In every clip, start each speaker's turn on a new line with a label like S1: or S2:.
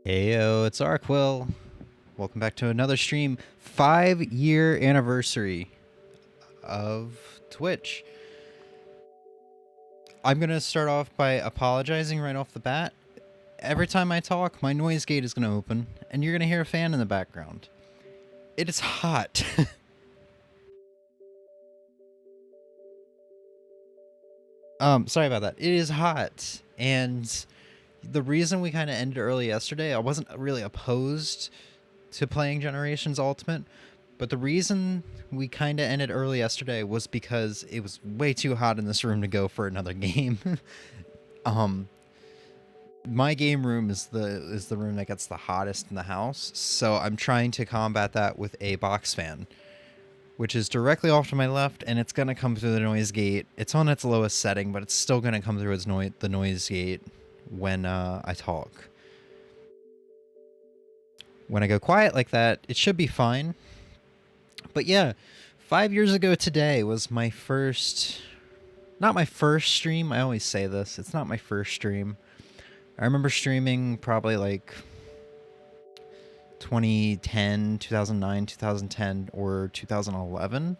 S1: Heyo, it's Arrquil. Welcome back to another stream. 5-year anniversary of Twitch. I'm going to start off by apologizing right off the bat. Every time I talk, my noise gate is going to open, and you're going to hear a fan in the background. It is hot. Sorry about that. It is hot, and the reason we kind of ended early yesterday, I wasn't really opposed to playing Generations Ultimate, but the reason we kind of ended early yesterday was because it was way too hot in this room to go for another game. My game room is the room that gets the hottest in the house, so I'm trying to combat that with a box fan, which is directly off to my left, and it's going to come through the noise gate. It's on its lowest setting, but it's still going to come through the noise gate when I talk. When I go quiet like that, it should be fine. But yeah, 5 years ago today was my first... Not my first stream, I always say this. It's not my first stream. I remember streaming probably like 2010, 2009, 2010, or 2011.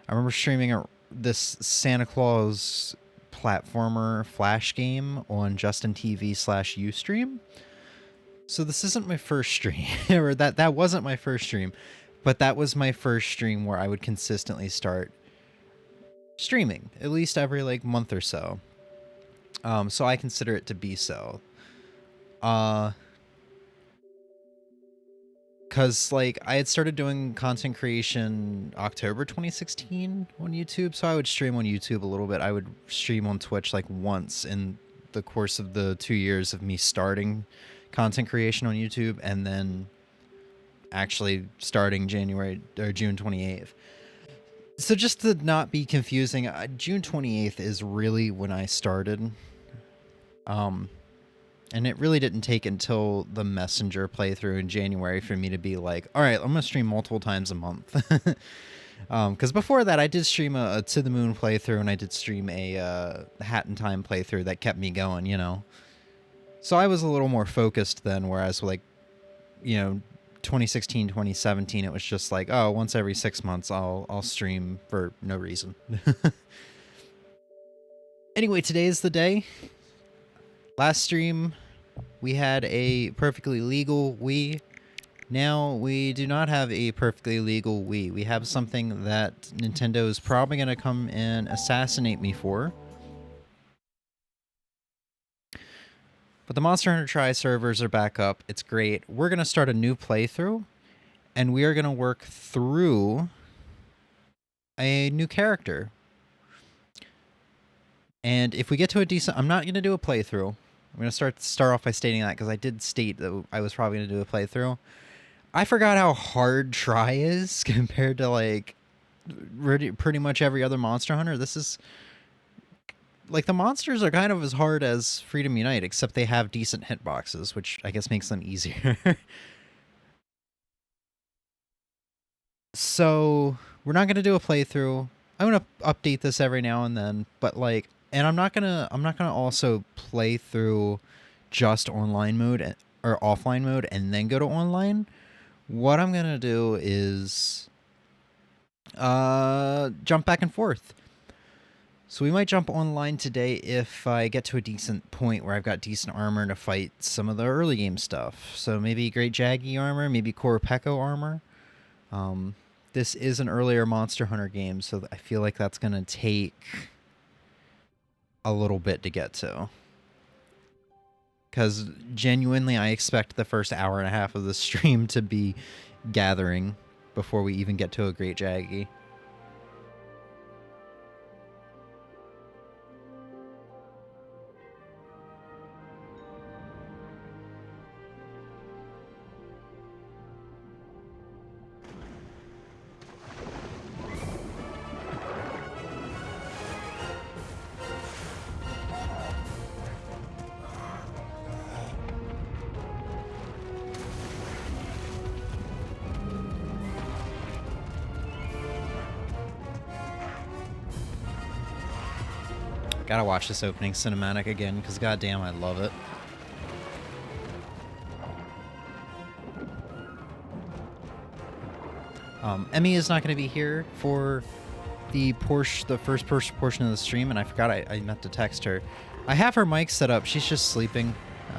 S1: I remember streaming this Santa Claus platformer flash game on Justin TV/Ustream. So this isn't my first stream, or that wasn't my first stream, but that was my first stream where I would consistently start streaming, at least every like month or so. So I consider it to be so. Cause like I had started doing content creation October 2016 on YouTube, so I would stream on YouTube a little bit. I would stream on Twitch like once in the course of the 2 years of me starting content creation on YouTube, and then actually starting June 28th. So just to not be confusing, June 28th is really when I started. And it really didn't take until the Messenger playthrough in January for me to be like, all right, I'm going to stream multiple times a month. Because before that, I did stream a To The Moon playthrough, and I did stream a Hat in Time playthrough that kept me going, you know. So I was a little more focused then, whereas like, 2016, 2017, it was just like, oh, once every 6 months I'll stream for no reason. Anyway, today is the day. Last stream, we had a perfectly legal Wii. Now we do not have a perfectly legal Wii. We have something that Nintendo is probably going to come and assassinate me for. But the Monster Hunter Tri servers are back up. It's great. We're going to start a new playthrough, and we are going to work through a new character. And if we get to a decent... I'm not going to do a playthrough. I'm going to start off by stating that, because I did state that I was probably going to do a playthrough. I forgot how hard Tri is compared to, like, pretty much every other Monster Hunter. This is... Like, the monsters are kind of as hard as Freedom Unite, except they have decent hitboxes, which I guess makes them easier. So, we're not going to do a playthrough. I'm going to update this every now and then, but, like... And I'm not gonna also play through just online mode or offline mode and then go to online. What I'm gonna do is jump back and forth. So we might jump online today if I get to a decent point where I've got decent armor to fight some of the early game stuff. So maybe Great Jaggy armor, maybe Korapeko armor. This is an earlier Monster Hunter game, so I feel like that's gonna take a little bit to get to, because genuinely I expect the first hour and a half of the stream to be gathering before we even get to a Great Jaggy. Gotta watch this opening cinematic again, because goddamn, I love it. Emmy is not going to be here for the first portion of the stream, and I forgot I meant to text her. I have her mic set up. She's just sleeping.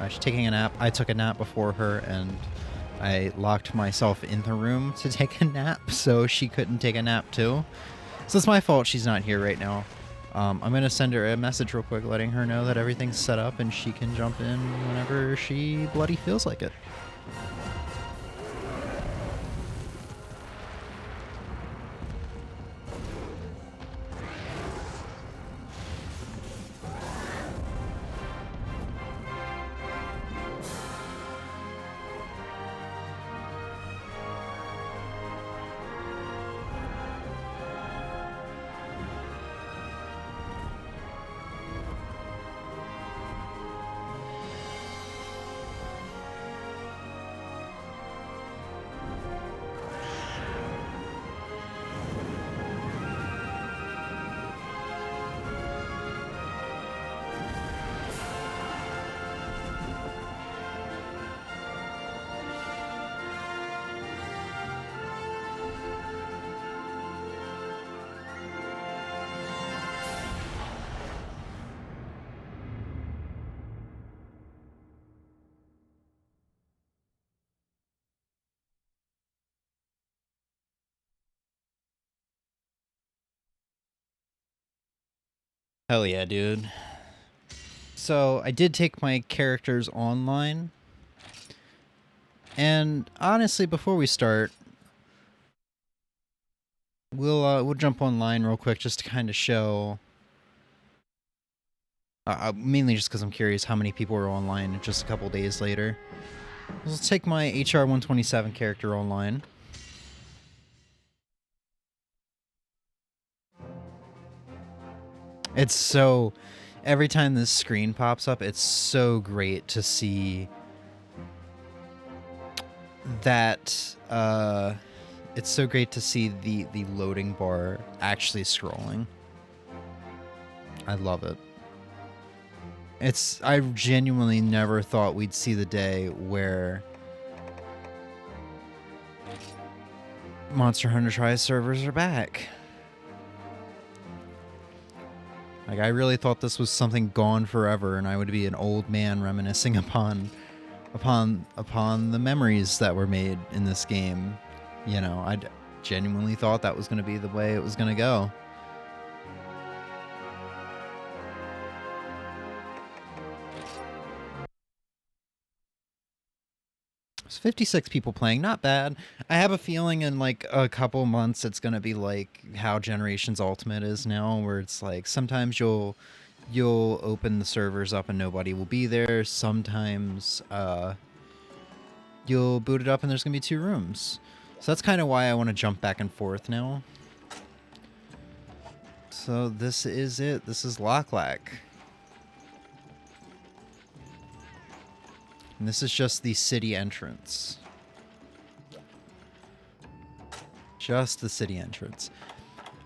S1: She's taking a nap. I took a nap before her, and I locked myself in the room to take a nap, so she couldn't take a nap too. So it's my fault she's not here right now. I'm going to send her a message real quick letting her know that everything's set up and she can jump in whenever she bloody feels like it. Hell yeah, dude. So I did take my characters online. And honestly, before we start, we'll jump online real quick just to kind of show. Mainly just because I'm curious how many people are online just a couple days later. Let's take my HR 127 character online. It's so... Every time this screen pops up, it's so great to see that... it's so great to see the loading bar actually scrolling. I love it. I genuinely never thought we'd see the day where Monster Hunter Tri servers are back. Like, I really thought this was something gone forever, and I would be an old man reminiscing upon the memories that were made in this game. You know, I genuinely thought that was going to be the way it was going to go. There's 56 people playing, not bad. I have a feeling in like a couple months it's gonna be like how Generations Ultimate is now, where it's like sometimes you'll open the servers up and nobody will be there. Sometimes you'll boot it up and there's gonna be 2 rooms. So that's kind of why I want to jump back and forth now. So this is it. This is Locklack. And this is just the city entrance. Just the city entrance.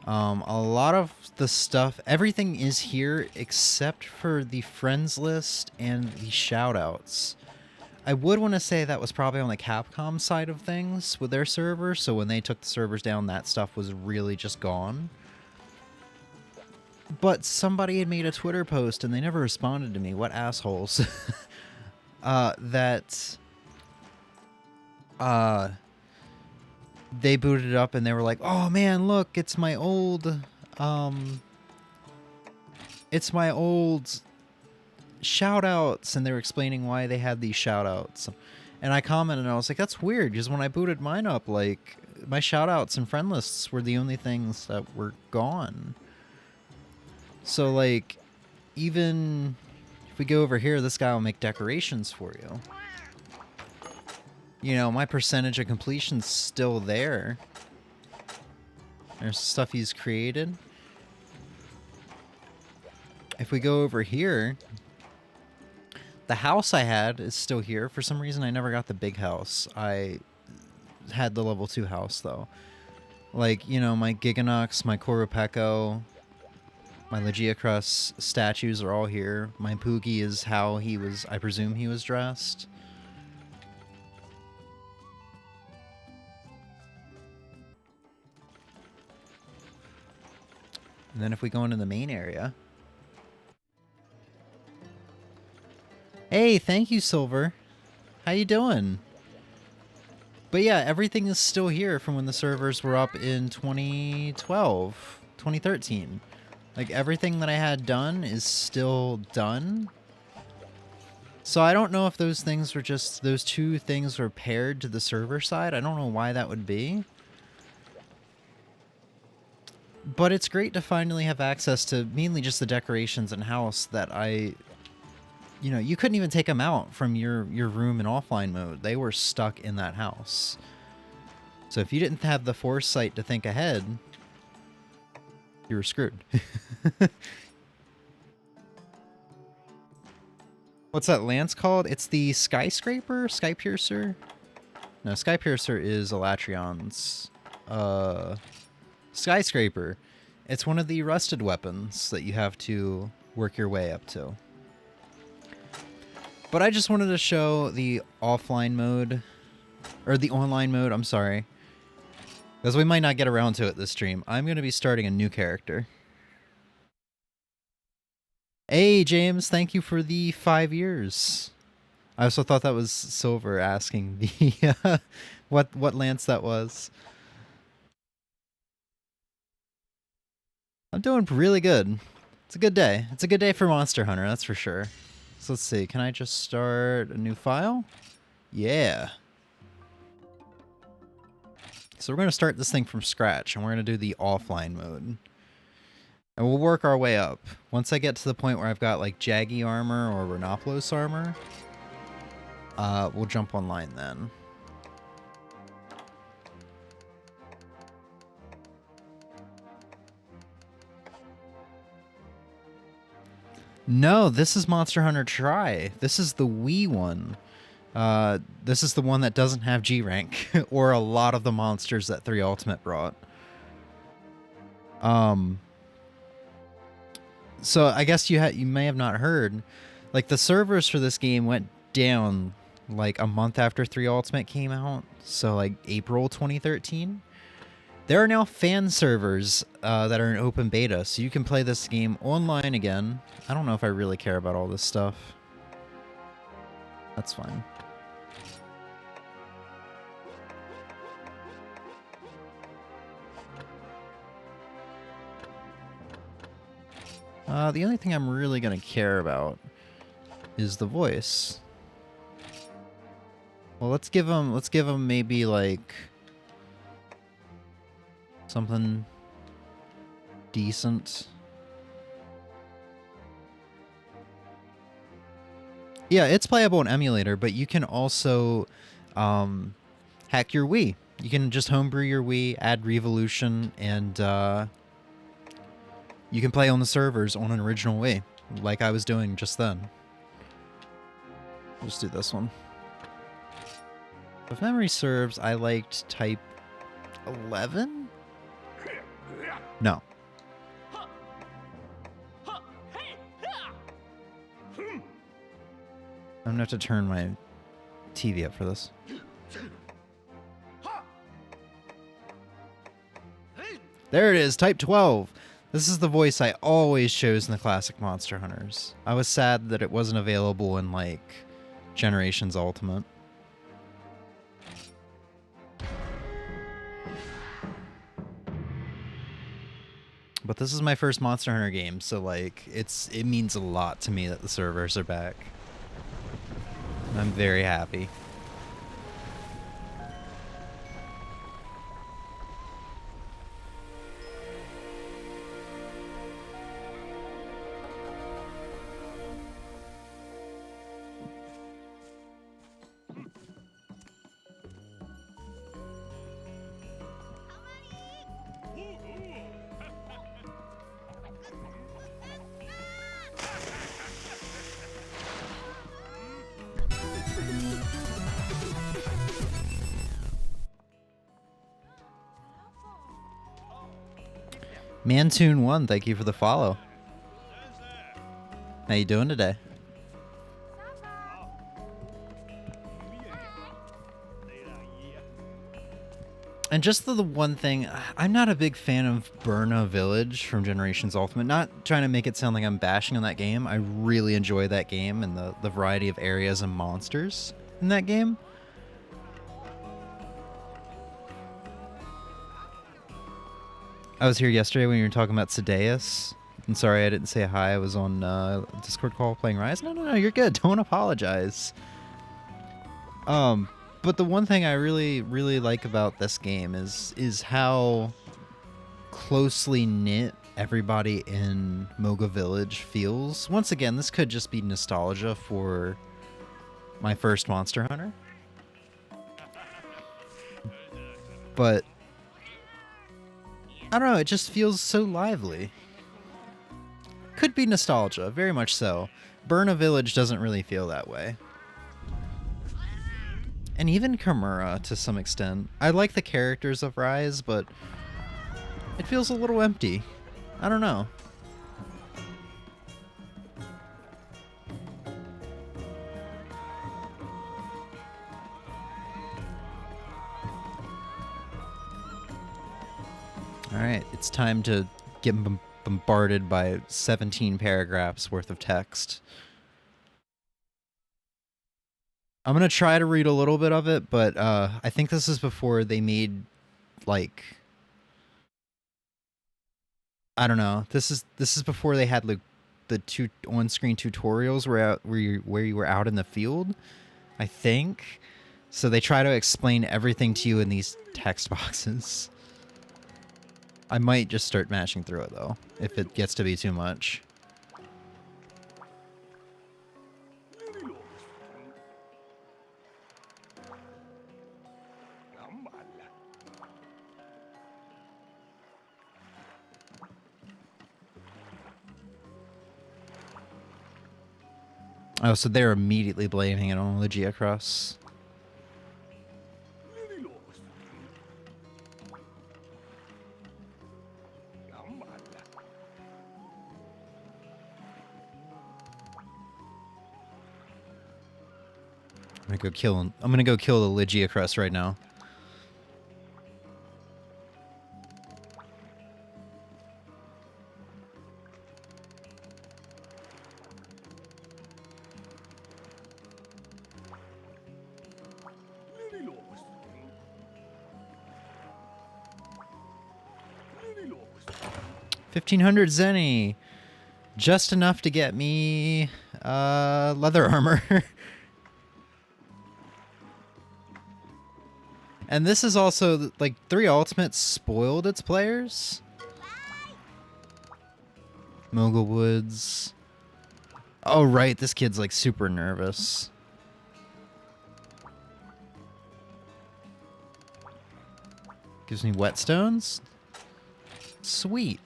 S1: A lot of the stuff, everything is here except for the friends list and the shoutouts. I would want to say that was probably on the Capcom side of things with their servers, so when they took the servers down, that stuff was really just gone. But somebody had made a Twitter post and they never responded to me. What assholes. That they booted it up and they were like, oh man, look, it's my old shoutouts, and they were explaining why they had these shoutouts. And I commented and I was like, that's weird, because when I booted mine up, like, my shoutouts and friend lists were the only things that were gone. So like, even if we go over here, this guy will make decorations for you. You know, my percentage of completion's still there. There's stuff he's created. If we go over here, the house I had is still here. For some reason, I never got the big house. I had the level 2 house, though. Like, you know, my Giganox, my Koropeko, my Legiacrus statues are all here. My Poogie is how he was, I presume he was dressed. And then if we go into the main area... Hey, thank you, Silver. How you doing? But yeah, everything is still here from when the servers were up in 2012, 2013. Like, everything that I had done is still done. So I don't know if those things were just, those two things were paired to the server side. I don't know why that would be. But it's great to finally have access to mainly just the decorations and house that you know, you couldn't even take them out from your room in offline mode. They were stuck in that house. So if you didn't have the foresight to think ahead, you were screwed. What's that lance called? It's the Skyscraper? Skypiercer? No, Skypiercer is Elatrion's. Skyscraper. It's one of the rusted weapons that you have to work your way up to. But I just wanted to show the offline mode, or the online mode, I'm sorry. Because we might not get around to it this stream. I'm going to be starting a new character. Hey, James, thank you for the 5 years. I also thought that was Silver asking the what lance that was. I'm doing really good. It's a good day. It's a good day for Monster Hunter, that's for sure. So let's see, can I just start a new file? Yeah. So we're going to start this thing from scratch, and we're going to do the offline mode. And we'll work our way up. Once I get to the point where I've got like Jaggy armor or Renoplos armor, we'll jump online then. No, this is Monster Hunter Tri. This is the Wii one. This is the one that doesn't have G rank or a lot of the monsters that 3 Ultimate brought. So I guess you may have not heard, like the servers for this game went down like a month after 3 Ultimate came out. So like April 2013. There are now fan servers that are in open beta, so you can play this game online again. I don't know if I really care about all this stuff. That's fine. The only thing I'm really going to care about is the voice. Well, let's give him maybe like something decent. Yeah, it's playable in emulator, but you can also hack your Wii. You can just homebrew your Wii, add Revolution, and you can play on the servers on an original Wii, like I was doing just then. I'll just do this one. If memory serves, I liked Type 11? No. I'm gonna have to turn my TV up for this. There it is, Type 12. This is the voice I always chose in the classic Monster Hunters. I was sad that it wasn't available in, like, Generations Ultimate. But this is my first Monster Hunter game, so, like, it means a lot to me that the servers are back. I'm very happy. Mantoon1, thank you for the follow. How you doing today? And just the one thing, I'm not a big fan of Burna Village from Generations Ultimate. Not trying to make it sound like I'm bashing on that game. I really enjoy that game and the variety of areas and monsters in that game. I was here yesterday when you were talking about Sedeus. I'm sorry I didn't say hi. I was on Discord call playing Rise. No, you're good. Don't apologize. But the one thing I really like about this game is how closely knit everybody in Moga Village feels. Once again, this could just be nostalgia for my first Monster Hunter. But I don't know, it just feels so lively. Could be nostalgia, very much so. Burna Village doesn't really feel that way. And even Kimura, to some extent. I like the characters of Rise, but it feels a little empty. I don't know. Alright, it's time to get bombarded by 17 paragraphs worth of text. I'm going to try to read a little bit of it, but I think this is before they made, like, I don't know. This is before they had like the two on-screen tutorials where you were out in the field, I think. So they try to explain everything to you in these text boxes. I might just start mashing through it though, if it gets to be too much. Oh, so they're immediately blaming it on Legia Cross. I'm gonna go kill the Legia Cross right now. $1,500 Zenny. Just enough to get me leather armor. And this is also, like, 3 Ultimate spoiled its players. Mogul Woods. Oh, right, this kid's, like, super nervous. Gives me whetstones. Sweet.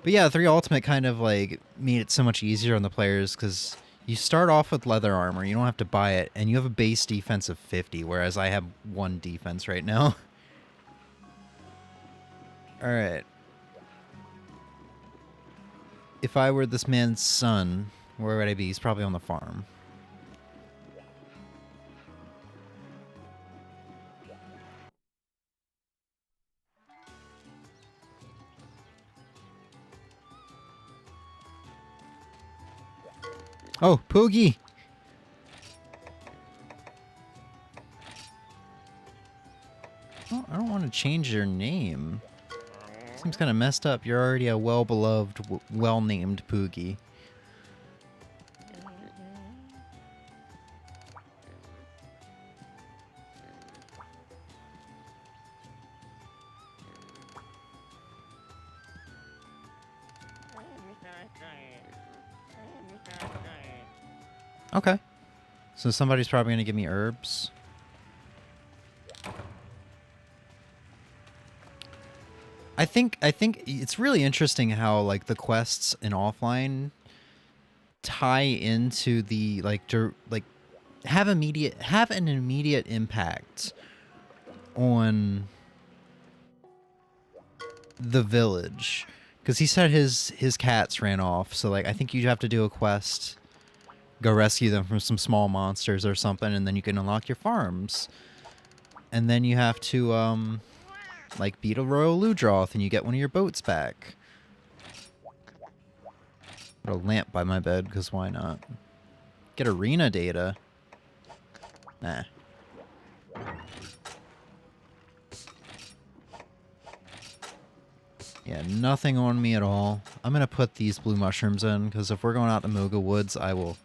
S1: But yeah, 3 Ultimate kind of, like, made it so much easier on the players, because you start off with leather armor, you don't have to buy it, and you have a base defense of 50, whereas I have 1 defense right now. Alright. If I were this man's son, where would I be? He's probably on the farm. Oh, Poogie! Oh, I don't want to change your name. Seems kind of messed up. You're already a well-beloved, well-named Poogie. Okay. So somebody's probably going to give me herbs. I think it's really interesting how, like, the quests in offline tie into the, like, have an immediate impact on the village. Because he said his cats ran off, so, like, I think you have to do a quest, go rescue them from some small monsters or something, and then you can unlock your farms. and then you have to, like, beat a Royal Ludroth, and you get one of your boats back. Put a lamp by my bed, because why not? Get arena data. Nah. Yeah, nothing on me at all. I'm gonna put these blue mushrooms in, because if we're going out to Moga Woods, I will...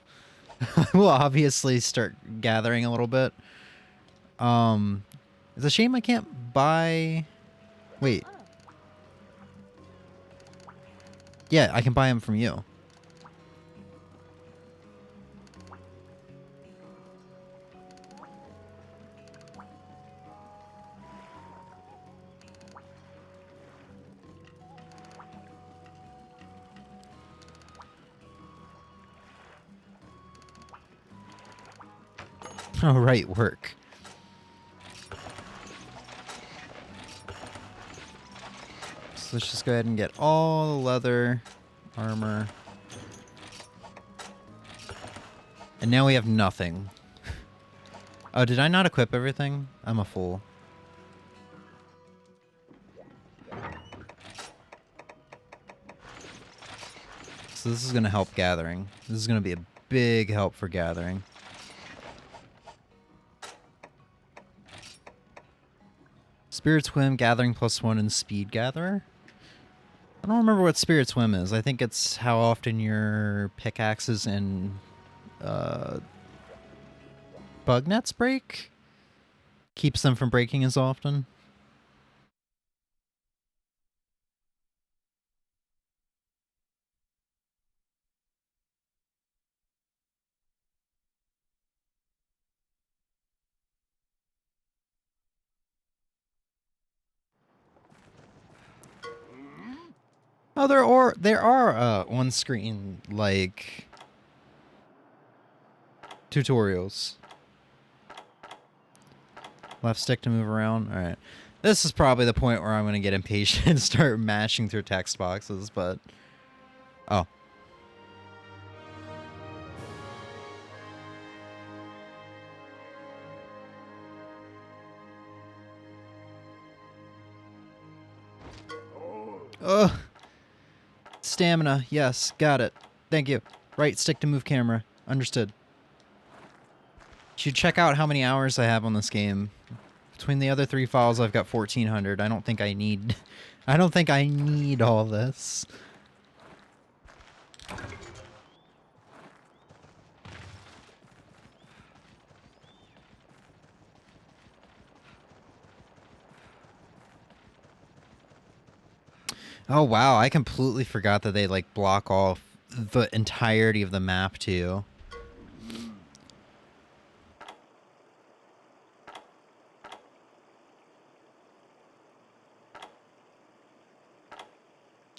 S1: I will obviously start gathering a little bit. It's a shame I can't buy... Wait. Yeah, I can buy them from you. Oh, right, work. So let's just go ahead and get all the leather, armor. And now we have nothing. Oh, did I not equip everything? I'm a fool. So this is going to help gathering. This is going to be a big help for gathering. Spirit Swim, Gathering +1, and Speed Gatherer. I don't remember what Spirit Swim is. I think it's how often your pickaxes and bug nets break. Keeps them from breaking as often. Oh, there are on-screen like tutorials. Left stick to move around. All right, this is probably the point where I'm gonna get impatient and start mashing through text boxes. But oh, ugh. Stamina, yes, got it. Thank you. Right stick to move camera. Understood. Should check out how many hours I have on this game. Between the other 3 files, I've got 1,400. I don't think I need... I don't think I need all this. Oh, wow. I completely forgot that they, like, block off the entirety of the map, too.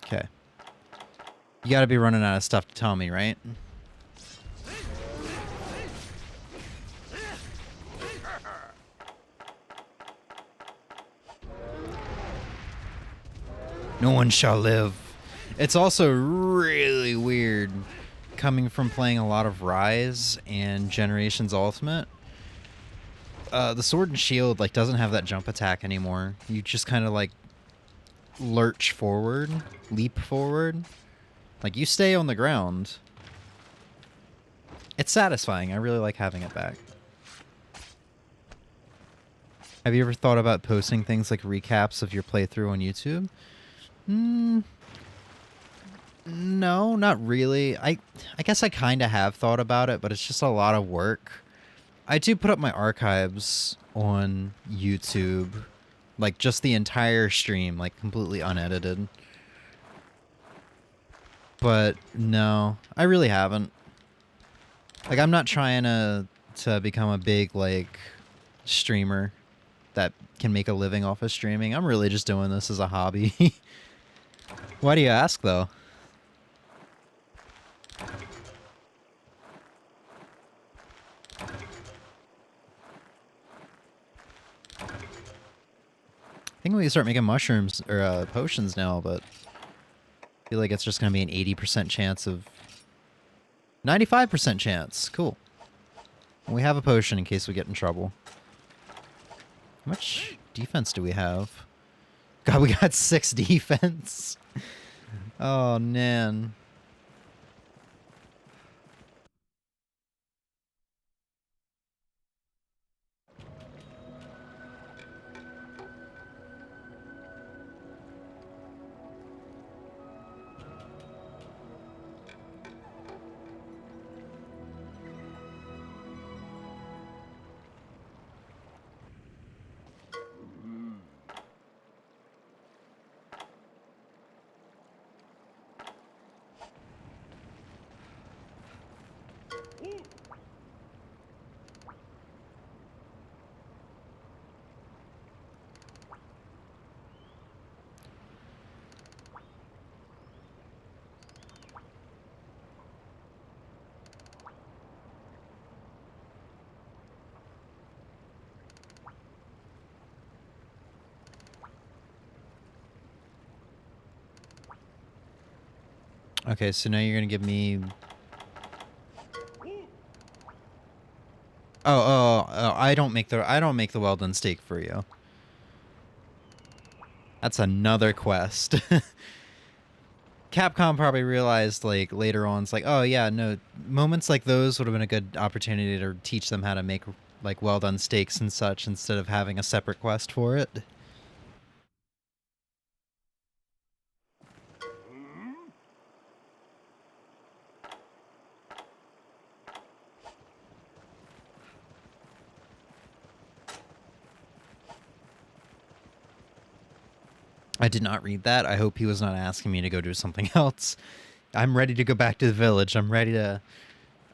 S1: Okay. You gotta be running out of stuff to tell me, right? No one shall live. It's also really weird coming from playing a lot of Rise and Generations Ultimate. The Sword and Shield like doesn't have that jump attack anymore. You just kind of like lurch forward, leap forward. Like you stay on the ground. It's satisfying. I really like having it back. Have you ever thought about posting things like recaps of your playthrough on YouTube? No, not really. I guess I kind of have thought about it, but it's just a lot of work. I do put up my archives on YouTube, like just the entire stream, like completely unedited. But no, I really haven't. Like I'm not trying to become a big like streamer that can make a living off of streaming. I'm really just doing this as a hobby. Why do you ask, though? I think we can start making mushrooms or potions now, but I feel like it's just going to be an 80% chance of... 95% chance. Cool. We have a potion in case we get in trouble. How much defense do we have? God, we got 6 defense. Oh, man. Okay, so now you're gonna give me... Oh, I don't make the well done steak for you. That's another quest. Capcom probably realized, like, later on, it's like, oh yeah, no, moments like those would have been a good opportunity to teach them how to make, like, well done steaks and such instead of having a separate quest for it. I did not read that. I hope he was not asking me to go do something else. I'm ready to go back to the village. I'm ready to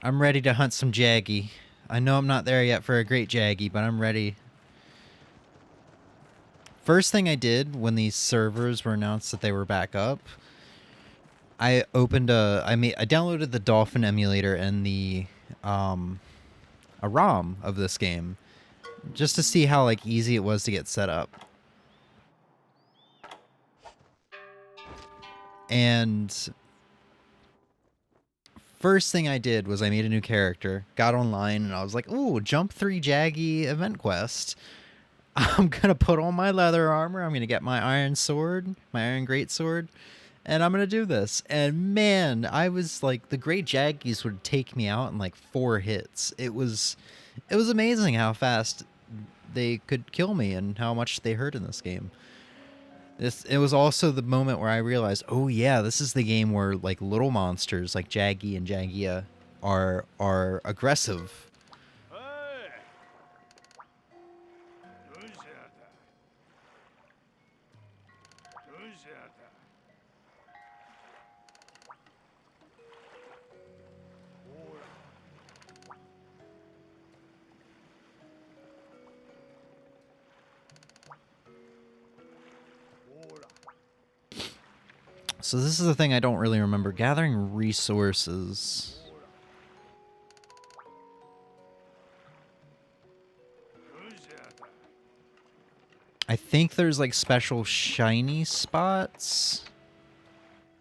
S1: hunt some Jaggy. I know I'm not there yet for a great Jaggy, but I'm ready. First thing I did when these servers were announced that they were back up, I downloaded the Dolphin emulator and the a ROM of this game just to see how, like, easy it was to get set up. And first thing I did was I made a new character, got online, and I was like, ooh, Jump 3 Jaggy event quest. I'm going to put on my leather armor, I'm going to get my iron sword, my iron greatsword, and I'm going to do this. And man, I was like, the great Jaggies would take me out in like 4 hits. It was amazing how fast they could kill me and how much they hurt in this game. It was also the moment where I realized, oh yeah, this is the game where, like, little monsters like Jaggy and Jaggia are aggressive. So this is the thing I don't really remember. Gathering resources. I think there's, like, special shiny spots.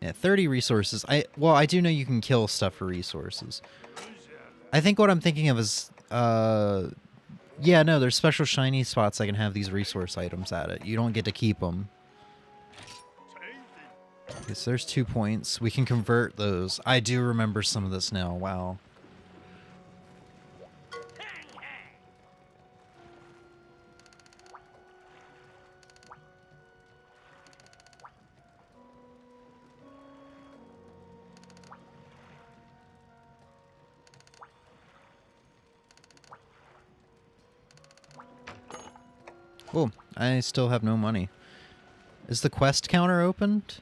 S1: Yeah, 30 resources. I do know you can kill stuff for resources. I think what I'm thinking of is, yeah, no, there's special shiny spots that can have these resource items at it. You don't get to keep them. Okay, so there's 2 points. We can convert those. I do remember some of this now. Wow. Oh, I still have no money. Is the quest counter opened?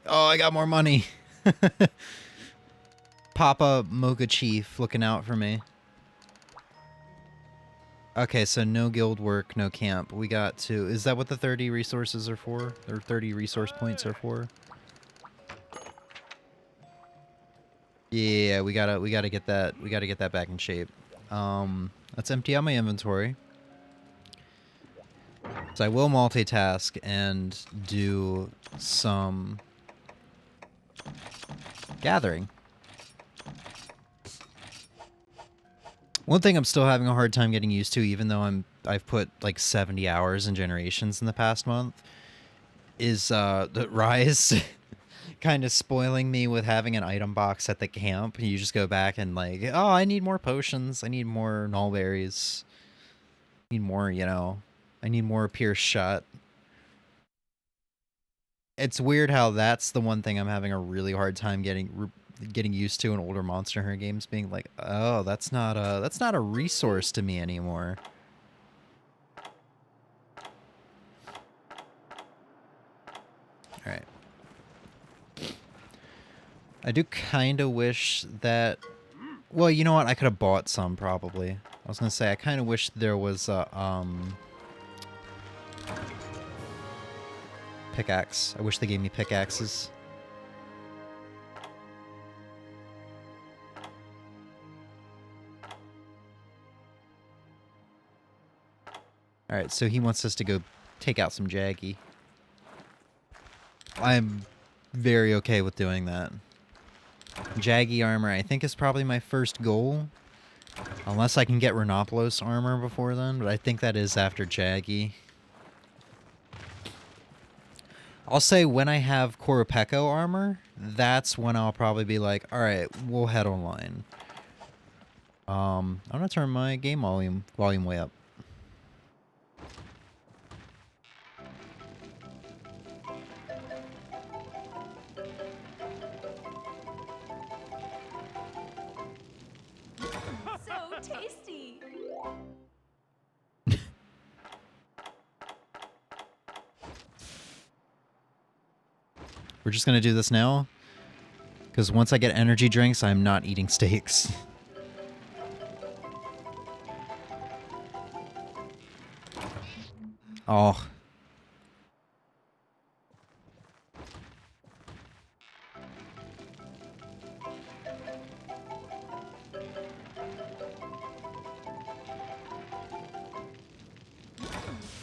S1: Oh, I got more money. Papa Moga Chief looking out for me. Okay, so no guild work, no camp. We got to... Is that what the 30 resources are for? Or 30 resource points are for? Yeah, we gotta get that back in shape. Let's empty out my inventory. So I will multitask and do some gathering. One thing I'm still having a hard time getting used to, even though I've put like 70 hours in Generations in the past month, is the Rise kind of spoiling me with having an item box at the camp. You just go back and like, oh, I need more potions. I need more nullberries. I need more, I need more pierce shot. It's weird how that's the one thing I'm having a really hard time getting used to in older Monster Hunter games, being like, oh, that's not a resource to me anymore. All right. I do kind of wish that. Well, you know what? I could have bought some probably. I was gonna say I kind of wish there was a pickaxe. I wish they gave me pickaxes. All right, so he wants us to go take out some Jaggy. I'm very okay with doing that. Jaggy armor, I think, is probably my first goal. Unless I can get Renoplos armor before then, but I think that is after Jaggy. I'll say when I have Koropeko armor, that's when I'll probably be like, alright, we'll head online. I'm gonna turn my game volume way up.
S2: So tasty.
S1: We're just gonna do this now, because once I get energy drinks, I'm not eating steaks. Oh.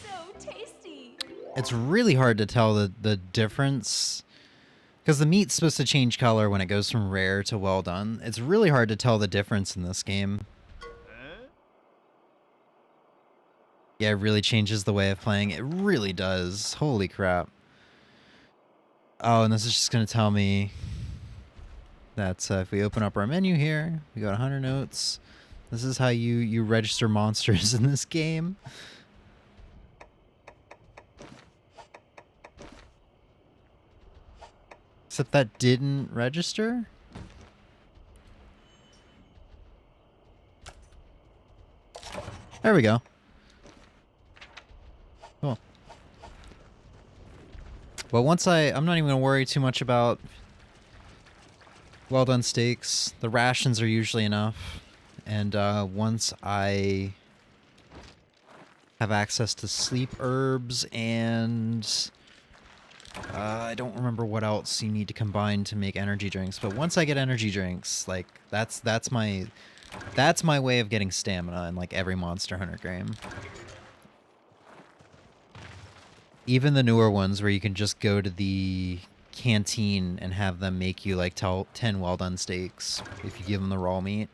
S2: So tasty.
S1: It's really hard to tell the difference, because the meat's supposed to change color when it goes from rare to well done. It's really hard to tell the difference in this game. Yeah, it really changes the way of playing. It really does. Holy crap. Oh, and this is just going to tell me that if we open up our menu here, we got 100 notes. This is how you register monsters in this game. Except that didn't register? There we go. Cool. But once I'm not even going to worry too much about well done steaks. The rations are usually enough. And once I have access to sleep herbs and I don't remember what else you need to combine to make energy drinks, but once I get energy drinks, like that's my way of getting stamina in like every Monster Hunter game. Even the newer ones where you can just go to the canteen and have them make you like 10 well done steaks if you give them the raw meat.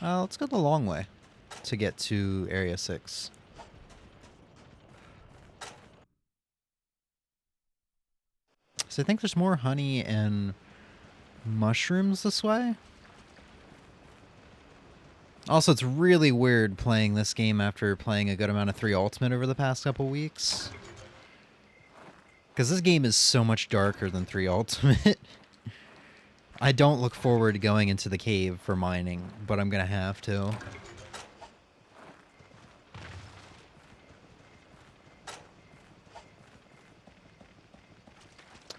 S1: Let's go the long way to get to Area 6. So I think there's more honey and mushrooms this way. Also, it's really weird playing this game after playing a good amount of 3 Ultimate over the past couple weeks. Because this game is so much darker than 3 Ultimate. I don't look forward to going into the cave for mining, but I'm going to have to.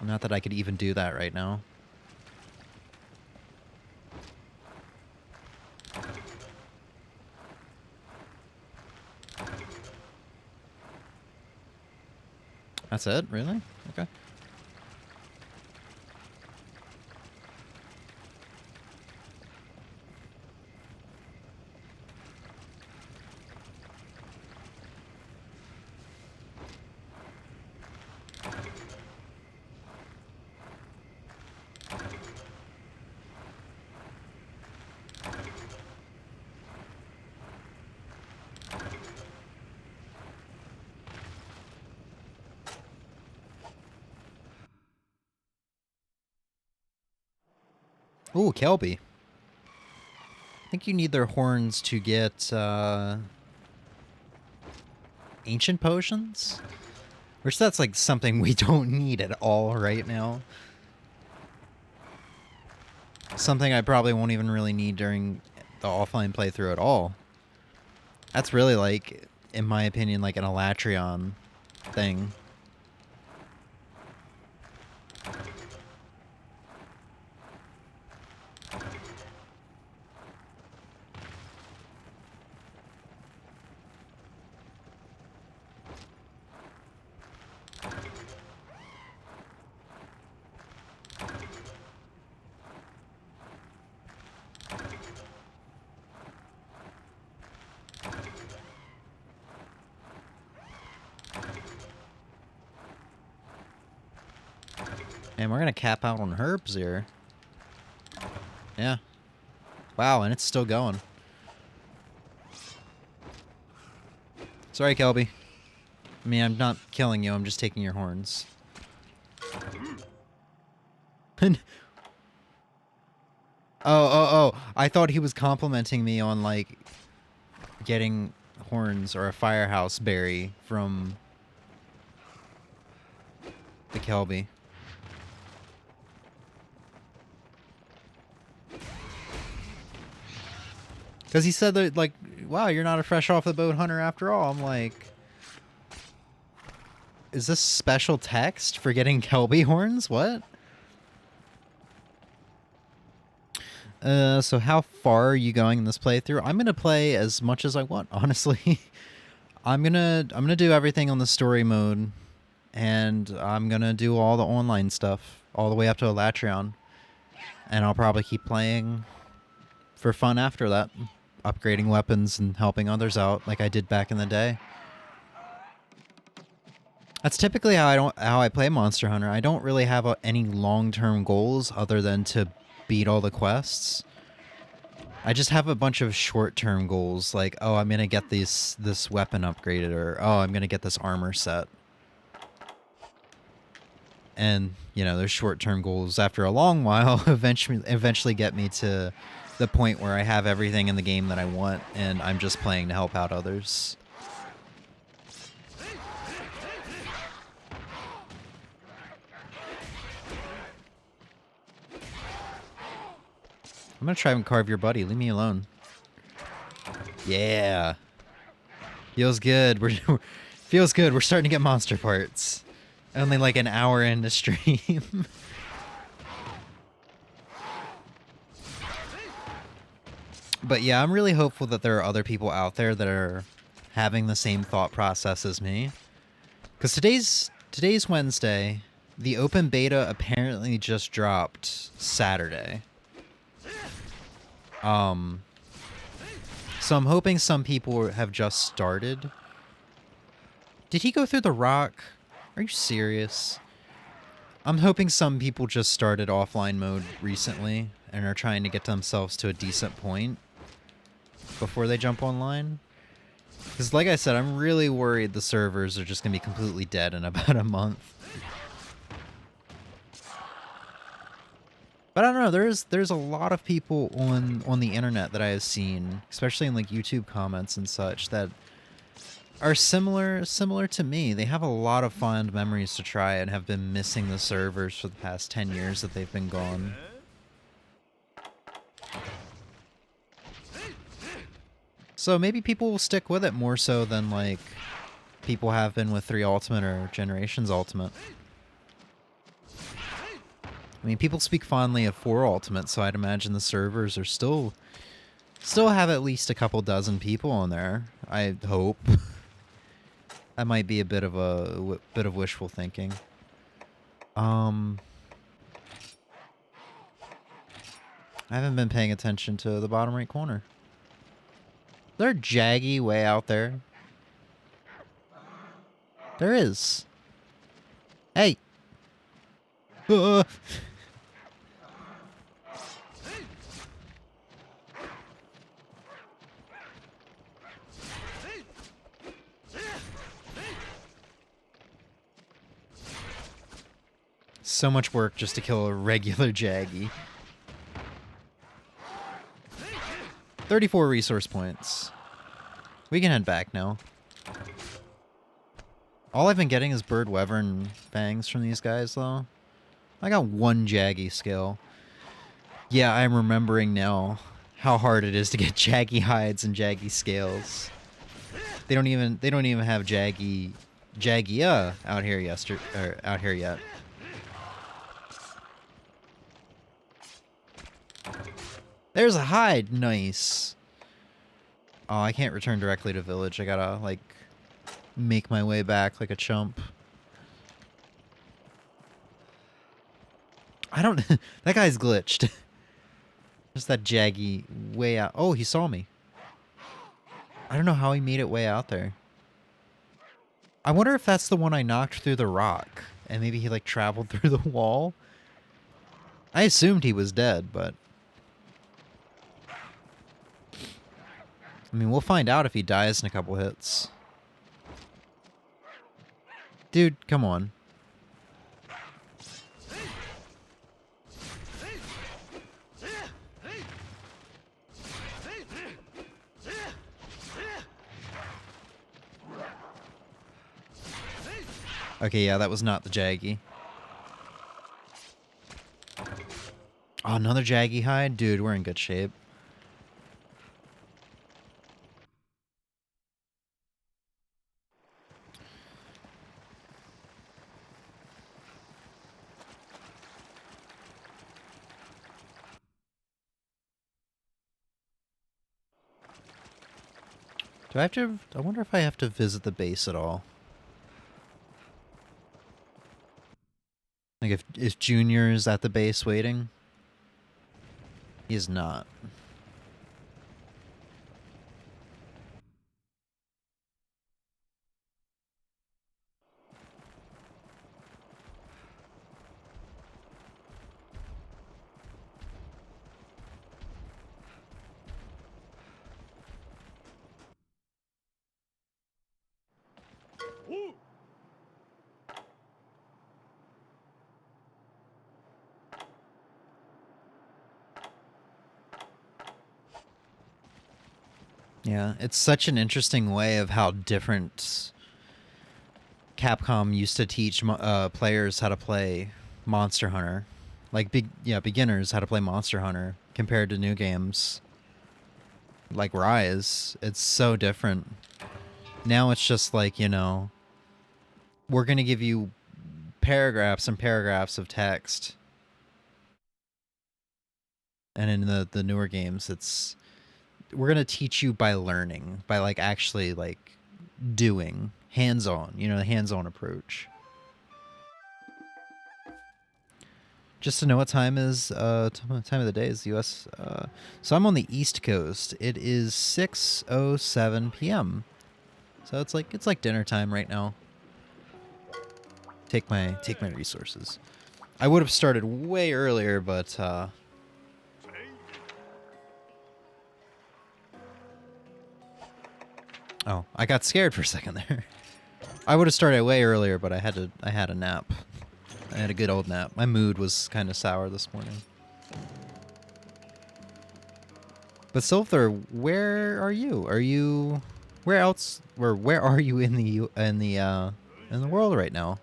S1: Not that I could even do that right now. That's it? Really? Okay. Ooh, Kelby. I think you need their horns to get ancient potions, which that's like something we don't need at all right now. Something I probably won't even really need during the offline playthrough at all. That's really like, in my opinion, like an Elatrion thing. And we're going to cap out on herbs here. Yeah. Wow, and it's still going. Sorry, Kelby. I mean, I'm not killing you, I'm just taking your horns. Oh. I thought he was complimenting me on, like, getting horns or a firehouse berry from the Kelby. Because he said that, like, wow, you're not a fresh off the boat hunter after all. I'm like, is this special text for getting Kelby horns? What? So how far are you going in this playthrough? I'm gonna play as much as I want, honestly. I'm gonna do everything on the story mode, and I'm gonna do all the online stuff all the way up to Elatrion, and I'll probably keep playing for fun after that, upgrading weapons and helping others out like I did back in the day. That's typically how I play Monster Hunter. I don't really have any long-term goals other than to beat all the quests. I just have a bunch of short-term goals, like, oh, I'm gonna get this weapon upgraded, or oh, I'm gonna get this armor set. And you know, those short-term goals, after a long while, eventually get me to the point where I have everything in the game that I want, and I'm just playing to help out others. I'm gonna try and carve your buddy. Leave me alone. Yeah. Feels good. Feels good. We're starting to get monster parts. Only like an hour into stream. But yeah, I'm really hopeful that there are other people out there that are having the same thought process as me. Because today's Wednesday. The open beta apparently just dropped Saturday. So I'm hoping some people have just started. Did he go through the rock? Are you serious? I'm hoping some people just started offline mode recently and are trying to get themselves to a decent point before they jump online. Because like I said, I'm really worried the servers are just going to be completely dead in about a month. But I don't know, there's a lot of people on the internet that I have seen, especially in like YouTube comments and such, that are similar to me. They have a lot of fond memories to try and have been missing the servers for the past 10 years that they've been gone. So maybe people will stick with it more so than like people have been with 3 Ultimate or Generations Ultimate. I mean, people speak fondly of 4 Ultimate, so I'd imagine the servers are still have at least a couple dozen people on there. I hope. That might be a bit of bit of wishful thinking. I haven't been paying attention to the bottom right corner. Is there a Jaggy way out there? There is. Hey. So much work just to kill a regular Jaggy. 34 resource points. We can head back now. All I've been getting is bird wyvern fangs from these guys, though. I got one Jaggy skill. Yeah, I'm remembering now how hard it is to get Jaggy hides and Jaggy scales. They don't even have Jaggia out here yet. There's a hide. Nice. Oh, I can't return directly to village. I gotta, like, make my way back like a chump. I don't... That guy's glitched. Just that Jaggy way out. Oh, he saw me. I don't know how he made it way out there. I wonder if that's the one I knocked through the rock. And maybe he, like, traveled through the wall. I assumed he was dead, but... I mean, we'll find out if he dies in a couple hits. Dude, come on. Okay, yeah, that was not the Jaggy. Oh, another Jaggy hide? Dude, we're in good shape. Do I have to... I wonder if I have to visit the base at all. Like, if Junior is at the base waiting? He is not. Yeah, it's such an interesting way of how different Capcom used to teach players how to play Monster Hunter. Like, beginners how to play Monster Hunter compared to new games. Like Rise. It's so different. Now it's just like, you know, we're going to give you paragraphs and paragraphs of text. And in the newer games, it's... We're going to teach you by learning. By, like, actually, like, doing. Hands-on. You know, the hands-on approach. Just to know what time is, time of the day is the U.S. So I'm on the East Coast. It is 6:07 p.m. So it's like dinner time right now. Take my resources. I would have started way earlier, but oh, I got scared for a second there. I would have started way earlier, but I had a nap. I had a good old nap. My mood was kind of sour this morning. But Silver, where are you? Are you where else or where are you in the world right now?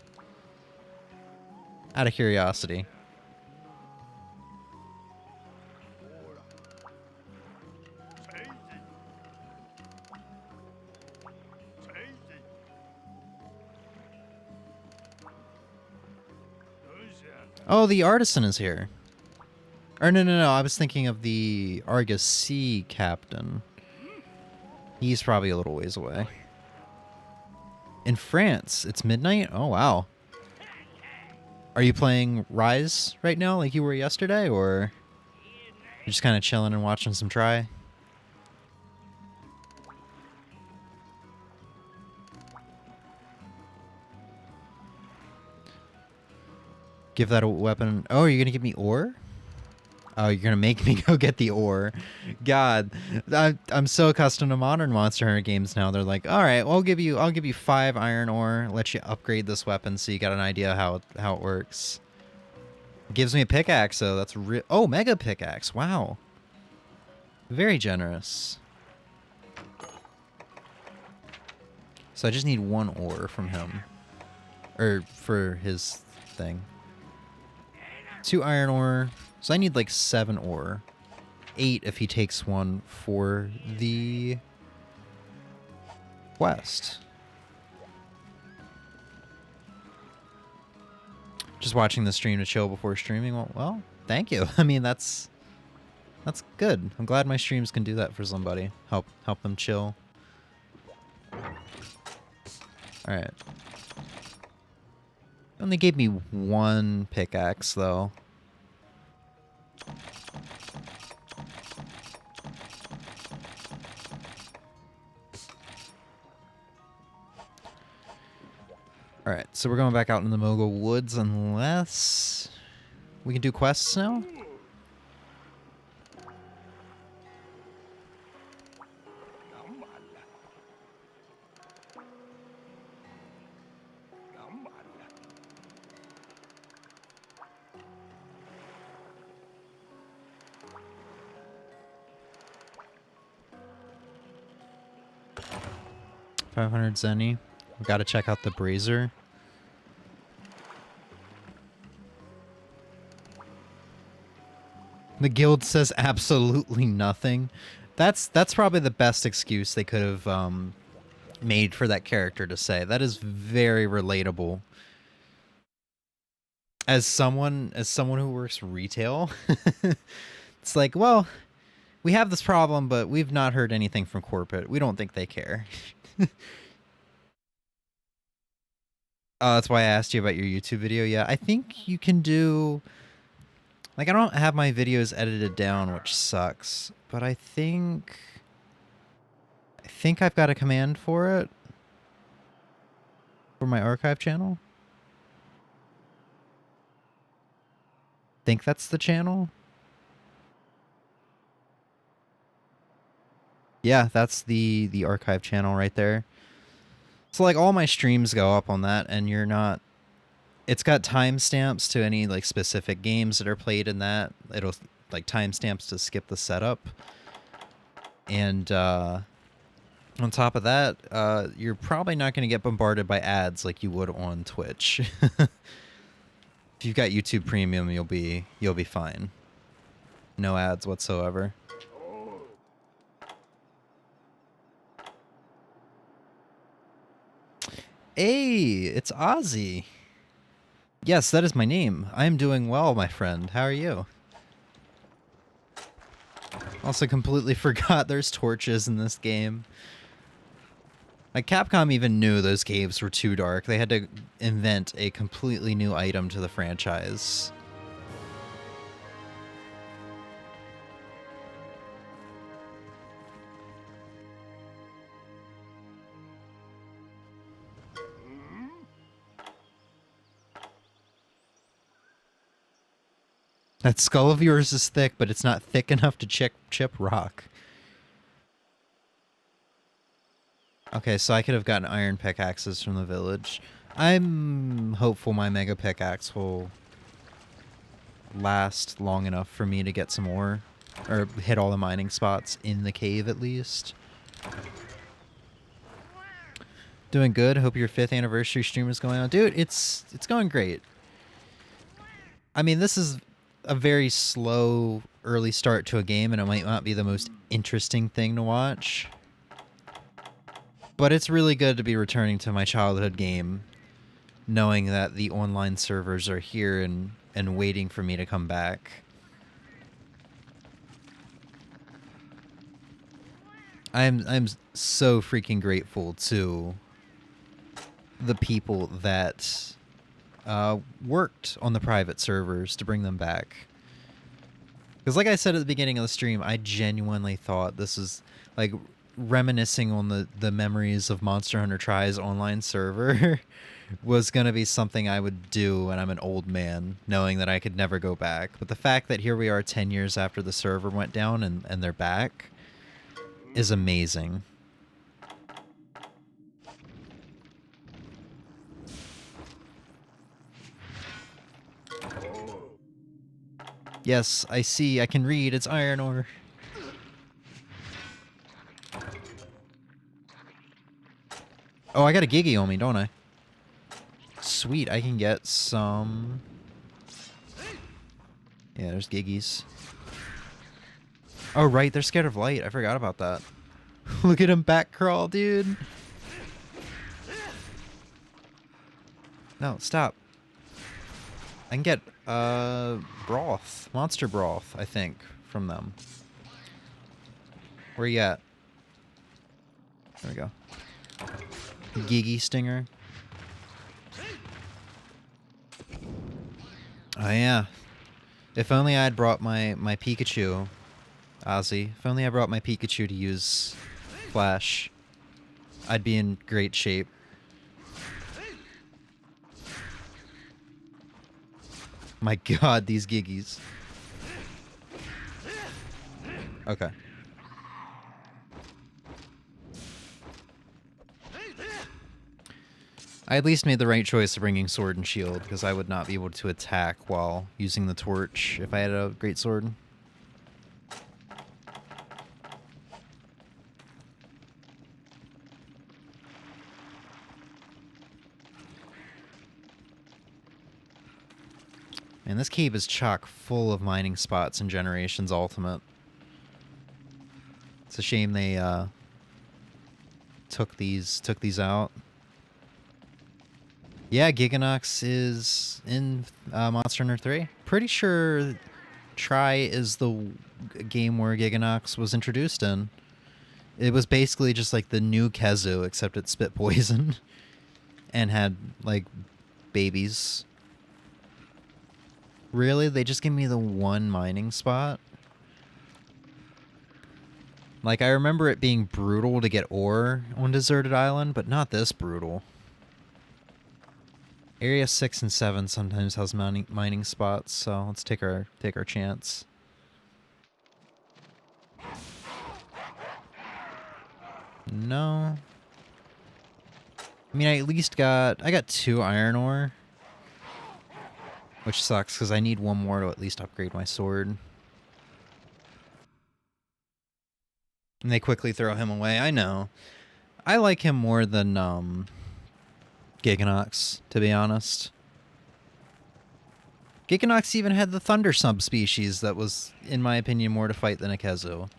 S1: Out of curiosity. Oh, the artisan is here. Or no. I was thinking of the Arrquil captain. He's probably a little ways away. In France, it's midnight? Oh, wow. Are you playing Rise right now like you were yesterday, or you're just kind of chilling and watching some try? Give that a weapon. Oh, are you going to give me ore? Oh, you're going to make me go get the ore. God, I'm so accustomed to modern Monster Hunter games now. They're like, all right, well, I'll give you 5 iron ore, let you upgrade this weapon so you got an idea how it works. It gives me a pickaxe, though. That's real. Oh, mega pickaxe. Wow. Very generous. So I just need 1 ore from him. Or for his thing. 2 iron ore. So I need like 7 ore. 8 if he takes 1 for the quest. Just watching the stream to chill before streaming. Well, thank you. I mean, that's good. I'm glad my streams can do that for somebody. Help them chill. All right. Only gave me 1 pickaxe though. All right, so we're going back out in the Mogul Woods unless we can do quests now. $500 Zenny. We gotta check out the Brazier. The guild says absolutely nothing. That's probably the best excuse they could have made for that character to say. That is very relatable. As someone who works retail, it's like, well, we have this problem, but we've not heard anything from corporate. We don't think they care. That's why I asked you about your YouTube video. Yeah, I think you can do... Like, I don't have my videos edited down, which sucks. But I think I've got a command for it. For my archive channel. Think that's the channel? Yeah, that's the archive channel right there. So like all my streams go up on that, and you're not... It's got timestamps to any like specific games that are played in that. It'll like timestamps to skip the setup. And on top of that, you're probably not going to get bombarded by ads like you would on Twitch. If you've got YouTube Premium, you'll be fine. No ads whatsoever. Hey, it's Ozzy. Yes, that is my name. I am doing well, my friend. How are you? Also completely forgot there's torches in this game. Like, Capcom even knew those caves were too dark. They had to invent a completely new item to the franchise. That skull of yours is thick, but it's not thick enough to chip rock. Okay, so I could have gotten iron pickaxes from the village. I'm hopeful my mega pickaxe will last long enough for me to get some more. Or hit all the mining spots in the cave, at least. Doing good. Hope your 5th anniversary stream is going on. Dude, it's going great. I mean, this is a very slow early start to a game, and it might not be the most interesting thing to watch. But it's really good to be returning to my childhood game, knowing that the online servers are here and waiting for me to come back. I'm so freaking grateful to the people that worked on the private servers to bring them back. Because like I said at the beginning of the stream, I genuinely thought this is like reminiscing on the memories of Monster Hunter Tri's online server was going to be something I would do when I'm an old man, knowing that I could never go back. But the fact that here we are 10 years after the server went down and they're back is amazing. Yes, I see. I can read. It's iron ore. Oh, I got a Gigi on me, don't I? Sweet, I can get some... Yeah, there's Giggies. Oh, right, they're scared of light. I forgot about that. Look at him back crawl, dude. No, stop. I can get, broth. Monster broth, I think, from them. Where you at? There we go. Gigi Stinger. Oh, yeah. If only I had brought my Pikachu, Ozzy. If only I brought my Pikachu to use Flash, I'd be in great shape. My god, these Giggies. Okay. I at least made the right choice of bringing Sword and Shield, because I would not be able to attack while using the torch if I had a great sword. Man, this cave is chock full of mining spots in Generations Ultimate. It's a shame they took these out. Yeah, Giganox is in Monster Hunter 3. Pretty sure Tri is the game where Giganox was introduced in. It was basically just like the new Kezu, except it spit poison and had like babies. Really? They just give me the one mining spot? Like, I remember it being brutal to get ore on Deserted Island, but not this brutal. Area 6 and 7 sometimes has mining spots, so let's take our chance. No. I mean, I got 2 iron ore. Which sucks, because I need one more to at least upgrade my sword. And they quickly throw him away. I know. I like him more than Giganox, to be honest. Giganox even had the Thunder subspecies that was, in my opinion, more to fight than a Kezu.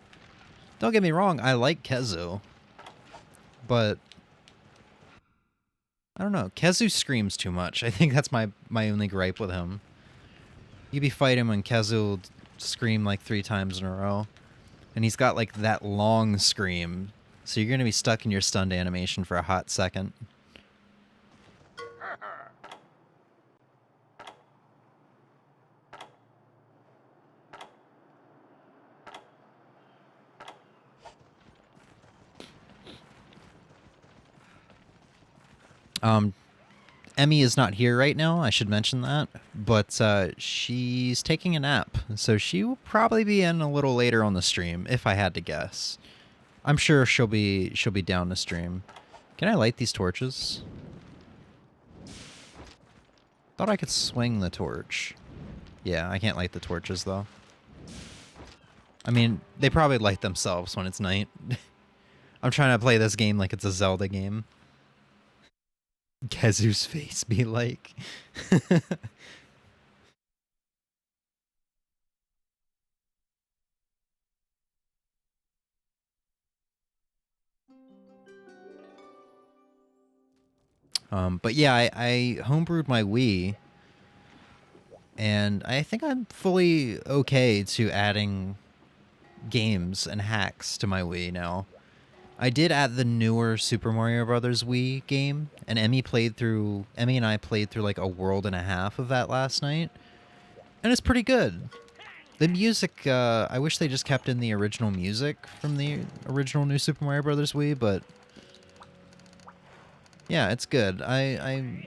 S1: Don't get me wrong, I like Kezu. But I don't know. Kezu screams too much. I think that's my only gripe with him. You'd be fighting when Kezu will scream like 3 times in a row. And he's got like that long scream. So you're going to be stuck in your stunned animation for a hot second. Emmy is not here right now, I should mention that, but she's taking a nap, so she will probably be in a little later on the stream, if I had to guess. I'm sure she'll be down to stream. Can I light these torches? Thought I could swing the torch. Yeah, I can't light the torches though. I mean, they probably light themselves when it's night. I'm trying to play this game like it's a Zelda game. Kezu's face be like. But yeah, I homebrewed my Wii, and I think I'm fully okay to adding games and hacks to my Wii now. I did add the newer Super Mario Brothers Wii game, and Emmy and I played through like a world and a half of that last night, and it's pretty good. The music, I wish they just kept in the original music from the original New Super Mario Brothers Wii, but yeah, it's good. I'm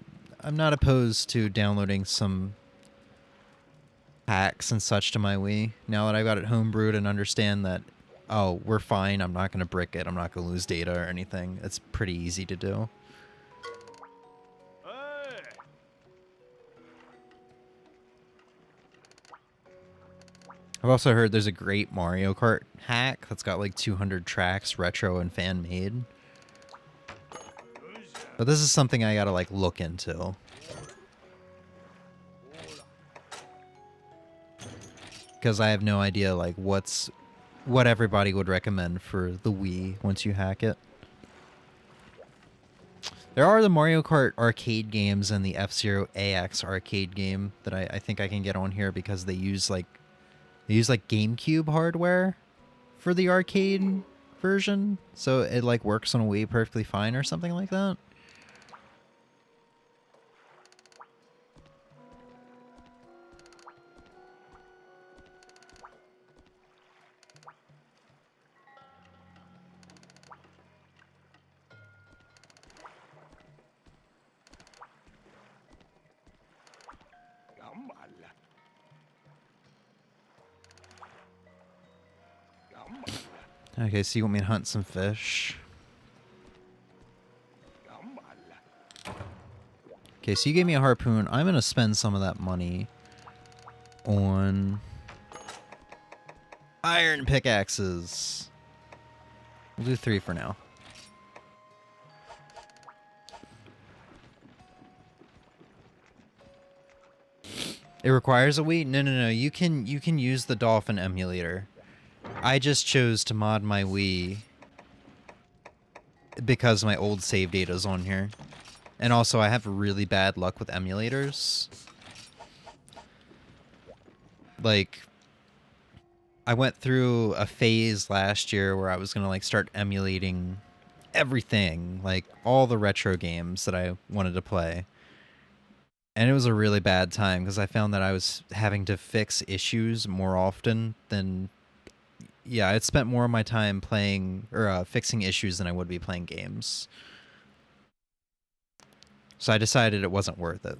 S1: not opposed to downloading some hacks and such to my Wii now that I got it homebrewed and understand that, oh, we're fine. I'm not going to brick it. I'm not going to lose data or anything. It's pretty easy to do. I've also heard there's a great Mario Kart hack that's got like 200 tracks, retro and fan made. But this is something I gotta like look into. Because I have no idea like what everybody would recommend for the Wii once you hack it. There are the Mario Kart arcade games and the F-Zero AX arcade game that I think I can get on here because they use like GameCube hardware for the arcade version, so it like works on a Wii perfectly fine or something like that. Okay, so you want me to hunt some fish? Okay, so you gave me a harpoon. I'm gonna spend some of that money on iron pickaxes. We'll do 3 for now. It requires a Wii? No. You can use the Dolphin emulator. I just chose to mod my Wii because my old save data is on here. And also, I have really bad luck with emulators. Like, I went through a phase last year where I was gonna like start emulating everything, like all the retro games that I wanted to play. And it was a really bad time because I found that I was having to fix issues more often than... Yeah, I'd spent more of my time playing or fixing issues than I would be playing games. So I decided it wasn't worth it.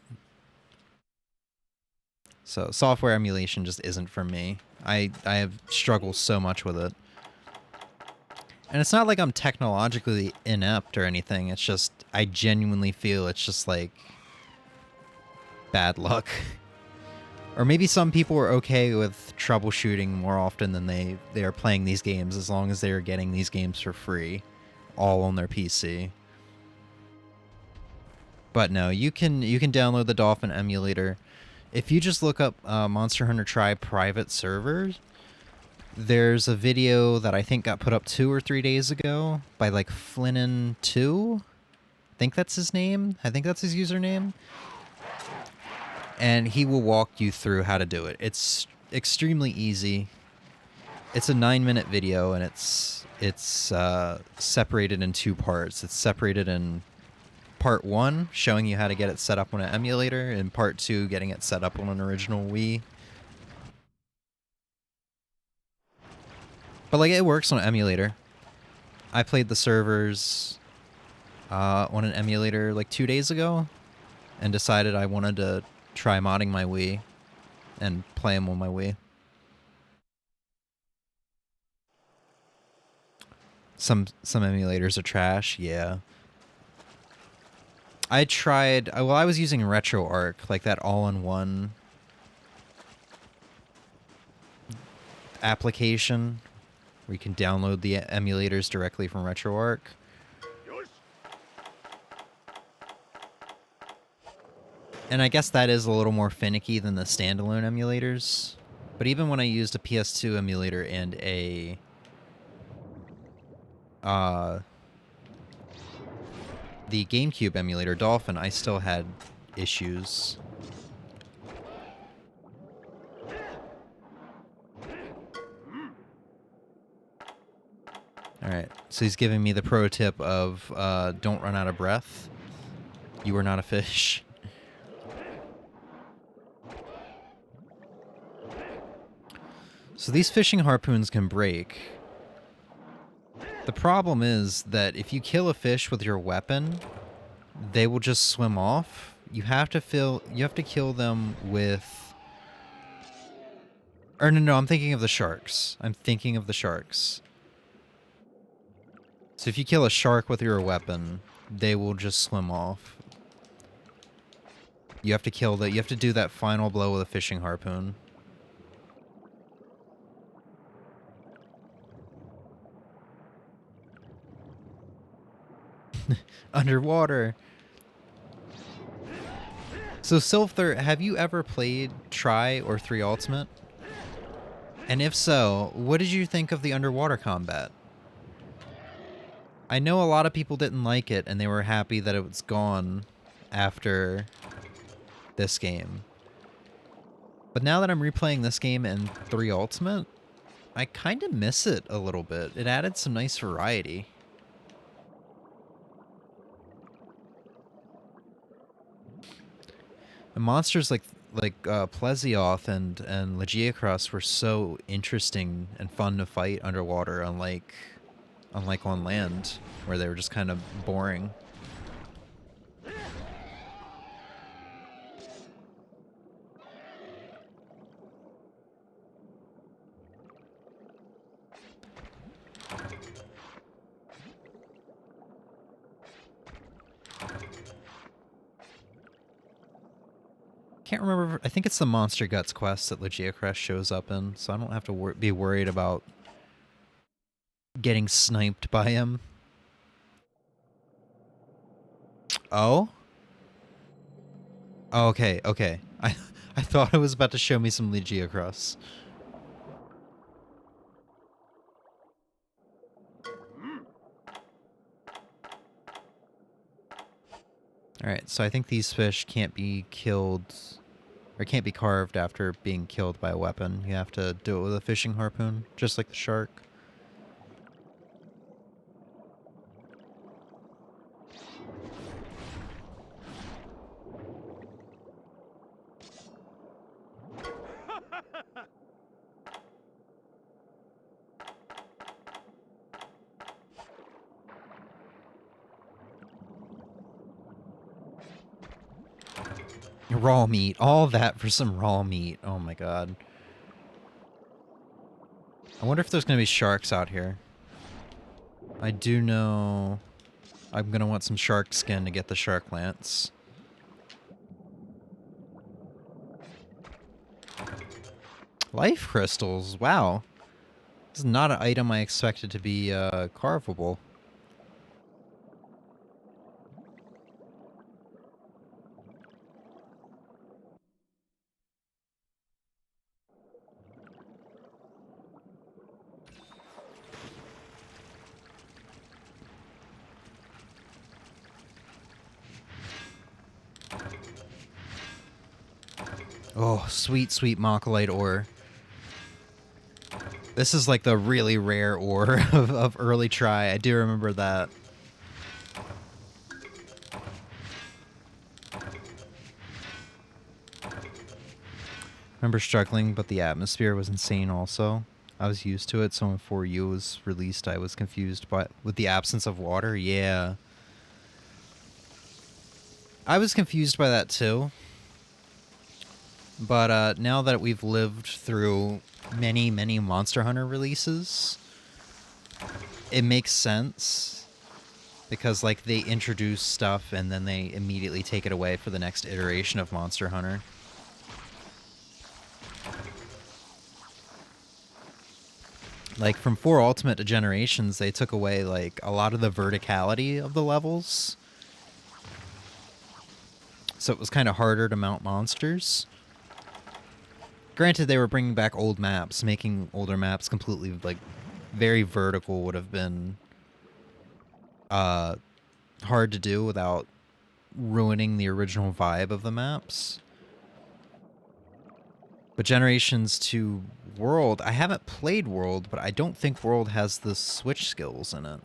S1: So software emulation just isn't for me. I have struggled so much with it. And it's not like I'm technologically inept or anything. It's just I genuinely feel it's just like bad luck. Or maybe some people are okay with troubleshooting more often than they are playing these games, as long as they are getting these games for free, all on their PC. But no, you can download the Dolphin emulator. If you just look up Monster Hunter Tri private servers, there's a video that I think got put up 2 or 3 days ago by like Flinnin2. I think that's his name. I think that's his username. And he will walk you through how to do it. It's extremely easy. It's a 9-minute video, and it's separated in 2 parts. It's separated in part 1, showing you how to get it set up on an emulator, and part 2, getting it set up on an original Wii. But like, it works on an emulator. I played the servers on an emulator like 2 days ago, and decided I wanted to try modding my Wii and play them on my Wii. Some emulators are trash, yeah. I tried, well, I was using RetroArch, like that all-in-one application where you can download the emulators directly from RetroArch. And I guess that is a little more finicky than the standalone emulators. But even when I used a PS2 emulator and a the GameCube emulator, Dolphin, I still had issues. Alright, so he's giving me the pro tip of don't run out of breath. You are not a fish. So these fishing harpoons can break. The problem is that if you kill a fish with your weapon, they will just swim off. You have to kill them with... Or no, I'm thinking of the sharks. So if you kill a shark with your weapon, they will just swim off. You have to do that final blow with a fishing harpoon. Underwater. So Sylphter, have you ever played Tri or 3 Ultimate? And if so, what did you think of the underwater combat? I know a lot of people didn't like it, and they were happy that it was gone after this game. But now that I'm replaying this game in 3 Ultimate, I kind of miss it a little bit. It added some nice variety. The monsters like Plesioth and Legiacrus were so interesting and fun to fight underwater, unlike on land, where they were just kind of boring. Can't remember. I think it's the Monster Guts quest that Legiacrus shows up in, so I don't have to be worried about getting sniped by him. Oh? Oh, okay, okay. I thought it was about to show me some Legiacrus. Alright, so I think these fish can't be killed, or can't be carved after being killed by a weapon. You have to do it with a fishing harpoon, just like the shark. Raw meat. All that for some raw meat. Oh my god. I wonder if there's going to be sharks out here. I do know I'm going to want some shark skin to get the shark lance. Life crystals. Wow. This is not an item I expected to be carvable. Oh, sweet, sweet Mocholite ore. This is like the really rare ore of early Tri. I do remember that. Remember struggling, but the atmosphere was insane also. I was used to it, so when 4U was released, I was confused with the absence of water. Yeah. I was confused by that too. But now that we've lived through many, many Monster Hunter releases, it makes sense. Because, like, they introduce stuff and then they immediately take it away for the next iteration of Monster Hunter. Like, from 4 Ultimate to Generations, they took away, like, a lot of the verticality of the levels. So it was kind of harder to mount monsters. Granted, they were bringing back old maps. Making older maps completely, like, very vertical would have been hard to do without ruining the original vibe of the maps. But Generations to World, I haven't played World, but I don't think World has the switch skills in it.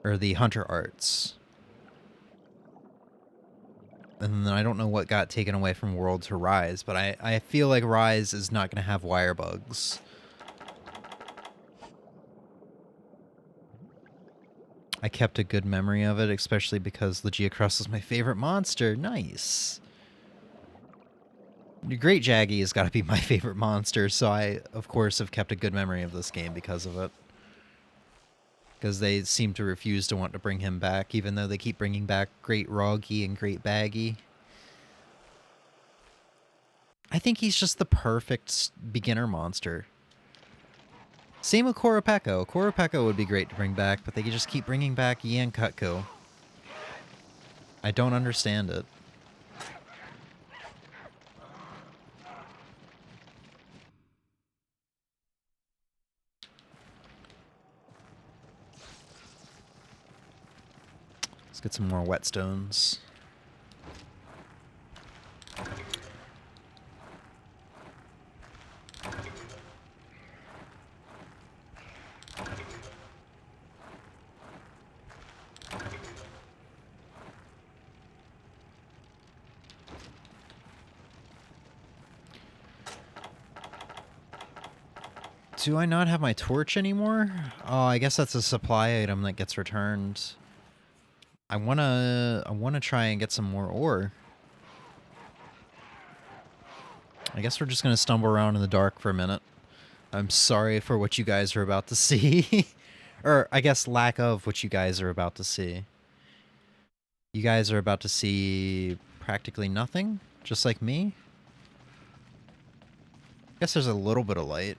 S1: Or the hunter arts. And then I don't know what got taken away from World to Rise, but I feel like Rise is not going to have wire bugs. I kept a good memory of it, especially because Legiacrust is my favorite monster. Nice. Great Jaggy has got to be my favorite monster, so I, of course, have kept a good memory of this game because of it. Because they seem to refuse to want to bring him back, even though they keep bringing back Great Roggy and Great Baggy. I think he's just the perfect beginner monster. Same with Korapeko. Korapeko would be great to bring back, but they just keep bringing back Yan Cutco. I don't understand it. Let's get some more whetstones. Do I not have my torch anymore? Oh, I guess that's a supply item that gets returned. I wanna try and get some more ore. I guess we're just gonna stumble around in the dark for a minute. I'm sorry for what you guys are about to see. Or, I guess, lack of what you guys are about to see. You guys are about to see practically nothing, just like me. I guess there's a little bit of light.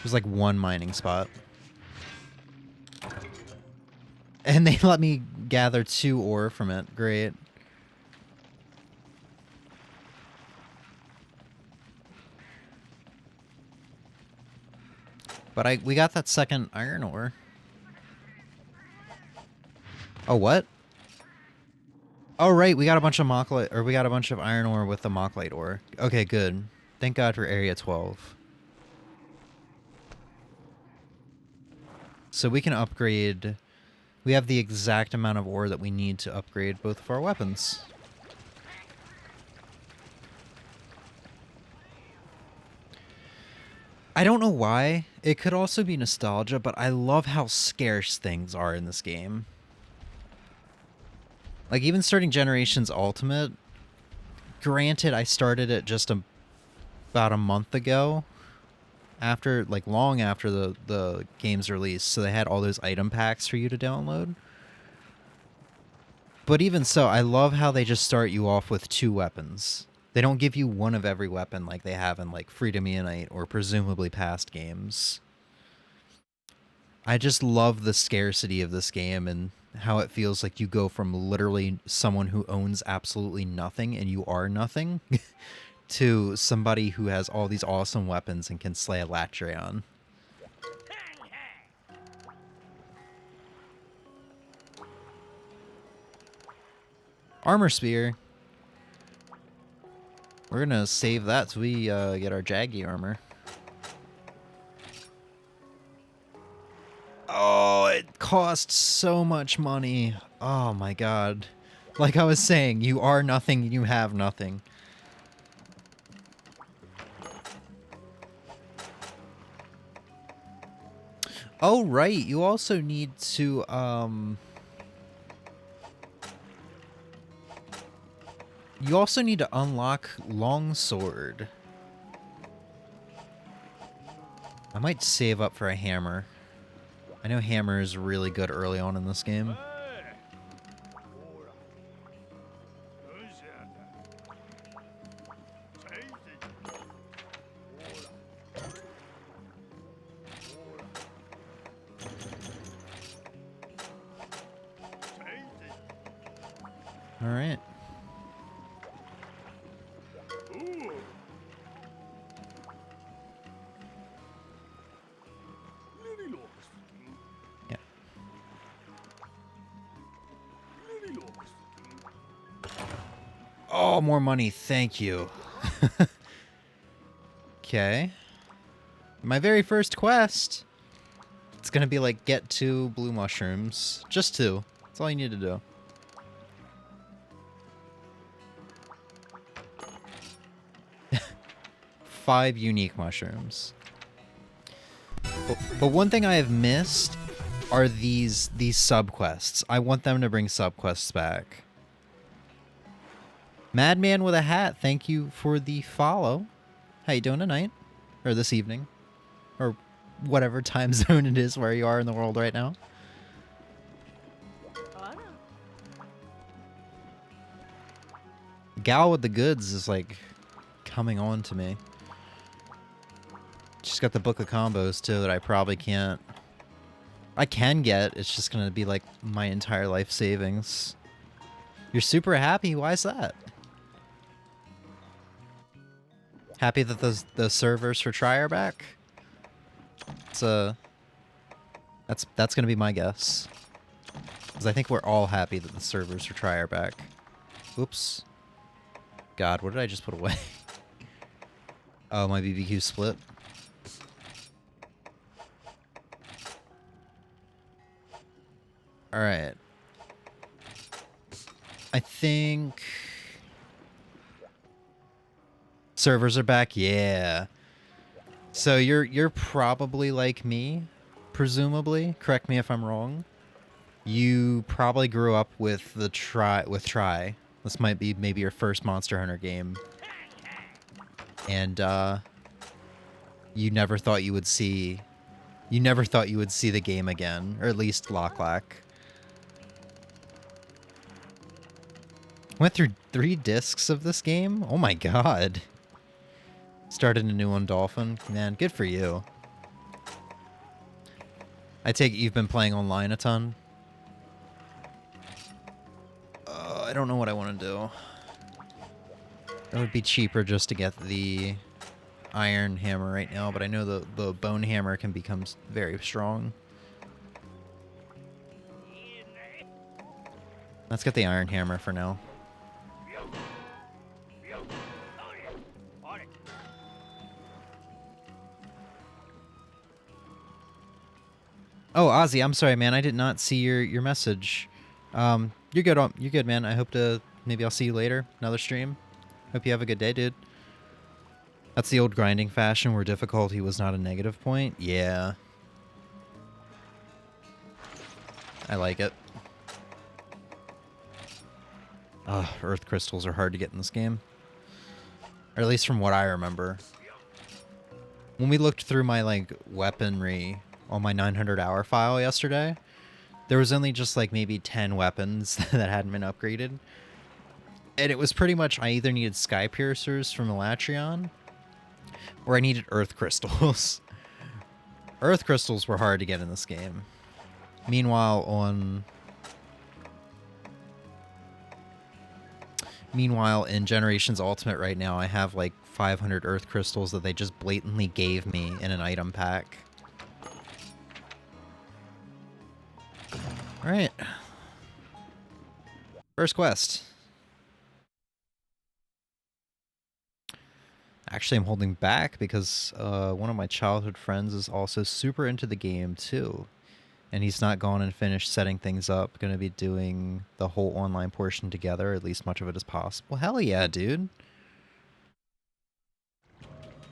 S1: There's like one mining spot. And they let me gather 2 ore from it. Great. But we got that second iron ore. Oh, what? Oh, right, we got a bunch of Mocklite, or we got a bunch of iron ore with the Mocklite ore. Okay, good. Thank God for Area 12. So we can upgrade... We have the exact amount of ore that we need to upgrade both of our weapons. I don't know why. It could also be nostalgia, but I love how scarce things are in this game. Like, even starting Generations Ultimate, granted, I started it just about a month ago, after, like, long after the game's release, so they had all those item packs for you to download. But even so, I love how they just start you off with 2 weapons. They don't give you one of every weapon like they have in, like, Freedom Unite or presumably past games. I just love the scarcity of this game and how it feels like you go from literally someone who owns absolutely nothing and you are nothing to somebody who has all these awesome weapons and can slay a Latreon. Armor Spear. We're gonna save that so we get our Jaggy armor. Oh, it costs so much money. Oh my god. Like I was saying, you are nothing, you have nothing. Oh, right. You also need to, you also need to unlock Longsword. I might save up for a hammer. I know hammer is really good early on in this game. All right. Oh, more money. Thank you. Okay. My very first quest. It's gonna be like, get 2 blue mushrooms. Just 2. That's all you need to do. Five unique mushrooms. But one thing I have missed are these subquests. I want them to bring subquests back. Madman with a hat, thank you for the follow. How you doing tonight? Or this evening? Or whatever time zone it is where you are in the world right now. Gal with the goods is like coming on to me. She's got the book of combos too that I probably can't. I can get. It's just gonna be like my entire life savings. You're super happy. Why is that? Happy that those servers for Try are back. It's that's gonna be my guess. Because I think we're all happy that the servers for Try are back. Oops. God, what did I just put away? Oh, my BBQ split. Alright. I think... servers are back? Yeah. So you're probably like me, presumably. Correct me if I'm wrong. You probably grew up with the Try. This might be maybe your first Monster Hunter game. And you never thought you would see the game again, or at least Lock. Went through 3 discs of this game? Oh my god. Started a new one, Dolphin. Man, good for you. I take it you've been playing online a ton? I don't know what I want to do. It would be cheaper just to get the iron hammer right now, but I know the bone hammer can become very strong. Let's get the iron hammer for now. Oh, Ozzy, I'm sorry, man. I did not see your message. You're good. You're good, man. I hope to maybe I'll see you later. Another stream. Hope you have a good day, dude. That's the old grinding fashion where difficulty was not a negative point. Yeah. I like it. Earth crystals are hard to get in this game. Or at least from what I remember. When we looked through my, like, weaponry on my 900-hour file yesterday, there was only just, like, maybe 10 weapons that hadn't been upgraded. And it was pretty much I either needed Sky Piercers from Elatrion, or I needed Earth Crystals. Earth Crystals were hard to get in this game. Meanwhile, in Generations Ultimate right now, I have like 500 Earth Crystals that they just blatantly gave me in an item pack. Alright. First quest. Actually, I'm holding back because one of my childhood friends is also super into the game too. And he's not gone and finished setting things up. Going to be doing the whole online portion together, at least much of it as possible. Hell yeah, dude.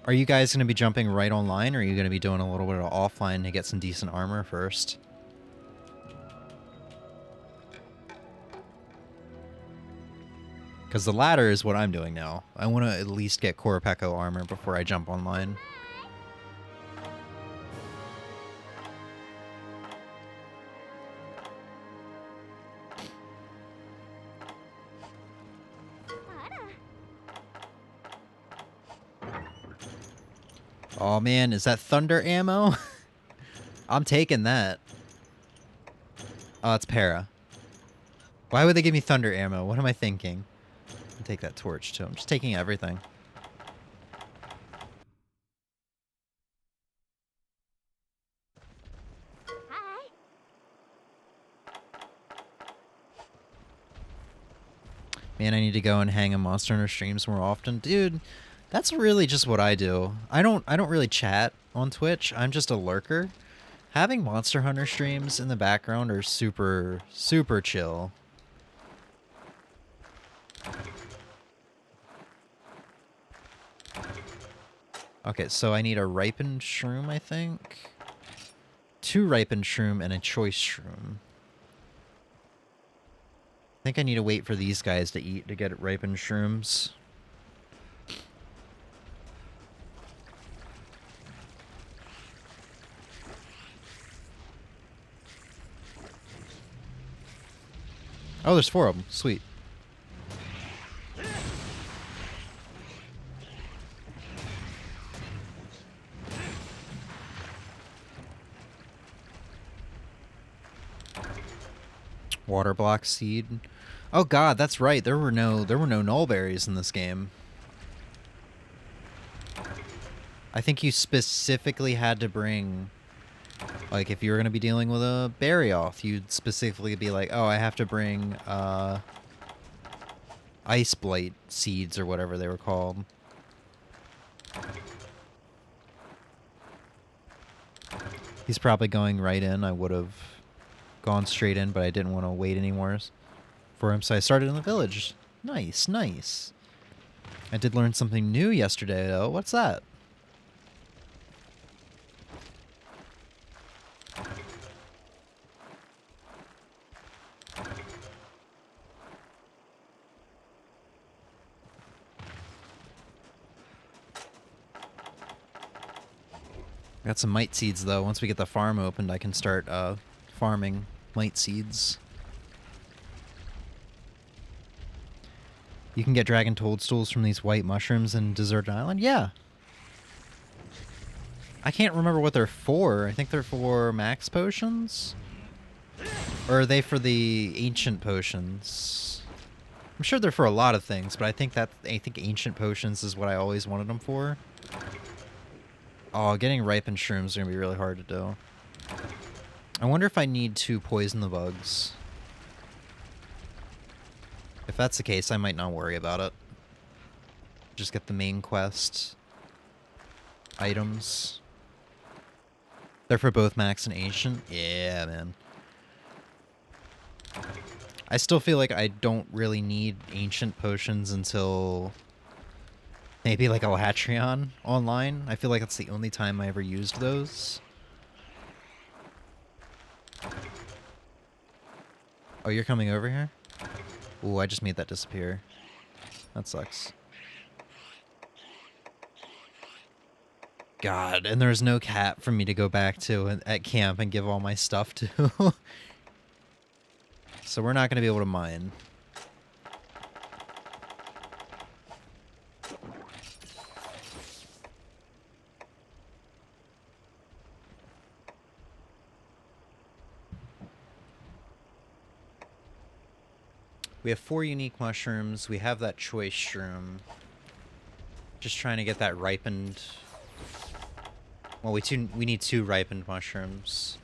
S1: Are you guys going to be jumping right online, or are you going to be doing a little bit of offline to get some decent armor first? Because the latter is what I'm doing now. I want to at least get Korapeko armor before I jump online. Oh man, is that thunder ammo? I'm taking that. Oh, it's para. Why would they give me thunder ammo? What am I thinking? I'll take that torch too. I'm just taking everything. Man, I need to go and hang on Monster Hunter streams more often. Dude, that's really just what I do. I don't really chat on Twitch. I'm just a lurker. Having Monster Hunter streams in the background are super, super chill. Okay, so I need a ripened shroom, I think. 2 ripened shroom and a choice shroom. I think I need to wait for these guys to eat to get ripened shrooms. Oh, there's 4 of them. Sweet. Water block seed. Oh god, that's right. There were no nullberries in this game. I think you specifically had to bring, like, if you were going to be dealing with a Barioth, you'd specifically be like, oh, I have to bring Ice Blight seeds or whatever they were called. He's probably going right in. I would have gone straight in, but I didn't want to wait anymore for him, so I started in the village. Nice, nice. I did learn something new yesterday, though. What's that? Got some mite seeds, though. Once we get the farm opened, I can start farming mite seeds. You can get dragon toadstools from these white mushrooms in Desert Island? Yeah. I can't remember what they're for. I think they're for max potions? Or are they for the ancient potions? I'm sure they're for a lot of things, but I think ancient potions is what I always wanted them for. Oh, getting ripened shrooms is going to be really hard to do. I wonder if I need to poison the bugs. If that's the case, I might not worry about it. Just get the main quest items. They're for both max and ancient? Yeah, man. I still feel like I don't really need ancient potions until maybe like a Latreon online. I feel like that's the only time I ever used those. Oh, you're coming over here? Ooh, I just made that disappear. That sucks. God, and there's no cat for me to go back to at camp and give all my stuff to. So we're not going to be able to mine. We have 4 unique mushrooms. We have that choice shroom. Just trying to get that ripened. Well, we need 2 ripened mushrooms.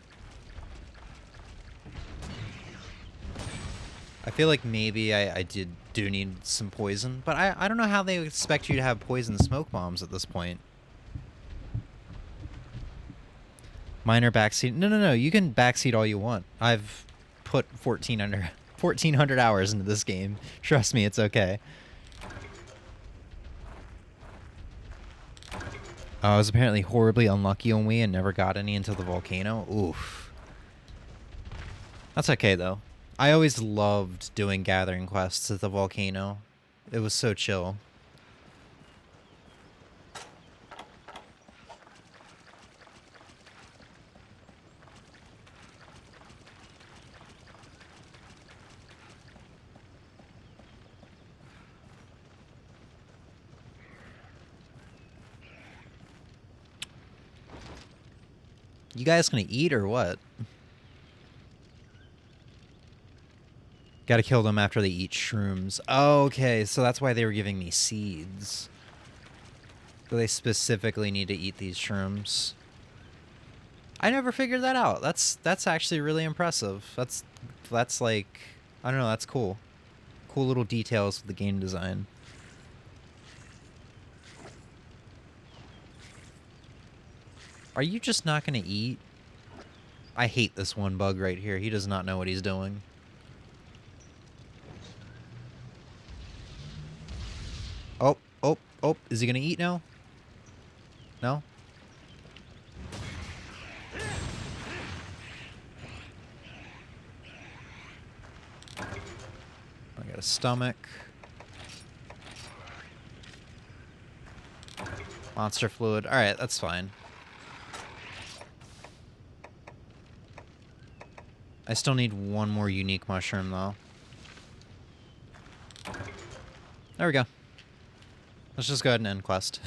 S1: I feel like maybe I do need some poison, but I don't know how they expect you to have poison smoke bombs at this point. Minor backseat. No. You can backseat all you want. I've put 1,400 hours into this game. Trust me, it's okay. I was apparently horribly unlucky on Wii and never got any until the volcano. Oof. That's okay, though. I always loved doing gathering quests at the volcano. It was so chill. You guys gonna eat or what? Gotta kill them after they eat shrooms. Oh, okay, so that's why they were giving me seeds. So they specifically need to eat these shrooms. I never figured that out. That's actually really impressive. That's like, I don't know, that's cool. cool little details with the game design. Are you just not going to eat? I hate this one bug right here. He does not know what he's doing. Oh, oh, oh. Is he going to eat now? No? I got a stomach. Monster fluid. Alright, that's fine. I still need one more unique mushroom, though. There we go. Let's just go ahead and end quest.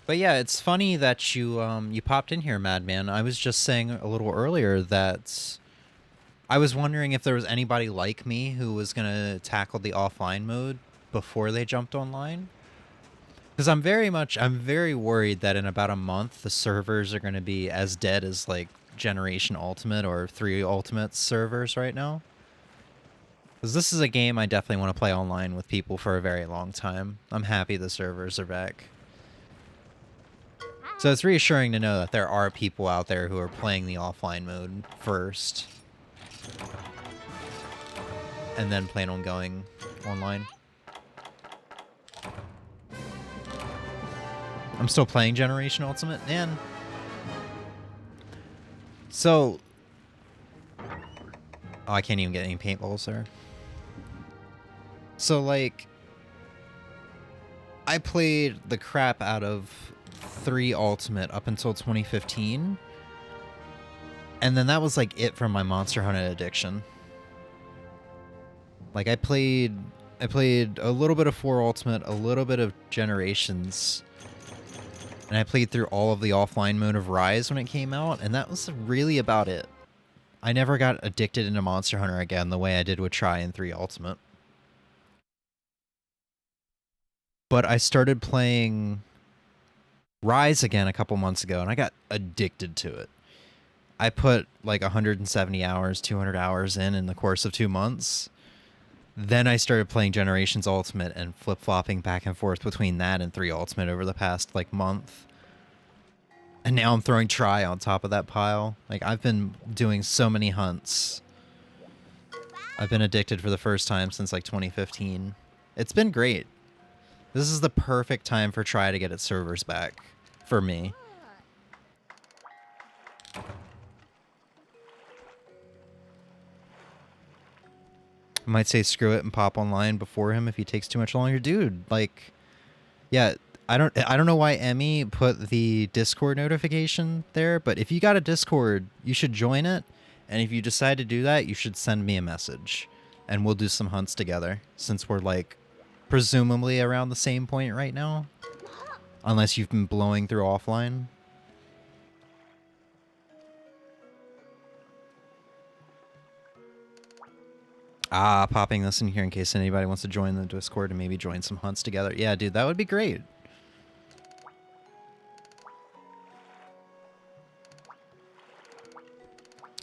S1: But yeah, it's funny that you popped in here, Madman. I was just saying a little earlier that I was wondering if there was anybody like me who was gonna tackle the offline mode before they jumped online. Because I'm very worried that in about a month the servers are gonna be as dead as like Generation Ultimate or 3 Ultimate servers right now. Because this is a game I definitely want to play online with people for a very long time. I'm happy the servers are back. So it's reassuring to know that there are people out there who are playing the offline mode first. And then plan on going online. I'm still playing Generation Ultimate, man. So... Oh, I can't even get any paintballs there. So, like... I played the crap out of 3 Ultimate up until 2015. And then that was like it from my Monster Hunter addiction. Like I played a little bit of 4 Ultimate, a little bit of Generations. And I played through all of the offline mode of Rise when it came out, and that was really about it. I never got addicted into Monster Hunter again the way I did with Try and 3 Ultimate. But I started playing Rise again a couple months ago, and I got addicted to it. I put like 170 hours, 200 hours in the course of 2 months. Then I started playing Generations Ultimate and flip-flopping back and forth between that and 3 Ultimate over the past like month. And now I'm throwing Try on top of that pile. Like I've been doing so many hunts. I've been addicted for the first time since like 2015. It's been great. This is the perfect time for Try to get its servers back for me. I might say screw it and pop online before him if he takes too much longer. Dude, like, yeah, I don't know why Emmy put the Discord notification there, but if you got a Discord, you should join it. And if you decide to do that, you should send me a message. And we'll do some hunts together, since we're, like, presumably around the same point right now. Unless you've been blowing through offline. Popping this in here in case anybody wants to join the Discord and maybe join some hunts together. Yeah, dude, that would be great.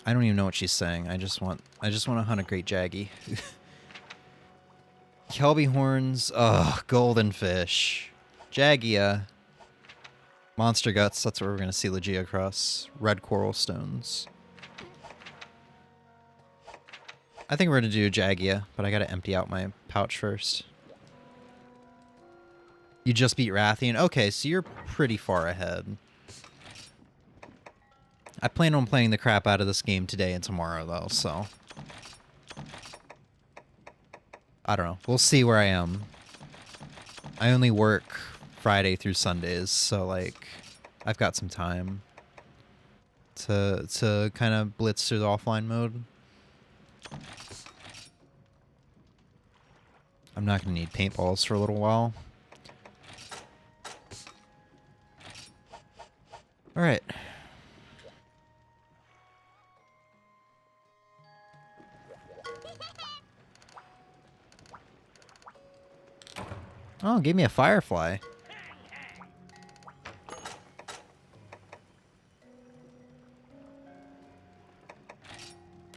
S1: I don't even know what she's saying. I just want to hunt a great Jaggy. Kelby horns, golden fish. Jagia. Monster guts, that's what we're gonna see Legia across. Red coral stones. I think we're going to do Jagia, but I got to empty out my pouch first. You just beat Rathian? Okay, so you're pretty far ahead. I plan on playing the crap out of this game today and tomorrow, though, so... I don't know. We'll see where I am. I only work Friday through Sundays, so, like, I've got some time to kind of blitz through the offline mode. I'm not going to need paintballs for a little while. Alright. Oh, gave me a firefly.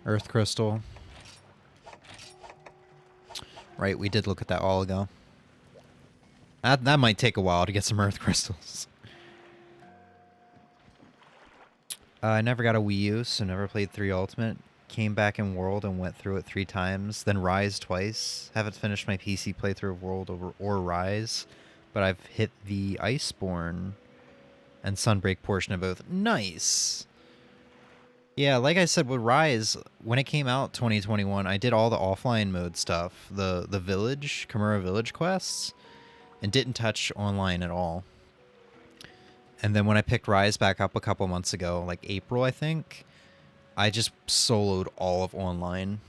S1: Earth crystal. Right, we did look at that a while ago. That might take a while to get some earth crystals. I never got a Wii U, so never played 3 Ultimate. Came back in World and went through it 3 times. Then Rise twice. Haven't finished my PC playthrough of World or Rise, but I've hit the Iceborne and Sunbreak portion of both. Nice! Yeah, like I said with Rise, when it came out 2021, I did all the offline mode stuff, the village, Kimura Village quests, and didn't touch online at all. And then when I picked Rise back up a couple months ago, like April, I think, I just soloed all of online.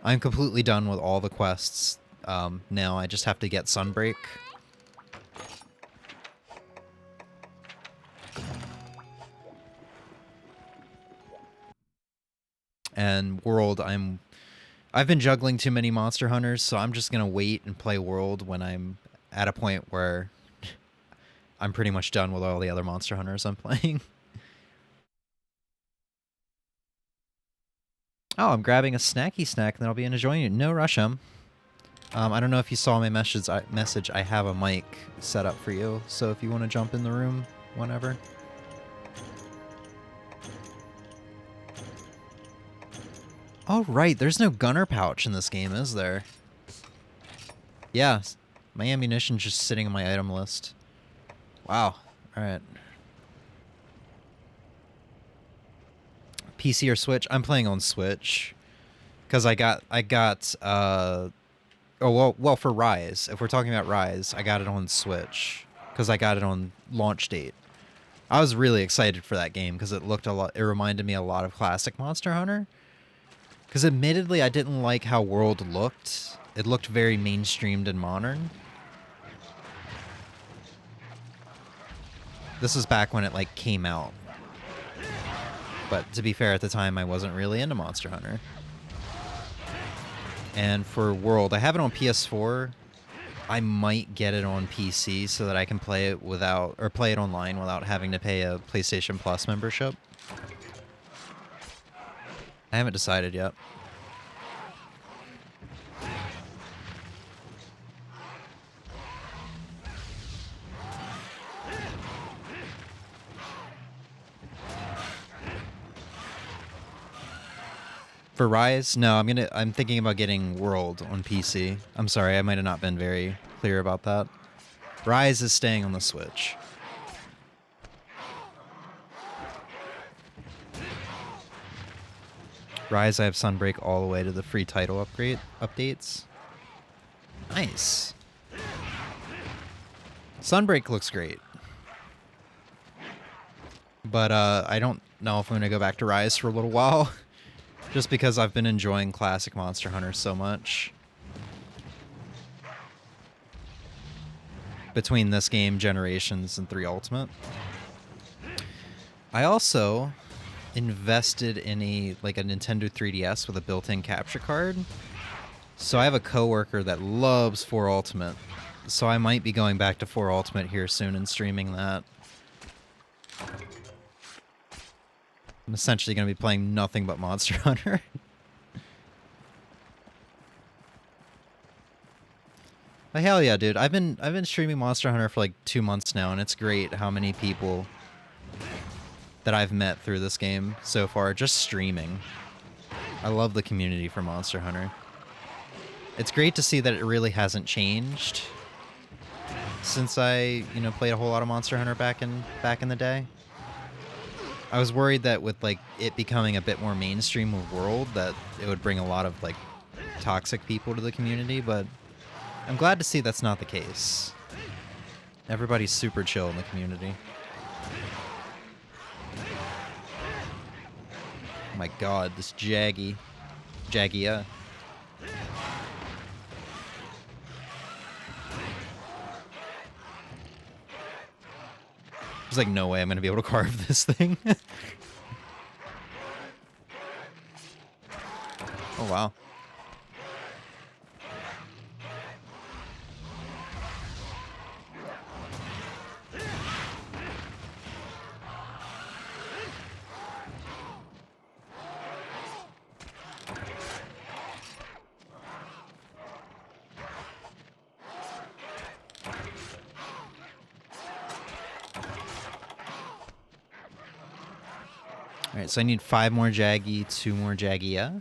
S1: I'm completely done with all the quests. Now I just have to get Sunbreak. And World, I've been juggling too many Monster Hunters, so I'm just gonna wait and play World when I'm at a point where I'm pretty much done with all the other Monster Hunters I'm playing. Oh, I'm grabbing a snacky snack, and then I'll be enjoying it. No rush, I don't know if you saw my message. I have a mic set up for you, so if you want to jump in the room, whenever. Oh, right, there's no gunner pouch in this game, is there? Yeah, my ammunition's just sitting on my item list. Wow, alright. PC or Switch? I'm playing on Switch. Because I got, oh, well, for Rise, if we're talking about Rise, I got it on Switch. Because I got it on launch date. I was really excited for that game because it looked it reminded me a lot of classic Monster Hunter. Because admittedly, I didn't like how World looked. It looked very mainstreamed and modern. This was back when it, like, came out. But to be fair, at the time, I wasn't really into Monster Hunter. And for World, I have it on PS4. I might get it on PC so that I can play it play it online without having to pay a PlayStation Plus membership. I haven't decided yet. For Rise, no, I'm thinking about getting World on PC. I'm sorry, I might have not been very clear about that. Rise is staying on the Switch. Rise, I have Sunbreak all the way to the free title updates. Nice. Sunbreak looks great. But I don't know if I'm going to go back to Rise for a little while. Just because I've been enjoying classic Monster Hunter so much. Between this game, Generations, and 3 Ultimate. I also invested in a Nintendo 3DS with a built-in capture card. So I have a coworker that loves 4 Ultimate. So I might be going back to 4 Ultimate here soon and streaming that. I'm essentially going to be playing nothing but Monster Hunter. But hell yeah, dude. I've been streaming Monster Hunter for like 2 months now, and it's great how many people that I've met through this game so far, just streaming. I love the community for Monster Hunter. It's great to see that it really hasn't changed since I, played a whole lot of Monster Hunter back in the day. I was worried that with like it becoming a bit more mainstream with World, that it would bring a lot of like toxic people to the community, but I'm glad to see that's not the case. Everybody's super chill in the community. Oh my god, this Jagia. There's like no way I'm gonna be able to carve this thing. Oh wow. Alright, so I need 5 more Jaggy, 2 more Jaggia.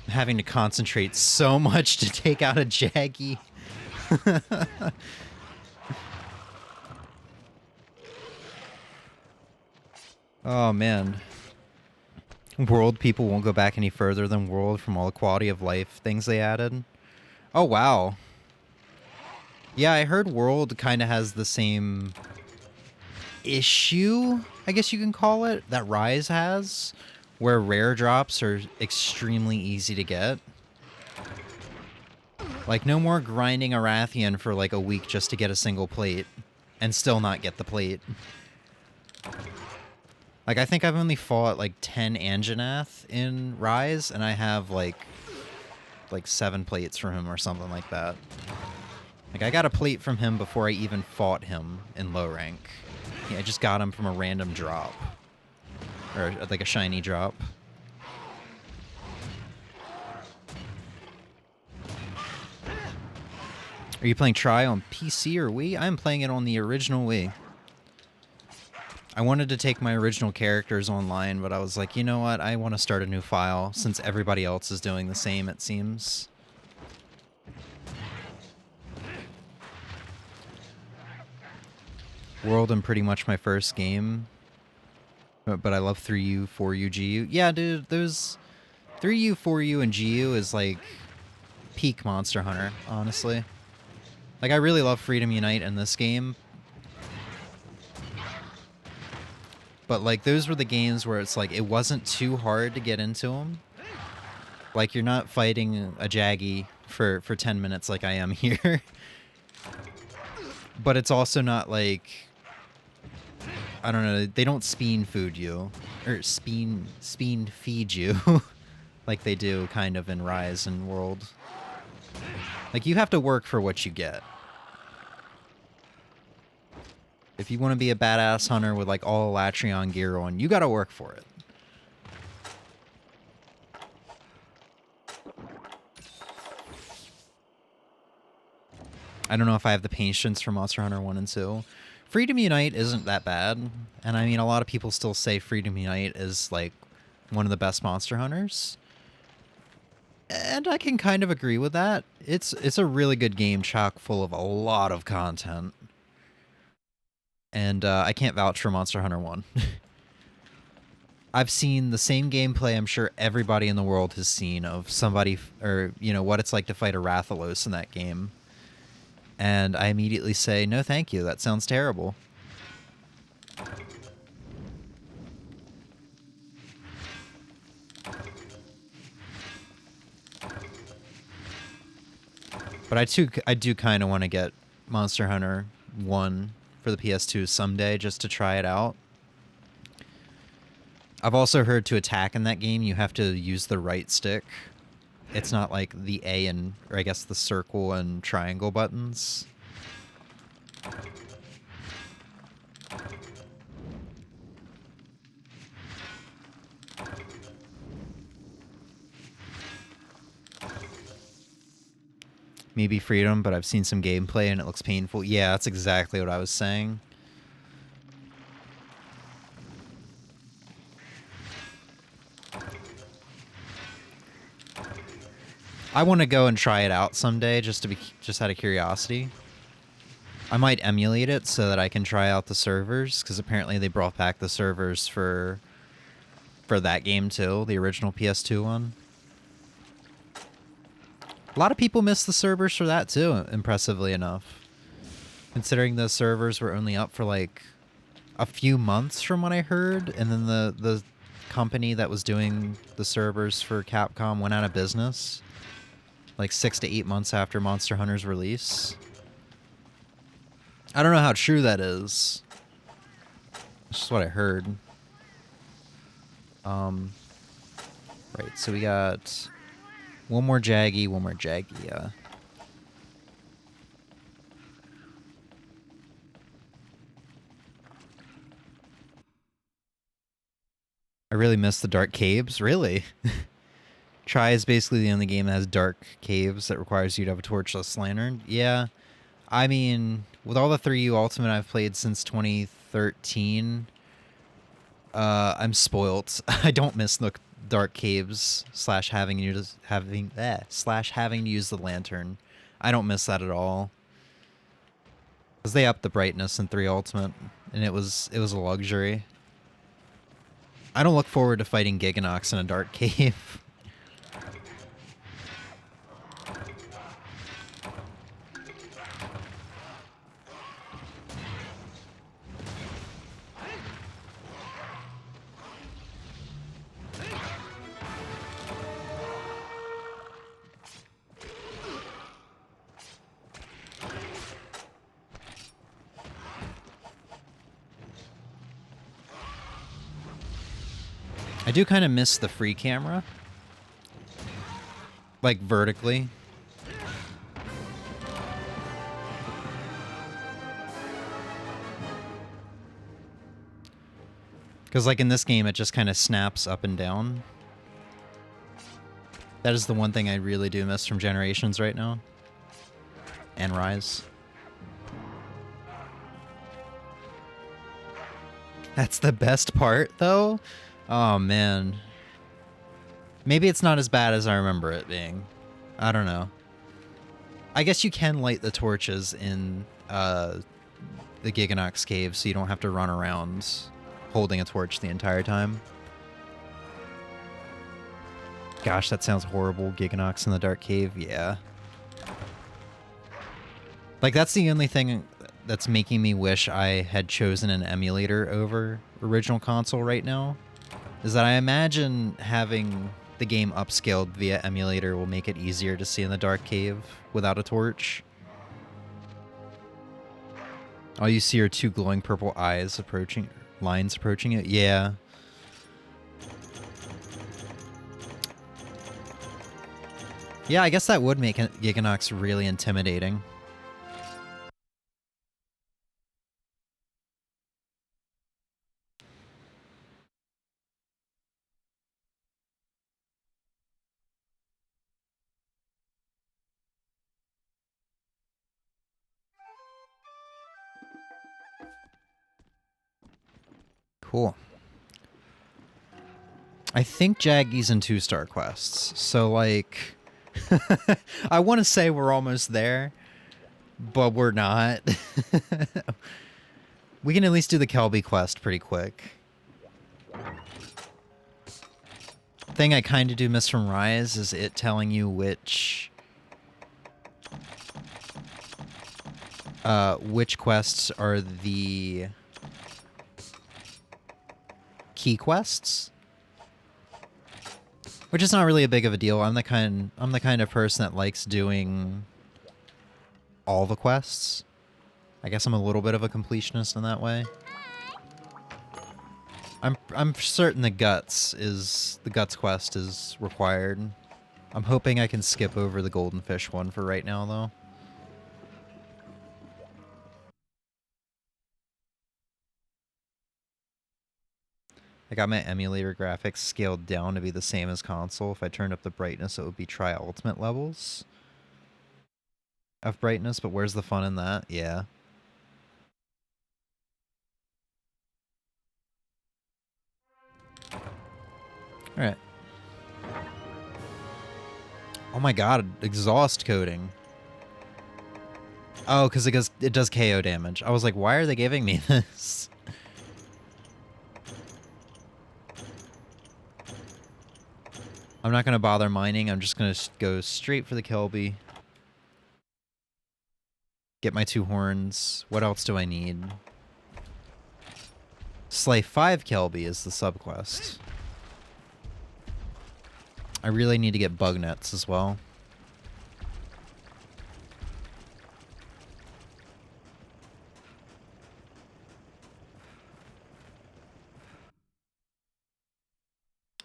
S1: Having to concentrate so much to take out a Jaggy. Oh, man. World people won't go back any further than World from all the quality of life things they added. Oh, wow. Yeah, I heard World kind of has the same issue, I guess you can call it, that Rise has, where rare drops are extremely easy to get. Like, no more grinding Arathian for like a week just to get a single plate and still not get the plate. Like, I think I've only fought like 10 Anjanath in Rise, and I have like 7 plates from him or something like that. Like, I got a plate from him before I even fought him in low rank. Yeah, I just got him from a random drop. Or like a shiny drop. Are you playing Tri on PC or Wii? I'm playing it on the original Wii. I wanted to take my original characters online, but I was like, you know what? I want to start a new file since everybody else is doing the same, it seems. World and pretty much my first game. But I love 3U, 4U, GU. Yeah, dude, those 3U, 4U, and GU is like peak Monster Hunter, honestly. Like, I really love Freedom Unite in this game. But, like, those were the games where it's like, it wasn't too hard to get into them. Like, you're not fighting a Jaggy for 10 minutes like I am here. But it's also not like, I don't know, they don't speen food you. Or speen feed you. Like they do kind of in Rise and World. Like, you have to work for what you get. If you want to be a badass hunter with like all Latreon gear on, you gotta work for it. I don't know if I have the patience for Monster Hunter 1 and 2. Freedom Unite isn't that bad. And I mean, a lot of people still say Freedom Unite is like one of the best Monster Hunters. And I can kind of agree with that. It's a really good game, chock full of a lot of content. And I can't vouch for Monster Hunter 1. I've seen the same gameplay I'm sure everybody in the world has seen of somebody, or, you know, what it's like to fight a Rathalos in that game. And I immediately say, no thank you, that sounds terrible. But I do kind of want to get Monster Hunter 1 for the PS2 someday just to try it out. I've also heard to attack in that game, you have to use the right stick. It's not like the A and, or I guess the circle and triangle buttons. Maybe Freedom, but I've seen some gameplay and it looks painful. Yeah, that's exactly what I was saying. I want to go and try it out someday just out of curiosity. I might emulate it so that I can try out the servers, because apparently they brought back the servers for that game too, the original PS2 one. A lot of people miss the servers for that too, impressively enough. Considering the servers were only up for like a few months from what I heard, and then the company that was doing the servers for Capcom went out of business like 6 to 8 months after Monster Hunter's release. I don't know how true that is. That's just what I heard. Right, so we got one more Jaggy, yeah. I really miss the dark caves, really. Try is basically the only game that has dark caves that requires you to have a torchless lantern. Yeah, I mean, with all the 3U Ultimate I've played since 2013, I'm spoilt. I don't miss the dark caves slash having to use the lantern. I don't miss that at all. Cause they upped the brightness in 3 Ultimate, and it was a luxury. I don't look forward to fighting Giganox in a dark cave. I do kind of miss the free camera. Like, vertically. Because, like, in this game, it just kind of snaps up and down. That is the one thing I really do miss from Generations right now. And Rise. That's the best part, though? Oh, man. Maybe it's not as bad as I remember it being. I don't know. I guess you can light the torches in the Giganox cave, so you don't have to run around holding a torch the entire time. Gosh, that sounds horrible. Giganox in the dark cave, yeah. Like, that's the only thing that's making me wish I had chosen an emulator over original console right now. Is that I imagine having the game upscaled via emulator will make it easier to see in the dark cave without a torch. All you see are two glowing purple eyes approaching, lines approaching it. Yeah. Yeah, I guess that would make Giganox really intimidating. Cool. I think Jaggy's in 2-star quests, so like... I want to say we're almost there, but we're not. We can at least do the Kelby quest pretty quick. Thing I kind of do miss from Rise is it telling you which quests are the key quests. Which is not really a big of a deal. I'm the kind of person that likes doing all the quests. I guess I'm a little bit of a completionist in that way. I'm certain the guts quest is required. I'm hoping I can skip over the golden fish one for right now though. I got my emulator graphics scaled down to be the same as console. If I turned up the brightness, it would be tri-ultimate levels of brightness, but where's the fun in that? Yeah. Alright. Oh my god, exhaust coating. Oh, because it does KO damage. I was like, why are they giving me this? I'm not going to bother mining. I'm just going to go straight for the Kelby. Get my 2 horns. What else do I need? Slay 5 Kelby is the subquest. I really need to get bug nets as well.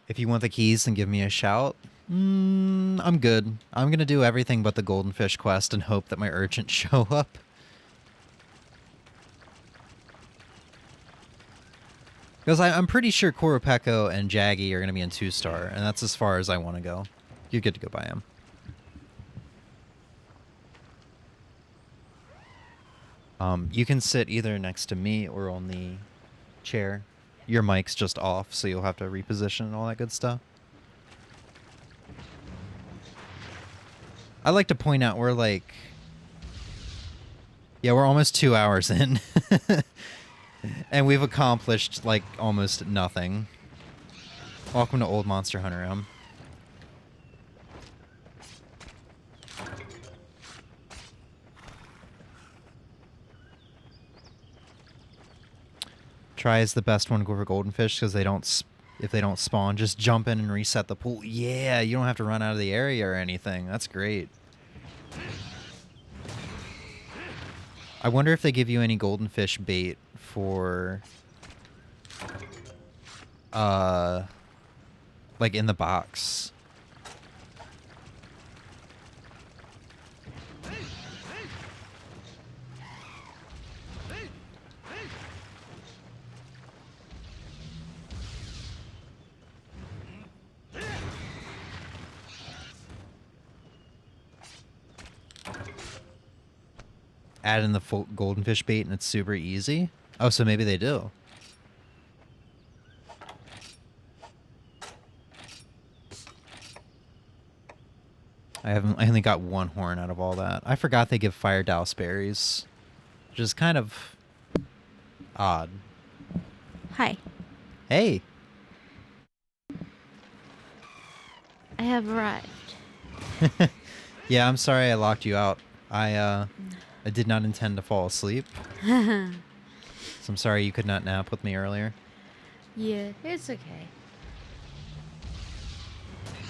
S1: If you want the keys, then give me a shout. I'm good. I'm gonna do everything but the golden fish quest and hope that my urchins show up. Because I'm pretty sure Koropeko and Jaggy are gonna be in 2-star, and that's as far as I want to go. You're good to go by him. You can sit either next to me or on the chair. Your mic's just off, so you'll have to reposition and all that good stuff. I like to point out we're like... Yeah, we're almost 2 hours in. And we've accomplished, like, almost nothing. Welcome to Old Monster Hunter M. Try is the best one for golden fish because they don't... If they don't spawn, just jump in and reset the pool. Yeah, you don't have to run out of the area or anything. That's great. I wonder if they give you any golden fish bait for... like in the box. Add in the full golden fish bait and it's super easy. Oh, so maybe they do. I only got 1 horn out of all that. I forgot they give fire douse berries, which is kind of odd.
S3: Hi.
S1: Hey.
S3: I have arrived.
S1: Yeah, I'm sorry I locked you out. I did not intend to fall asleep. So I'm sorry you could not nap with me earlier.
S3: Yeah, it's okay.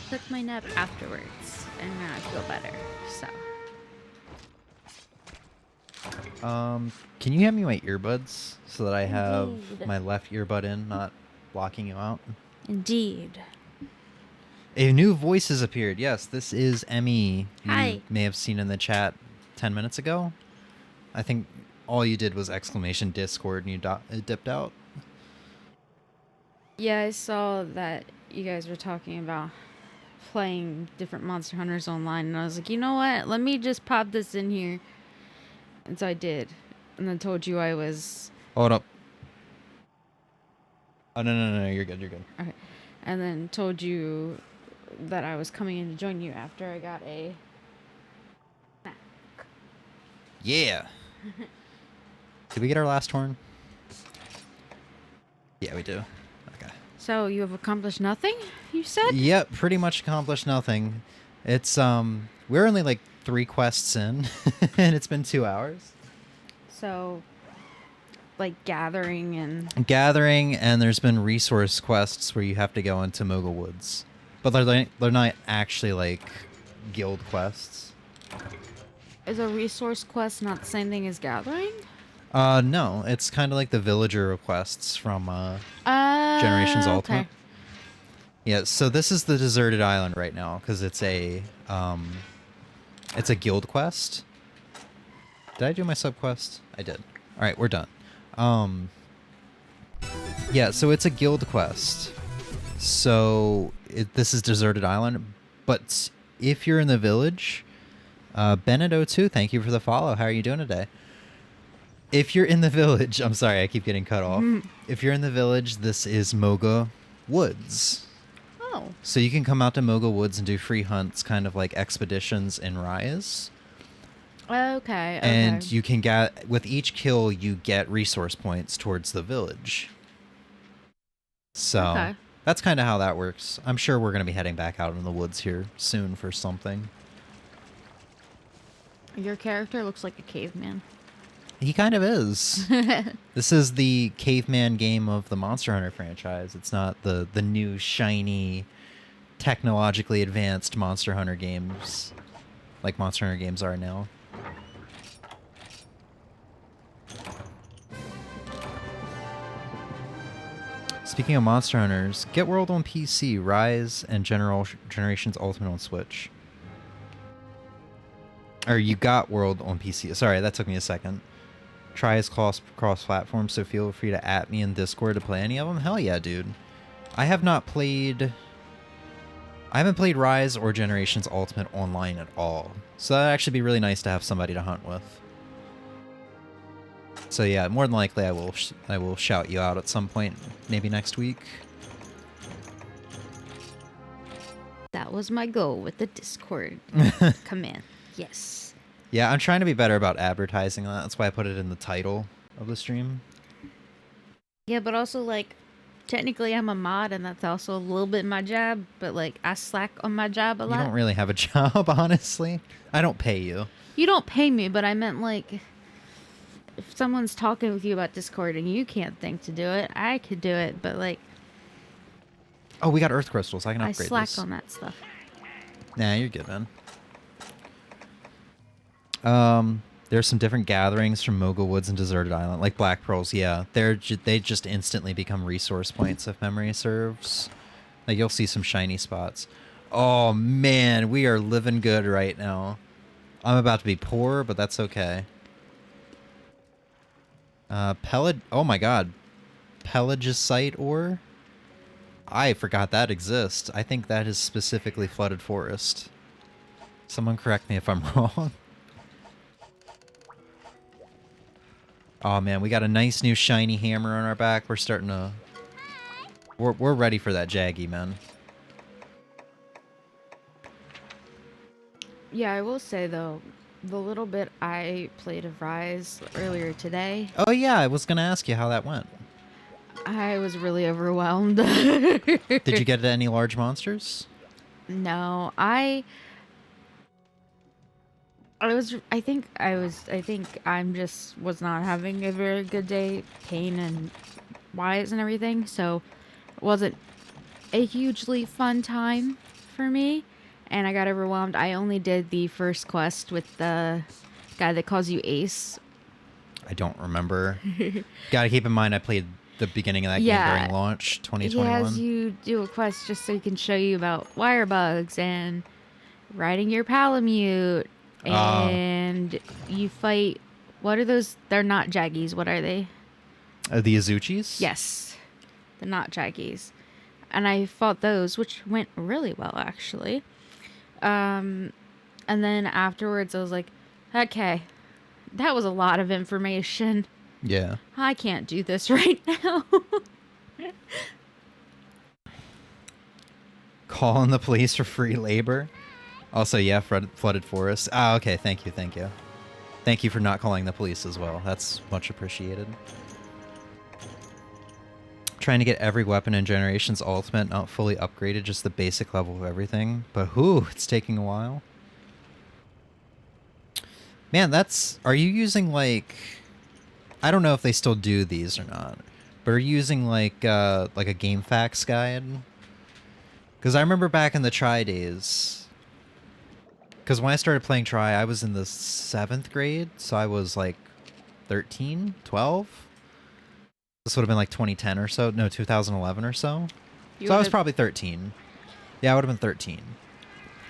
S3: Took my nap afterwards, and now I feel better, so.
S1: Can you hand me my earbuds so that I have
S3: Indeed.
S1: my left earbud in, not blocking you out?
S3: Indeed.
S1: A new voice has appeared. Yes, this is Emmy. You
S3: Hi.
S1: may have seen in the chat 10 minutes ago. I think all you did was exclamation Discord and you dipped out.
S3: Yeah, I saw that you guys were talking about playing different Monster Hunters online, and I was like, you know what? Let me just pop this in here. And so I did. And then told you I was...
S1: Hold up. Oh, no, you're good, you're good.
S3: Okay. And then told you that I was coming in to join you after I got a...
S1: Yeah. Did we get our last horn? Yeah, we do. Okay.
S3: So you have accomplished nothing, you said?
S1: Yep, pretty much accomplished nothing. It's, we're only like 3 quests in, and it's been 2 hours.
S3: So, like gathering and...
S1: Gathering, and there's been resource quests where you have to go into Mogul Woods. But they're not actually, like, guild quests.
S3: Is a resource quest not the same thing as gathering?
S1: No, it's kind of like the villager quests from Generations Ultimate.
S3: Okay.
S1: Yeah, so this is the deserted island right now because it's a guild quest. Did I do my sub quest? I did. All right, we're done. Yeah, so it's a guild quest. So this is deserted island, but if you're in the village, Bennett02, thank you for the follow. How are you doing today? If you're in the village, I'm sorry, I keep getting cut off. If you're in the village, this is Moga Woods.
S3: Oh.
S1: So you can come out to Moga Woods and do free hunts, kind of like expeditions in Rise.
S3: Okay.
S1: And you can get, with each kill, you get resource points towards the village. So that's kind of how that works. I'm sure we're going to be heading back out in the woods here soon for something.
S3: Your character looks like a caveman.
S1: He kind of is. This is the caveman game of the Monster Hunter franchise. It's not the new, shiny, technologically advanced Monster Hunter games like Monster Hunter games are now. Speaking of Monster Hunters, get World on PC, Rise, and Generations Ultimate on Switch. Or you got World on PC. Sorry, that took me a second. Try is cross-platform, so feel free to @me in Discord to play any of them. Hell yeah, dude. I haven't played Rise or Generations Ultimate online at all. So that'd actually be really nice to have somebody to hunt with. So yeah, more than likely I will shout you out at some point, maybe next week.
S3: That was my goal with the Discord command. Yes.
S1: Yeah, I'm trying to be better about advertising that. That's why I put it in the title of the stream.
S3: Yeah, but also, like, technically I'm a mod, and that's also a little bit my job, but, like, I slack on my job a lot.
S1: You don't really have a job, honestly. I don't pay you.
S3: You don't pay me, but I meant, like, if someone's talking with you about Discord and you can't think to do it, I could do it, but, like...
S1: Oh, we got Earth Crystals. I can upgrade
S3: slack
S1: this.
S3: on that stuff.
S1: Nah, you're good, man. There's some different gatherings from Mogul Woods and Deserted Island, like Black Pearls. Yeah, they just instantly become resource points if memory serves. Like you'll see some shiny spots. Oh man, we are living good right now. I'm about to be poor, but that's okay. Oh my god, Pelagicite ore. I forgot that exists. I think that is specifically flooded forest. Someone correct me if I'm wrong. Oh man, we got a nice new shiny hammer on our back. We're starting to... We're ready for that Jaggy, man.
S3: Yeah, I will say, though, the little bit I played of Rise earlier today...
S1: Oh yeah, I was going to ask you how that went.
S3: I was really overwhelmed.
S1: Did you get to any large monsters?
S3: No, I think I'm just was not having a very good day, pain and wise and everything, so it wasn't a hugely fun time for me, and I got overwhelmed. I only did the first quest with the guy that calls you Ace.
S1: I don't remember. Gotta keep in mind I played the beginning of that game during launch, 2021.
S3: He has you do a quest just so he can show you about wire bugs and riding your Palamute. And you fight... What are those? They're not Jaggies. What are they?
S1: The Azuchis?
S3: Yes. The not Jaggies. And I fought those, which went really well, actually. And then afterwards, I was like, okay, that was a lot of information.
S1: Yeah.
S3: I can't do this right now.
S1: Calling the police for free labor. Also, yeah, flooded forest. Ah, okay, thank you. Thank you for not calling the police as well. That's much appreciated. Trying to get every weapon in Generations Ultimate, not fully upgraded, just the basic level of everything. But it's taking a while. Man, are you using, like... I don't know if they still do these or not. But are you using, like a game facts guide? Because I remember back in the Tri days... Because when I started playing Tri, I was in the 7th grade, so I was like 13, 12. This would have been like 2010 or so. No, 2011 or so. So I was probably 13. Yeah, I would have been 13.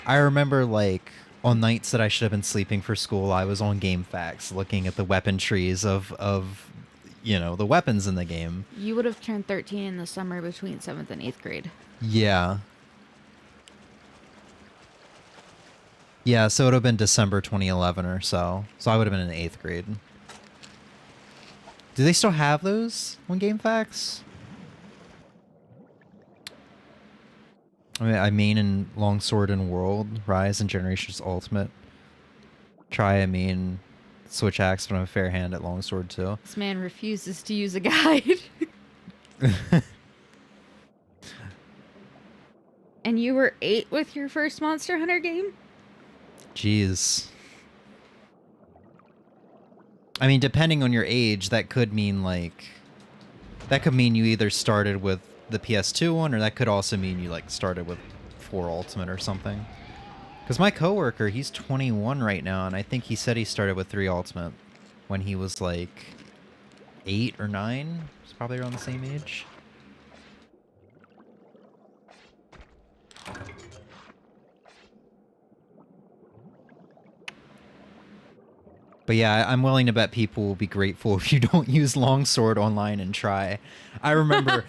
S1: I remember like on nights that I should have been sleeping for school, I was on Game Facts looking at the weapon trees of the weapons in the game.
S3: You would have turned 13 in the summer between 7th and 8th grade.
S1: Yeah. Yeah, so it would have been December 2011 or so. So I would have been in 8th grade. Do they still have those on Game Facts? I mean in Longsword and World, Rise, and Generations Ultimate. Switch Axe, but I'm a fair hand at Longsword too.
S3: This man refuses to use a guide. And you were 8 with your first Monster Hunter game?
S1: Jeez. I mean, depending on your age, that could mean you either started with the PS2 one, or that could also mean you started with 4 Ultimate or something. Because my coworker, he's 21 right now, and I think he said he started with 3 Ultimate when he was 8 or 9. He's probably around the same age. But yeah, I'm willing to bet people will be grateful if you don't use longsword online and try. I remember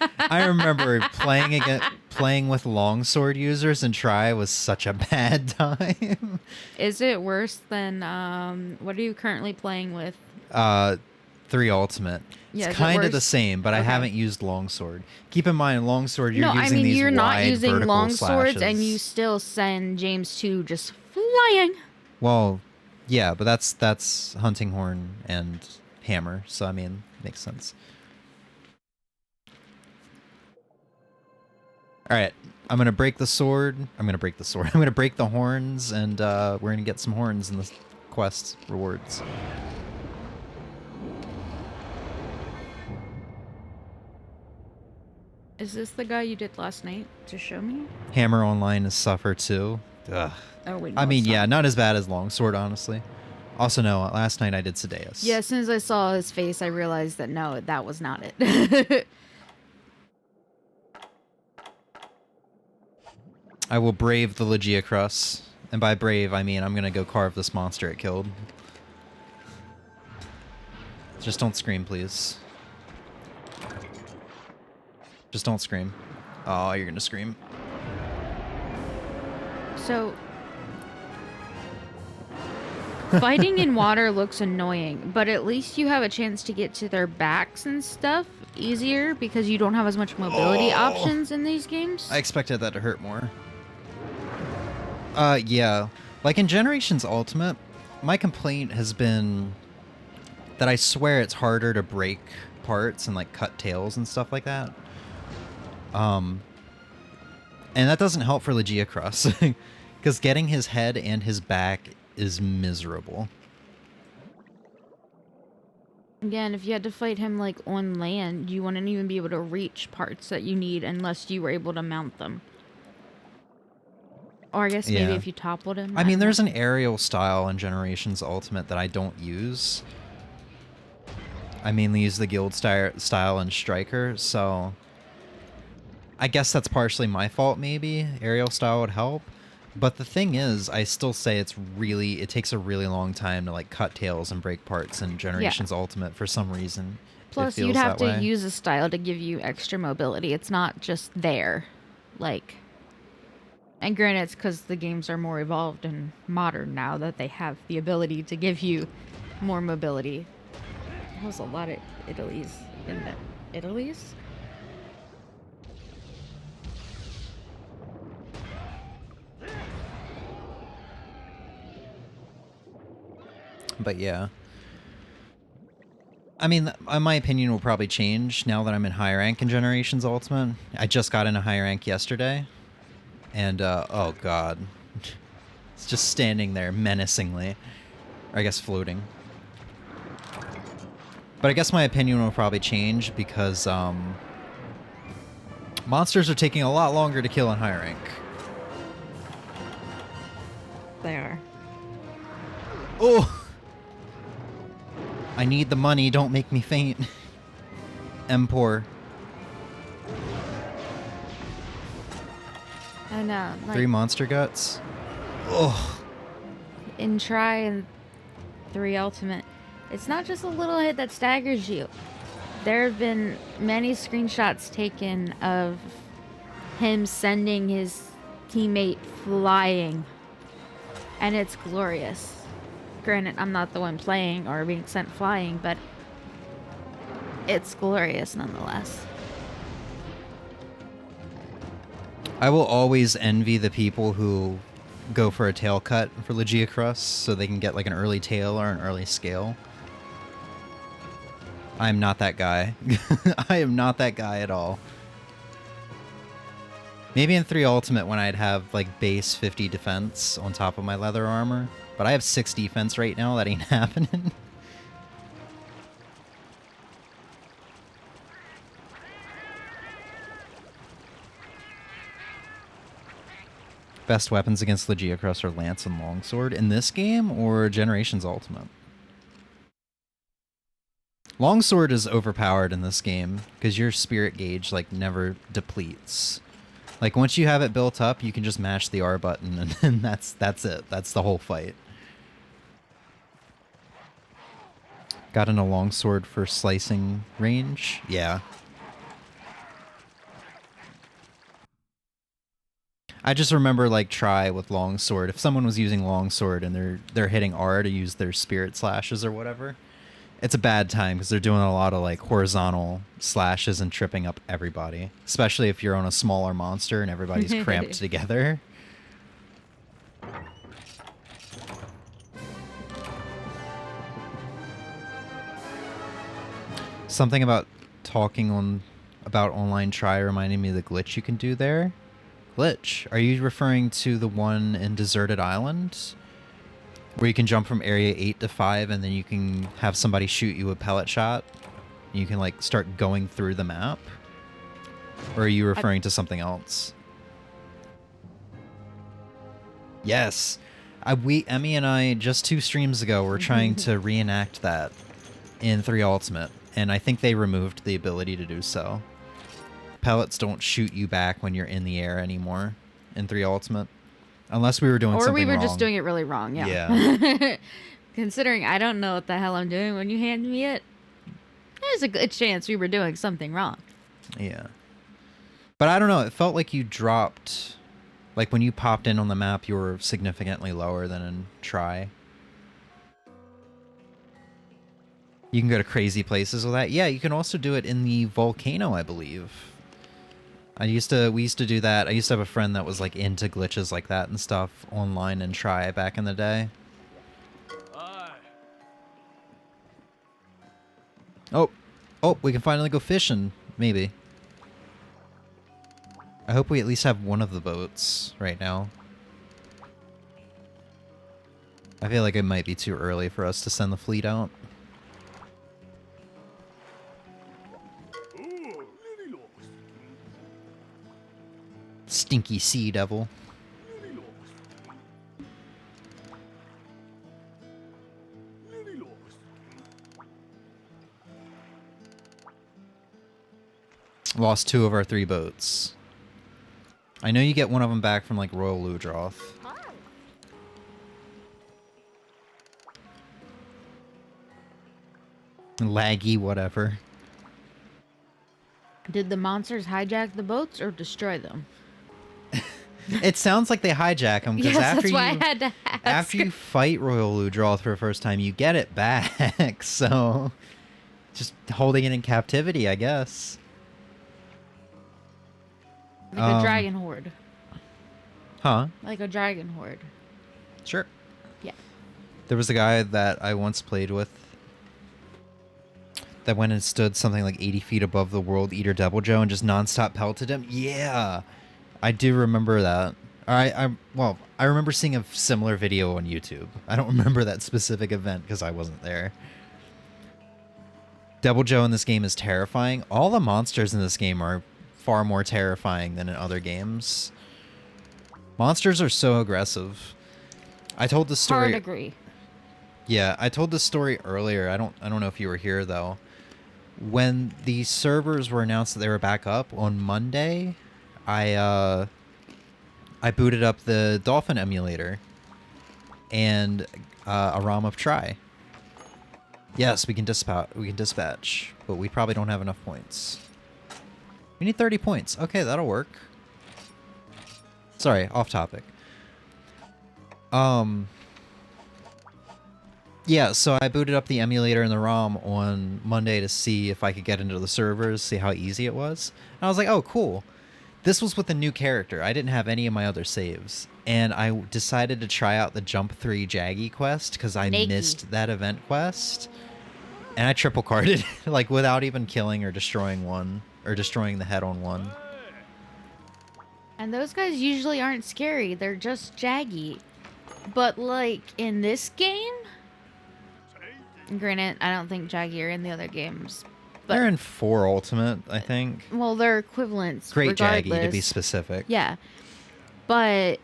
S1: playing with longsword users and try was such a bad time.
S3: Is it worse than what are you currently playing with?
S1: 3 ultimate.
S3: Yeah,
S1: It's
S3: is it
S1: kind of the
S3: worse?
S1: same, but I
S3: Okay.
S1: haven't used longsword. Keep in mind, longsword you're
S3: No, I
S1: using
S3: mean
S1: these
S3: you're not
S1: wide
S3: using
S1: vertical
S3: long swords, and you
S1: slashes.
S3: still send James 2 just flying.
S1: Well, yeah, but that's hunting horn and hammer, so I mean, makes sense. All right, I'm gonna break the sword. I'm gonna break the sword. I'm gonna break the horns, and we're gonna get some horns in the quest rewards.
S3: Is this the guy you did last night to show me?
S1: Hammer online is suffer too. Ugh.
S3: Oh wait,
S1: I
S3: no,
S1: mean,
S3: it's
S1: yeah,
S3: not.
S1: not as bad as longsword, honestly. Also, no, last night I did Sedeus.
S3: Yeah, as soon as I saw his face, I realized that no, that was not it.
S1: I will brave the Legia Crus. And by brave, I mean I'm gonna go carve this monster it killed. Just don't scream, please. Just don't scream. Oh, you're gonna scream.
S3: So, fighting in water looks annoying, but at least you have a chance to get to their backs and stuff easier because you don't have as much mobility options in these games.
S1: I expected that to hurt more. Yeah. Like in Generations Ultimate, my complaint has been that I swear it's harder to break parts and like cut tails and stuff like that. And that doesn't help for Legia Cross because getting his head and his back is miserable.
S3: Again, if you had to fight him like on land, you wouldn't even be able to reach parts that you need unless you were able to mount them. Or I guess maybe
S1: Yeah.
S3: if you toppled him.
S1: I mean,
S3: don't
S1: there's
S3: know.
S1: an aerial style in Generations Ultimate that I don't use. I mainly use the guild style and striker, so I guess that's partially my fault, maybe. Aerial style would help. But the thing is, I still say it takes a really long time to like cut tails and break parts in Generations Ultimate for some reason.
S3: Plus,
S1: it feels
S3: you'd have
S1: that
S3: to
S1: way.
S3: use a style to give you extra mobility. It's not just there. Like, and granted, it's because the games are more evolved and modern now that they have the ability to give you more mobility. That was a lot of Italy's in the Italy's?
S1: But yeah. I mean, my opinion will probably change now that I'm in high rank in Generations Ultimate. I just got into high rank yesterday. And, oh god. It's just standing there menacingly. Or I guess floating. But I guess my opinion will probably change because, monsters are taking a lot longer to kill in high rank.
S3: They are.
S1: Oh! I need the money, don't make me faint. M-Poor.
S3: I know. Like,
S1: 3 monster guts. Oh.
S3: in Try and 3 Ultimate, it's not just a little hit that staggers you. There have been many screenshots taken of him sending his teammate flying, and it's glorious. Granted, I'm not the one playing or being sent flying, but it's glorious nonetheless.
S1: I will always envy the people who go for a tail cut for Legia Crus so they can get like an early tail or an early scale. I'm not that guy. I am not that guy at all. Maybe in 3 Ultimate when I'd have like base 50 defense on top of my leather armor. But I have 6 defense right now, that ain't happening. Best weapons against Legia Crus are Lance and Longsword in this game or Generations Ultimate? Longsword is overpowered in this game because your spirit gauge like never depletes. Like once you have it built up, you can just mash the R button and that's it. That's the whole fight. Got in a longsword for slicing range. Yeah. I just remember like try with longsword. If someone was using longsword and they're hitting R to use their spirit slashes or whatever, it's a bad time because they're doing a lot of like horizontal slashes and tripping up everybody. Especially if you're on a smaller monster and everybody's cramped together. Something about talking about online try reminded me of the glitch you can do there. Glitch. Are you referring to the one in Deserted Island? Where you can jump from area 8 to 5 and then you can have somebody shoot you a pellet shot? You can like start going through the map? Or are you referring to something else? Yes. Emmy and I, just 2 streams ago, were trying to reenact that in 3 Ultimate. And I think they removed the ability to do so. Pellets don't shoot you back when you're in the air anymore in 3 Ultimate. Unless we were doing something wrong.
S3: Or we were just doing it really wrong, yeah. Considering I don't know what the hell I'm doing when you hand me it, there's a good chance we were doing something wrong.
S1: Yeah. But I don't know, it felt like you dropped... Like when you popped in on the map, you were significantly lower than in Try. You can go to crazy places with that. Yeah, you can also do it in the volcano, I believe. We used to do that. I used to have a friend that was like into glitches like that and stuff online and Try back in the day. Oh, we can finally go fishing, maybe. I hope we at least have one of the boats right now. I feel like it might be too early for us to send the fleet out. Stinky sea devil. Lost 2 of our 3 boats. I know you get one of them back from like Royal Ludroth. Laggy, whatever.
S3: Did the monsters hijack the boats or destroy them?
S1: It sounds like they hijack them because
S3: yes, that's why I had to ask.
S1: After you fight Royal Ludroth for the first time, you get it back. So, just holding it in captivity, I guess.
S3: Like a dragon horde.
S1: Huh?
S3: Like a dragon horde.
S1: Sure.
S3: Yeah.
S1: There was a guy that I once played with that went and stood something like 80 feet above the World Eater Devil Joe and just nonstop pelted him. Yeah. I do remember that. I remember seeing a similar video on YouTube. I don't remember that specific event because I wasn't there. Devil Joe in this game is terrifying. All the monsters in this game are far more terrifying than in other games. Monsters are so aggressive. I told the story.
S3: Hard agree.
S1: Yeah, I told this story earlier. I don't know if you were here though. When the servers were announced that they were back up on Monday, I booted up the Dolphin emulator and a ROM of Try. Yes, we can dispatch, but we probably don't have enough points. We need 30 points. Okay, that'll work. Sorry, off topic. Yeah, so I booted up the emulator and the ROM on Monday to see if I could get into the servers, see how easy it was. And I was like, oh, cool. This was with a new character. I didn't have any of my other saves. And I decided to try out the Jump 3 Jaggy quest because I missed that event quest. And I triple carded, like without even killing or destroying one, or destroying the head on one.
S3: And those guys usually aren't scary. They're just jaggy. But like in this game, granted, I don't think jaggy are in the other games. But,
S1: they're in 4 Ultimate, I think.
S3: Well, they're equivalents.
S1: Great
S3: regardless.
S1: Jaggy, to be specific.
S3: Yeah. But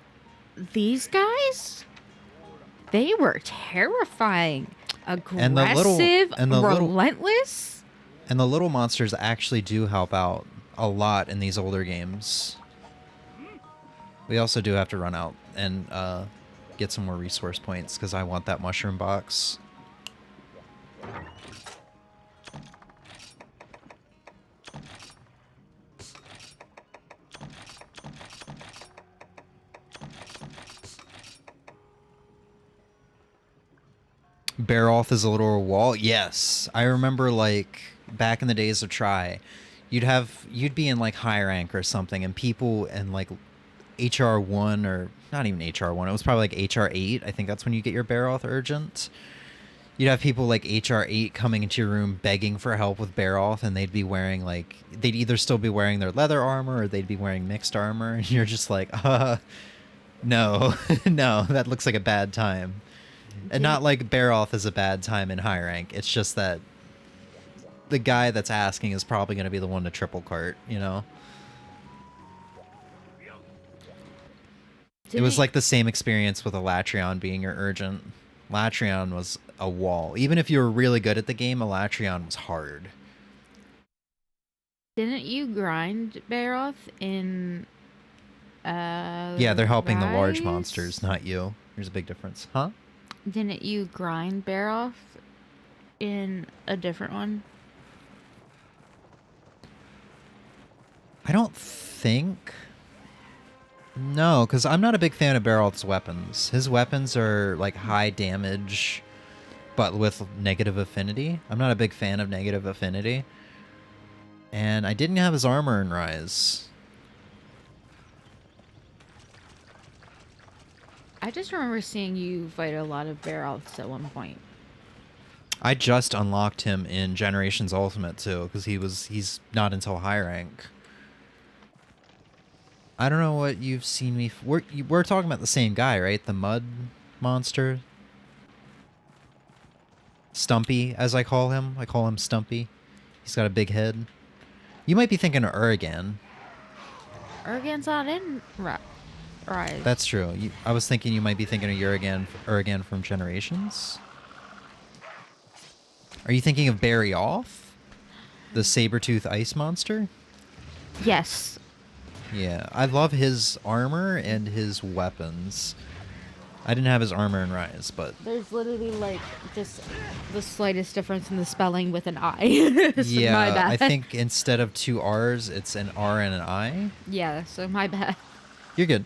S3: these guys, they were terrifying. Aggressive, relentless.
S1: And the little monsters actually do help out a lot in these older games. We also do have to run out and get some more resource points because I want that mushroom box. Barroth is a literal wall. Yes, I remember like back in the days of Try, you'd be in like high rank or something, and people in like HR1 or not even HR1. It was probably like HR8. I think that's when you get your Barroth Urgent. You'd have people like HR8 coming into your room begging for help with Barroth, and they'd be wearing like they'd either still be wearing their leather armor or they'd be wearing mixed armor, and you're just like, no, no, that looks like a bad time. And not like Barroth is a bad time in high rank. It's just that the guy that's asking is probably going to be the one to triple cart, you know? It was like the same experience with Elatrion being your Urgent. Elatrion was a wall. Even if you were really good at the game, Elatrion was hard.
S3: Didn't you grind Barroth in
S1: Yeah, they're helping the large
S3: Rise?
S1: monsters, not you. There's a big difference. Huh?
S3: Didn't you grind Barroth in a different one?
S1: I don't think. No, because I'm not a big fan of Barroth's weapons. His weapons are like high damage, but with negative affinity. I'm not a big fan of negative affinity. And I didn't have his armor in Rise.
S3: I just remember seeing you fight a lot of Barroths at one point.
S1: I just unlocked him in Generations Ultimate too, because he's not until high rank. I don't know what you've seen me. We're talking about the same guy, right? The mud monster, Stumpy, as I call him. I call him Stumpy. He's got a big head. You might be thinking of Urgan.
S3: Urgan's not in Rise.
S1: That's true. I was thinking you might be thinking of Urgan from Generations. Are you thinking of Barry Off, the saber-tooth ice monster?
S3: Yes.
S1: Yeah, I love his armor and his weapons. I didn't have his armor in Rise, but
S3: There's literally like just the slightest difference in the spelling with an I. So
S1: yeah,
S3: my bad.
S1: I think instead of two R's, it's an R and an I.
S3: Yeah, so my bad.
S1: You're good.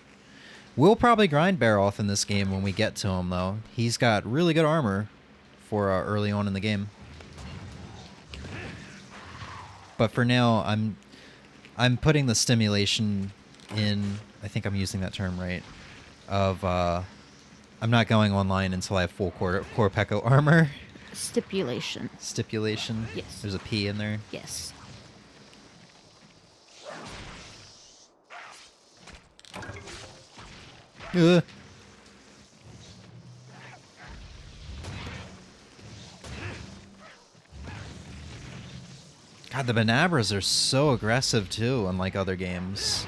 S1: We'll probably grind Barroth in this game when we get to him, though. He's got really good armor for early on in the game. But for now, I'm putting the stimulation in. I think I'm using that term right. Of I'm not going online until I have full core Pekko armor.
S3: Stipulation.
S1: Stipulation.
S3: Yes.
S1: There's a P in there.
S3: Yes.
S1: Ugh. God, the Banabras are so aggressive too, unlike other games.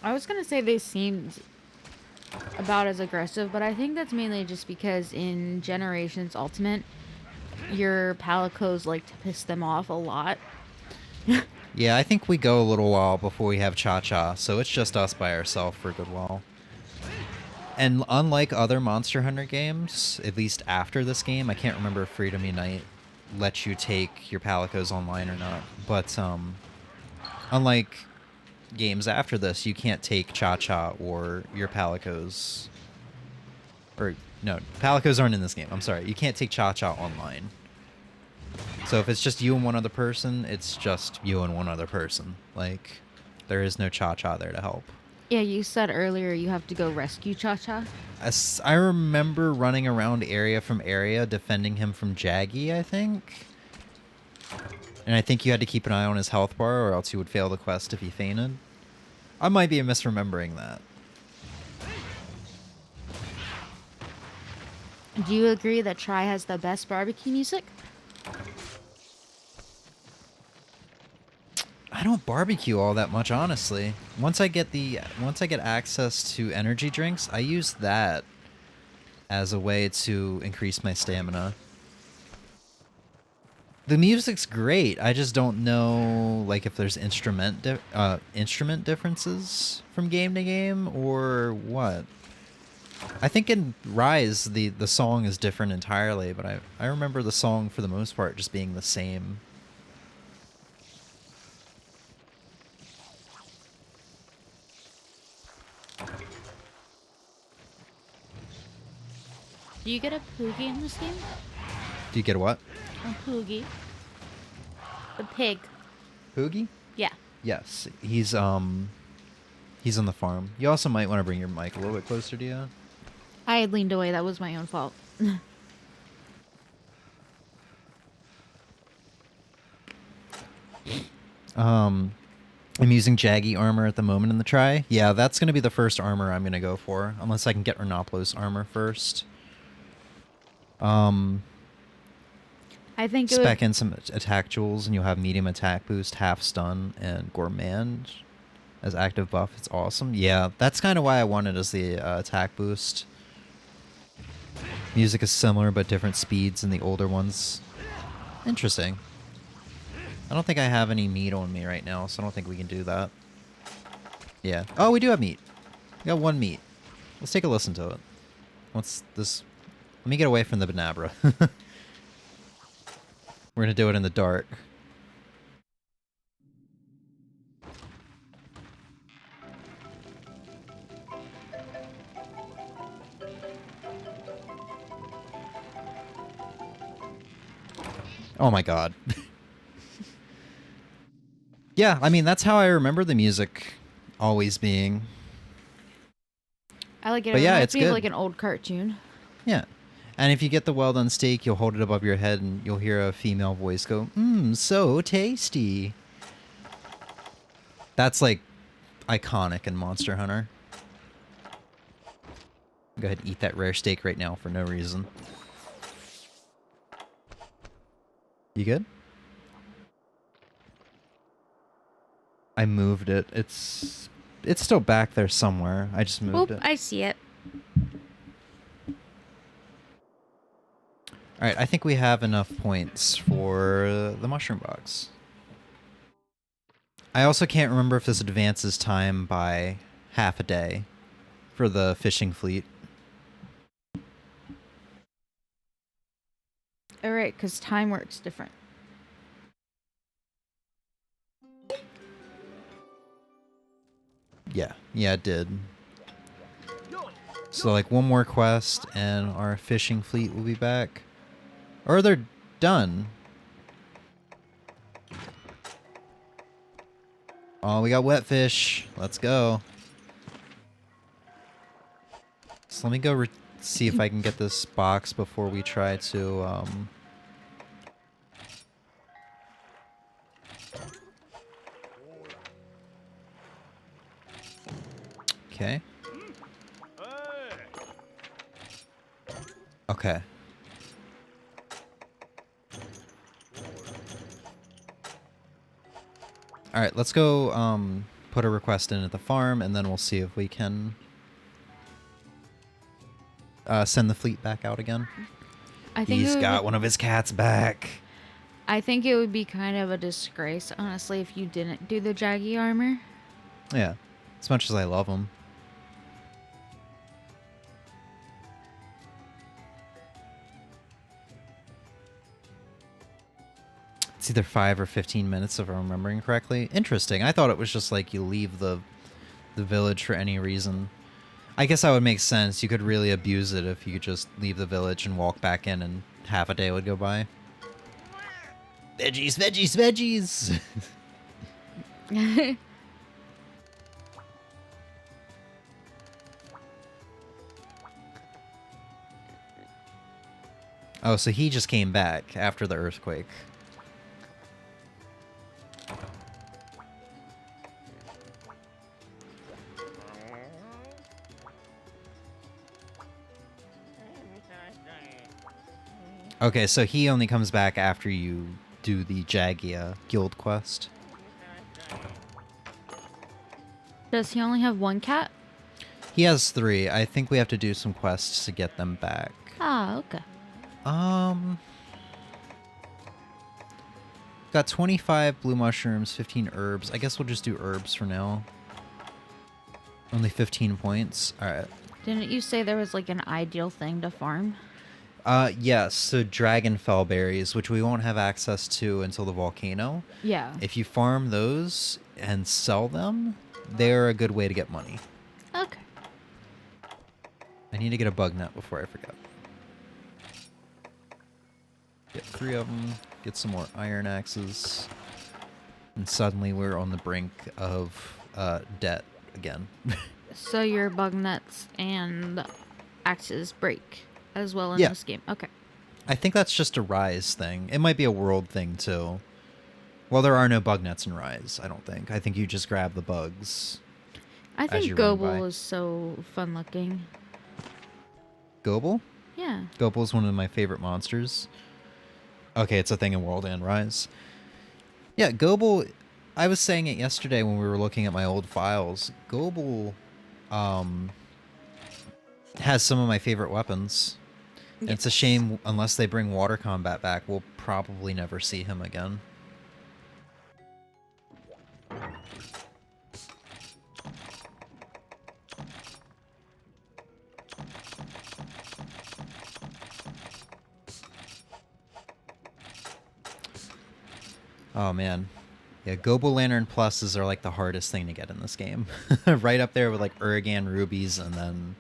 S3: I was gonna say they seemed about as aggressive, but I think that's mainly just because in Generations Ultimate, your Palicos like to piss them off a lot.
S1: Yeah, I think we go a little while before we have Cha-Cha, so it's just us by ourselves for a good while. And unlike other Monster Hunter games, at least after this game, I can't remember if Freedom Unite lets you take your Palicos online or not, but unlike games after this, you can't take Cha-Cha or your Palicos. Or, no, Palicos aren't in this game, I'm sorry. You can't take Cha-Cha online. So if it's just you and one other person, it's just you and one other person. Like, there is no Cha-Cha there to help.
S3: Yeah, you said earlier you have to go rescue Cha-Cha.
S1: I remember running around area from area defending him from Jaggy, I think. And I think you had to keep an eye on his health bar or else he would fail the quest if he fainted. I might be misremembering that.
S3: Do you agree that Try has the best barbecue music?
S1: I don't barbecue all that much, honestly. Once I get access to energy drinks, I use that as a way to increase my stamina. The music's great. I just don't know like if there's instrument differences from game to game or what. I think in Rise the song is different entirely, but I remember the song for the most part just being the same.
S3: Do you get a Poogie in this game?
S1: Do you get a what?
S3: A Poogie. The pig.
S1: Poogie?
S3: Yeah.
S1: Yes, he's on the farm. You also might want to bring your mic a little bit closer to you.
S3: I had leaned away. That was my own fault.
S1: I'm using Jaggy armor at the moment in the try. Yeah, that's going to be the first armor I'm going to go for, unless I can get Renoplos armor first.
S3: I think it
S1: Spec
S3: would,
S1: in some attack jewels, and you'll have medium attack boost, half stun, and gourmand as active buff. It's awesome. Yeah, that's kind of why I wanted as the attack boost. Music is similar, but different speeds in the older ones. Interesting. I don't think I have any meat on me right now, so I don't think we can do that. Yeah. Oh, we do have meat. We got one meat. Let's take a listen to it. What's this? Let me get away from the Banabra. We're going to do it in the dark. Oh my god. Yeah, I mean, that's how I remember the music always being.
S3: I like it.
S1: But
S3: It
S1: yeah,
S3: reminds
S1: it's
S3: me of
S1: good.
S3: like an old cartoon.
S1: Yeah. And if you get the well done steak, you'll hold it above your head and you'll hear a female voice go, so tasty. That's like iconic in Monster Hunter. Go ahead and eat that rare steak right now for no reason. You good? I moved it. It's still back there somewhere. I just moved
S3: Oop,
S1: it.
S3: I see it.
S1: Alright, I think we have enough points for the mushroom box. I also can't remember if this advances time by half a day for the fishing fleet.
S3: All right, because time works different.
S1: Yeah, it did. So like one more quest and our fishing fleet will be back. Or they're done. Oh, we got wet fish. Let's go. So let me go see if I can get this box before we try to Okay. Okay. All right, let's go put a request in at the farm, and then we'll see if we can send the fleet back out again.
S3: I think
S1: He's
S3: it would
S1: got
S3: be-
S1: one of his cats back.
S3: I think it would be kind of a disgrace, honestly, if you didn't do the Jaggy armor.
S1: Yeah, as much as I love him. It's either 5 or 15 minutes if I'm remembering correctly. Interesting. I thought it was just like you leave the village for any reason. I guess that would make sense. You could really abuse it if you could just leave the village and walk back in and half a day would go by. Veggies, veggies, veggies! Oh, so he just came back after the earthquake. Okay, so he only comes back after you do the Jagia guild quest.
S3: Does he only have one cat?
S1: He has 3. I think we have to do some quests to get them back.
S3: Ah, okay.
S1: Got 25 blue mushrooms, 15 herbs. I guess we'll just do herbs for now. Only 15 points. Alright.
S3: Didn't you say there was like an ideal thing to farm?
S1: Yes, so dragonfell berries, which we won't have access to until the volcano.
S3: Yeah.
S1: If you farm those and sell them, they're a good way to get money.
S3: Okay.
S1: I need to get a bug net before I forget. Get 3 of them, get some more iron axes, and suddenly we're on the brink of debt again.
S3: So your bug nets and axes break as well in
S1: Yeah.
S3: this game. Okay.
S1: I think that's just a Rise thing. It might be a world thing too. Well, there are no bug nets in Rise, I don't think. I think you just grab the bugs.
S3: I
S1: As
S3: think
S1: you run by.
S3: Goble is so fun looking.
S1: Goble?
S3: Yeah.
S1: Goble is one of my favorite monsters. Okay, it's a thing in World and Rise. Yeah, Goble, I was saying it yesterday when we were looking at my old files. Goble has some of my favorite weapons. And it's a shame, unless they bring water combat back, we'll probably never see him again. Oh, man. Yeah, Gobo Lantern Pluses are like the hardest thing to get in this game. Right up there with like Urigan Rubies and then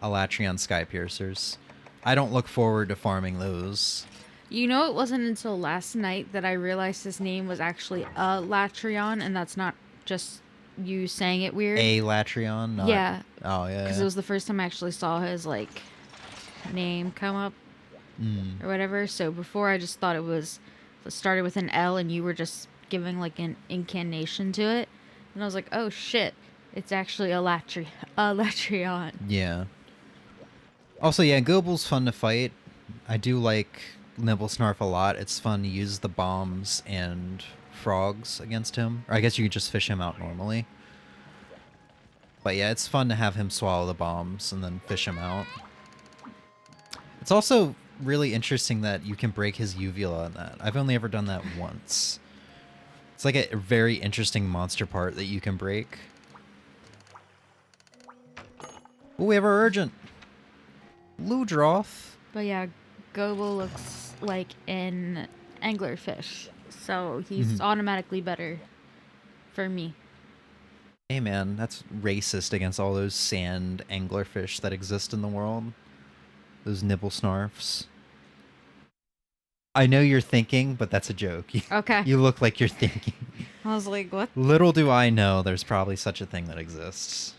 S1: Alatrion Sky Piercers. I don't look forward to farming those.
S3: You know, it wasn't until last night that I realized his name was actually Latrion, and that's not just you saying it weird.
S1: A Latrion? Not...
S3: Yeah.
S1: Oh, yeah.
S3: Because it was the first time I actually saw his, like, name come up or whatever. So before I just thought it started with an L and you were just giving, like, an incantation to it. And I was like, oh, shit. It's actually Latrion.
S1: Yeah. Also, yeah, Goble's fun to fight. I do like Nibblesnarf a lot. It's fun to use the bombs and frogs against him. Or I guess you could just fish him out normally. But yeah, it's fun to have him swallow the bombs and then fish him out. It's also really interesting that you can break his uvula on that. I've only ever done that once. It's like a very interesting monster part that you can break. Oh, we have our urgent. Ludroth.
S3: But yeah, Gobo looks like an anglerfish. So he's automatically better for me.
S1: Hey man, that's racist against all those sand anglerfish that exist in the world. Those nibble snarfs. I know you're thinking, but that's a joke.
S3: Okay.
S1: You look like you're thinking.
S3: I was like, what?
S1: Little do I know there's probably such a thing that exists.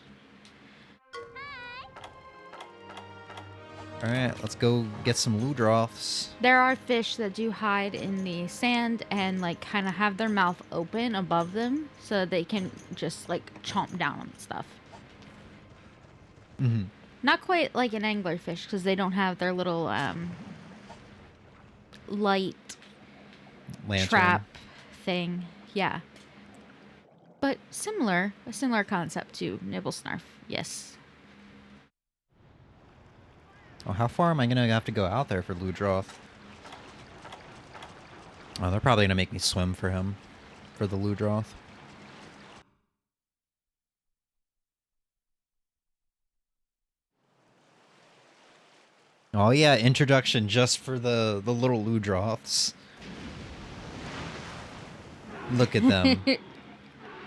S1: Alright, let's go get some Ludroths.
S3: There are fish that do hide in the sand and like kind of have their mouth open above them so they can just like chomp down on stuff.
S1: Mm-hmm.
S3: Not quite like an anglerfish because they don't have their little light
S1: Lantern.
S3: trap thing. Yeah. But a similar concept to Nibblesnarf. Yes.
S1: Oh, how far am I going to have to go out there for Ludroth? Oh, they're probably going to make me swim for him. For the Ludroth. Oh yeah, introduction just for the little Ludroths. Look at them.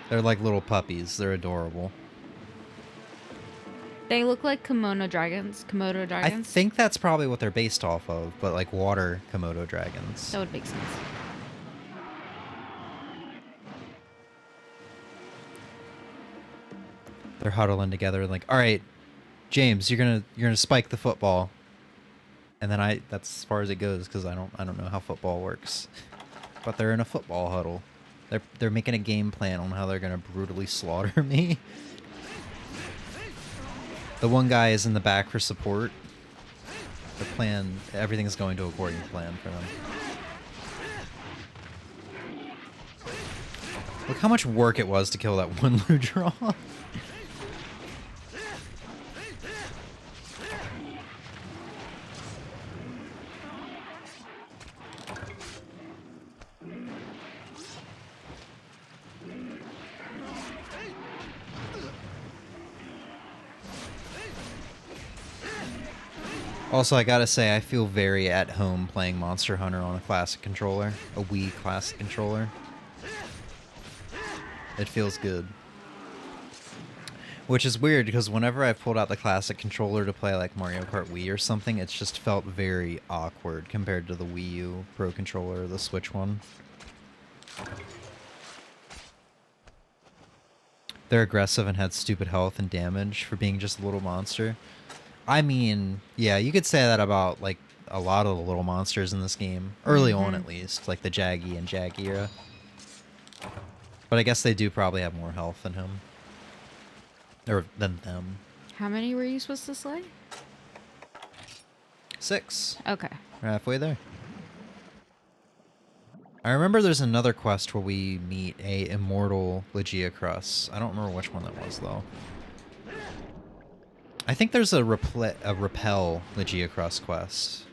S1: They're like little puppies. They're adorable.
S3: They look like Komodo dragons.
S1: I think that's probably what they're based off of, but like water Komodo dragons.
S3: That would make sense.
S1: They're huddling together and like, all right, James, you're gonna spike the football, and then that's as far as it goes because I don't know how football works, but they're in a football huddle. They're making a game plan on how they're gonna brutally slaughter me. The one guy is in the back for support. The plan, everything's going to according to plan for them. Look how much work it was to kill that one Ludroth. Also, I gotta say, I feel very at home playing Monster Hunter on a classic controller, a Wii classic controller. It feels good. Which is weird, because whenever I've pulled out the classic controller to play like Mario Kart Wii or something, it's just felt very awkward compared to the Wii U Pro Controller or the Switch one. They're aggressive and had stupid health and damage for being just a little monster. I mean, yeah, you could say that about like a lot of the little monsters in this game. Early on, at least, like the Jaggy and Jaggy era. But I guess they do probably have more health than him. Or than them.
S3: How many were you supposed to slay?
S1: 6.
S3: Okay.
S1: We're halfway there. I remember there's another quest where we meet a immortal Legiacrus. I don't remember which one that was, though. I think there's a repel Legiacrus quest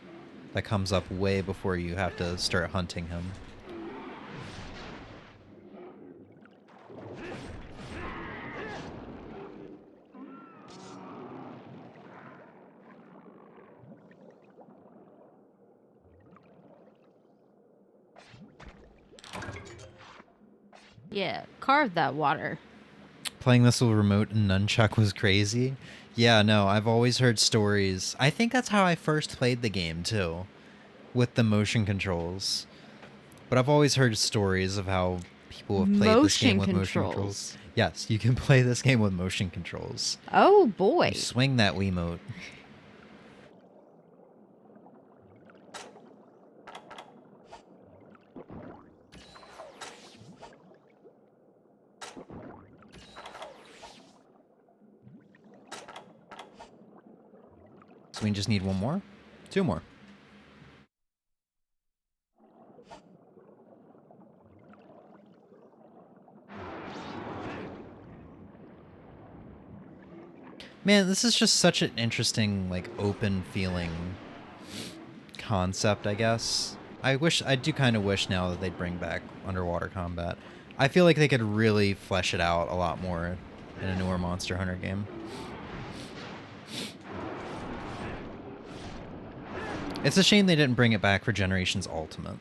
S1: that comes up way before you have to start hunting him.
S3: Yeah, carve that water.
S1: Playing this with remote and nunchuck was crazy. Yeah, no, I've always heard stories. I think that's how I first played the game, too, with the motion controls. But I've always heard stories of how people have played this game with motion controls. Yes, you can play this game with motion controls.
S3: Oh, boy.
S1: You swing that Wiimote. So we just need one more? 2 more. Man, this is just such an interesting, like, open feeling concept, I guess. I do kind of wish now that they'd bring back underwater combat. I feel like they could really flesh it out a lot more in a newer Monster Hunter game. It's a shame they didn't bring it back for Generations Ultimate.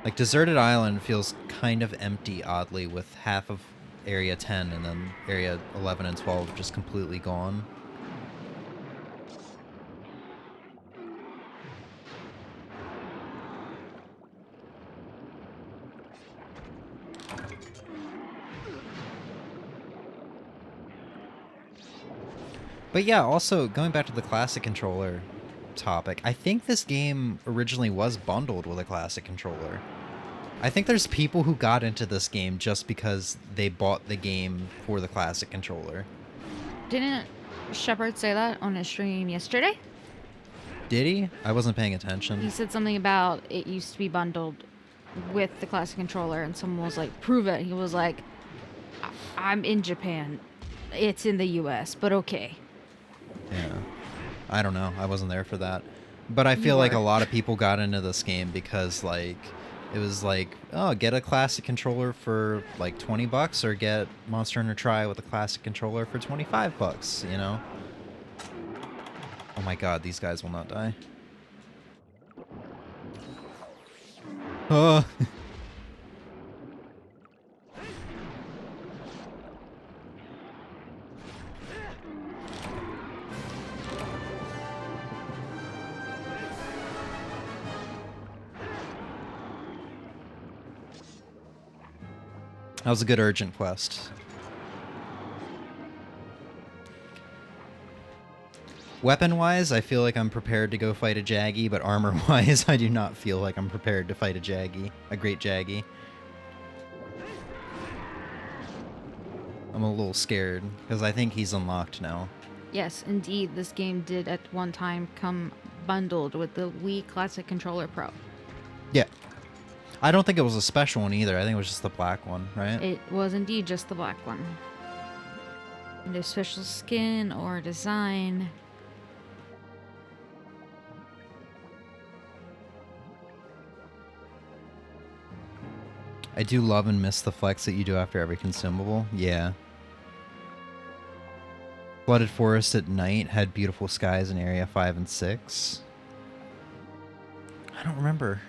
S1: Like, Deserted Island feels kind of empty, oddly, with half of Area 10 and then Area 11 and 12 just completely gone. But yeah, also, going back to the classic controller topic, I think this game originally was bundled with a classic controller. I think there's people who got into this game just because they bought the game for the classic controller.
S3: Didn't Shepard say that on his stream yesterday?
S1: Did he? I wasn't paying attention.
S3: He said something about it used to be bundled with the classic controller, and someone was like, prove it. He was like, I'm in Japan. It's in the US, but okay.
S1: Yeah. I don't know. I wasn't there for that. But I feel like a lot of people got into this game because, like, it was like, oh, get a classic controller for like $20 or get Monster Hunter Tri with a classic controller for $25, you know? Oh my god, these guys will not die. Oh. That was a good urgent quest. Weapon-wise, I feel like I'm prepared to go fight a Jaggy, but armor-wise, I do not feel like I'm prepared to fight a Jaggy. A great Jaggy. I'm a little scared, because I think he's unlocked now.
S3: Yes, indeed. This game did at one time come bundled with the Wii Classic Controller Pro.
S1: Yeah. I don't think it was a special one either. I think it was just the black one, right?
S3: It was indeed just the black one. No special skin or design.
S1: I do love and miss the flex that you do after every consumable. Yeah. Flooded Forest at night had beautiful skies in Area 5 and 6. I don't remember.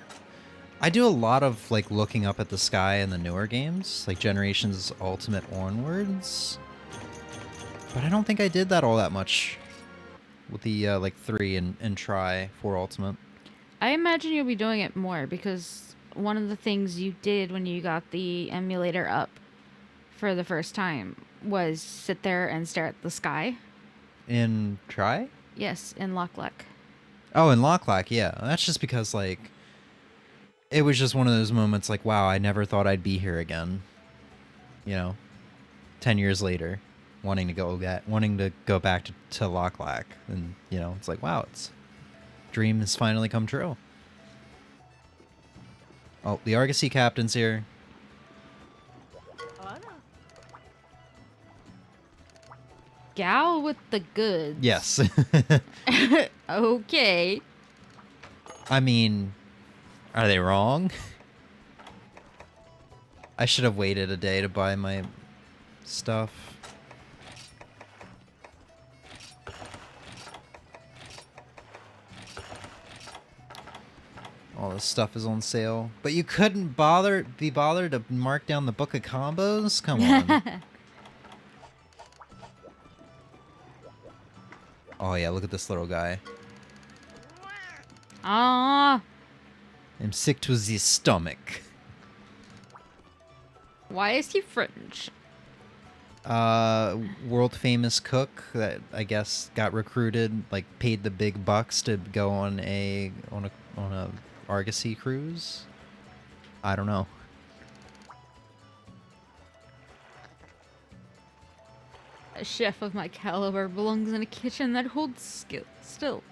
S1: I do a lot of like looking up at the sky in the newer games, like Generations Ultimate onwards. But I don't think I did that all that much with the like 3 and try 4 Ultimate.
S3: I imagine you'll be doing it more because one of the things you did when you got the emulator up for the first time was sit there and stare at the sky.
S1: In try?
S3: Yes, in Lock Luck.
S1: Oh, in Lock, yeah. That's just because like it was just one of those moments like, wow, I never thought I'd be here again. You know, 10 years later, wanting to go back to Lock, and you know, it's like, wow, it's dream has finally come true. Oh, the Argosy captain's here.
S3: Gal with the goods.
S1: Yes.
S3: Okay.
S1: I mean, are they wrong? I should have waited a day to buy my stuff. All this stuff is on sale. But you couldn't be bothered to mark down the book of combos? Come on. Oh yeah, look at this little guy.
S3: Ah.
S1: I'm sick to the stomach.
S3: Why is he French?
S1: World famous cook that I guess got recruited, like paid the big bucks to go on a Argosy cruise. I don't know.
S3: A chef of my caliber belongs in a kitchen that holds still.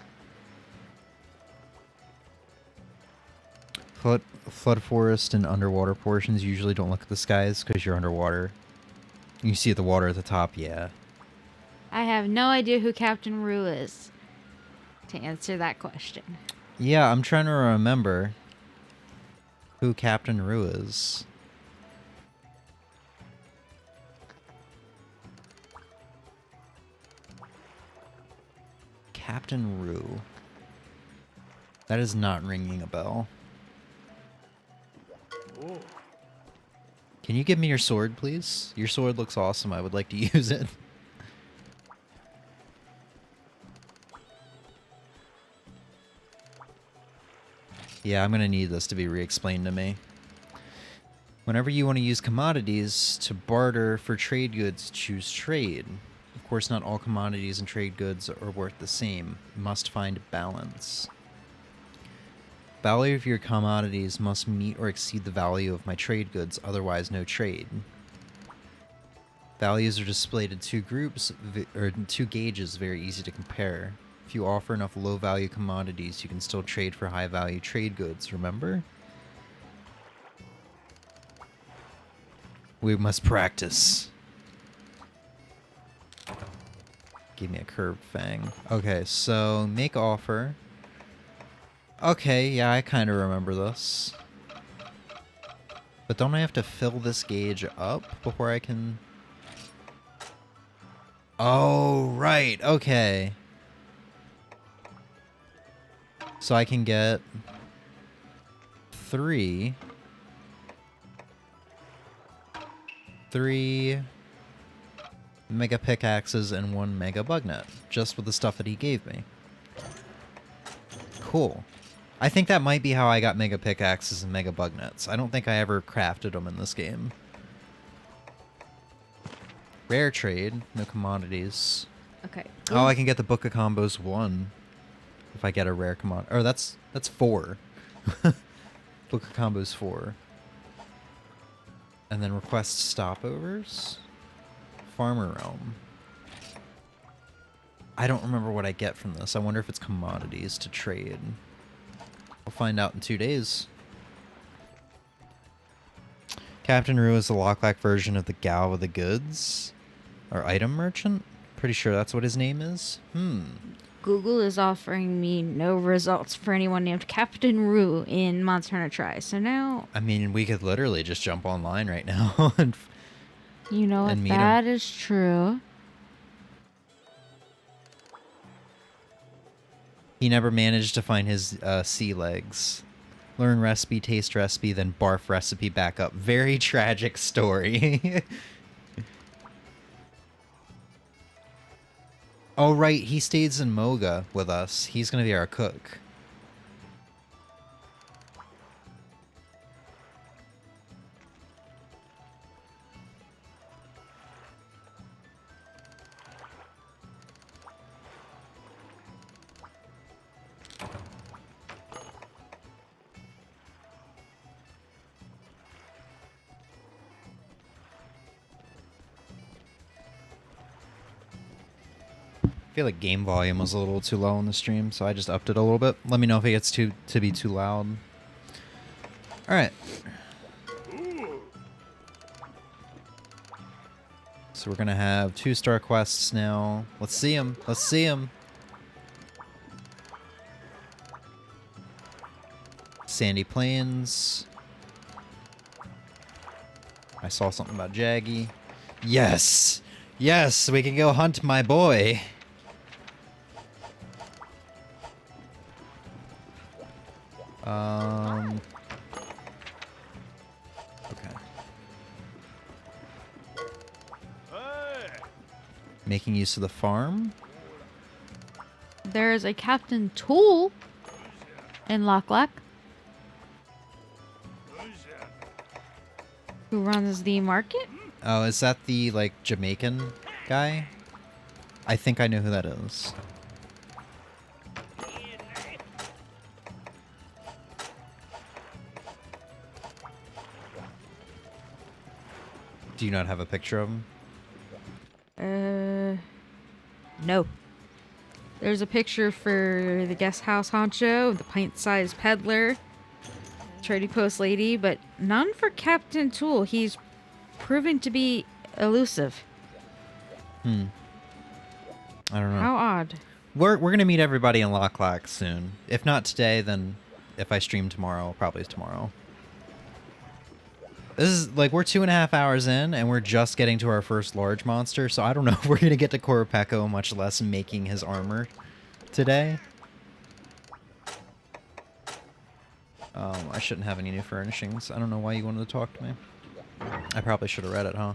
S1: Flood forest and underwater portions usually don't look at the skies because you're underwater. You see the water at the top, yeah.
S3: I have no idea who Captain Rue is to answer that question.
S1: Yeah, I'm trying to remember who Captain Rue is. Captain Rue. That is not ringing a bell. Can you give me your sword, please? Your sword looks awesome. I would like to use it. Yeah, I'm going to need this to be re-explained to me. Whenever you want to use commodities to barter for trade goods, choose trade. Of course, not all commodities and trade goods are worth the same. You must find balance. Value of your commodities must meet or exceed the value of my trade goods, otherwise no trade. Values are displayed in two groups, or two gauges, very easy to compare. If you offer enough low-value commodities, you can still trade for high-value trade goods, remember? We must practice. Give me a curved fang. Okay, so make offer. Okay, yeah, I kind of remember this. But don't I have to fill this gauge up before I can... Oh, right, okay. So I can get 3 mega pickaxes and 1 mega bugnet, just with the stuff that he gave me. Cool. I think that might be how I got mega pickaxes and mega bugnets. I don't think I ever crafted them in this game. Rare trade, no commodities.
S3: Okay.
S1: Oh, I can get the Book of Combos 1 if I get a rare commodity. Oh, that's 4. Book of Combos 4. And then request stopovers. Farmer Realm. I don't remember what I get from this. I wonder if it's commodities to trade. We'll find out in 2 days. Captain Rue is the Locklack version of the Gal with the Goods. Or item merchant? Pretty sure that's what his name is.
S3: Google is offering me no results for anyone named Captain Rue in Monster Hunter Tri. So now...
S1: I mean, we could literally just jump online right now.
S3: You know what?
S1: And meet him.
S3: That is true.
S1: He never managed to find his sea legs. Learn recipe, taste recipe, then barf recipe back up. Very tragic story. Oh, right. He stays in Moga with us. He's going to be our cook. I feel like game volume was a little too low on the stream, so I just upped it a little bit. Let me know if it gets to be too loud. All right. So we're gonna have 2-star quests now. Let's see them. Let's see them. Sandy Plains. I saw something about Jaggy. Yes! Yes, we can go hunt my boy. Okay. Making use of the farm.
S3: There is a Captain Tool in Loch Lac who runs the market.
S1: Oh, is that the, like, Jamaican guy? I think I know who that is. Do you not have a picture of him?
S3: No. There's a picture for the guest house honcho, the pint-sized peddler, trading post lady, but none for Captain Tool. He's proving to be elusive.
S1: I don't know.
S3: How odd.
S1: We're gonna meet everybody in Loch Lac soon. If not today, then if I stream tomorrow, probably tomorrow. This is like we're 2.5 hours in, and we're just getting to our first large monster. So I don't know if we're gonna get to Korapeko, much less making his armor today. I shouldn't have any new furnishings. I don't know why you wanted to talk to me. I probably should have read it, huh?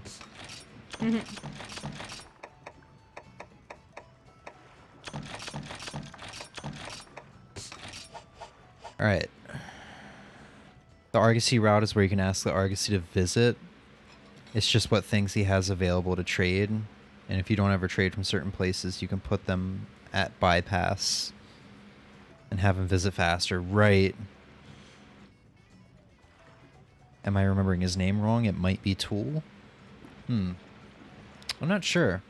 S1: All right. The Argosy route is where you can ask the Argosy to visit. It's just what things he has available to trade. And if you don't ever trade from certain places, you can put them at bypass and have him visit faster. Right. Am I remembering his name wrong? It might be Tool. I'm not sure.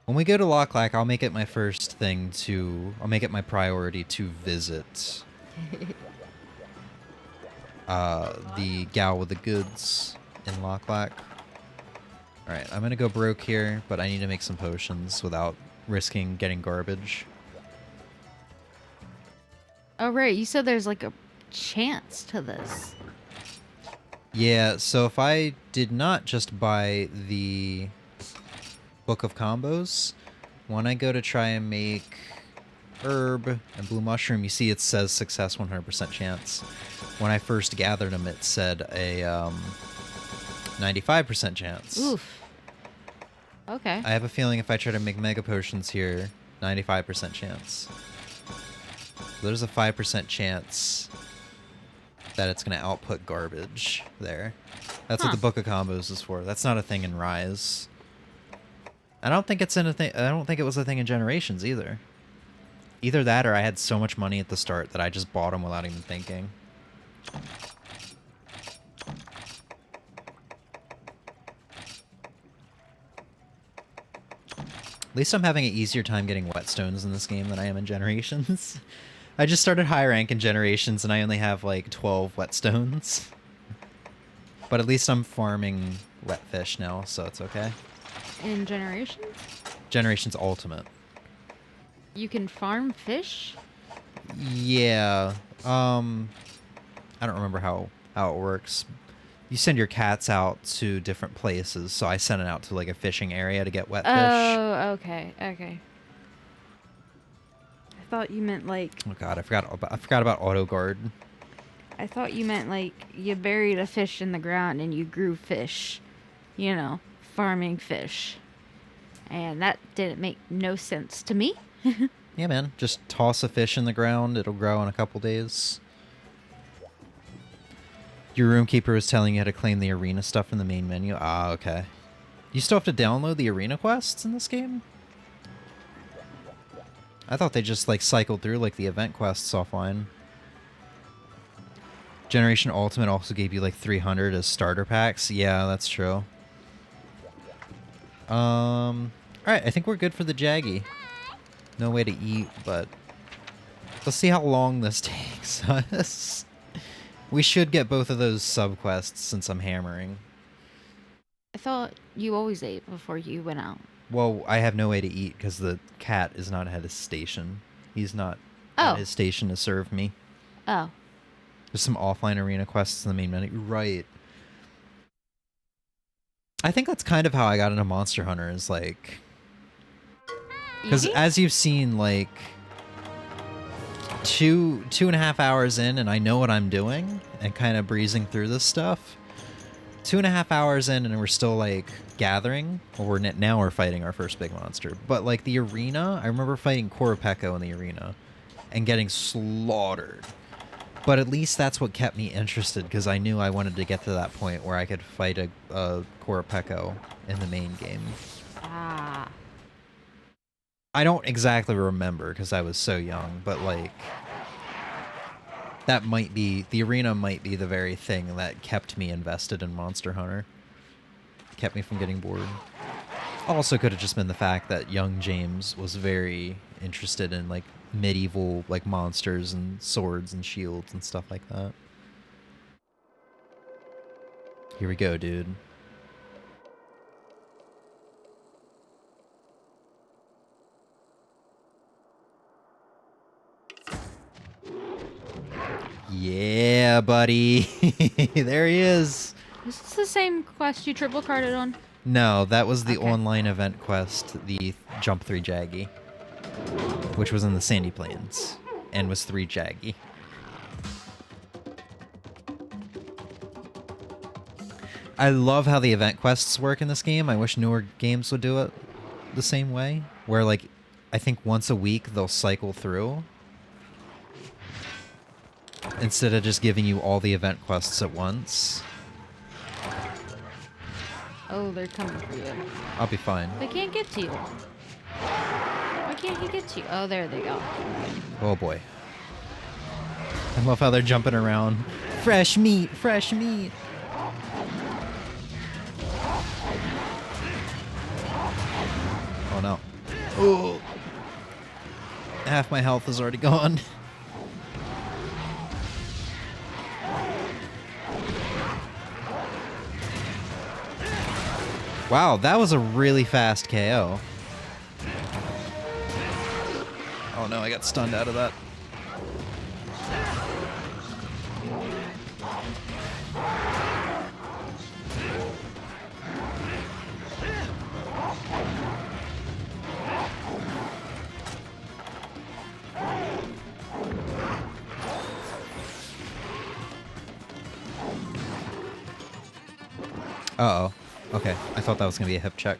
S1: When we go to Loch Lac, I'll make it my first thing to... I'll make it my priority to visit... the gal with the goods in Loch Lac. Alright, I'm gonna go broke here, but I need to make some potions without risking getting garbage.
S3: Oh, right. You said there's like a chance to this.
S1: Yeah, so if I did not just buy the Book of Combos, when I go to try and make herb and blue mushroom, you see it says success 100% chance. When I first gathered them, it said a 95% chance.
S3: Oof. Okay.
S1: I have a feeling if I try to make mega potions here, 95% chance. There's a 5% chance that it's going to output garbage there. That's what the Book of Combos is for. That's not a thing in Rise. I don't think it's in a thing. I don't think it was a thing in Generations either. Either that or I had so much money at the start that I just bought them without even thinking. At least I'm having an easier time getting whetstones in this game than I am in Generations. I just started high rank in Generations and I only have like 12 whetstones. But at least I'm farming wetfish now, so it's okay.
S3: In Generations?
S1: Generations Ultimate.
S3: You can farm fish?
S1: Yeah. I don't remember how it works. You send your cats out to different places, so I sent it out to like a fishing area to get wetfish.
S3: Oh, okay, okay. thought you meant like.
S1: Oh god, I forgot about auto guard.
S3: I thought you meant like you buried a fish in the ground and you grew fish. You know, farming fish. And that didn't make no sense to me.
S1: Yeah, man. Just toss a fish in the ground. It'll grow in a couple days. Your roomkeeper was telling you how to claim the arena stuff in the main menu. Ah, okay. You still have to download the arena quests in this game? I thought they just, like, cycled through, like, the event quests offline. Generation Ultimate also gave you, like, 300 as starter packs. Yeah, that's true. Alright, I think we're good for the Jaggy. No way to eat, but let's see how long this takes us. We should get both of those subquests since I'm hammering.
S3: I thought you always ate before you went out.
S1: Well, I have no way to eat because the cat is not at his station. He's not at his station to serve me.
S3: Oh.
S1: There's some offline arena quests in the main menu. Right. I think that's kind of how I got into Monster Hunter is like... Because as you've seen, like... 2.5 hours in and I know what I'm doing and kind of breezing through this stuff. 2.5 hours in and we're still like gathering. Well, now we're fighting our first big monster. But like the arena, I remember fighting Korapeko in the arena and getting slaughtered. But at least that's what kept me interested because I knew I wanted to get to that point where I could fight a Korapeko in the main game.
S3: Ah.
S1: I don't exactly remember because I was so young, but like that might be, the arena might be the very thing that kept me invested in Monster Hunter. Kept me from getting bored. Also could have just been the fact that young James was very interested in like medieval like monsters and swords and shields and stuff like that. Here we go, dude. Yeah, buddy. There he is.
S3: Is this the same quest you triple carded on?
S1: No, that was the
S3: Okay.
S1: online event quest, the Jump 3 Jaggy, which was in the Sandy Plains and was 3 Jaggy. I love how the event quests work in this game. I wish newer games would do it the same way, where like I think once a week they'll cycle through instead of just giving you all the event quests at once.
S3: Oh, they're coming for you.
S1: I'll be fine.
S3: They can't get to you. Why can't he get to you? Oh, there they go.
S1: Oh boy. I love how they're jumping around. Fresh meat, fresh meat. Oh no. Oh. Half my health is already gone. Wow, that was a really fast KO. Oh no, I got stunned out of that. Uh-oh. Okay, I thought that was going to be a hip check.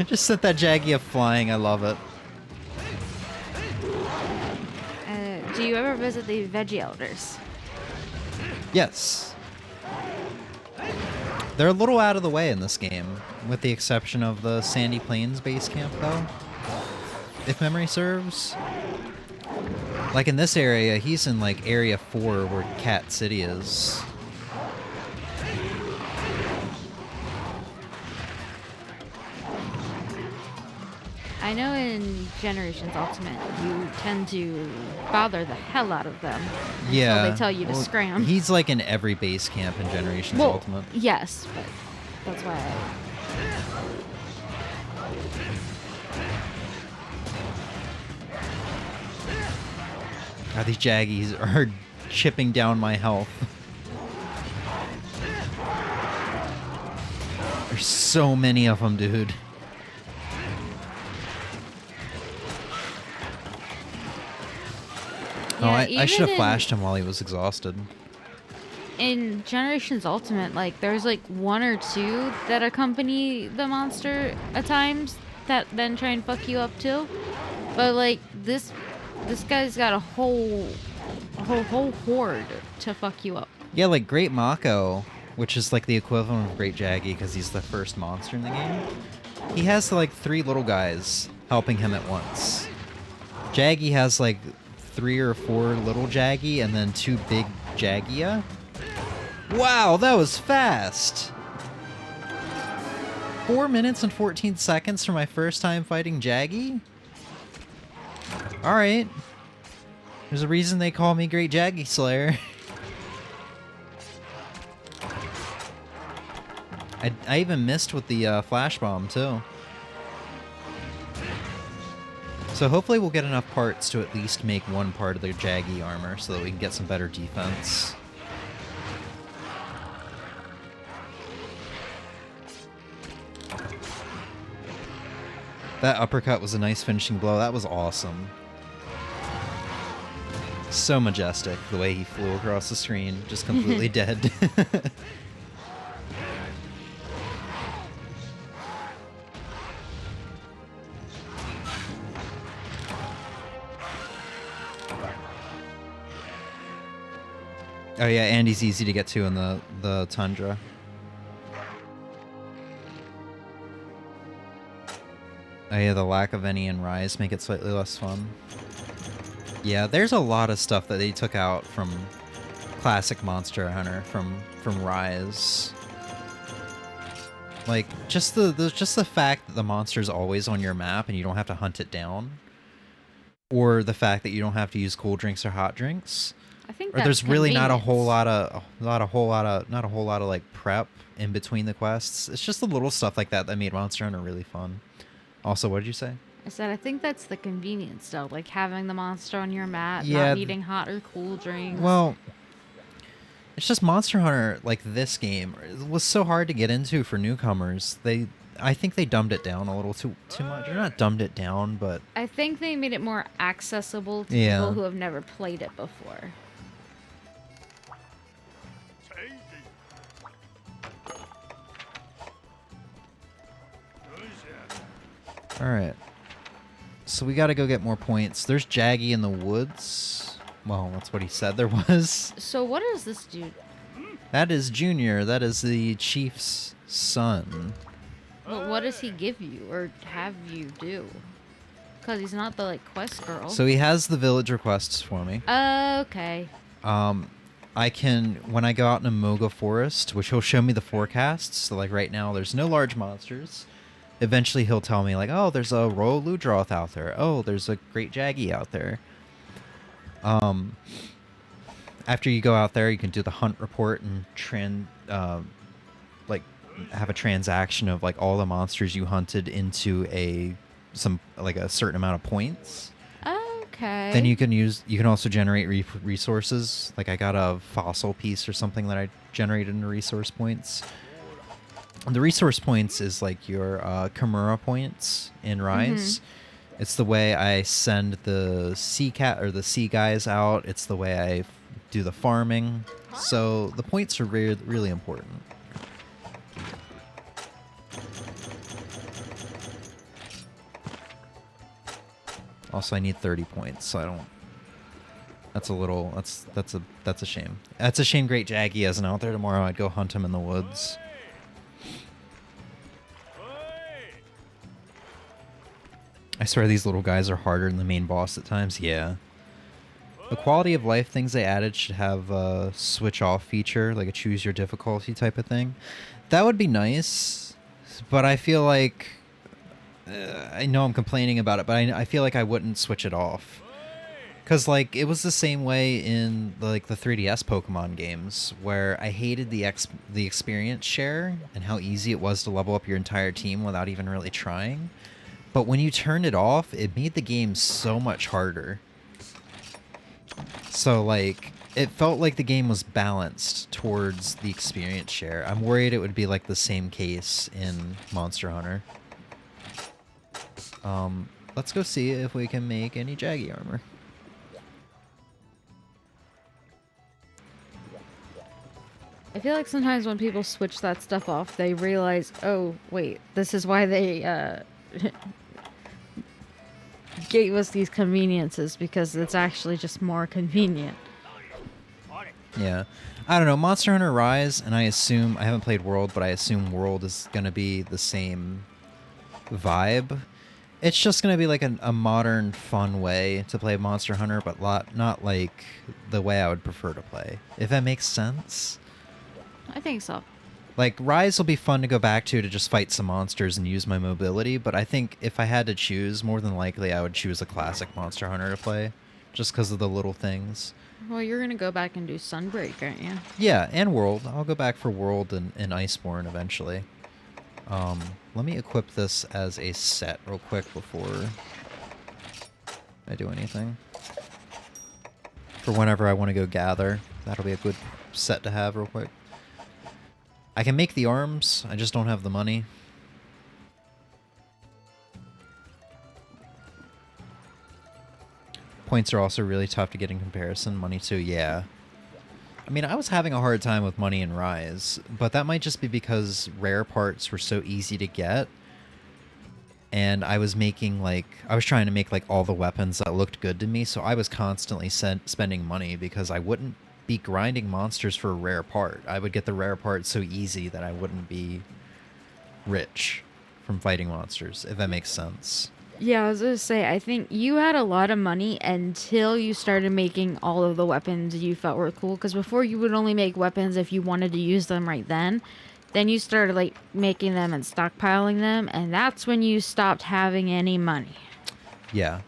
S1: Just sent that Jaggy up flying. I love it.
S3: Do you ever visit the Veggie Elders?
S1: Yes. They're a little out of the way in this game, with the exception of the Sandy Plains base camp, though. If memory serves. Like in this area, he's in like area 4 where Cat City is.
S3: I know in Generations Ultimate, you tend to bother the hell out of them
S1: Yeah.
S3: until they tell you to
S1: well,
S3: scram.
S1: He's like in every base camp in Generations
S3: Well,
S1: Ultimate.
S3: yes, but that's why
S1: God, these Jaggies are chipping down my health. There's so many of them, dude. Oh, I should have flashed him while he was exhausted.
S3: In Generations Ultimate, like, there's like one or two that accompany the monster at times that then try and fuck you up too. But like this guy's got a whole horde to fuck you up.
S1: Yeah, like Great Mako, which is like the equivalent of Great Jaggy because he's the first monster in the game. He has like 3 little guys helping him at once. Jaggy has like 3 or 4 little Jaggy and then 2 big Jaggia. Wow, that was fast! 4 minutes and 14 seconds for my first time fighting Jaggy? Alright. There's a reason they call me Great Jaggy Slayer. I even missed with the flash bomb, too. So hopefully we'll get enough parts to at least make one part of the Jaggy armor so that we can get some better defense. That uppercut was a nice finishing blow. That was awesome. So majestic, the way he flew across the screen, just completely dead. Oh yeah, Andy's easy to get to in the tundra. Oh yeah, the lack of any in Rise make it slightly less fun. Yeah, there's a lot of stuff that they took out from classic Monster Hunter from Rise. Like just the fact that the monster's always on your map and you don't have to hunt it down, or the fact that you don't have to use cool drinks or hot drinks.
S3: I think
S1: or there's really not a whole lot of like prep in between the quests. It's just the little stuff like that that made Monster Hunter really fun. Also, what did you say?
S3: I said I think that's the convenience though, like having the monster on your map,
S1: Yeah.
S3: not needing hot or cool drinks.
S1: Well, it's just Monster Hunter, like this game, it was so hard to get into for newcomers. I think they dumbed it down a little too much. Or not dumbed it down, but
S3: I think they made it more accessible to
S1: Yeah.
S3: people who have never played it before.
S1: Alright. So we gotta go get more points. There's Jaggy in the woods. Well, that's what he said there was.
S3: So what is this dude?
S1: That is Junior. That is the chief's son.
S3: Well, what does he give you or have you do? Because he's not the like quest girl.
S1: So he has the village requests for me.
S3: Okay.
S1: I can, when I go out in Amoga Forest, which he'll show me the forecasts. So like right now, there's no large monsters. Eventually he'll tell me like, oh, there's a Royal Ludroth out there. Oh, there's a Great Jaggy out there. After you go out there, you can do the hunt report and have a transaction of like all the monsters you hunted into a certain amount of points.
S3: Okay.
S1: Then you can also generate resources. Like I got a fossil piece or something that I generated into resource points. The resource points is like your Kimura points in Rise. Mm-hmm. It's the way I send the sea cat or the sea guys out. It's the way I do the farming. So the points are really important. Also, I need 30 points, so I don't. That's a shame. That's a shame. Great Jaggy isn't out there tomorrow. I'd go hunt him in the woods. I swear these little guys are harder than the main boss at times. Yeah. The quality of life things they added should have a switch off feature, like a choose your difficulty type of thing. That would be nice, but I feel like I know I'm complaining about it, but I feel like I wouldn't switch it off. Because like it was the same way in like the 3DS Pokemon games, where I hated the experience share and how easy it was to level up your entire team without even really trying. But when you turned it off, it made the game so much harder. So like it felt like the game was balanced towards the experience share. I'm worried it would be like the same case in Monster Hunter. Let's go see if we can make any Jaggy armor.
S3: I feel like sometimes when people switch that stuff off, they realize, oh, wait, this is why they gave us these conveniences, because it's actually just more convenient.
S1: Yeah. I don't know. Monster Hunter Rise, and I haven't played World, but I assume World is going to be the same vibe. It's just going to be like a modern, fun way to play Monster Hunter, but not like the way I would prefer to play. If that makes sense.
S3: I think so.
S1: Like, Rise will be fun to go back to just fight some monsters and use my mobility, but I think if I had to choose, more than likely I would choose a classic Monster Hunter to play, just because of the little things.
S3: Well, you're going to go back and do Sunbreak, aren't you?
S1: Yeah, and World. I'll go back for World and Iceborne eventually. Let me equip this as a set real quick before I do anything. For whenever I want to go gather. That'll be a good set to have real quick. I can make the arms, I just don't have the money. Points are also really tough to get in comparison. Money too, yeah. I mean, I was having a hard time with money in Rise, but that might just be because rare parts were so easy to get. And I was trying to make like all the weapons that looked good to me, so I was constantly spending money because I wouldn't be grinding monsters for a rare part. I would get the rare part so easy that I wouldn't be rich from fighting monsters, if that makes sense.
S3: Yeah, I was going to say, I think you had a lot of money until you started making all of the weapons you felt were cool. Because before, you would only make weapons if you wanted to use them right then. Then you started like making them and stockpiling them, and that's when you stopped having any money.
S1: Yeah.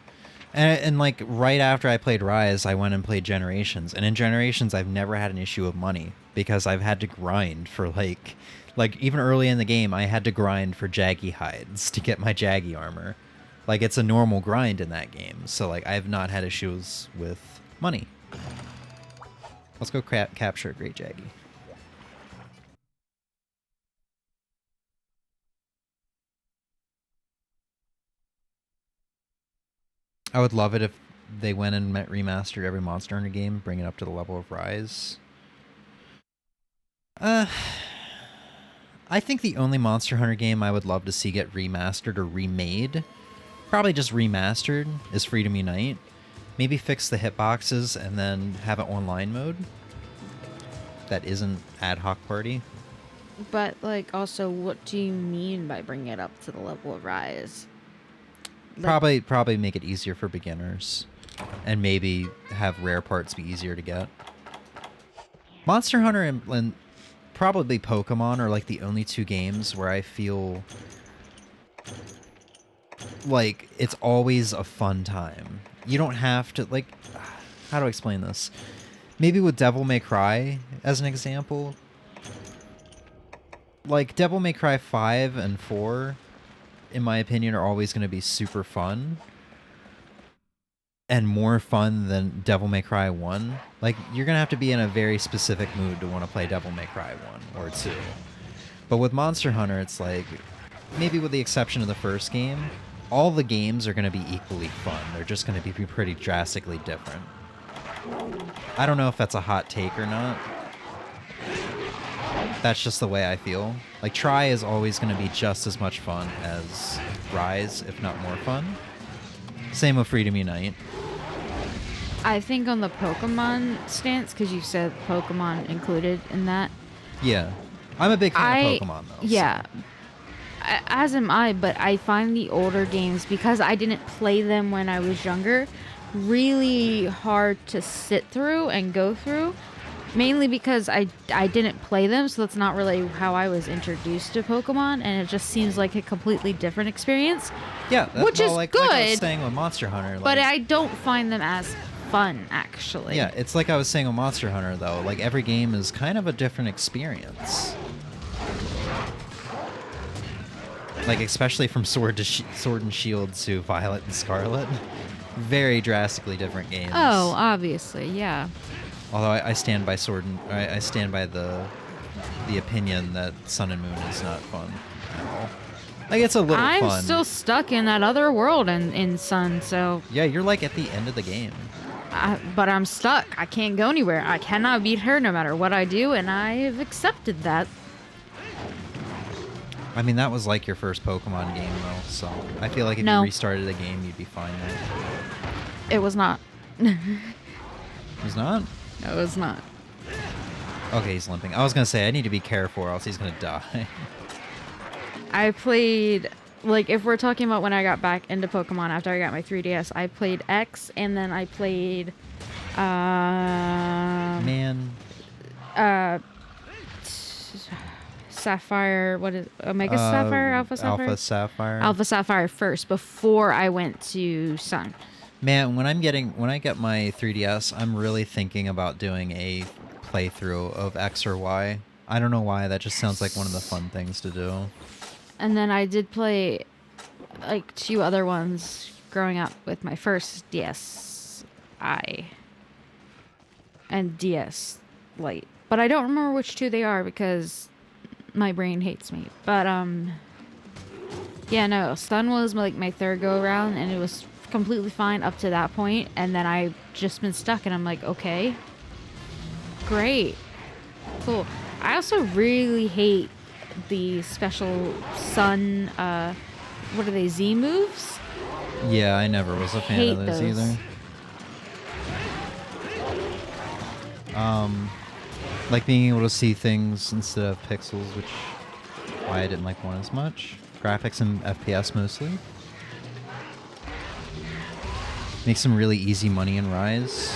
S1: And like right after I played Rise, I went and played Generations. And in Generations, I've never had an issue of money because I've had to grind for like even early in the game, I had to grind for Jaggy hides to get my Jaggy armor. Like, it's a normal grind in that game. So like, I've not had issues with money. Let's go capture a great Jaggy. I would love it if they went and remastered every Monster Hunter game, bring it up to the level of Rise. I think the only Monster Hunter game I would love to see get remastered or remade, probably just remastered, is Freedom Unite. Maybe fix the hitboxes and then have an online mode that isn't ad hoc party.
S3: But like, also, what do you mean by bringing it up to the level of Rise?
S1: Probably make it easier for beginners, and maybe have rare parts be easier to get. Monster Hunter and probably Pokemon are like the only two games where I feel like it's always a fun time. You don't have to, like, how do I explain this? Maybe with Devil May Cry as an example. Like, Devil May Cry 5 and 4, in my opinion, are always going to be super fun. And more fun than Devil May Cry 1. Like, you're going to have to be in a very specific mood to want to play Devil May Cry 1 or 2. But with Monster Hunter, it's like, maybe with the exception of the first game, all the games are going to be equally fun. They're just going to be pretty drastically different. I don't know if that's a hot take or not. That's just the way I feel. Like, Try is always going to be just as much fun as Rise, if not more fun. Same with Freedom Unite.
S3: I think on the Pokemon stance, because you said Pokemon included in that.
S1: Yeah. I'm a big fan of Pokemon, though.
S3: Yeah. As am I, but I find the older games, because I didn't play them when I was younger, really hard to sit through and go through. Mainly because I didn't play them, so that's not really how I was introduced to Pokemon, and it just seems like a completely different experience.
S1: Yeah,
S3: which is
S1: like,
S3: good.
S1: Like I was saying with Monster Hunter.
S3: But I don't find them as fun, actually.
S1: Yeah, it's like I was saying with Monster Hunter, though. Like, every game is kind of a different experience. Like, especially from Sword and Shield to Violet and Scarlet. Very drastically different games.
S3: Oh, obviously, yeah.
S1: Although I stand by Sword and I stand by the opinion that Sun and Moon is not fun at all. Like, it's a little
S3: I'm
S1: fun.
S3: still stuck in that other world in Sun, so
S1: Yeah, you're like at the end of the game.
S3: but I'm stuck. I can't go anywhere. I cannot beat her no matter what I do, and I have accepted that.
S1: I mean, that was like your first Pokemon game, though, so I feel like if
S3: No.
S1: you restarted the game, you'd be fine there.
S3: It was not.
S1: It's not?
S3: No, it was not.
S1: Okay, he's limping. I was gonna say, I need to be careful or else he's gonna die.
S3: I played, like, if we're talking about when I got back into Pokemon after I got my 3DS, I played X, and then I played,
S1: Man.
S3: Sapphire, what is Omega Sapphire, Alpha Sapphire?
S1: Alpha Sapphire.
S3: Alpha Sapphire first before I went to Sun.
S1: Man, when I get my 3DS, I'm really thinking about doing a playthrough of X or Y. I don't know why, that just sounds like one of the fun things to do.
S3: And then I did play like 2 other ones growing up with my first DSi and DS Lite. But I don't remember which 2 they are because my brain hates me. But yeah, no, Sun was like my 3rd go around, and it was completely fine up to that point, and then I've just been stuck, and I'm like, okay, great, cool. I also really hate the special Sun, what are they, Z moves?
S1: Yeah, I never was a fan of
S3: Hate
S1: those
S3: those.
S1: either. Like being able to see things instead of pixels, which why I didn't like one as much. Graphics and FPS mostly. Make some really easy money in Rise.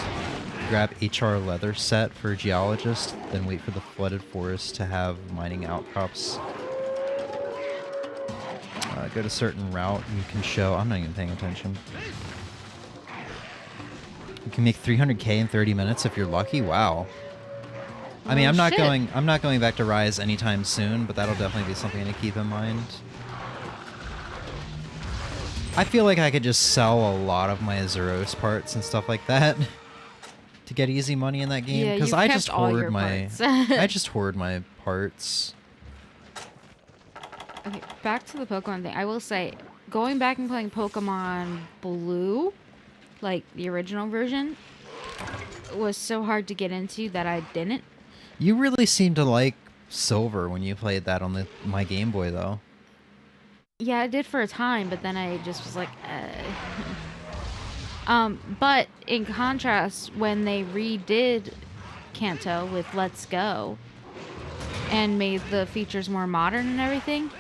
S1: Grab HR leather set for a geologist, then wait for the flooded forest to have mining outcrops. Go to certain route you can show. I'm not even paying attention. You can make 300k in 30 minutes if you're lucky. Wow. I mean,
S3: Oh,
S1: I'm not
S3: shit.
S1: going back to Rise anytime soon, but that'll definitely be something to keep in mind. I feel like I could just sell a lot of my Azuros parts and stuff like that to get easy money in that game,
S3: Yeah,
S1: because
S3: you've
S1: I
S3: kept
S1: just
S3: all
S1: hoard
S3: your
S1: my
S3: parts.
S1: I just hoard my parts.
S3: Okay, back to the Pokemon thing. I will say, going back and playing Pokemon Blue, like the original version, was so hard to get into that I didn't.
S1: You really seem to like Silver when you played that on my Game Boy, though.
S3: Yeah, I did for a time, but then I just was like, but in contrast, when they redid Kanto with Let's Go and made the features more modern and everything,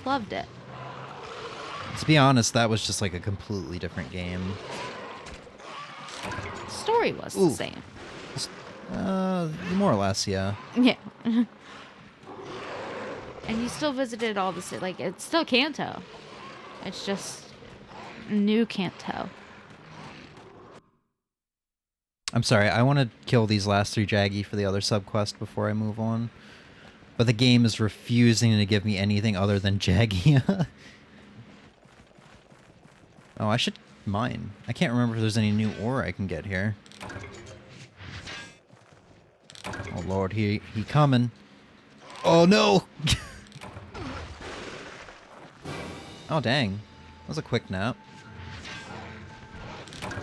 S3: loved it.
S1: To be honest, that was just like a completely different game.
S3: Story was
S1: Ooh.
S3: the same.
S1: More or less, yeah.
S3: Yeah. And you still visited all the like it's still Kanto. It's just new Kanto.
S1: I'm sorry, I want to kill these last 3 Jaggy for the other subquest before I move on. But the game is refusing to give me anything other than Jaggy. Oh, I should mine. I can't remember if there's any new ore I can get here. Oh lord, he coming. Oh no! Oh dang. That was a quick nap.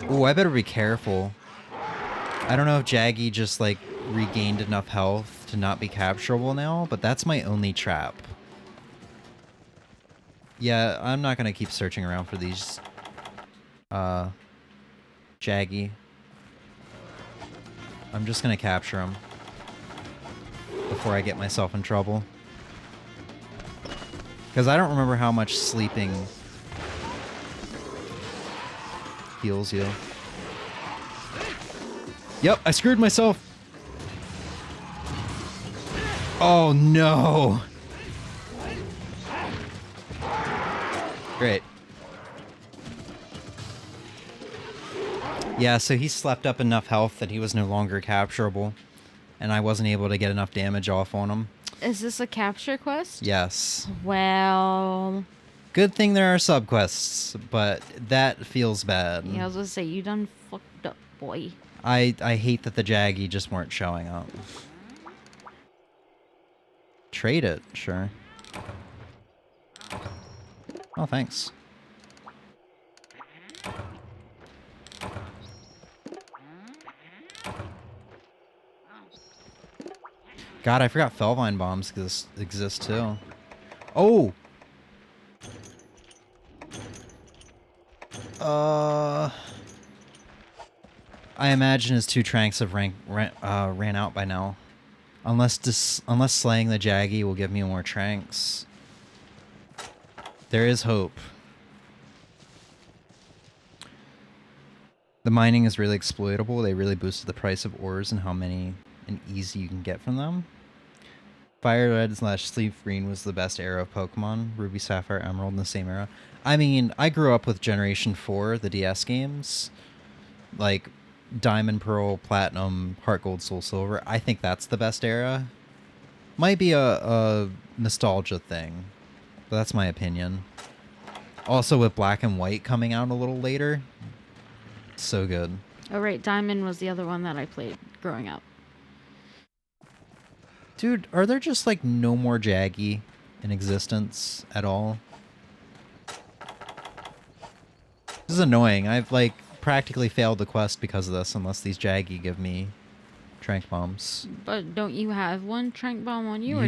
S1: Oh, I better be careful. I don't know if Jaggy just like regained enough health to not be capturable now, but that's my only trap. Yeah, I'm not gonna keep searching around for these Jaggy. I'm just gonna capture him before I get myself in trouble. Because I don't remember how much sleeping heals you. Yep, I screwed myself. Oh no. Great. Yeah, so he slept up enough health that he was no longer capturable, and I wasn't able to get enough damage off on him.
S3: Is this a capture quest?
S1: Yes.
S3: Well,
S1: Good thing there are subquests, but that feels bad.
S3: yeah, I was gonna say you done fucked up. boy.
S1: I hate that the Jaggy just weren't showing up. Trade it, sure. Oh, thanks. God, I forgot Felvine bombs exist too. Oh! I imagine his 2 tranks have ran out by now. Unless slaying the Jaggy will give me more tranks. There is hope. The mining is really exploitable. They really boosted the price of ores and how many and easy you can get from them. Fire Red / Sleep Green was the best era of Pokemon. Ruby, Sapphire, Emerald in the same era. I mean, I grew up with Generation 4, the DS games. Like Diamond, Pearl, Platinum, Heart Gold, Soul Silver. I think that's the best era. Might be a nostalgia thing, but that's my opinion. Also with Black and White coming out a little later. So good.
S3: Oh, right. Diamond was the other one that I played growing up.
S1: Dude, are there just like no more Jaggy in existence at all? This is annoying. I've like practically failed the quest because of this unless these Jaggy give me Trank Bombs.
S3: But don't you have one Trank Bomb on you?
S1: You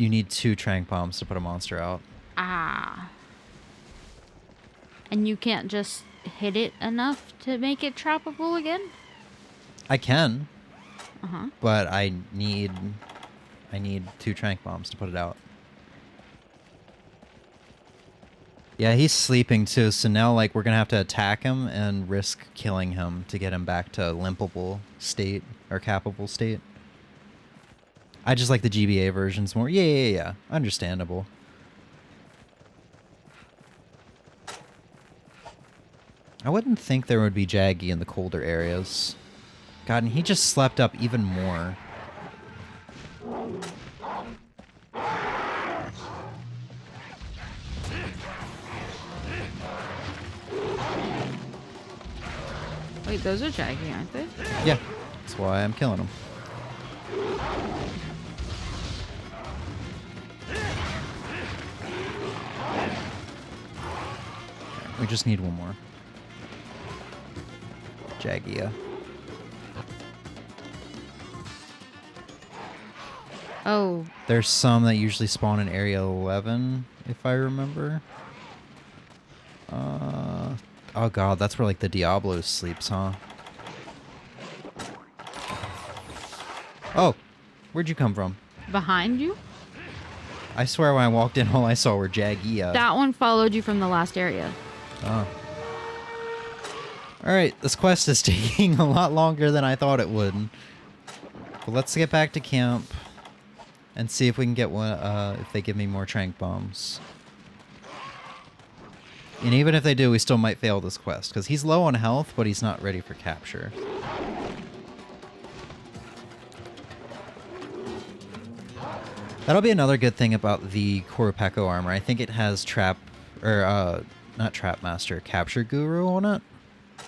S1: need 2 Trank Bombs to put a monster out.
S3: Ah. And you can't just hit it enough to make it trappable again?
S1: I can.
S3: Uh-huh.
S1: But I need 2 Trank Bombs to put it out. Yeah, he's sleeping too, so now like we're gonna have to attack him and risk killing him to get him back to limpable state or capable state. I just like the GBA versions more. Yeah. Understandable. I wouldn't think there would be Jaggy in the colder areas. God, and he just slept up even more.
S3: Wait, those are Jaggy, aren't they?
S1: Yeah, that's why I'm killing him. We just need one more. Jaggia.
S3: Oh.
S1: There's some that usually spawn in Area 11, if I remember. Oh god, that's where like the Diablo sleeps, huh? Oh, where'd you come from?
S3: Behind you?
S1: I swear when I walked in, all I saw were Jaggia.
S3: That one followed you from the last area.
S1: Oh. Alright, this quest is taking a lot longer than I thought it would. But let's get back to camp and see if we can get one, if they give me more Trank Bombs. And even if they do, we still might fail this quest, because he's low on health, but he's not ready for capture. That'll be another good thing about the Korupeko armor. I think it has not Trap Master, Capture Guru on it,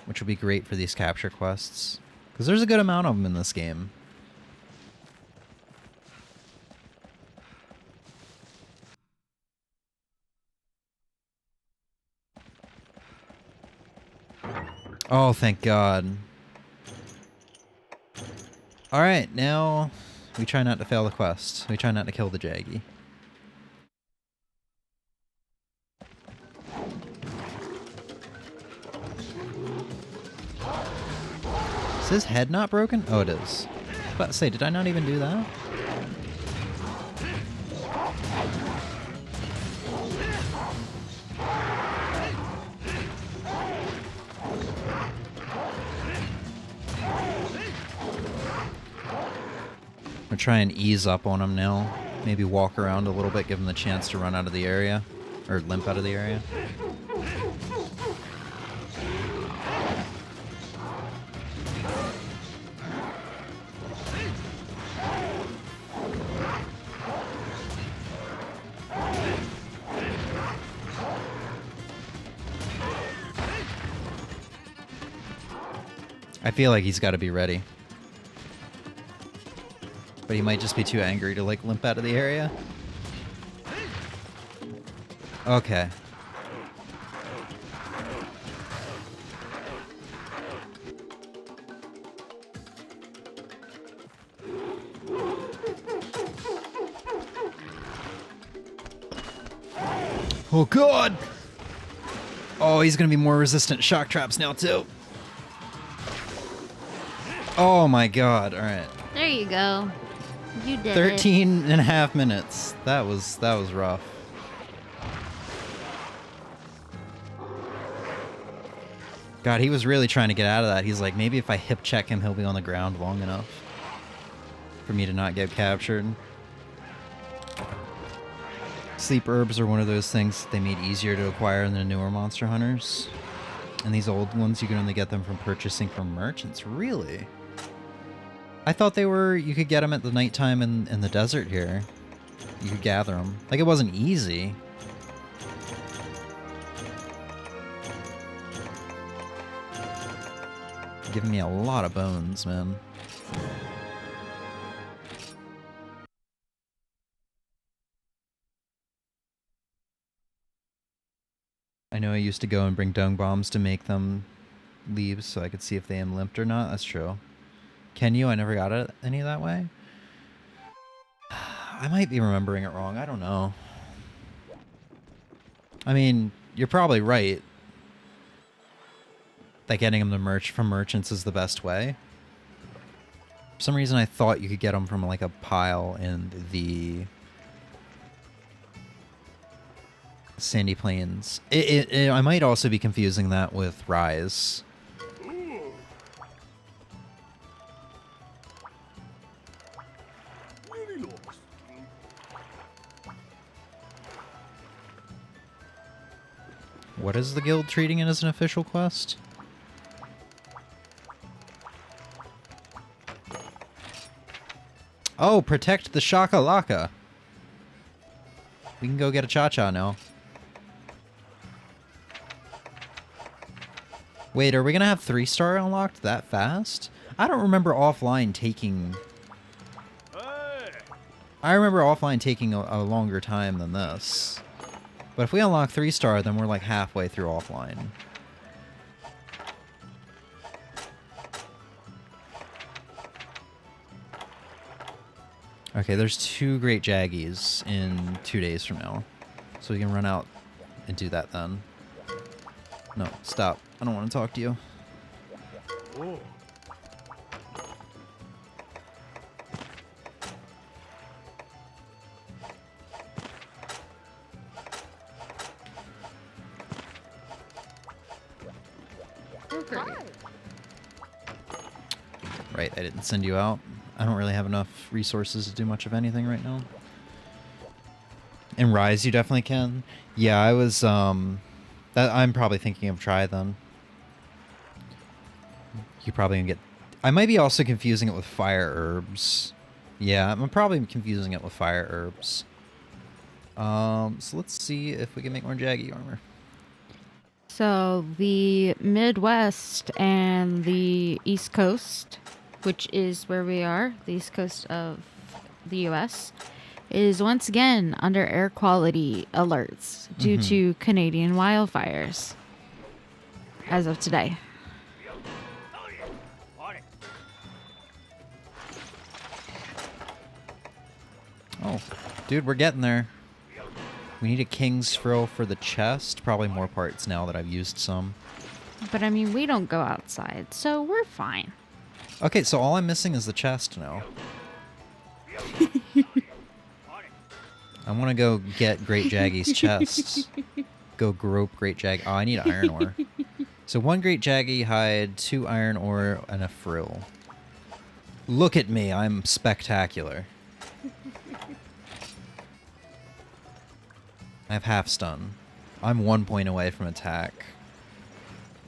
S1: which will be great for these capture quests, because there's a good amount of them in this game. Oh, thank God. Alright, now we try not to fail the quest. We try not to kill the Jaggy. Is his head not broken? Oh, it is. I was about to say, did I not even do that? I'm gonna try and ease up on him now. Maybe walk around a little bit, give him the chance to run out of the area. Or limp out of the area. I feel like he's got to be ready. But he might just be too angry to, like, limp out of the area. Okay. Oh, God! Oh, he's gonna be more resistant to shock traps now, too. Oh, my God. All right.
S3: There you go. You did
S1: 13 and a half minutes. That was rough. God, he was really trying to get out of that. He's like, maybe if I hip check him, he'll be on the ground long enough for me to not get captured. Sleep herbs are one of those things that they made easier to acquire in the newer Monster Hunters. And these old ones, you can only get them from purchasing from merchants. Really? I thought they were, you could get them at the nighttime in the desert here. You could gather them. Like, it wasn't easy. Giving me a lot of bones, man. I know I used to go and bring dung bombs to make them leaves so I could see if they am limped or not. That's true. Can you? I never got it any that way. I might be remembering it wrong. I don't know. I mean, you're probably right that getting them from merchants is the best way. For some reason, I thought you could get them from like a pile in the Sandy Plains. I might also be confusing that with Rise. What is the guild treating it as an official quest? Oh, protect the Shakalaka. We can go get a Cha-Cha now. Wait, are we gonna have 3-star unlocked that fast? I don't remember offline taking... I remember offline taking a longer time than this. But if we unlock 3-star, then we're like halfway through offline. Okay, there's 2 Great Jaggies in 2 days from now. So we can run out and do that then. No, stop. I don't want to talk to you. Right, I didn't send you out. I don't really have enough resources to do much of anything right now. In Rise, you definitely can. Yeah, I was, I'm probably thinking of try then. You probably can get... I might be also confusing it with fire herbs. Yeah, I'm probably confusing it with fire herbs. So let's see if we can make more Jaggy armor.
S3: So the Midwest and the East Coast, which is where we are, the East Coast of the U.S., is once again under air quality alerts due to Canadian wildfires as of today.
S1: Oh, dude, we're getting there. We need a king's frill for the chest. Probably more parts now that I've used some.
S3: But I mean, we don't go outside, so we're fine.
S1: Okay, so all I'm missing is the chest now. I want to go get Great Jaggy's chest. Go grope Great Jag. Oh, I need iron ore. So 1 Great Jaggy hide, 2 iron ore, and a frill. Look at me, I'm spectacular. I have half stun. I'm 1 point away from attack.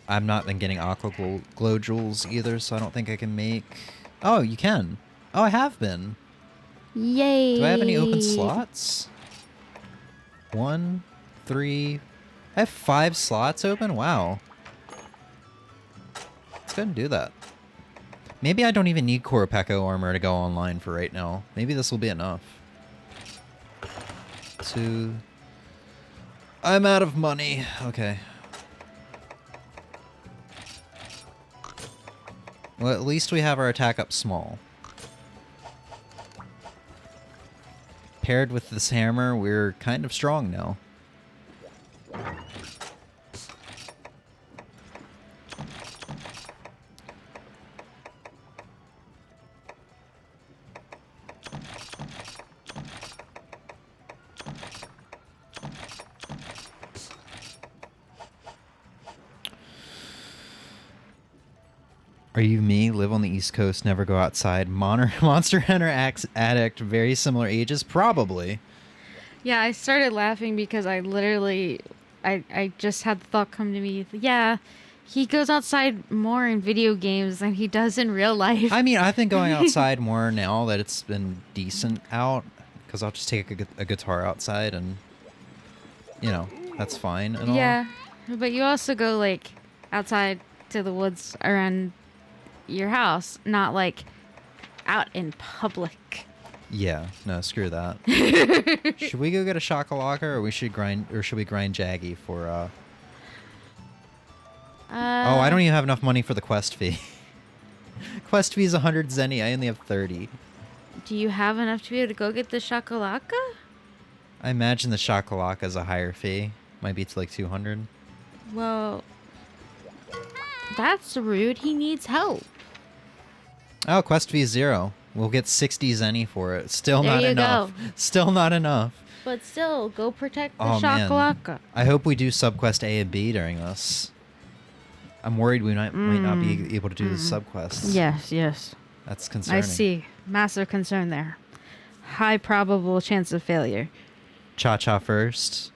S1: I've not been getting aqua glow jewels either, so I don't think I can make... Oh, you can. Oh, I have been.
S3: Yay!
S1: Do I have any open slots? 1, 3... I have 5 slots open? Wow. Let's go ahead and do that. Maybe I don't even need Korapeko armor to go online for right now. Maybe this will be enough. 2. I'm out of money. Okay. Well, at least we have our attack up small. Paired with this hammer, we're kind of strong now. Are you me? Live on the East Coast, never go outside. Monster Hunter addict, very similar ages? Probably.
S3: Yeah, I started laughing because I literally, I just had the thought come to me. Yeah, he goes outside more in video games than he does in real life.
S1: I mean, I've been going outside more now that it's been decent out, because I'll just take a guitar outside and, you know, that's fine and all.
S3: Yeah, but you also go, like, outside to the woods around your house, not, like, out in public.
S1: Yeah, no, screw that. Should we go get a shakalaka, or should we grind Jaggy for Oh, I don't even have enough money for the quest fee. Quest fee is 100 zenny. I only have 30.
S3: Do you have enough to be able to go get the shakalaka?
S1: I imagine the shakalaka is a higher fee. Might be to like 200.
S3: Well, that's rude. He needs help.
S1: Oh, quest fee is 0. We'll get 60 zenny for it. Still
S3: There
S1: not
S3: you
S1: enough.
S3: go.
S1: Still not enough.
S3: But still, go protect the
S1: Oh, man.
S3: shakalaka.
S1: I hope we do subquest A and B during this. I'm worried we might not be able to do the subquests.
S3: Yes, yes.
S1: That's concerning.
S3: I see. Massive concern there. High probable chance of failure.
S1: Cha-Cha first.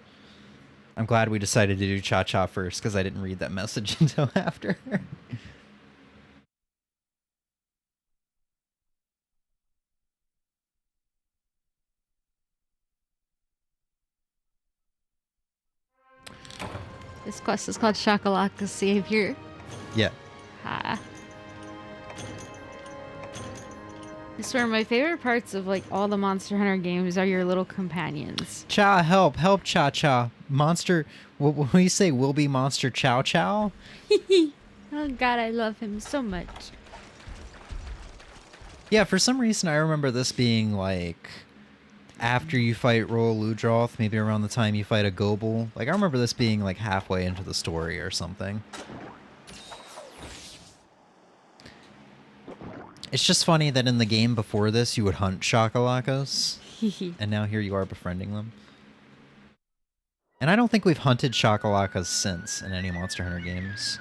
S1: I'm glad we decided to do Cha-Cha first, because I didn't read that message until after.
S3: This quest is called Shakalaka Savior.
S1: Yeah.
S3: Ha. I swear my favorite parts of like all the Monster Hunter games are your little companions.
S1: Cha, help, Cha-Cha. Monster, what do you say, will be Monster Chow Chow?
S3: Oh god, I love him so much.
S1: Yeah, for some reason I remember this being like after you fight Royal Ludroth, maybe around the time you fight a Gobel. Like I remember this being like halfway into the story or something. It's just funny that in the game before this you would hunt Shakalakas, and now here you are befriending them. And I don't think we've hunted Shakalakas since in any Monster Hunter games.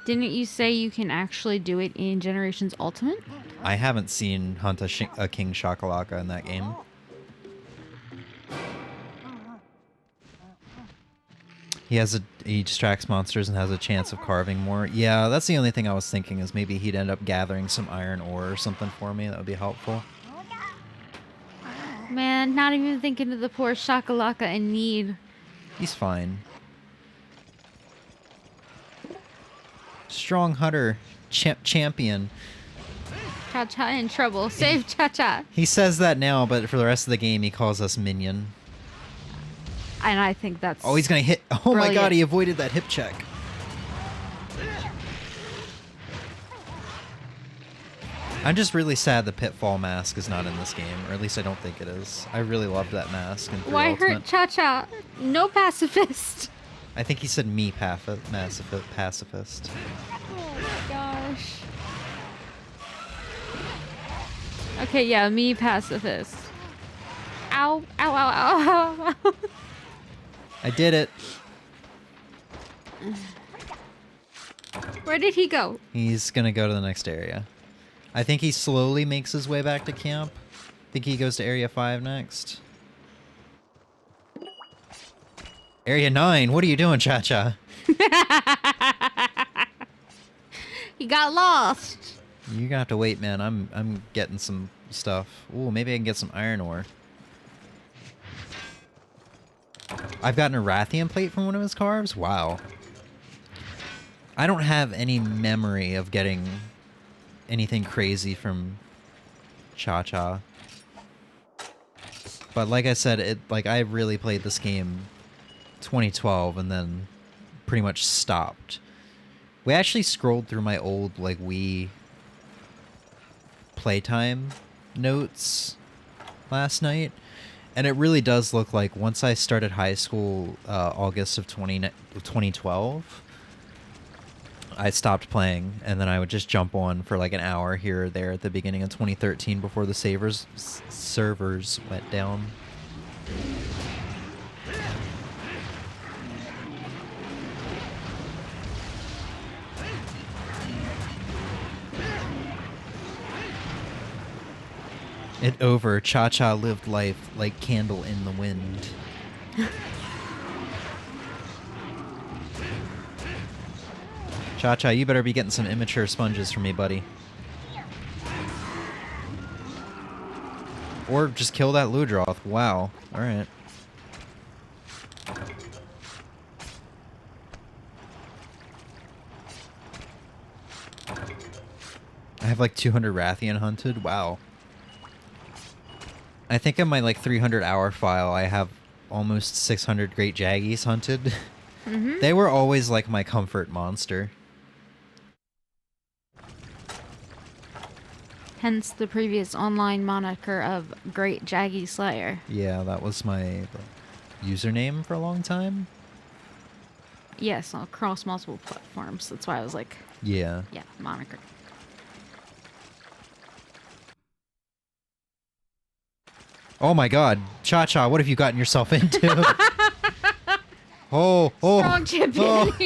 S3: Didn't you say you can actually do it in Generations Ultimate?
S1: I haven't seen hunt a King Shakalaka in that game. He distracts monsters and has a chance of carving more. Yeah, that's the only thing I was thinking, is maybe he'd end up gathering some iron ore or something for me. That would be helpful.
S3: Man, not even thinking of the poor Shakalaka in need.
S1: He's fine. Strong hunter, champion.
S3: Cha-Cha in trouble. Save Cha-Cha.
S1: He says that now, but for the rest of the game, he calls us minion.
S3: And I think that's...
S1: Oh, he's gonna hit. Oh my
S3: brilliant.
S1: god, he avoided that hip check. I'm just really sad the Pitfall mask is not in this game, or at least I don't think it is. I really loved that mask in 3
S3: Why
S1: Ultimate.
S3: hurt Cha-Cha? No pacifist.
S1: I think he said me pacifist.
S3: Oh my gosh. Okay, yeah, me pacifist. Ow, ow, ow, ow, ow, ow.
S1: I did it.
S3: Where did he go?
S1: He's gonna go to the next area. I think he slowly makes his way back to camp. I think he goes to Area 5 next. Area 9, what are you doing, Cha-Cha?
S3: He got lost.
S1: You're gonna have to wait, man. I'm getting some stuff. Ooh, maybe I can get some iron ore. I've gotten a Rathian plate from one of his carves? Wow. I don't have any memory of getting anything crazy from Cha-Cha. But like I said, I really played this game 2012 and then pretty much stopped. We actually scrolled through my old Wii playtime notes last night, and it really does look like once I started high school, August of 2012, I stopped playing, and then I would just jump on for like an hour here or there at the beginning of 2013 before the servers went down. It over. Cha-Cha lived life like candle in the wind. Cha-Cha, you better be getting some immature sponges for me, buddy. Or just kill that Ludroth. Wow. Alright. I have like 200 Rathian hunted. Wow. I think in my 300 hour file, I have almost 600 Great Jaggies hunted.
S3: Mm-hmm.
S1: They were always like my comfort monster.
S3: Hence the previous online moniker of Great Jaggy Slayer.
S1: Yeah, that was my username for a long time.
S3: Yes, across multiple platforms. That's why I was like,
S1: Yeah.
S3: yeah, moniker.
S1: Oh my god. Cha-Cha, what have you gotten yourself into? oh.
S3: Strong champion.
S1: Oh,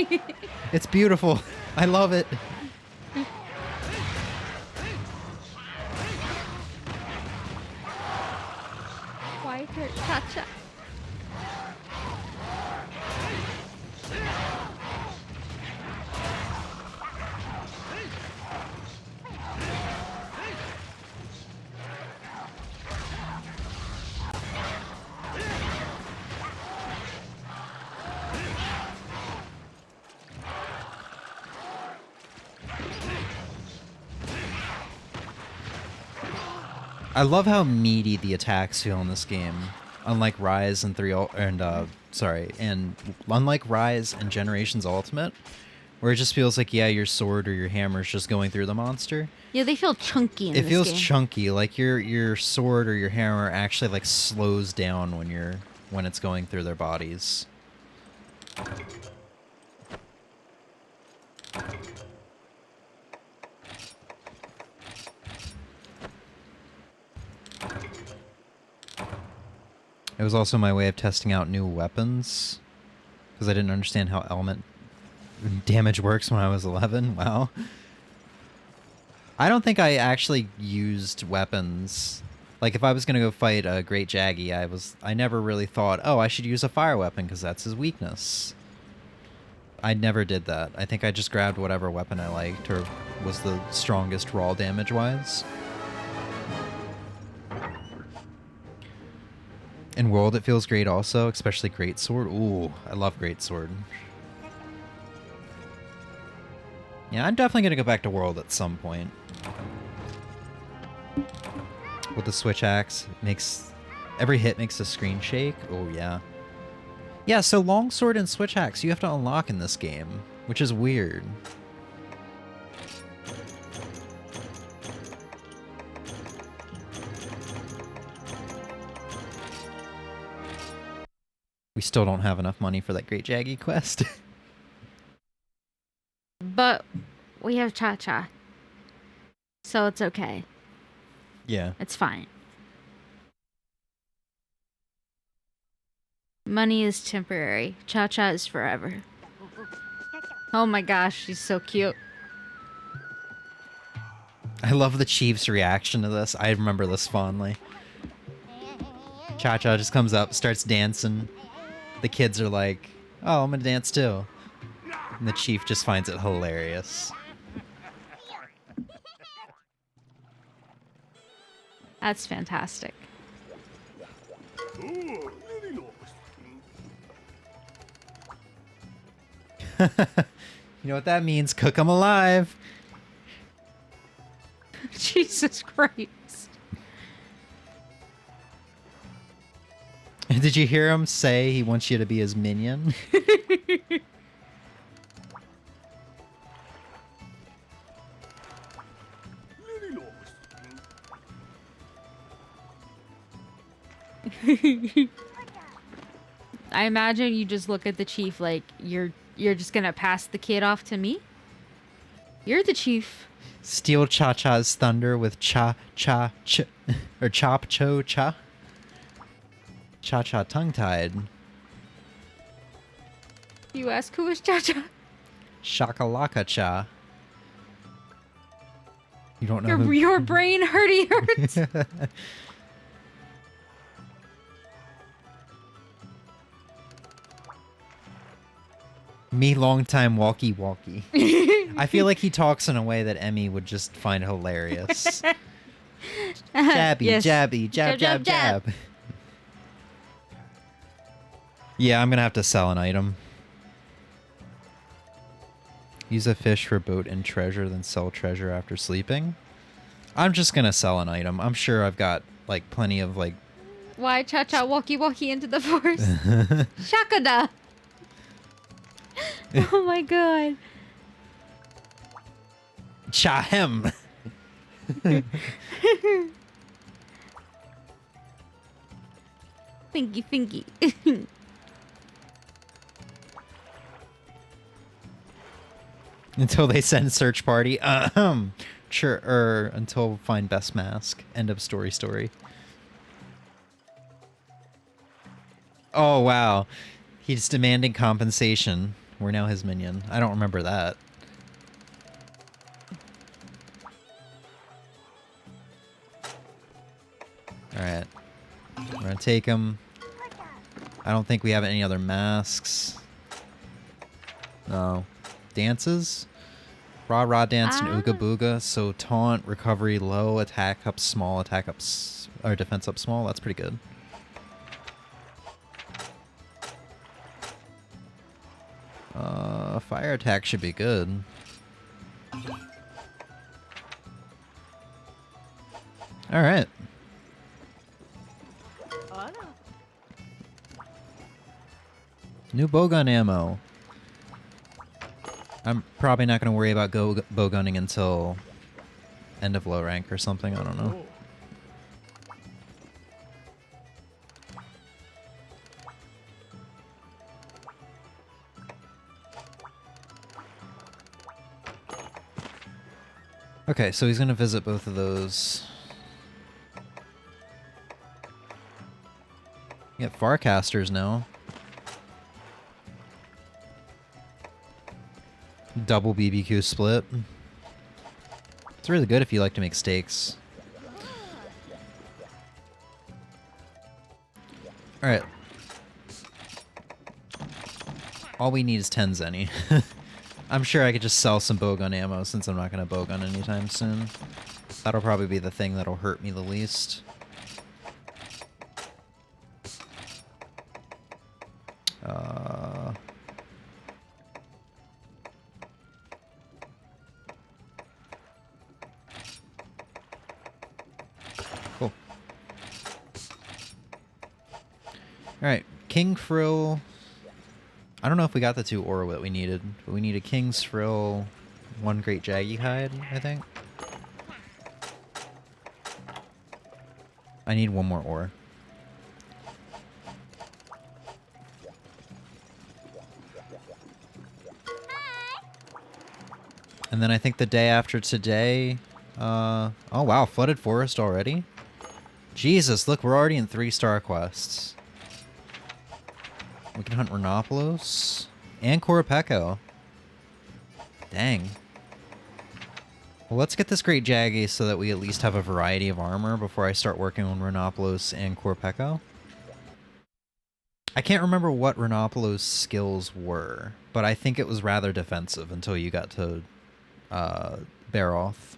S1: it's beautiful. I love it.
S3: Why hurt Cha-Cha?
S1: I love how meaty the attacks feel in this game. Unlike Rise and unlike Rise and Generations Ultimate, where it just feels like, yeah, your sword or your hammer is just going through the monster.
S3: Yeah, they feel chunky in
S1: It
S3: this
S1: feels
S3: game.
S1: chunky, like your sword or your hammer actually slows down when it's going through their bodies. It was also my way of testing out new weapons, because I didn't understand how element damage works when I was 11. Wow. I don't think I actually used weapons. Like, if I was going to go fight a Great Jaggy, I never really thought, oh, I should use a fire weapon because that's his weakness. I never did that. I think I just grabbed whatever weapon I liked or was the strongest raw damage-wise. In World, it feels great also, especially Great Sword. Ooh, I love Great Sword. Yeah, I'm definitely going to go back to World at some point. With the switch axe, every hit makes the screen shake. Oh, yeah. Yeah, so longsword and switch axe you have to unlock in this game, which is weird. We still don't have enough money for that Great Jaggy quest.
S3: But we have Cha-Cha. So it's okay.
S1: Yeah.
S3: It's fine. Money is temporary. Cha-Cha is forever. Oh my gosh, she's so cute.
S1: I love the chief's reaction to this. I remember this fondly. Cha-Cha just comes up, starts dancing. The kids are like, oh, I'm gonna dance too. And the chief just finds it hilarious.
S3: That's fantastic.
S1: You know what that means? Cook 'em alive.
S3: Jesus Christ.
S1: Did you hear him say he wants you to be his minion?
S3: I imagine you just look at the chief like you're just gonna pass the kid off to me. You're the chief.
S1: Steal Cha-Cha's thunder with Cha-Cha-Ch... or Chop-Cho-Cha? Cha-Cha tongue-tied.
S3: You ask who is Cha-Cha?
S1: Shakalaka-Cha. You don't know who...
S3: Your brain hurts.
S1: Me long time walkie-walkie. I feel like he talks in a way that Emmy would just find hilarious. Jabby,
S3: Yes.
S1: jabby, jab, jab, jab. Yeah, I'm gonna have to sell an item. Use a fish for boat and treasure, then sell treasure after sleeping. I'm just gonna sell an item. I'm sure I've got, like, plenty of, like...
S3: Why Cha-Cha walkie-walkie into the forest? Shakada! Oh my god.
S1: Cha-hem!
S3: Finky, finky.
S1: Until they send search party. Sure, until find best mask. End of story. Oh, wow. He's demanding compensation. We're now his minion. I don't remember that. Alright. We're gonna take him. I don't think we have any other masks. No. Dances? Rah dance and ooga booga. So taunt, recovery low, attack up small, attack up or defense up small. That's pretty good. Fire attack should be good. All right. New bowgun ammo. I'm probably not going to worry about bowgunning until end of low rank or something. I don't know. Okay, so he's going to visit both of those. You get Farcasters now. Double BBQ split. It's really good if you like to make steaks. Alright. All we need is 10 zenny. I'm sure I could just sell some bowgun ammo since I'm not going to bowgun anytime soon. That'll probably be the thing that'll hurt me the least. Cool. Alright, King Frill. I don't know if we got the 2 ore that we needed, but we need a King's Frill, 1 Great Jaggy Hide, I think. I need 1 more ore. And then I think the day after today... oh wow, Flooded Forest already? Jesus, look, we're already in 3-star quests. We can hunt Rhinopolos and Korapeko. Dang. Well, let's get this Great Jaggy so that we at least have a variety of armor before I start working on Rhinopolos and Korapeko. I can't remember what Rhinopolos' skills were, but I think it was rather defensive until you got to Baroth.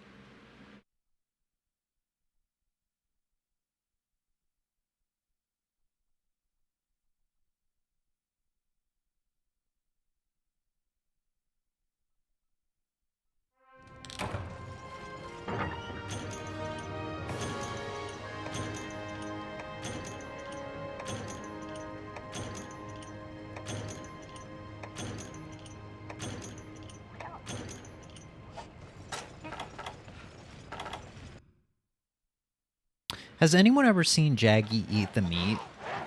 S1: Has anyone ever seen Jaggy eat the meat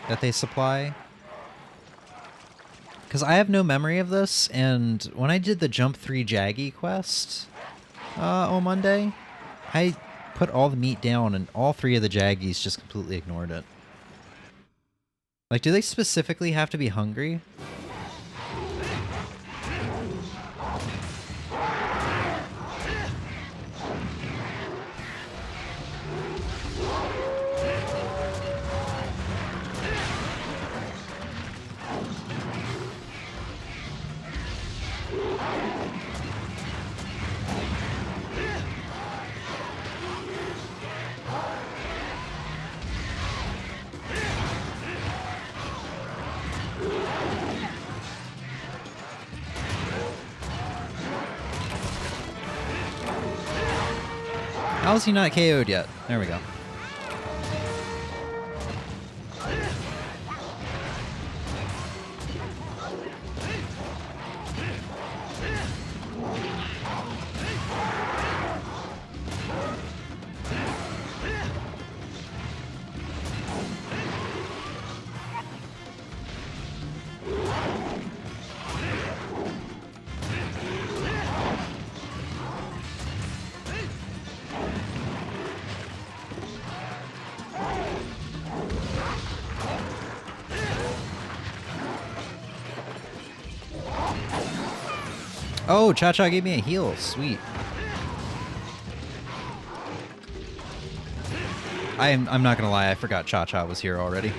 S1: that they supply? Because I have no memory of this, and when I did the Jump 3 Jaggy quest on Monday, I put all the meat down, and all 3 of the Jaggies just completely ignored it. Like, do they specifically have to be hungry? How is he not KO'd yet? There we go. Oh, Cha-Cha gave me a heal. Sweet. I'm not gonna lie, I forgot Cha-Cha was here already.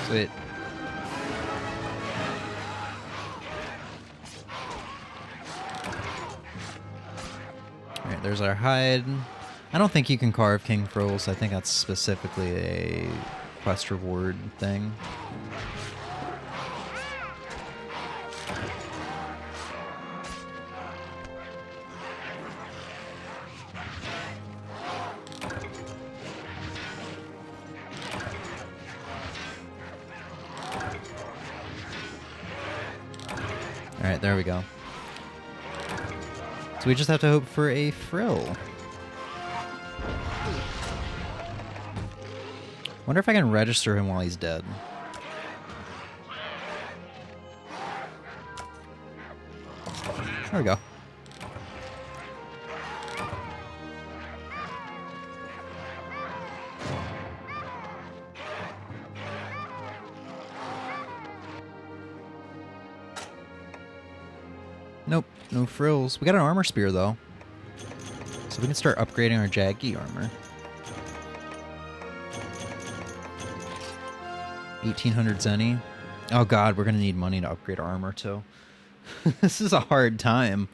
S1: Sweet. Alright, there's our hide. I don't think you can carve King Frills. I think that's specifically a quest reward thing. Alright, there we go. So we just have to hope for a frill. Wonder if I can register him while he's dead. There we go. Nope, no frills. We got an armor spear though, so we can start upgrading our Jaggy armor. 1800 Zenny. Oh god, we're gonna need money to upgrade our armor too. This is a hard time.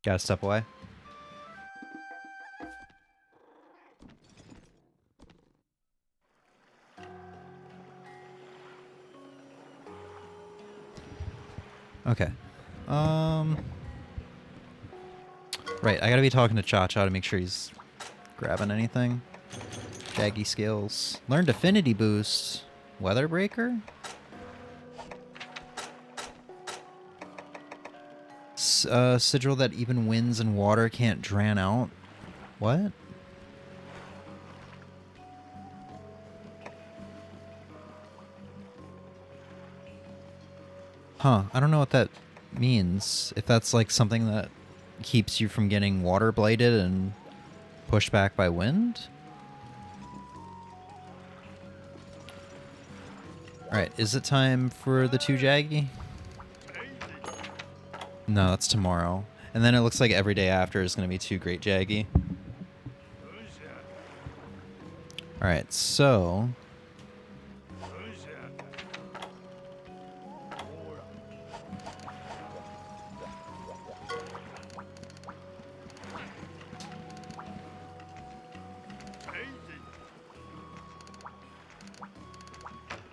S1: Gotta step away. Okay. Right, I gotta be talking to Cha-Cha to make sure he's grabbing anything. Jaggy skills. Learned affinity boost. Weather breaker? Sigil that even winds and water can't drown out. What? Huh, I don't know what that means. If that's like something that keeps you from getting water blighted and pushed back by wind? Alright, is it time for the 2 Jaggy? No, that's tomorrow. And then it looks like every day after is going to be 2 Great Jaggy. Alright, so...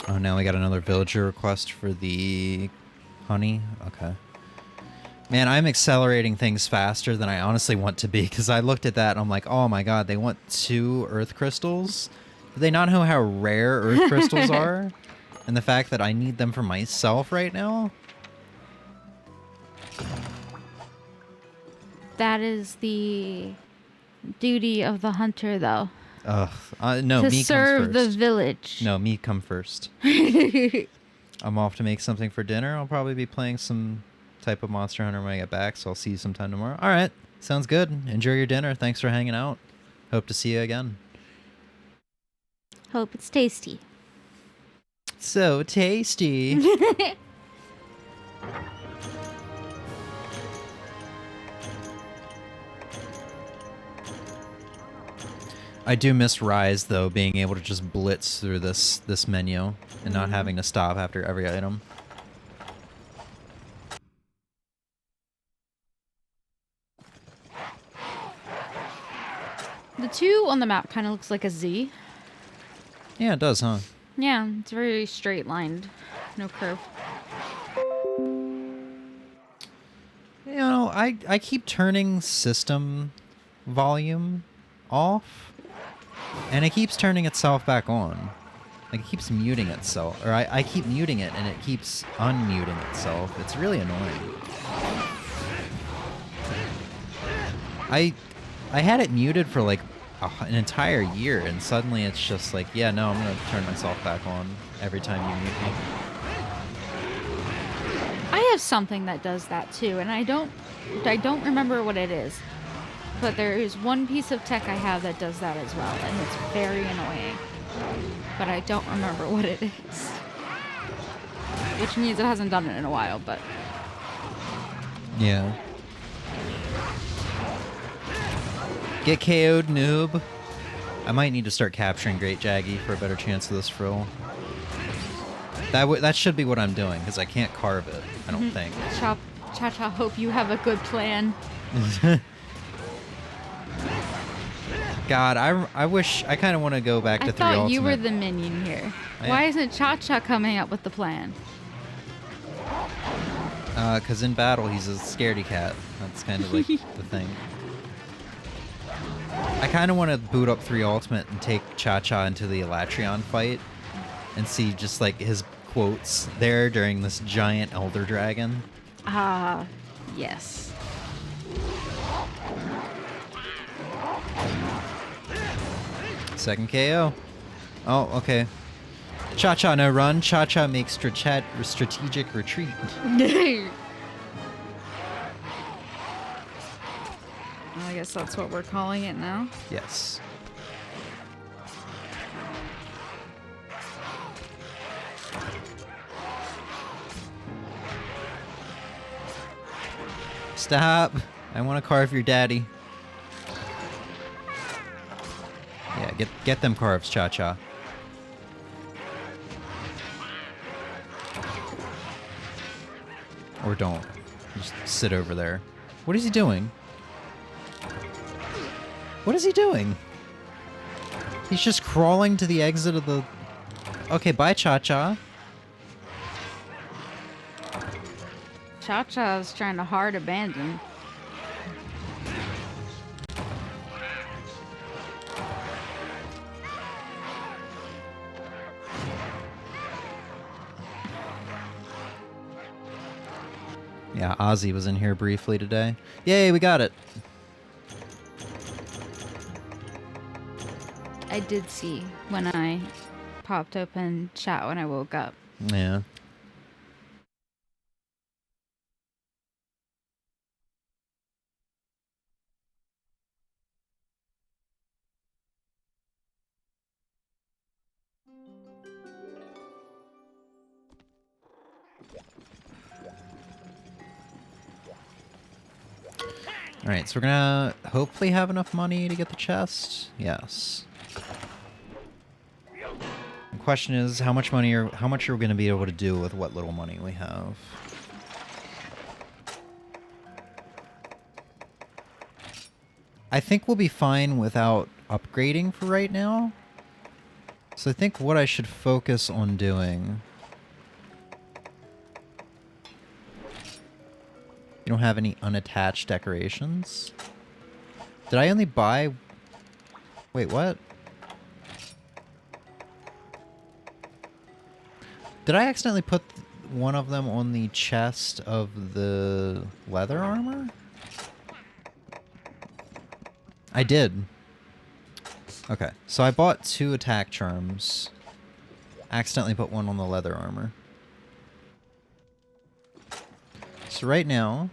S1: Oh, now we got another villager request for the honey. Okay. Man, I'm accelerating things faster than I honestly want to be, because I looked at that and I'm like, oh my god, they want 2 earth crystals? Do they not know how rare earth crystals are? And the fact that I need them for myself right now?
S3: That is the duty of the hunter, though.
S1: Ugh. No,
S3: To
S1: me
S3: serve
S1: comes
S3: the
S1: first.
S3: village.
S1: No, me come first. I'm off to make something for dinner. I'll probably be playing some type of Monster Hunter when I get back, so I'll see you sometime tomorrow. All right. Sounds good. Enjoy your dinner. Thanks for hanging out. Hope to see you again.
S3: Hope it's tasty.
S1: So tasty. I do miss Rise, though, being able to just blitz through this menu and not having to stop after every item.
S3: The 2 on the map kind of looks like a Z.
S1: Yeah, it does, huh?
S3: Yeah, it's very straight lined. No curve.
S1: You know, I keep turning system volume off, and it keeps turning itself back on. Like, it keeps muting itself. Or I keep muting it, and it keeps unmuting itself. It's really annoying. I had it muted for, like, an entire year, and suddenly it's just like, yeah, no, I'm going to turn myself back on every time you mute me.
S3: I have something that does that too, and I don't remember what it is. But there is one piece of tech I have that does that as well, and it's very annoying. But I don't remember what it is. Which means it hasn't done it in a while, but...
S1: Yeah. Get KO'd, noob. I might need to start capturing Great Jaggy for a better chance of this frill. That should be what I'm doing, because I can't carve it, I don't think.
S3: Cha-Cha, hope you have a good plan.
S1: God, I wish... I kind of want to go back to 3
S3: I thought
S1: Ultimate.
S3: you were the minion here. Why isn't Cha-Cha coming up with the plan?
S1: Because in battle, he's a scaredy cat. That's kind of like the thing. I kind of want to boot up 3 Ultimate and take Cha-Cha into the Elatrion fight and see just like his quotes there during this giant Elder Dragon.
S3: Ah, yes.
S1: Second KO. Oh, okay. Cha-Cha no run. Cha-Cha makes strategic retreat.
S3: I guess that's what we're calling it now.
S1: Yes. Stop. I want to carve your daddy. Yeah, get them carves, Cha-Cha. Or don't. Just sit over there. What is he doing? What is he doing? He's just crawling to the exit of the... Okay, bye, Cha-Cha.
S3: Cha-Cha's trying to hard abandon.
S1: Yeah, Ozzy was in here briefly today. Yay, we got it.
S3: I did see when I popped open chat when I woke up.
S1: Yeah. Alright, so we're gonna hopefully have enough money to get the chest. Yes. The question is, how much are we gonna be able to do with what little money we have? I think we'll be fine without upgrading for right now. So I think what I should focus on doing You don't have any unattached decorations? Did I only buy... Wait, what? Did I accidentally put one of them on the chest of the leather armor? I did. Okay, so I bought 2 attack charms. Accidentally put one on the leather armor. So right now,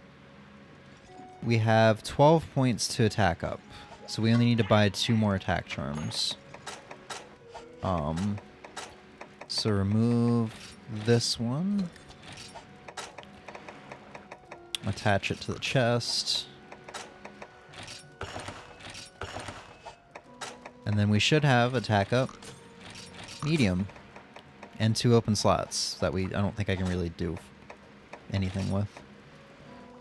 S1: we have 12 points to attack up. So we only need to buy 2 more attack charms. So remove this one. Attach it to the chest. And then we should have attack up medium and 2 open slots that I don't think I can really do anything with.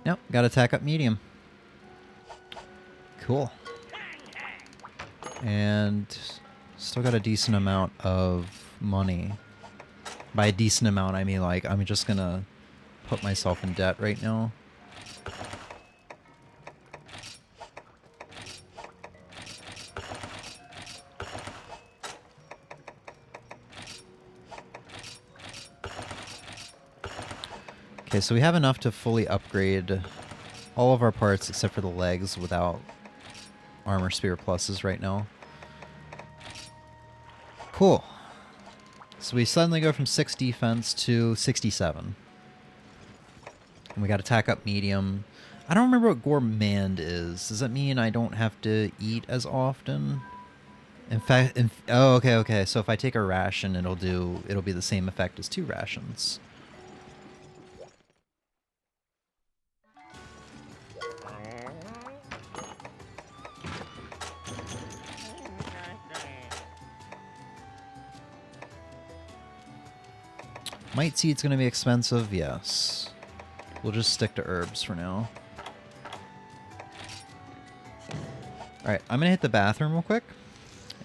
S1: Nope, got attack up medium. Cool. And still got a decent amount of money. By a decent amount, I mean like I'm just gonna put myself in debt right now. Okay, so we have enough to fully upgrade all of our parts except for the legs without armor spear pluses right now. Cool. So we suddenly go from 6 defense to 67. And we got attack up medium. I don't remember what gourmand is. Does that mean I don't have to eat as often? In fact, oh, okay. So if I take a ration, it'll be the same effect as 2 rations. Might seed's gonna be expensive, yes. We'll just stick to herbs for now. Alright, I'm gonna hit the bathroom real quick.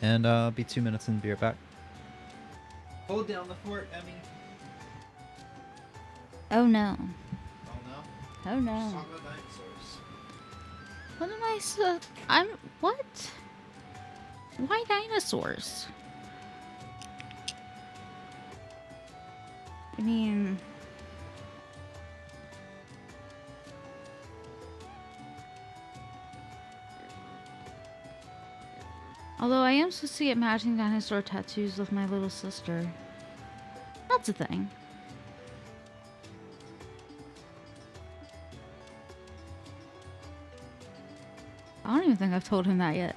S1: And be 2 minutes and be right back. Hold down the fort, Emmy.
S3: Oh no.
S1: Oh no?
S3: Oh no.
S1: Let's talk about dinosaurs.
S3: What am I so... What? Why dinosaurs? I mean... Although I am supposed to get matching dinosaur tattoos with my little sister. That's a thing. I don't even think I've told him that yet.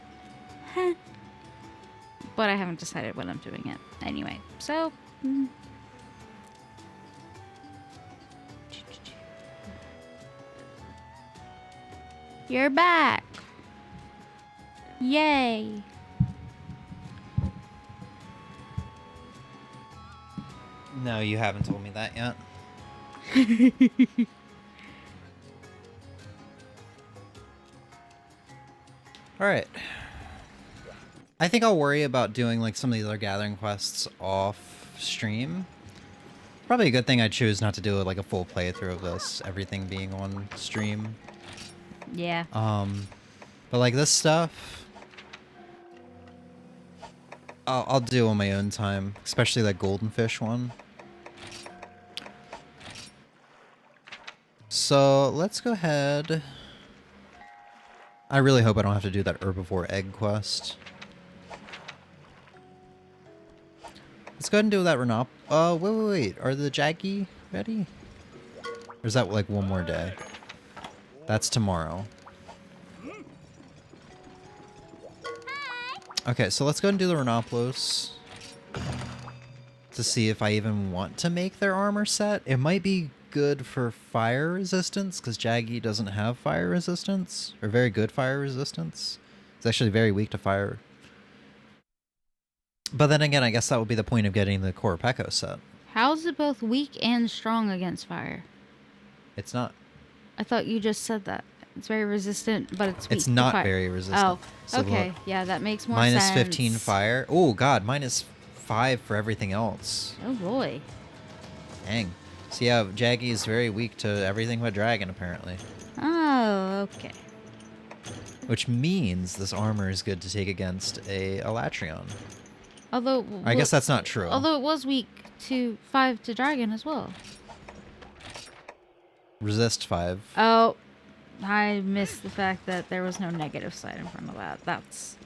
S3: But I haven't decided when I'm doing it. Anyway, so... You're back! Yay!
S1: No, you haven't told me that yet. Alright. I think I'll worry about doing like some of these other gathering quests off stream. Probably a good thing I choose not to do like a full playthrough of this, everything being on stream.
S3: Yeah.
S1: But like this stuff, I'll do on my own time, especially that golden fish one. So let's go ahead. I really hope I don't have to do that herbivore egg quest. Let's go ahead and do that Renop. Wait. Are the Jaggy ready? Or is that like one more day? That's tomorrow. Okay, so let's go ahead and do the Renoplos to see if I even want to make their armor set. It might be good for fire resistance because Jaggy doesn't have fire resistance, or very good fire resistance. It's actually very weak to fire. But then again, I guess that would be the point of getting the Core Peko set.
S3: How is it both weak and strong against fire?
S1: It's not.
S3: I thought you just said that. It's very resistant, but it's weak
S1: It's
S3: to
S1: not
S3: fire.
S1: very resistant.
S3: Oh,
S1: So
S3: okay.
S1: look,
S3: Yeah, that makes more sense.
S1: minus 15 fire. Oh god, minus 5 for everything else.
S3: Oh boy.
S1: Dang. So yeah, Jaggy is very weak to everything but dragon, apparently.
S3: Oh, okay.
S1: Which means this armor is good to take against a Elatrion.
S3: Although
S1: I guess that's not true.
S3: Although it was weak to 5 to dragon as well.
S1: Resist 5.
S3: Oh, I missed the fact that there was no negative side in front of that. That's...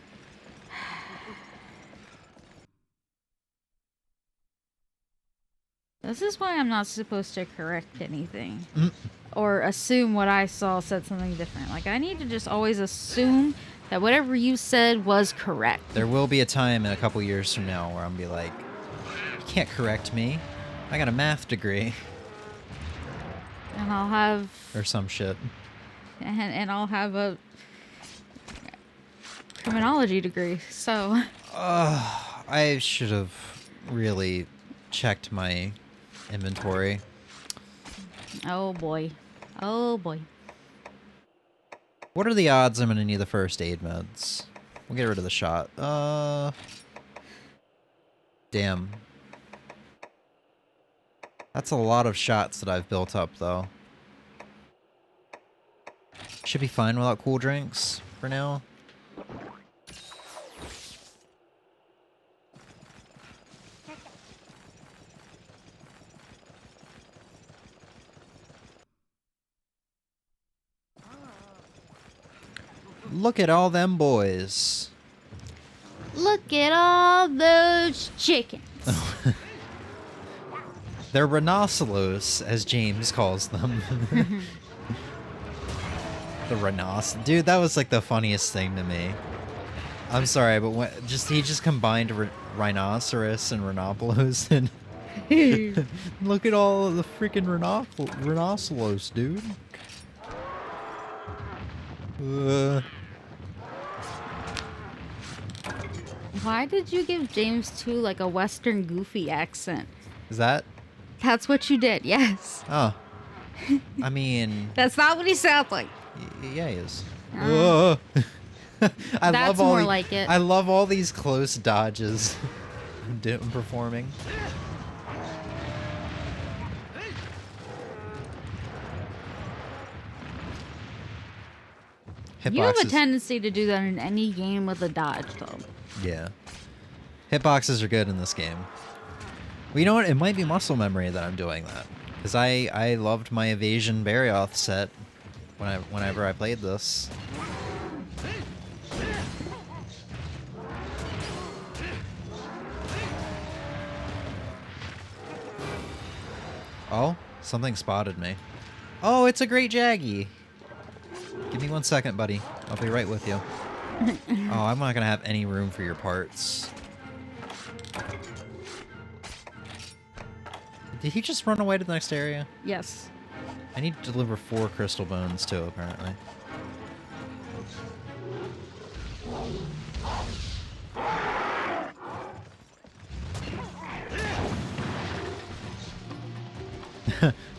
S3: This is why I'm not supposed to correct anything. Or assume what I saw said something different. Like, I need to just always assume that whatever you said was correct.
S1: There will be a time in a couple years from now where I'm gonna be like, you can't correct me. I got a math degree.
S3: And I'll have...
S1: Or some shit.
S3: And I'll have a criminology degree, so...
S1: I should have really checked my inventory.
S3: Oh boy. Oh boy.
S1: What are the odds I'm gonna need the first aid meds? We'll get rid of the shot. Damn. That's a lot of shots that I've built up, though. Should be fine without cool drinks for now. Look at all them boys.
S3: Look at all those chickens.
S1: They're rhinoceros, as James calls them. The rhinoceros. Dude, that was like the funniest thing to me. I'm sorry, but he just combined rhinoceros and rhinopolos and look at all of the freaking rhinoceros, dude.
S3: Why did you give James 2 like a Western goofy accent?
S1: Is that?
S3: That's what you did, yes.
S1: Oh. I mean...
S3: That's not what he sounds like.
S1: Yeah, he is. Whoa.
S3: That's more like it.
S1: I love all these close dodges I'm performing.
S3: You have a tendency to do that in any game with a dodge, though.
S1: Yeah. Hitboxes are good in this game. Well, you know what? It might be muscle memory that I'm doing that. Because I loved my Evasion Barioth set whenever I played this. Oh, something spotted me. Oh, it's a great Jaggy. Give me 1 second, buddy. I'll be right with you. Oh, I'm not going to have any room for your parts. Did he just run away to the next area?
S3: Yes.
S1: I need to deliver 4 crystal bones, too, apparently.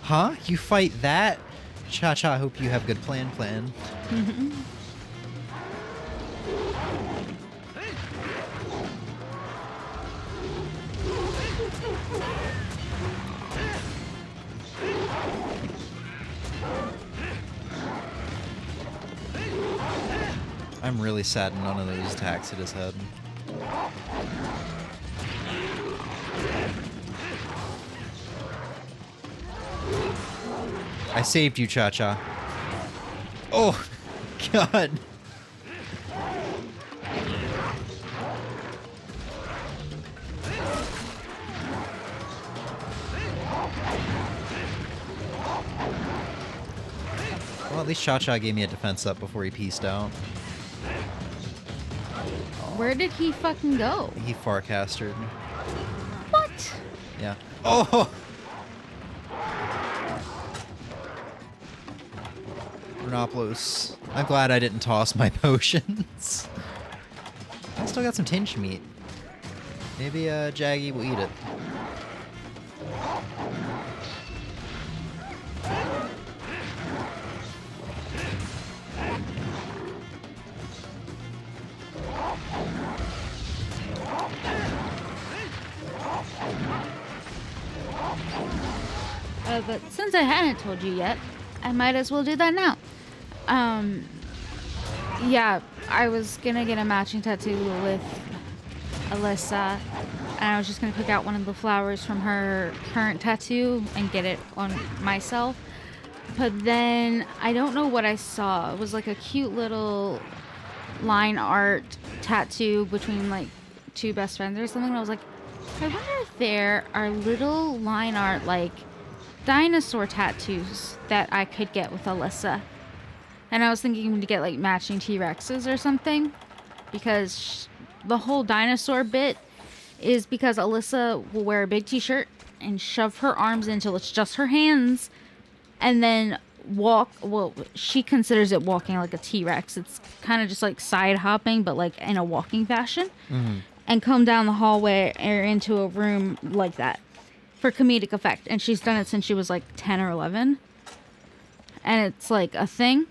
S1: Huh? You fight that? Cha-Cha, hope you have good plan. I'm really sad none of those attacks hit his head. I saved you, Cha-Cha. Oh, God. Well, at least Cha-Cha gave me a defense up before he pieced out.
S3: Where did he fucking go?
S1: He farcastered.
S3: What?
S1: Yeah. Oh! Rhinopolos. I'm glad I didn't toss my potions. I still got some tinge meat. Maybe Jaggy will eat it.
S3: But since I hadn't told you yet, I might as well do that now. Um, yeah, I was gonna get a matching tattoo with Alyssa, and I was just gonna pick out one of the flowers from her current tattoo and get it on myself. But then I don't know what I saw. It was like a cute little line art tattoo between like two best friends or something. And I was like, I wonder if there are little line art like dinosaur tattoos that I could get with Alyssa. And I was thinking to get like matching T-Rexes or something, because the whole dinosaur bit is because Alyssa will wear a big t-shirt and shove her arms until it's just her hands, and then walk. Well, she considers it walking like a T-Rex. It's kind of just like side hopping, but like in a walking fashion, and come down the hallway or into a room like that for comedic effect. And she's done it since she was like 10 or 11, and it's like a thing.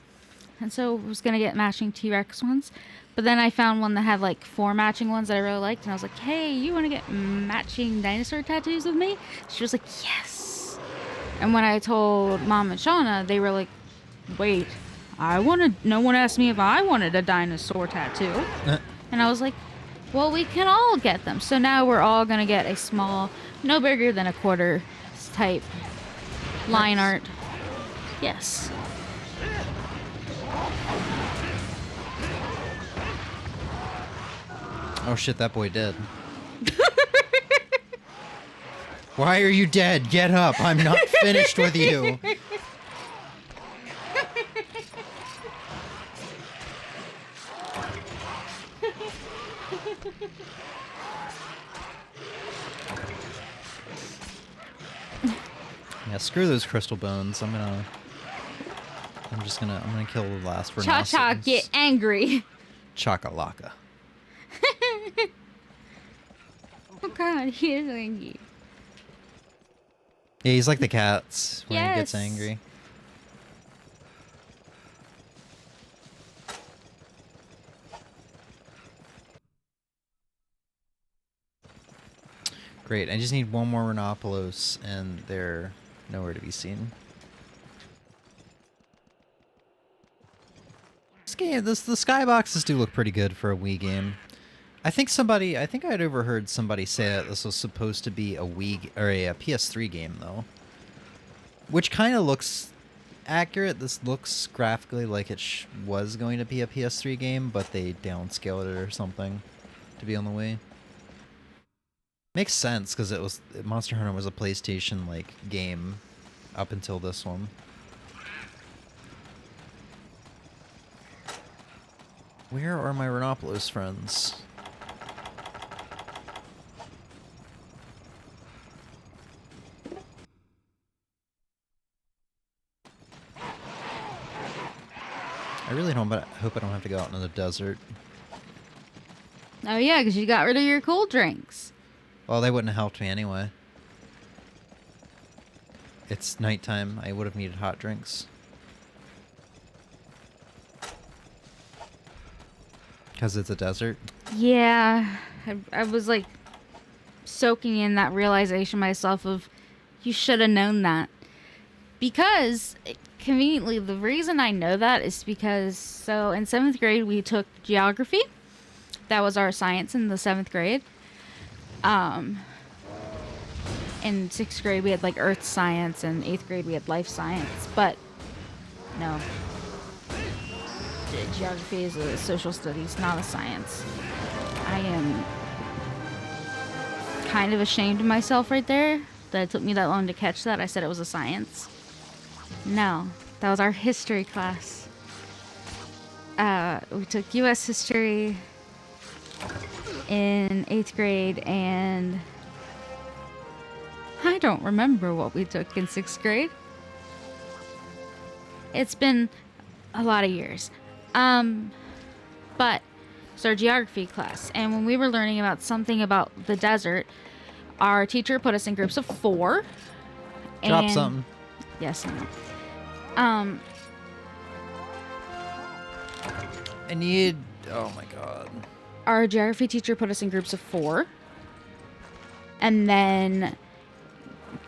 S3: And so I was going to get matching T-Rex ones. But then I found one that had like 4 matching ones that I really liked. And I was like, hey, you want to get matching dinosaur tattoos with me? She was like, yes. And when I told Mom and Shauna, they were like, wait, no one asked me if I wanted a dinosaur tattoo. And I was like, well, we can all get them. So now we're all going to get a small, no bigger than a quarter type line art. Yes.
S1: Oh shit, that boy dead. Why are you dead? Get up. I'm not finished with you. Yeah, screw those crystal bones. I'm gonna kill the last rhinoceros.
S3: Cha-cha, get angry.
S1: Chakalaka.
S3: Oh god, he is angry.
S1: Yeah, he's like the cats when he gets
S3: Yes.
S1: angry. Great, I just need one more Rhinopolis, and they're nowhere to be seen. This game, the skyboxes do look pretty good for a Wii game. I think I'd overheard somebody say that this was supposed to be a Wii or a PS3 game though, which kind of looks accurate. This looks graphically like it was going to be a PS3 game, but they downscaled it or something to be on the Wii. Makes sense because Monster Hunter was a PlayStation like game up until this one. Where are my Rhinopolis friends? I really hope I don't have to go out into the desert.
S3: Oh yeah, because you got rid of your cold drinks.
S1: Well, they wouldn't have helped me anyway. It's nighttime. I would have needed hot drinks. Because it's a desert?
S3: Yeah, I was like soaking in that realization myself of you should have known that. Because, conveniently, the reason I know that is because, so in 7th grade we took geography. That was our science in the 7th grade. In 6th grade we had like earth science, and 8th grade we had life science. But, no. Geography is a social studies, not a science. I am kind of ashamed of myself right there that it took me that long to catch that. I said it was a science. No, that was our history class. We took U.S. history in 8th grade, and I don't remember what we took in 6th grade. It's been a lot of years. But it's our geography class, and when we were learning about something about the desert, our teacher put us in groups of 4.
S1: Drop something.
S3: Yes. I
S1: need... Oh my god.
S3: Our geography teacher put us in groups of 4, and then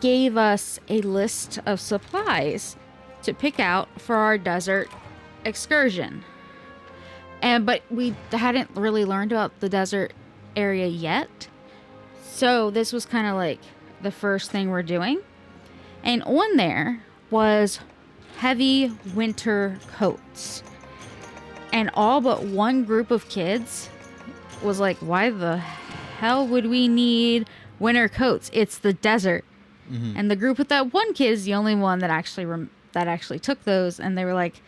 S3: gave us a list of supplies to pick out for our desert excursion. But we hadn't really learned about the desert area yet. So this was kind of like the first thing we're doing. And on there was heavy winter coats. And all but one group of kids was like, why the hell would we need winter coats? It's the desert.
S1: Mm-hmm.
S3: And the group with that one kid is the only one that actually took those. And they were like,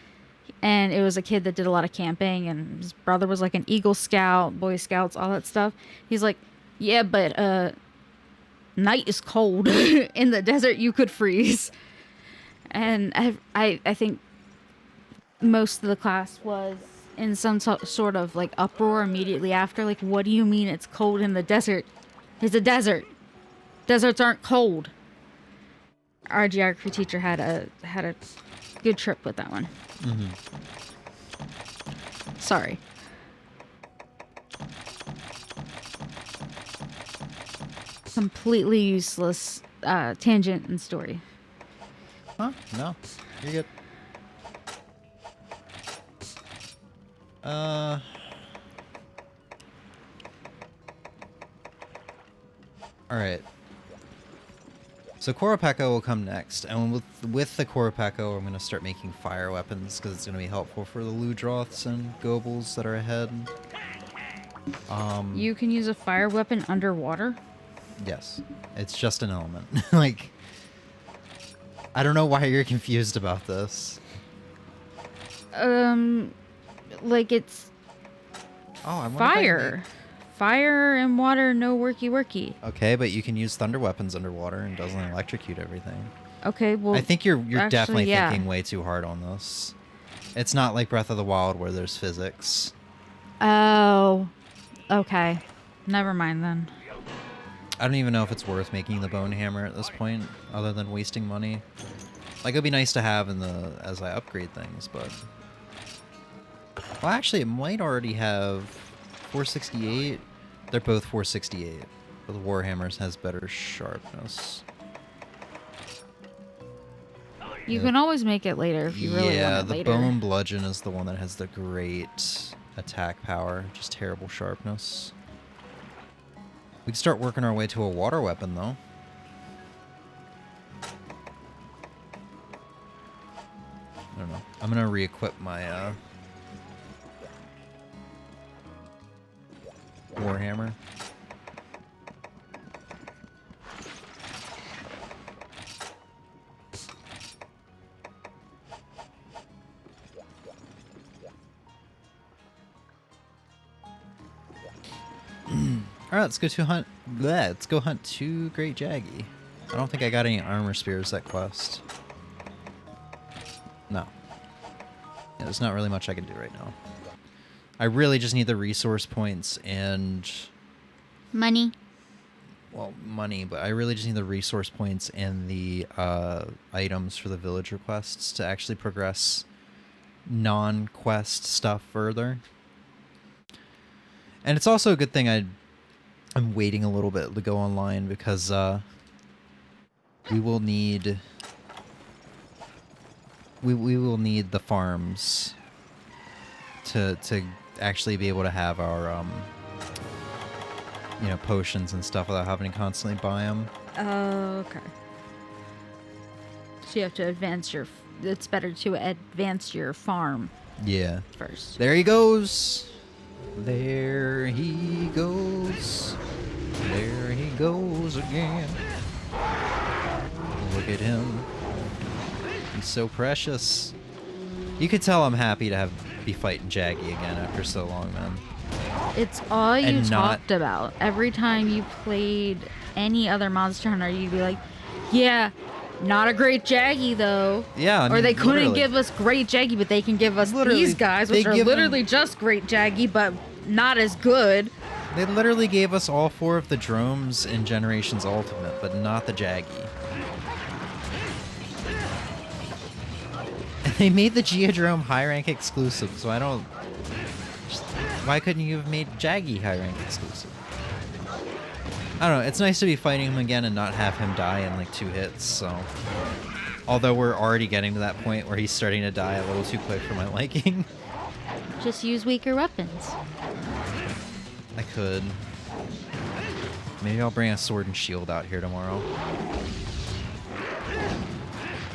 S3: and it was a kid that did a lot of camping, and his brother was like an Eagle Scout, Boy Scouts, all that stuff. He's like, yeah, but night is cold. In the desert, you could freeze. And I think most of the class was in some sort of like uproar immediately after. Like, what do you mean it's cold in the desert? It's a desert. Deserts aren't cold. Our geography teacher had a good trip with that one.
S1: Mm-hmm.
S3: Sorry. Completely useless tangent and story.
S1: Huh? No. You're good. Alright. So Koropeko will come next, and with the Koropeko, I'm going to start making fire weapons, because it's going to be helpful for the Ludroths and Gobles that are ahead.
S3: You can use a fire weapon underwater?
S1: Yes. It's just an element. Like, I don't know why you're confused about this.
S3: Like it's
S1: Oh, I wonder if I can
S3: fire. Fire and water, no worky.
S1: Okay, but you can use thunder weapons underwater and doesn't electrocute everything.
S3: Okay, well,
S1: I think you're
S3: actually,
S1: definitely
S3: yeah.
S1: thinking way too hard on this. It's not like Breath of the Wild where there's physics.
S3: Oh, okay. Never mind then.
S1: I don't even know if it's worth making the bone hammer at this point, other than wasting money. Like, it'd be nice to have as I upgrade things, but... Well, actually, it might already have 468. They're both 468, but the Warhammers has better sharpness.
S3: You can always make it later if you really
S1: Yeah,
S3: want it
S1: the
S3: later.
S1: bone bludgeon is the one that has the great attack power, just terrible sharpness. We can start working our way to a water weapon, though. I don't know. I'm gonna re-equip my Warhammer. Alright, let's go hunt 2 Great Jaggy. I don't think I got any armor spears that quest. No. Yeah, there's not really much I can do right now. I really just need the resource points and...
S3: Money.
S1: Well, money, but I really just need the resource points and the items for the villager quests to actually progress non-quest stuff further. And it's also a good thing I'm waiting a little bit to go online, because we will need the farms to actually be able to have our potions and stuff without having to constantly buy them.
S3: Oh, okay. So you have to advance your... It's better to advance your farm
S1: Yeah.
S3: first.
S1: There he goes. There he goes. There he goes again. Look at him. He's so precious. You could tell I'm happy to be fighting Jaggy again after so long, man.
S3: It's all you
S1: And not-
S3: talked about. Every time you played any other Monster Hunter, you'd be like, yeah, not a great Jaggy, though.
S1: Yeah, I
S3: or
S1: mean,
S3: they couldn't
S1: literally.
S3: give us great Jaggy, but they can give us
S1: Literally,
S3: these guys,
S1: they
S3: which are
S1: give
S3: literally just great Jaggy, but not as good.
S1: They literally gave us all 4 of the drones in Generations Ultimate, but not the Jaggy. And they made the Geodrome high rank exclusive, so I don't... Why couldn't you have made Jaggy high rank exclusive? I don't know, it's nice to be fighting him again and not have him die in like 2 hits, so... Although we're already getting to that point where he's starting to die a little too quick for my liking.
S3: Just use weaker weapons.
S1: I could. Maybe I'll bring a sword and shield out here tomorrow.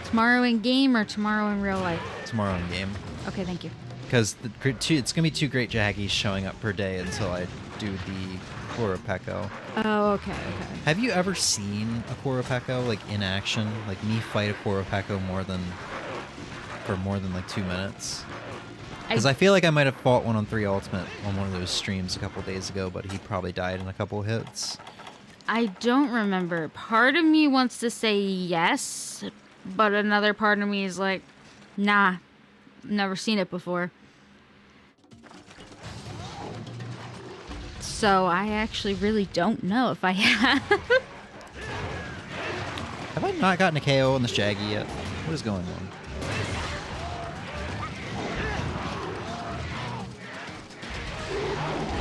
S3: Tomorrow in game or tomorrow in real life?
S1: Tomorrow in game.
S3: Okay, thank you.
S1: Because it's going to be 2 Great Jaggies showing up per day until I do the Korapeko.
S3: Oh, okay.
S1: Have you ever seen a Korapeko, like, in action? Like, me fight a Korapeko for more than like 2 minutes? Because I feel like I might have fought one on 3 Ultimate on one of those streams a couple days ago, but he probably died in a couple hits.
S3: I don't remember. Part of me wants to say yes, but another part of me is like, nah, never seen it before. So I actually really don't know if I have.
S1: Have I not gotten a KO on this Jaggy yet? What is going on?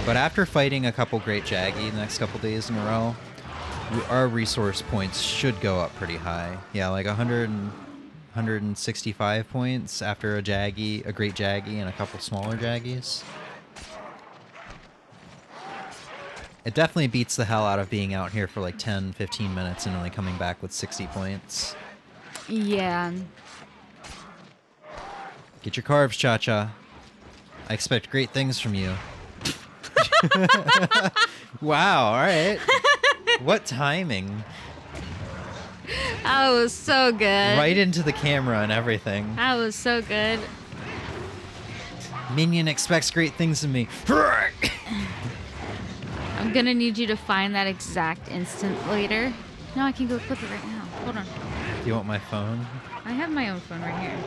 S1: But after fighting a couple Great Jaggy the next couple days in a row, our resource points should go up pretty high. Yeah, like 165 points after a Great Jaggy, and a couple smaller Jaggies. It definitely beats the hell out of being out here for like 10, 15 minutes and only coming back with 60 points.
S3: Yeah.
S1: Get your carbs, Cha-Cha. I expect great things from you. Wow, all right. What timing.
S3: That was so good.
S1: Right into the camera and everything.
S3: That was so good.
S1: Minion expects great things of me.
S3: I'm gonna need you to find that exact instant later. No, I can go clip it right now. Hold on.
S1: Do you want my phone?
S3: I have my own phone right here.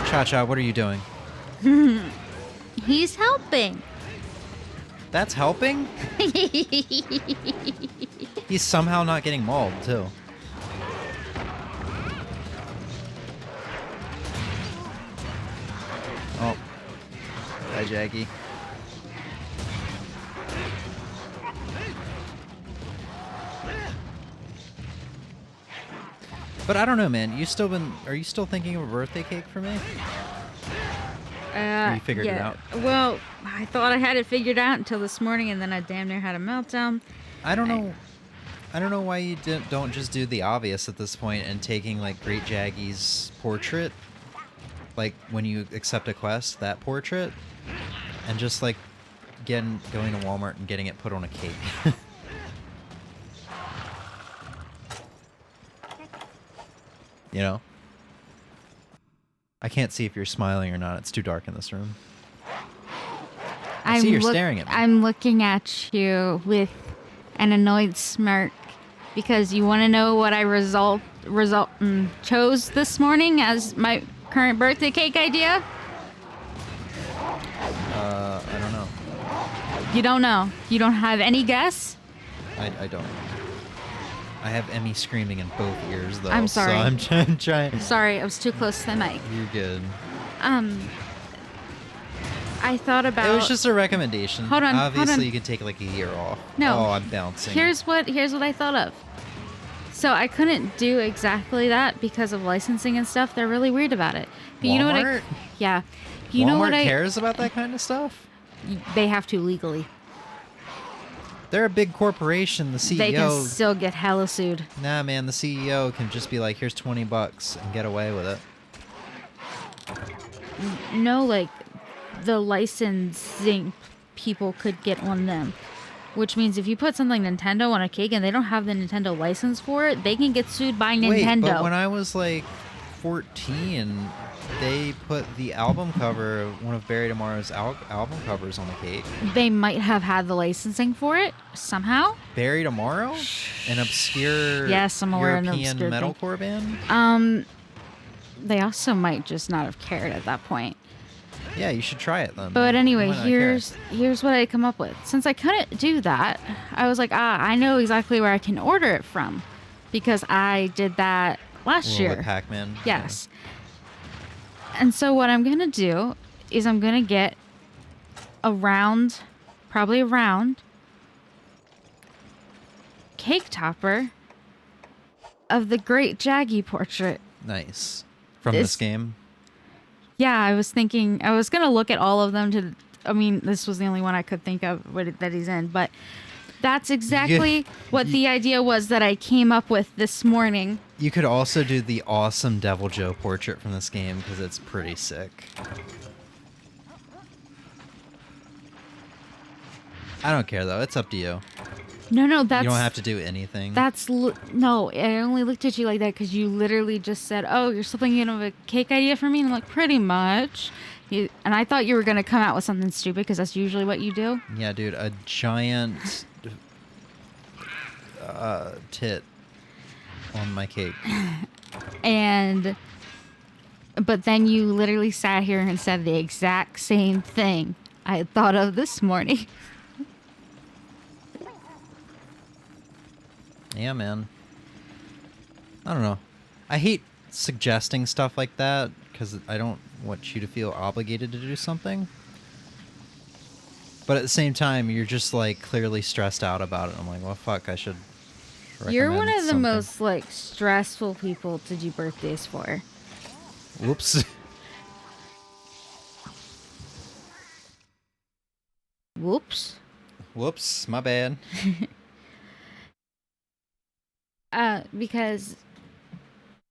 S1: Cha-Cha, what are you doing?
S3: He's helping.
S1: That's helping? He's somehow not getting mauled, too. Oh. Bye, Jaggy. But I don't know, man. Are you still thinking of a birthday cake for me? Or you figured it out?
S3: Well, I thought I had it figured out until this morning, and then I damn near had a meltdown.
S1: I don't know why you don't just do the obvious at this point and taking like Great Jaggy's portrait, like when you accept a quest, that portrait, and just like going to Walmart and getting it put on a cake. You know? I can't see if you're smiling or not. It's too dark in this room. I see you're staring at me.
S3: I'm looking at you with an annoyed smirk because you want to know what I chose this morning as my current birthday cake idea?
S1: I don't know.
S3: You don't know? You don't have any guess?
S1: I don't. I have Emmy screaming in both ears, though.
S3: I'm sorry.
S1: So I'm trying.
S3: Sorry, I was too close to the mic.
S1: You're good.
S3: I thought about...
S1: It was just a recommendation.
S3: Hold on.
S1: Obviously, you could take like a year off.
S3: No.
S1: Oh, I'm bouncing.
S3: Here's what I thought of. So I couldn't do exactly that because of licensing and stuff. They're really weird about it. But you know what
S1: Walmart?
S3: Yeah.
S1: Walmart cares about that kind of stuff?
S3: They have to legally.
S1: They're a big corporation. The CEO...
S3: They can still get hella sued.
S1: Nah, man. The CEO can just be like, here's $20 and get away with it.
S3: No, like, the licensing people could get on them. Which means if you put something Nintendo on a cake and they don't have the Nintendo license for it, they can get sued by Nintendo.
S1: Wait, but when I was like 14, they put the album cover of one of Barry Tomorrow's album covers on the cake.
S3: They might have had the licensing for it somehow.
S1: Barry Tomorrow? An obscure
S3: yes, I'm aware
S1: European
S3: of an obscure
S1: metalcore band?
S3: They also might just not have cared at that point.
S1: Yeah, you should try it then.
S3: But anyway,
S1: Why not care?
S3: here's what I come up with. Since I couldn't do that, I was like, I know exactly where I can order it from, because I did that last
S1: Well,
S3: year.
S1: with Pac-Man.
S3: Yes. And so what I'm gonna do is I'm gonna get probably a round cake topper of the Great Jaggy portrait.
S1: Nice. From this game.
S3: Yeah, I was thinking I was gonna look at all of them this was the only one I could think of that he's in, but that's exactly what the idea was that I came up with this morning.
S1: You could also do the awesome Devil Joe portrait from this game because it's pretty sick. I don't care though. It's up to you.
S3: No, that's...
S1: You don't have to do anything.
S3: No, I only looked at you like that because you literally just said, oh, you're slipping in of a cake idea for me? And I'm like, pretty much. And I thought you were going to come out with something stupid because that's usually what you do.
S1: Yeah, dude, a giant tit on my cake.
S3: But then you literally sat here and said the exact same thing I had thought of this morning.
S1: Yeah, man. I don't know. I hate suggesting stuff like that because I don't want you to feel obligated to do something. But at the same time, you're just like clearly stressed out about it. I'm like, well, fuck, I should recommend
S3: You're one of the
S1: something.
S3: most like stressful people to do birthdays for.
S1: Whoops.
S3: Whoops.
S1: Whoops, my bad.
S3: Because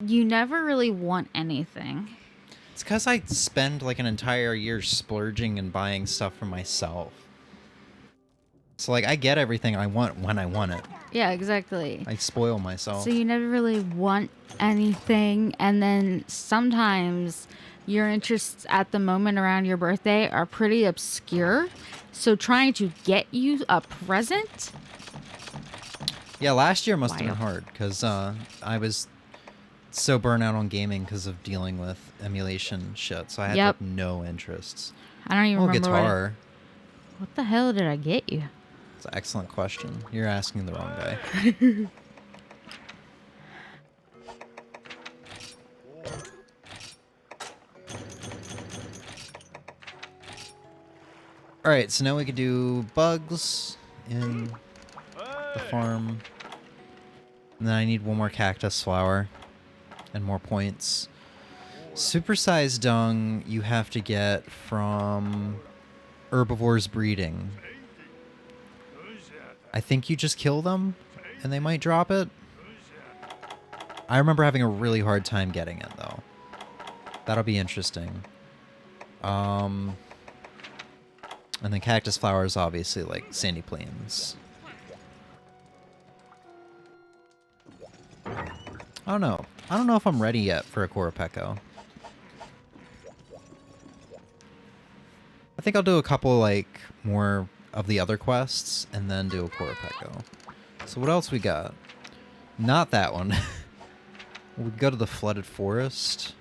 S3: you never really want anything.
S1: It's because I spend like an entire year splurging and buying stuff for myself. So like I get everything I want when I want it.
S3: Yeah, exactly.
S1: I spoil myself.
S3: So you never really want anything, and then sometimes your interests at the moment around your birthday are pretty obscure. So trying to get you a present...
S1: Yeah, last year must have been
S3: Wild.
S1: hard because I was so burnt out on gaming because of dealing with emulation shit. So I had
S3: Yep.
S1: like, no interests.
S3: I don't even
S1: Oh,
S3: remember
S1: guitar.
S3: What the hell did I get you?
S1: It's an excellent question. You're asking the wrong guy. All right, so now we could do bugs in the farm. And then I need one more cactus flower and more points. Supersized dung you have to get from herbivores breeding. I think you just kill them and they might drop it. I remember having a really hard time getting it though. That'll be interesting. And then cactus flowers obviously like sandy plains. I don't know. I don't know if I'm ready yet for a Korapeko. I think I'll do a couple like more of the other quests and then do a Korapeko. So what else we got? Not that one. We go to the flooded forest.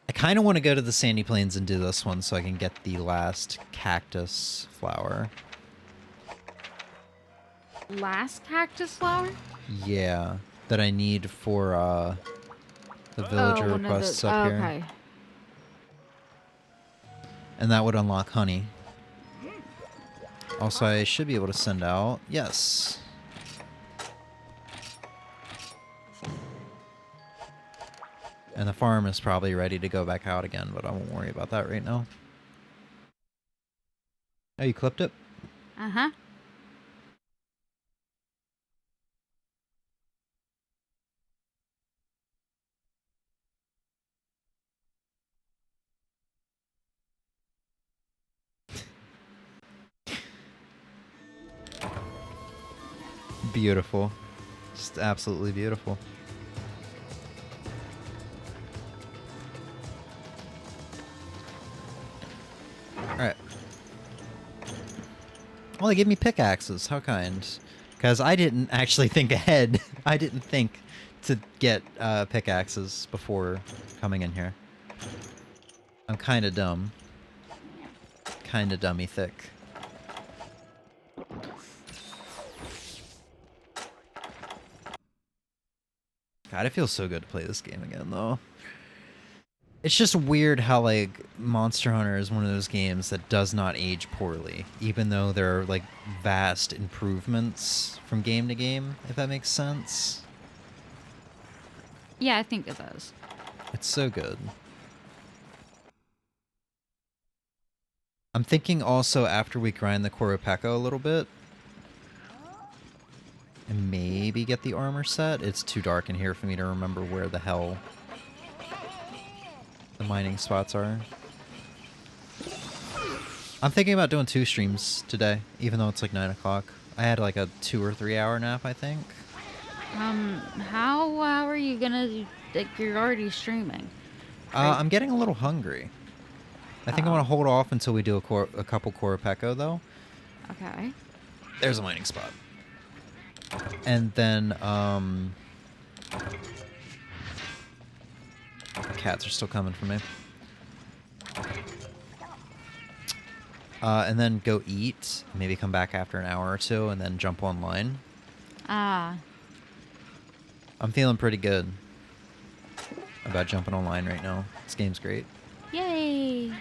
S1: I kind of want to go to the sandy plains and do this one so I can get the last cactus flower.
S3: Last cactus flower?
S1: Yeah, that I need for the villager
S3: one of
S1: requests
S3: the-
S1: up here.
S3: Okay.
S1: And that would unlock honey. Also, I should be able to send out... Yes. And the farm is probably ready to go back out again, but I won't worry about that right now. Oh, you clipped it?
S3: Uh-huh.
S1: Beautiful. Just absolutely beautiful. Alright. Well, they gave me pickaxes. How kind. Because I didn't actually think ahead I didn't think to get pickaxes before coming in here. I'm kind of dumb. Kind of dummy thick. God, it feels so good to play this game again, though. It's just weird how, like, Monster Hunter is one of those games that does not age poorly, even though there are, like, vast improvements from game to game, if that makes sense.
S3: Yeah, I think it does.
S1: It's so good. I'm thinking also after we grind the Koropeko a little bit, and maybe get the armor set. It's too dark in here for me to remember where the hell the mining spots are. I'm thinking about doing 2 streams today, even though it's like 9 o'clock. I had like a 2 or 3 hour nap, I think.
S3: How are you gonna, like, you're already streaming? Right?
S1: I'm getting a little hungry. I think I want to hold off until we do a couple Koropeko, though.
S3: Okay.
S1: There's a mining spot. And then, cats are still coming for me. And then go eat, maybe come back after an hour or two, and then jump online.
S3: Ah.
S1: I'm feeling pretty good about jumping online right now. This game's great.
S3: Yay!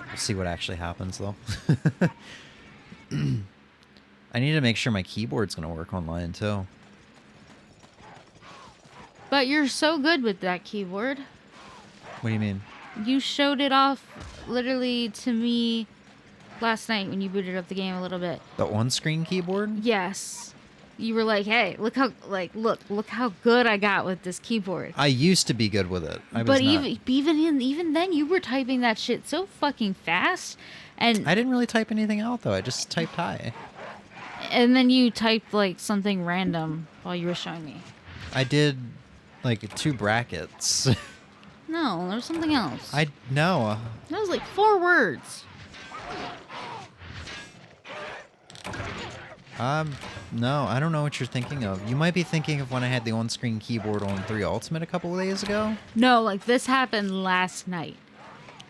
S1: We'll see what actually happens, though. I need to make sure my keyboard's going to work online, too.
S3: But you're so good with that keyboard.
S1: What do you mean?
S3: You showed it off literally to me last night when you booted up the game a little bit.
S1: The on-screen keyboard?
S3: Yes. You were like, "Hey, look how good I got with this keyboard."
S1: I used to be good with it. I was
S3: But
S1: not.
S3: even then, you were typing that shit so fucking fast, and
S1: I didn't really type anything out, though. I just typed hi.
S3: then you typed like something random while you were showing me.
S1: I did, like, 2 brackets.
S3: No, there was something else.
S1: No.
S3: That was like 4 words.
S1: No, I don't know what you're thinking of. You might be thinking of when I had the on-screen keyboard on 3 Ultimate a couple of days ago.
S3: No, like this happened last night.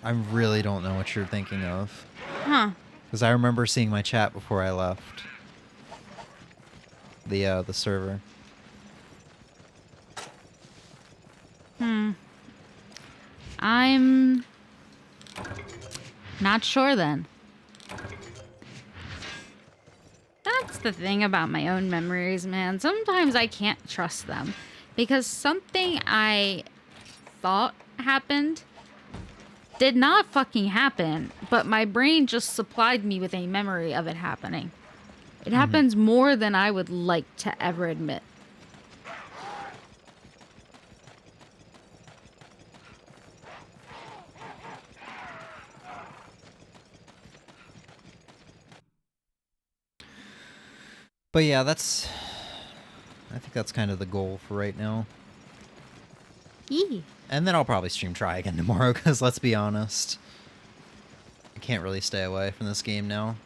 S1: I really don't know what you're thinking of.
S3: Huh.
S1: Because I remember seeing my chat before I left the server.
S3: I'm not sure then. That's the thing about my own memories, man. Sometimes I can't trust them because something I thought happened did not fucking happen, but my brain just supplied me with a memory of it happening. It happens more than I would like to ever admit.
S1: But yeah, I think that's kind of the goal for right now.
S3: Yee.
S1: And then I'll probably stream Try again tomorrow, because let's be honest, I can't really stay away from this game now.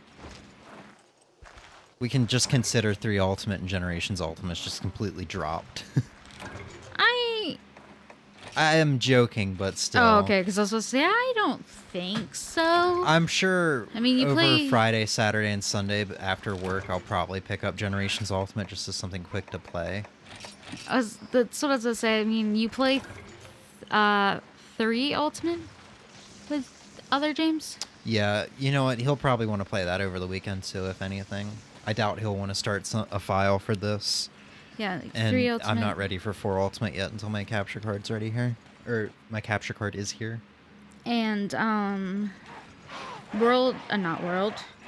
S1: We can just consider 3 Ultimate and Generations Ultimate's just completely dropped. I am joking, but still.
S3: Oh, okay, because I was supposed to say, I don't think so.
S1: I'm sure
S3: I mean, you
S1: over
S3: play-
S1: Friday, Saturday, and Sunday after work, I'll probably pick up Generations Ultimate just as something quick to play.
S3: That's what I was going to say. I mean, you play 3 Ultimate with other James?
S1: Yeah, you know what? He'll probably want to play that over the weekend too, if anything. I doubt he'll want to start a file for this.
S3: Yeah, like
S1: And
S3: 3 Ultimate.
S1: I'm not ready for 4 Ultimate yet until my capture card's ready here. Or my capture card is here.
S3: And, not World.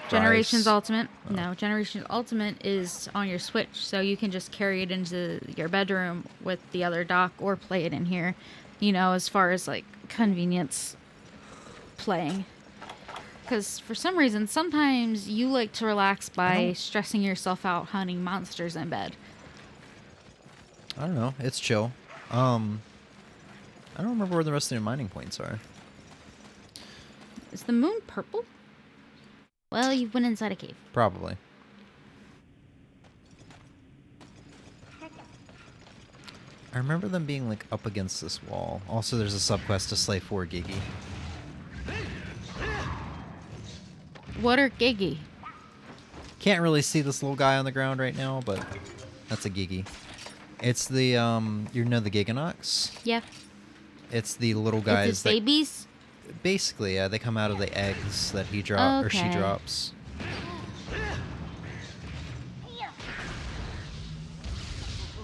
S3: Generations Ultimate.
S1: Oh.
S3: No, Generations Ultimate is on your Switch, so you can just carry it into your bedroom with the other dock or play it in here, you know, as far as, like, convenience playing. Because for some reason, sometimes you like to relax by stressing yourself out hunting monsters in bed.
S1: I don't know. It's chill. I don't remember where the rest of the mining points are.
S3: Is the moon purple? Well, you went inside a cave.
S1: Probably. I remember them being like up against this wall. Also, there's a subquest to slay 4 Gigi.
S3: What are Gigi?
S1: Can't really see this little guy on the ground right now, but that's a Gigi. It's the you know the Giganox?
S3: Yeah.
S1: It's the little guys
S3: It's his babies?
S1: basically, yeah, they come out of the eggs that he drops or she
S3: Okay.
S1: drops.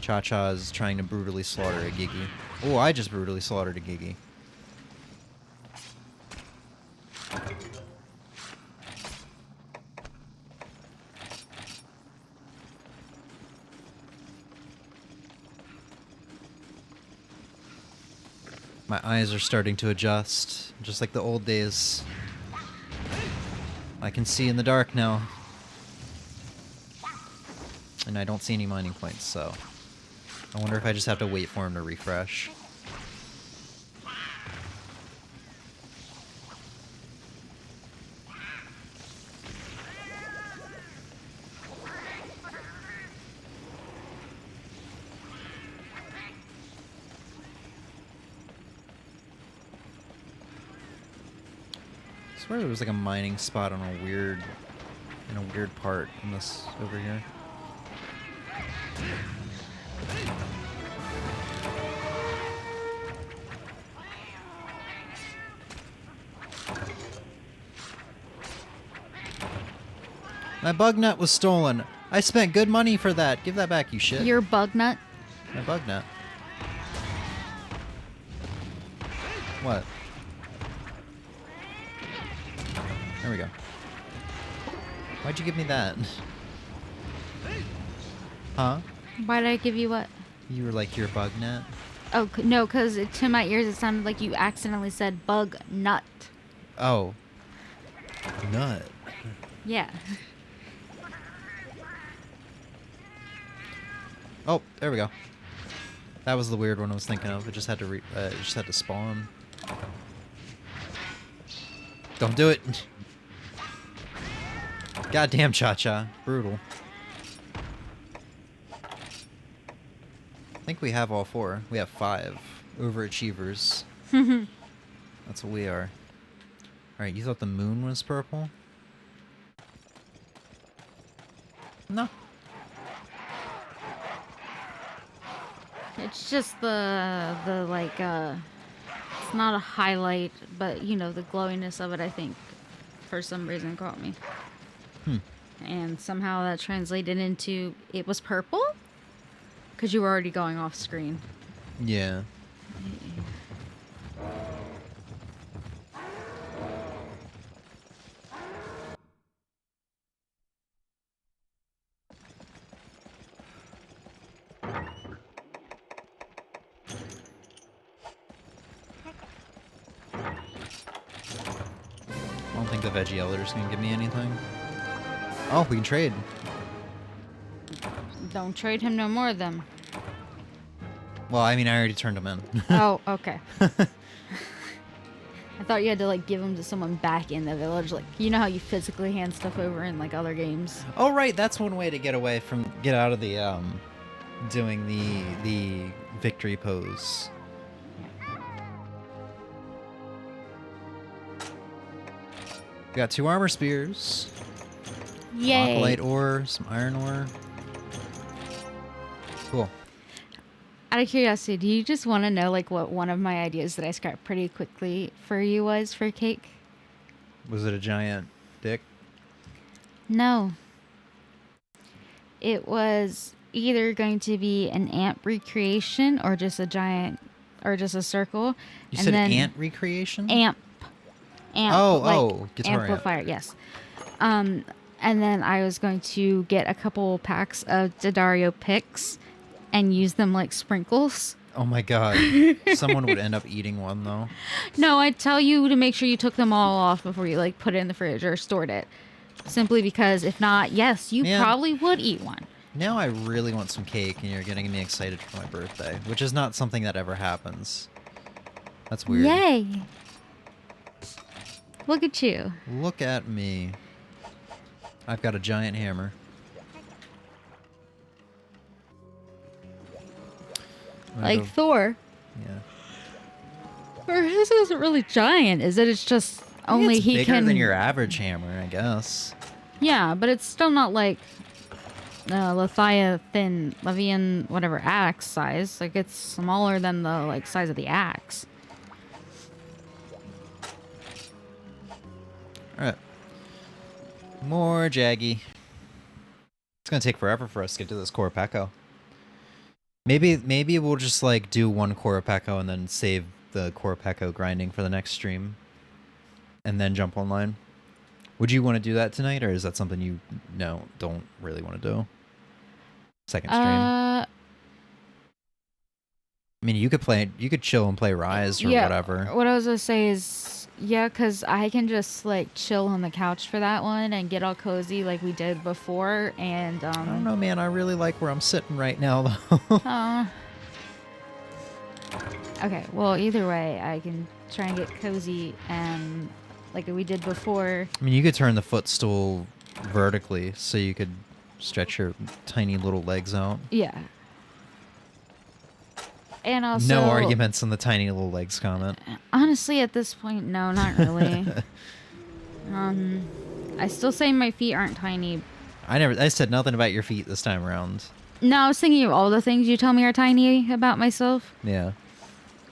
S1: Cha-Cha is trying to brutally slaughter a Gigi. Oh, I just brutally slaughtered a Gigi. My eyes are starting to adjust, just like the old days. I can see in the dark now. And I don't see any mining points, so... I wonder if I just have to wait for him to refresh. I swear there was like a mining spot on a weird... in a weird part in this over here. My bug nut was stolen. I spent good money for that. Give that back, you shit.
S3: Your bug nut?
S1: My bug nut. What? There we go. Why'd you give me that? Huh?
S3: Why did I give you what?
S1: You were like, your bug nut?
S3: Oh, no, because to my ears it sounded like you accidentally said bug nut.
S1: Oh. Nut.
S3: Yeah.
S1: Oh, there we go. That was the weird one I was thinking of. It just had to it just had to spawn. Don't do it. Goddamn Cha-Cha. Brutal. I think we have all 4. We have 5. Overachievers. That's what we are. Alright, you thought the moon was purple? No.
S3: It's just the like it's not a highlight, but you know, the glowiness of it I think for some reason caught me. And somehow that translated into it was purple? Cuz you were already going off screen.
S1: Yeah. I don't think the veggie elder's gonna give me anything. Oh, we can trade.
S3: Don't trade him no more of them.
S1: Well, I mean, I already turned him in.
S3: Oh, okay. I thought you had to like give them to someone back in the village, like you know how you physically hand stuff over in like other games.
S1: Oh, right. That's one way to get out of the doing the victory pose. We got 2 armor spears.
S3: Yay!
S1: Alkalite ore, some iron ore. Cool.
S3: Out of curiosity, do you just want to know like what one of my ideas that I scrapped pretty quickly for you was for cake?
S1: Was it a giant dick?
S3: No. It was either going to be an ant recreation or just a giant or just a circle.
S1: You
S3: and
S1: said
S3: then
S1: ant recreation?
S3: Amp.
S1: Oh, guitar amp.
S3: amplifier, yes. And then I was going to get a couple packs of Daddario picks and use them like sprinkles.
S1: Oh my god. Someone would end up eating one, though.
S3: No, I tell you to make sure you took them all off before you like put it in the fridge or stored it. Simply because if not, yes, you
S1: Man.
S3: probably would eat one.
S1: Now I really want some cake, and you're getting me excited for my birthday, which is not something that ever happens. That's weird.
S3: Yay. Look at you.
S1: Look at me. I've got a giant hammer.
S3: like Thor.
S1: Yeah.
S3: Or his isn't really giant, is it? It's just only
S1: it's
S3: he
S1: bigger
S3: can.
S1: than your average hammer, I guess.
S3: Yeah, but it's still not like Levian, whatever axe size. Like it's smaller than the like size of the axe.
S1: All right. More Jaggy. It's gonna take forever for us to get to this Korapeko. Maybe we'll just like do one Korapeko and then save the Korapeko grinding for the next stream, and then jump online. Would you want to do that tonight, or is that something you don't really want to do? Second stream. I mean, you could chill and play Rise or whatever.
S3: What I was gonna say is, yeah, because I can just like chill on the couch for that one and get all cozy like we did before. And
S1: I don't know, man. I really like where I'm sitting right now, though.
S3: Okay. Well, either way, I can try and get cozy and like we did before.
S1: I mean, you could turn the footstool vertically so you could stretch your tiny little legs out.
S3: Yeah. And also,
S1: no arguments on the tiny little legs comment.
S3: Honestly, at this point, no, not really. I still say my feet aren't tiny.
S1: I said nothing about your feet this time around.
S3: No, I was thinking of all the things you tell me are tiny about myself.
S1: Yeah.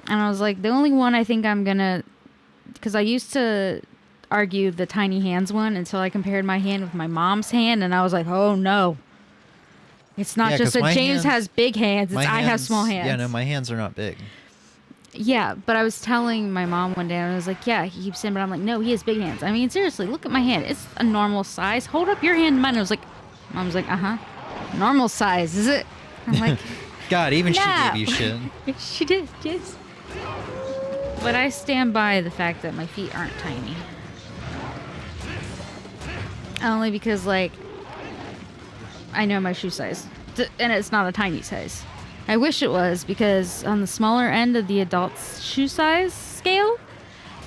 S3: And I was like, the only one I think I'm gonna, because I used to argue the tiny hands one until I compared my hand with my mom's hand, and I was like, oh no. It's not just that James has big hands, it's I have small hands.
S1: Yeah, no, my hands are not big.
S3: Yeah, but I was telling my mom one day, and I was like, yeah, he keeps saying, but I'm like, no, he has big hands. I mean, seriously, look at my hand. It's a normal size. Hold up your hand to mine. I was like, Mom's like, normal size, is it? I'm like,
S1: God, even
S3: no.
S1: she gave you shit.
S3: She did, yes. But I stand by the fact that my feet aren't tiny. Only because, like, I know my shoe size. And it's not a tiny size. I wish it was, because on the smaller end of the adult's shoe size scale,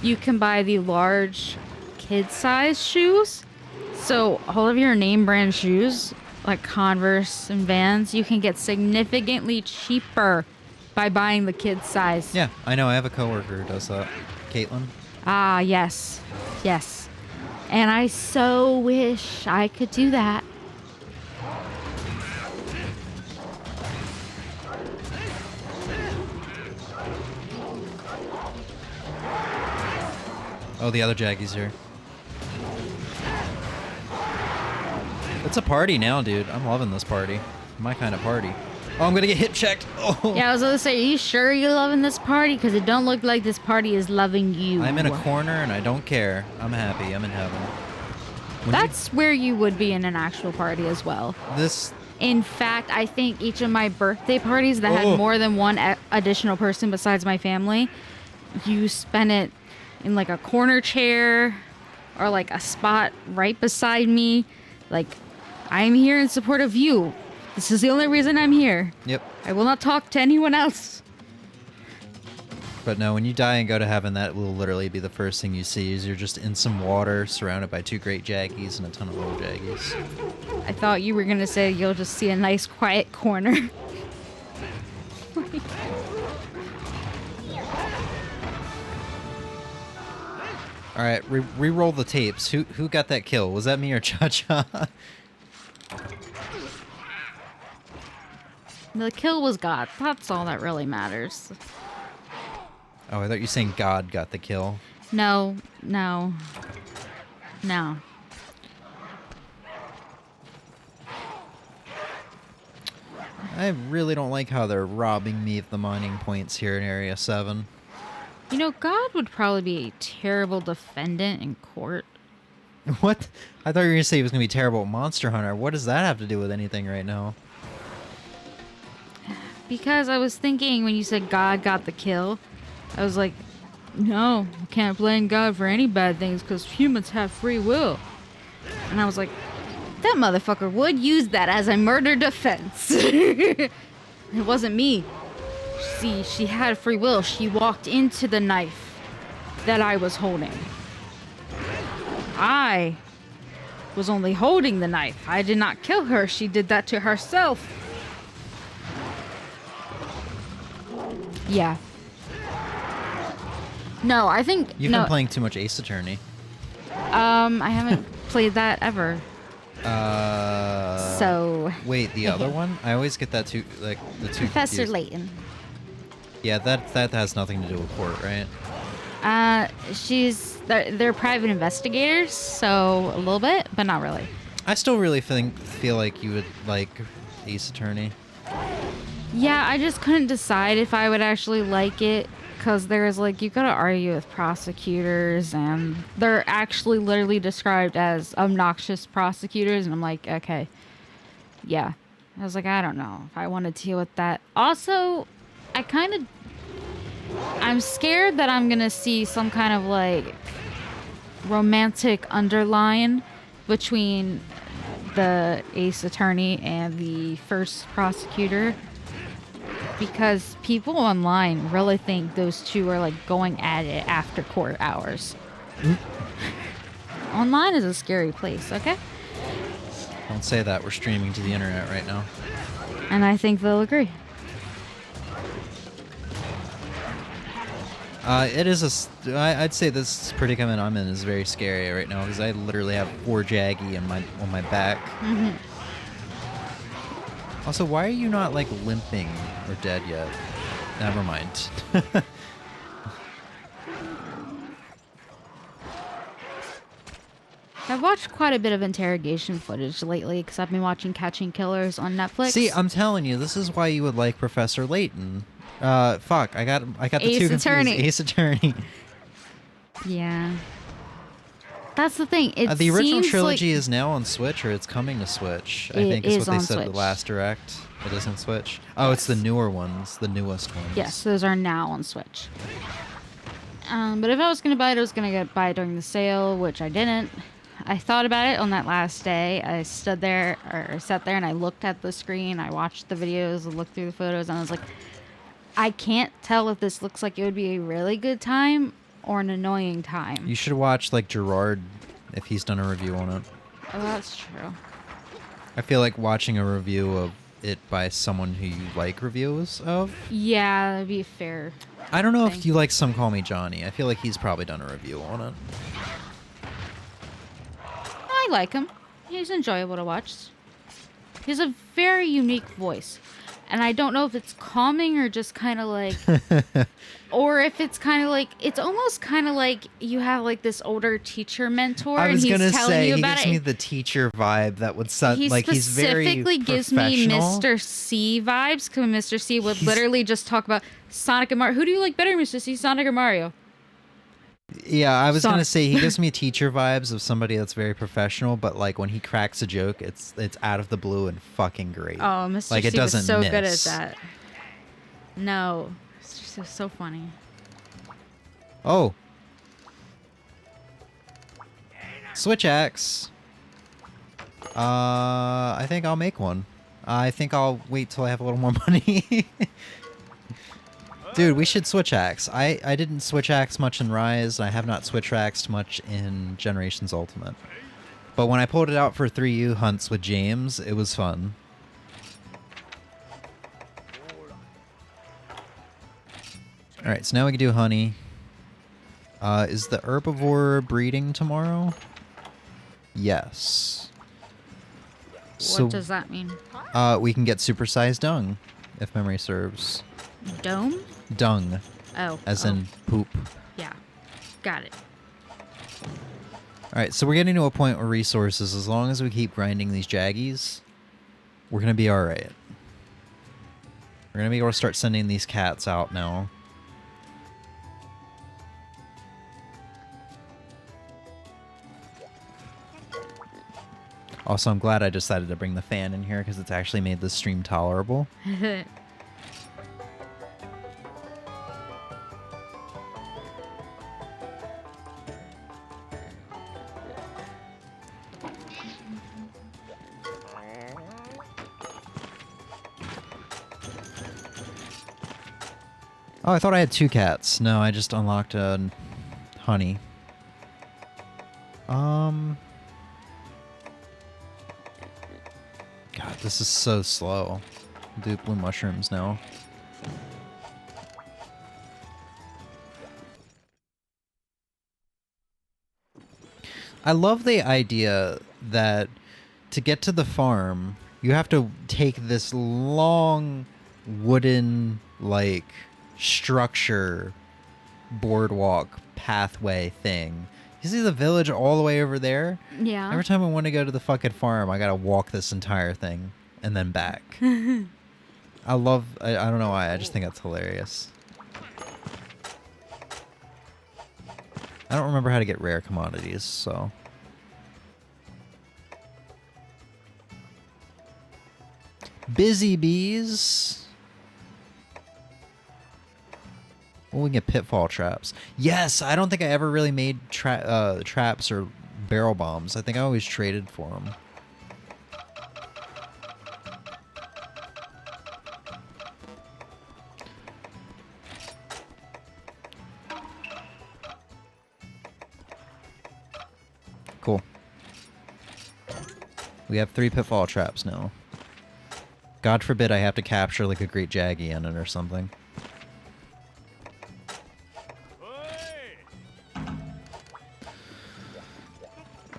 S3: you can buy the large kid size shoes. So all of your name brand shoes, like Converse and Vans, you can get significantly cheaper by buying the kid size.
S1: Yeah, I know. I have a coworker who does that. Caitlin.
S3: Ah, yes. Yes. And I so wish I could do that.
S1: Oh, the other Jaggy's here. It's a party now, dude. I'm loving this party. My kind of party. Oh, I'm gonna get hip checked. Oh.
S3: Yeah, I was gonna say, are you sure you're loving this party? Because it don't look like this party is loving you.
S1: I'm in a corner and I don't care. I'm happy. I'm in heaven.
S3: That's where you would be in an actual party as well. In fact, I think each of my birthday parties that had more than one additional person besides my family, you spent it in like a corner chair or like a spot right beside me. Like, I'm here in support of you. This is the only reason I'm here.
S1: Yep.
S3: I will not talk to anyone else.
S1: But no, when you die and go to heaven, that will literally be the first thing you see. Is you're just in some water surrounded by two great Jaggies and a ton of little Jaggies.
S3: I thought you were going to say you'll just see a nice quiet corner.
S1: All right, re-roll the tapes. Who got that kill? Was that me or Cha-Cha?
S3: The kill was God. That's all that really matters.
S1: Oh, I thought you were saying God got the kill.
S3: No.
S1: I really don't like how they're robbing me of the mining points here in Area 7.
S3: You know, God would probably be a terrible defendant in court.
S1: What? I thought you were going to say he was going to be terrible at Monster Hunter. What does that have to do with anything right now?
S3: Because I was thinking when you said God got the kill, I was like, no, you can't blame God for any bad things because humans have free will. And I was like, that motherfucker would use that as a murder defense. It wasn't me. See, she had free will. She walked into the knife that I was holding. I was only holding the knife. I did not kill her. She did that to herself. Yeah. No, I think
S1: You've
S3: no.
S1: been playing too much Ace Attorney.
S3: I haven't played that ever. So.
S1: Wait, the other one? I always get that two, like the two.
S3: Professor
S1: confused.
S3: Layton.
S1: Yeah, that has nothing to do with court, right?
S3: They're private investigators, so a little bit, but not really.
S1: I still really feel like you would like Ace Attorney.
S3: Yeah, I just couldn't decide if I would actually like it, because there's like, you gotta argue with prosecutors, and they're actually literally described as obnoxious prosecutors, and I'm like, okay, yeah. I was like, I don't know if I want to deal with that. Also, I'm scared that I'm gonna see some kind of like romantic underline between the Ace Attorney and the first prosecutor, because people online really think those two are like going at it after court hours. Online is a scary place, okay?
S1: Don't say that. We're streaming to the internet right now.
S3: And I think they'll agree.
S1: It is I'd say this predicament I'm in is very scary right now because I literally have 4 Jaggy on my back.
S3: Mm-hmm.
S1: Also, why are you not like limping or dead yet? Never mind.
S3: I've watched quite a bit of interrogation footage lately because I've been watching Catching Killers on Netflix.
S1: See, I'm telling you, this is why you would like Professor Layton. Fuck, I got the
S3: Ace
S1: two
S3: Attorney.
S1: confused. Ace Attorney.
S3: Yeah. That's the thing. It
S1: The original
S3: seems
S1: trilogy
S3: like
S1: is now on Switch, or it's coming to Switch. I
S3: It
S1: think is
S3: is
S1: what they
S3: on
S1: said at the
S3: Switch.
S1: last direct. It is on Switch. Oh, it's the newer ones, the newest ones.
S3: yes, those are now on Switch. But if I was going to buy it, I was going to buy it during the sale, which I didn't. I thought about it on that last day. I sat there and I looked at the screen. I watched the videos and looked through the photos, and I was like, I can't tell if this looks like it would be a really good time or an annoying time.
S1: You should watch like Gerard if he's done a review on it.
S3: Oh, that's true.
S1: I feel like watching a review of it by someone who you like reviews of.
S3: Yeah, that'd be fair.
S1: I don't know if
S3: Thank
S1: you like Some Call Me Johnny. I feel like he's probably done a review on it.
S3: I like him. He's enjoyable to watch. He has a very unique voice. And I don't know if it's calming or just kind of like... or if it's kind of like... It's almost kind of like you have like this older teacher mentor
S1: I was
S3: and he's
S1: gonna
S3: telling
S1: say
S3: you
S1: he
S3: about
S1: gives
S3: it.
S1: me the teacher vibe that would sound
S3: He
S1: like he's very
S3: specifically gives me
S1: professional.
S3: Mr. C vibes, because Mr. C would
S1: He's-
S3: literally just talk about Sonic and Mario. Who do you like better, Mr. C, Sonic or Mario?
S1: Yeah, I was gonna
S3: Sonic.
S1: say he gives me teacher vibes of somebody that's very professional, but like when he cracks a joke, it's out of the blue and fucking great.
S3: Oh, Mr.
S1: Like,
S3: C
S1: it doesn't
S3: was so good at
S1: miss.
S3: that. No. Mr. C was so funny.
S1: Oh. Switch axe. I think I'll make one. I think I'll wait till I have a little more money. Dude, we should switch axe. I didn't switch axe much in Rise. I have not switch axed much in Generations Ultimate. But when I pulled it out for 3U hunts with James, it was fun. Alright, so now we can do honey. Is the herbivore breeding tomorrow? Yes.
S3: What does that mean?
S1: We can get supersized dung, if memory serves.
S3: Dome?
S1: Dung,
S3: Oh.
S1: as
S3: oh,
S1: in poop.
S3: Yeah. Got it.
S1: Alright, so we're getting to a point where resources, as long as we keep grinding these jaggies, we're going to be alright. We're going to be able to start sending these cats out now. Also, I'm glad I decided to bring the fan in here because it's actually made this stream tolerable. Oh, I thought I had 2 cats. No, I just unlocked honey. God, this is so slow. Do blue mushrooms now. I love the idea that to get to the farm, you have to take this long wooden, like, structure, boardwalk, pathway thing. You see the village all the way over there?
S3: Yeah.
S1: Every time I want to go to the fucking farm, I gotta walk this entire thing and then back. I don't know why, I just think that's hilarious. I don't remember how to get rare commodities, so. Busy bees. Well, we can get pitfall traps. Yes, I don't think I ever really made traps or barrel bombs. I think I always traded for them. Cool. We have 3 pitfall traps now. God forbid I have to capture like a great Jaggy in it or something.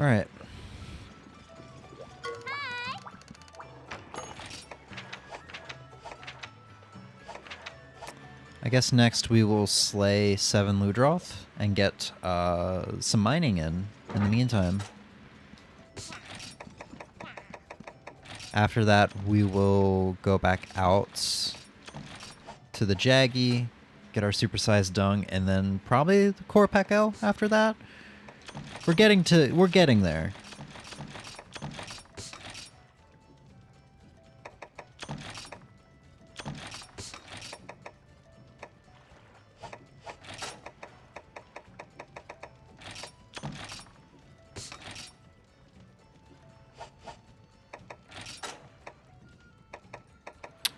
S1: Alright. I guess next we will slay 7 Ludroth and get some mining in the meantime. After that, we will go back out to the Jaggy, get our supersized dung, and then probably the Corpeko after that. We're getting there.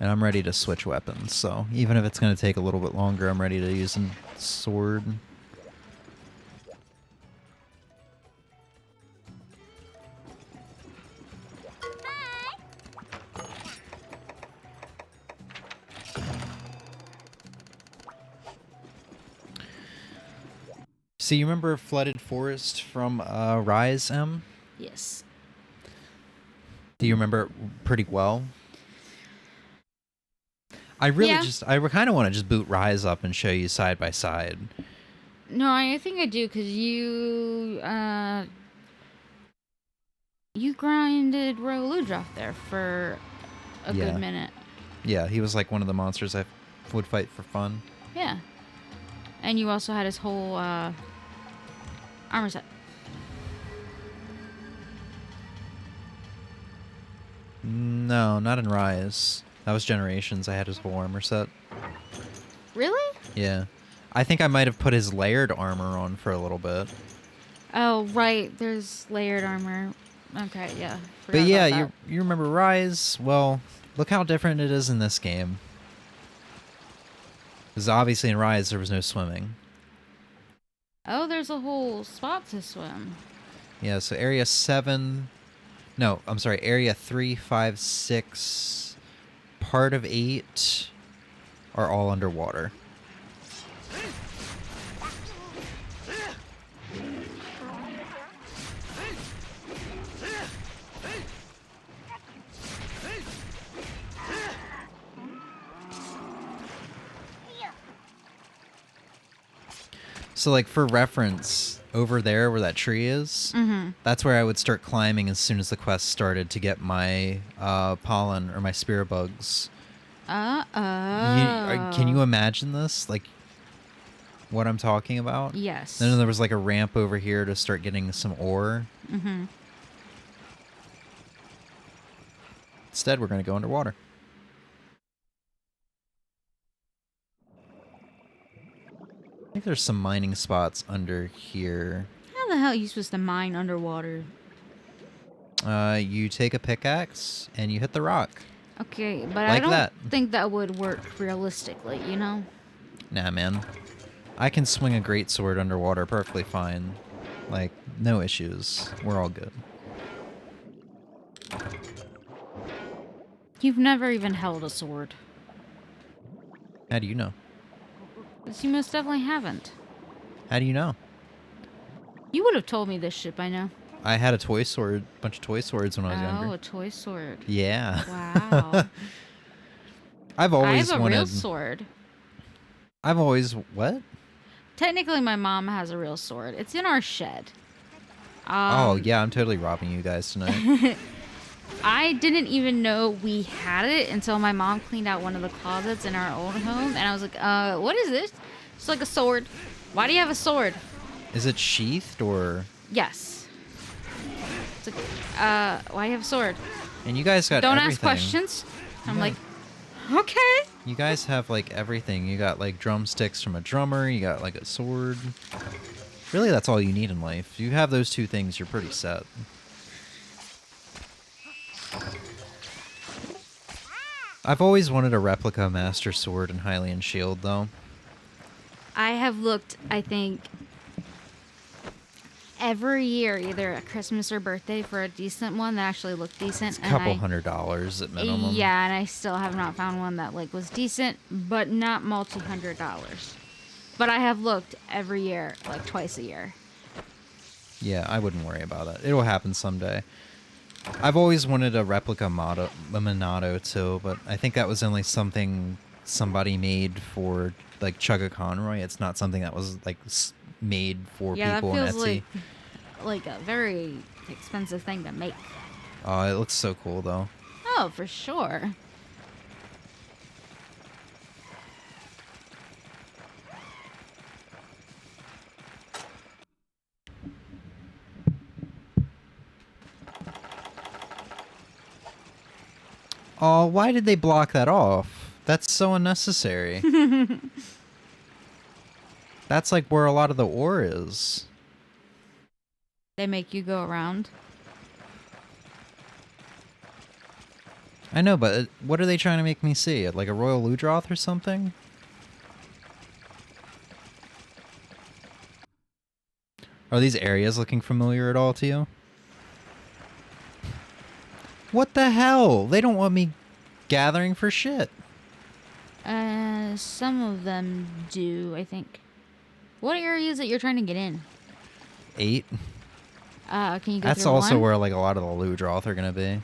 S1: And I'm ready to switch weapons, so even if it's going to take a little bit longer, I'm ready to use a sword. So you remember Flooded Forest from Rise, M?
S3: Yes.
S1: Do you remember it pretty well? I kind of want to just boot Rise up and show you side by side.
S3: No, I think I do, because you grinded Roludroff there for a
S1: Yeah.
S3: good minute.
S1: Yeah, he was like one of the monsters I would fight for fun.
S3: Yeah. And you also had his whole armor set.
S1: No, not in Rise. That was Generations. I had his whole armor set.
S3: Really?
S1: Yeah. I think I might have put his layered armor on for a little bit.
S3: Oh, right. There's layered armor. Okay, yeah.
S1: But yeah, you remember Rise? Well, look how different it is in this game. Because obviously in Rise there was no swimming.
S3: Oh, there's a whole spot to swim.
S1: Yeah, so Area 7... No, I'm sorry, Area 3, 5, 6, part of 8 are all underwater. So, like, for reference, over there where that tree is, that's where I would start climbing as soon as the quest started to get my pollen or my spirit bugs. Can you imagine this? Like, what I'm talking about?
S3: Yes.
S1: Then there was, like, a ramp over here to start getting some ore.
S3: Mm-hmm.
S1: Instead, we're going to go underwater. I think there's some mining spots under here.
S3: How the hell are you supposed to mine underwater?
S1: You take a pickaxe and you hit the rock.
S3: Okay, but
S1: Like
S3: I don't
S1: that.
S3: think that would work realistically, you know?
S1: Nah, man. I can swing a greatsword underwater perfectly fine. Like, no issues. We're all good.
S3: You've never even held a sword.
S1: How do you know?
S3: Because you most definitely haven't.
S1: How do you know?
S3: You would have told me this shit by now.
S1: I had a toy sword, bunch of toy swords when I was
S3: Oh,
S1: younger.
S3: a toy sword.
S1: Yeah.
S3: Wow.
S1: I've
S3: I
S1: always
S3: have a
S1: wanted.
S3: real sword.
S1: I've always what?
S3: Technically, my mom has a real sword. It's in our shed.
S1: Oh yeah, I'm totally robbing you guys tonight.
S3: I didn't even know we had it until my mom cleaned out one of the closets in our old home, and I was like, what is this? It's like a sword. Why do you have a sword?
S1: Is it sheathed or?
S3: Yes. It's like, why do you have a sword?
S1: And you guys got
S3: Don't
S1: everything.
S3: ask questions. I'm
S1: Yeah.
S3: like, okay.
S1: You guys have like everything. You got like drumsticks from a drummer. You got like a sword. Really, that's all you need in life. If you have those two things, you're pretty set. I've always wanted a replica Master Sword and Hylian Shield, though.
S3: I have looked, I think, every year, either at Christmas or birthday, for a decent one that actually looked decent.
S1: It's a couple $100 at minimum.
S3: Yeah, and I still have not found one that like was decent, but not $multi-$100s. But I have looked every year, like twice a year.
S1: Yeah, I wouldn't worry about it. It'll happen someday. I've always wanted a replica Minato too, but I think that was only something somebody made for like Chugga Conroy. It's not something that was like made for people on
S3: that
S1: Etsy.
S3: feels like a very expensive thing to make.
S1: Oh, it looks so cool though.
S3: Oh, for sure.
S1: Oh, why did they block that off? That's so unnecessary. That's like where a lot of the ore is.
S3: They make you go around.
S1: I know, but what are they trying to make me see? Like a Royal Ludroth or something? Are these areas looking familiar at all to you? What the hell? They don't want me gathering for shit.
S3: Some of them do, I think. What area is it you're trying to get in?
S1: 8.
S3: Can you go
S1: That's
S3: through
S1: also
S3: one?
S1: where like a lot of the Ludroth are gonna be.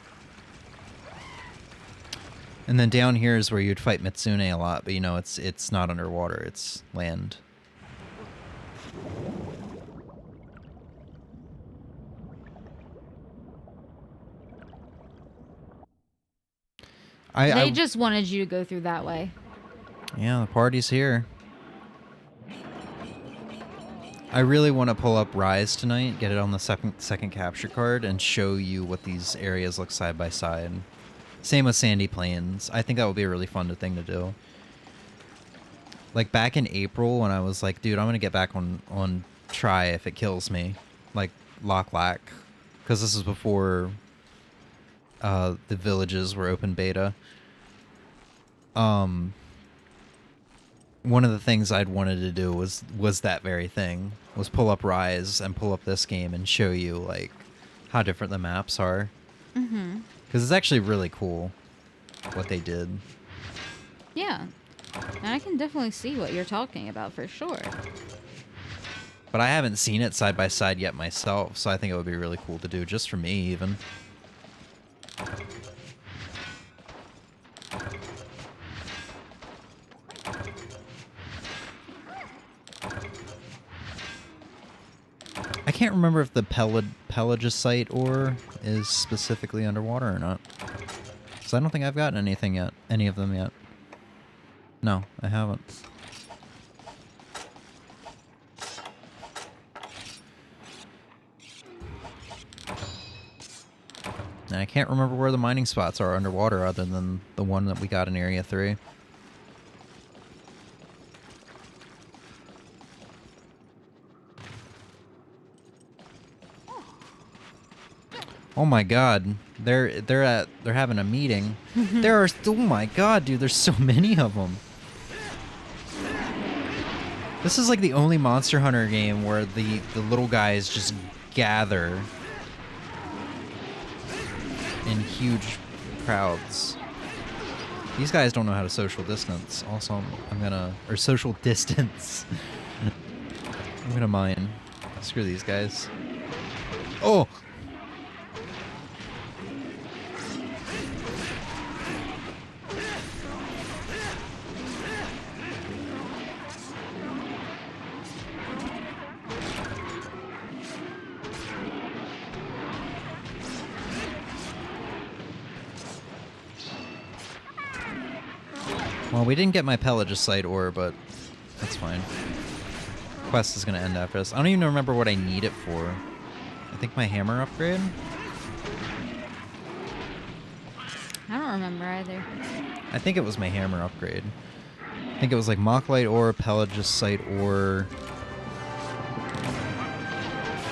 S1: And then down here is where you'd fight Mitsune a lot, but you know it's not underwater, it's land.
S3: They just wanted you to go through that way.
S1: Yeah, the party's here. I really want to pull up Rise tonight, get it on the second capture card, and show you what these areas look side by side. Same with Sandy Plains. I think that would be a really fun thing to do. Like back in April when I was like, dude, I'm going to get back on Try if it kills me. Like Loch Lac. Because this is before the villages were open beta. One of the things I'd wanted to do was that very thing. Was pull up Rise and pull up this game and show you like how different the maps are.
S3: Mm-hmm.
S1: Because it's actually really cool what they did.
S3: Yeah. And I can definitely see what you're talking about for sure.
S1: But I haven't seen it side by side yet myself, so I think it would be really cool to do just for me even. I can't remember if the Pelagicite ore is specifically underwater or not. So I don't think I've gotten anything yet. Any of them yet. No, I haven't. And I can't remember where the mining spots are underwater other than the one that we got in Area 3. Oh my god, they're having a meeting. There are oh my god, dude, there's so many of them. This is like the only Monster Hunter game where the little guys just gather in huge crowds. These guys don't know how to social distance. Also, I'm gonna or social distance. I'm gonna mine. Screw these guys. Oh! Well, we didn't get my Pelagicite ore, but that's fine. Quest is going to end after this. I don't even remember what I need it for. I think my hammer upgrade?
S3: I don't remember either.
S1: I think it was my hammer upgrade. I think it was like Mochlite ore, Pelagicite ore.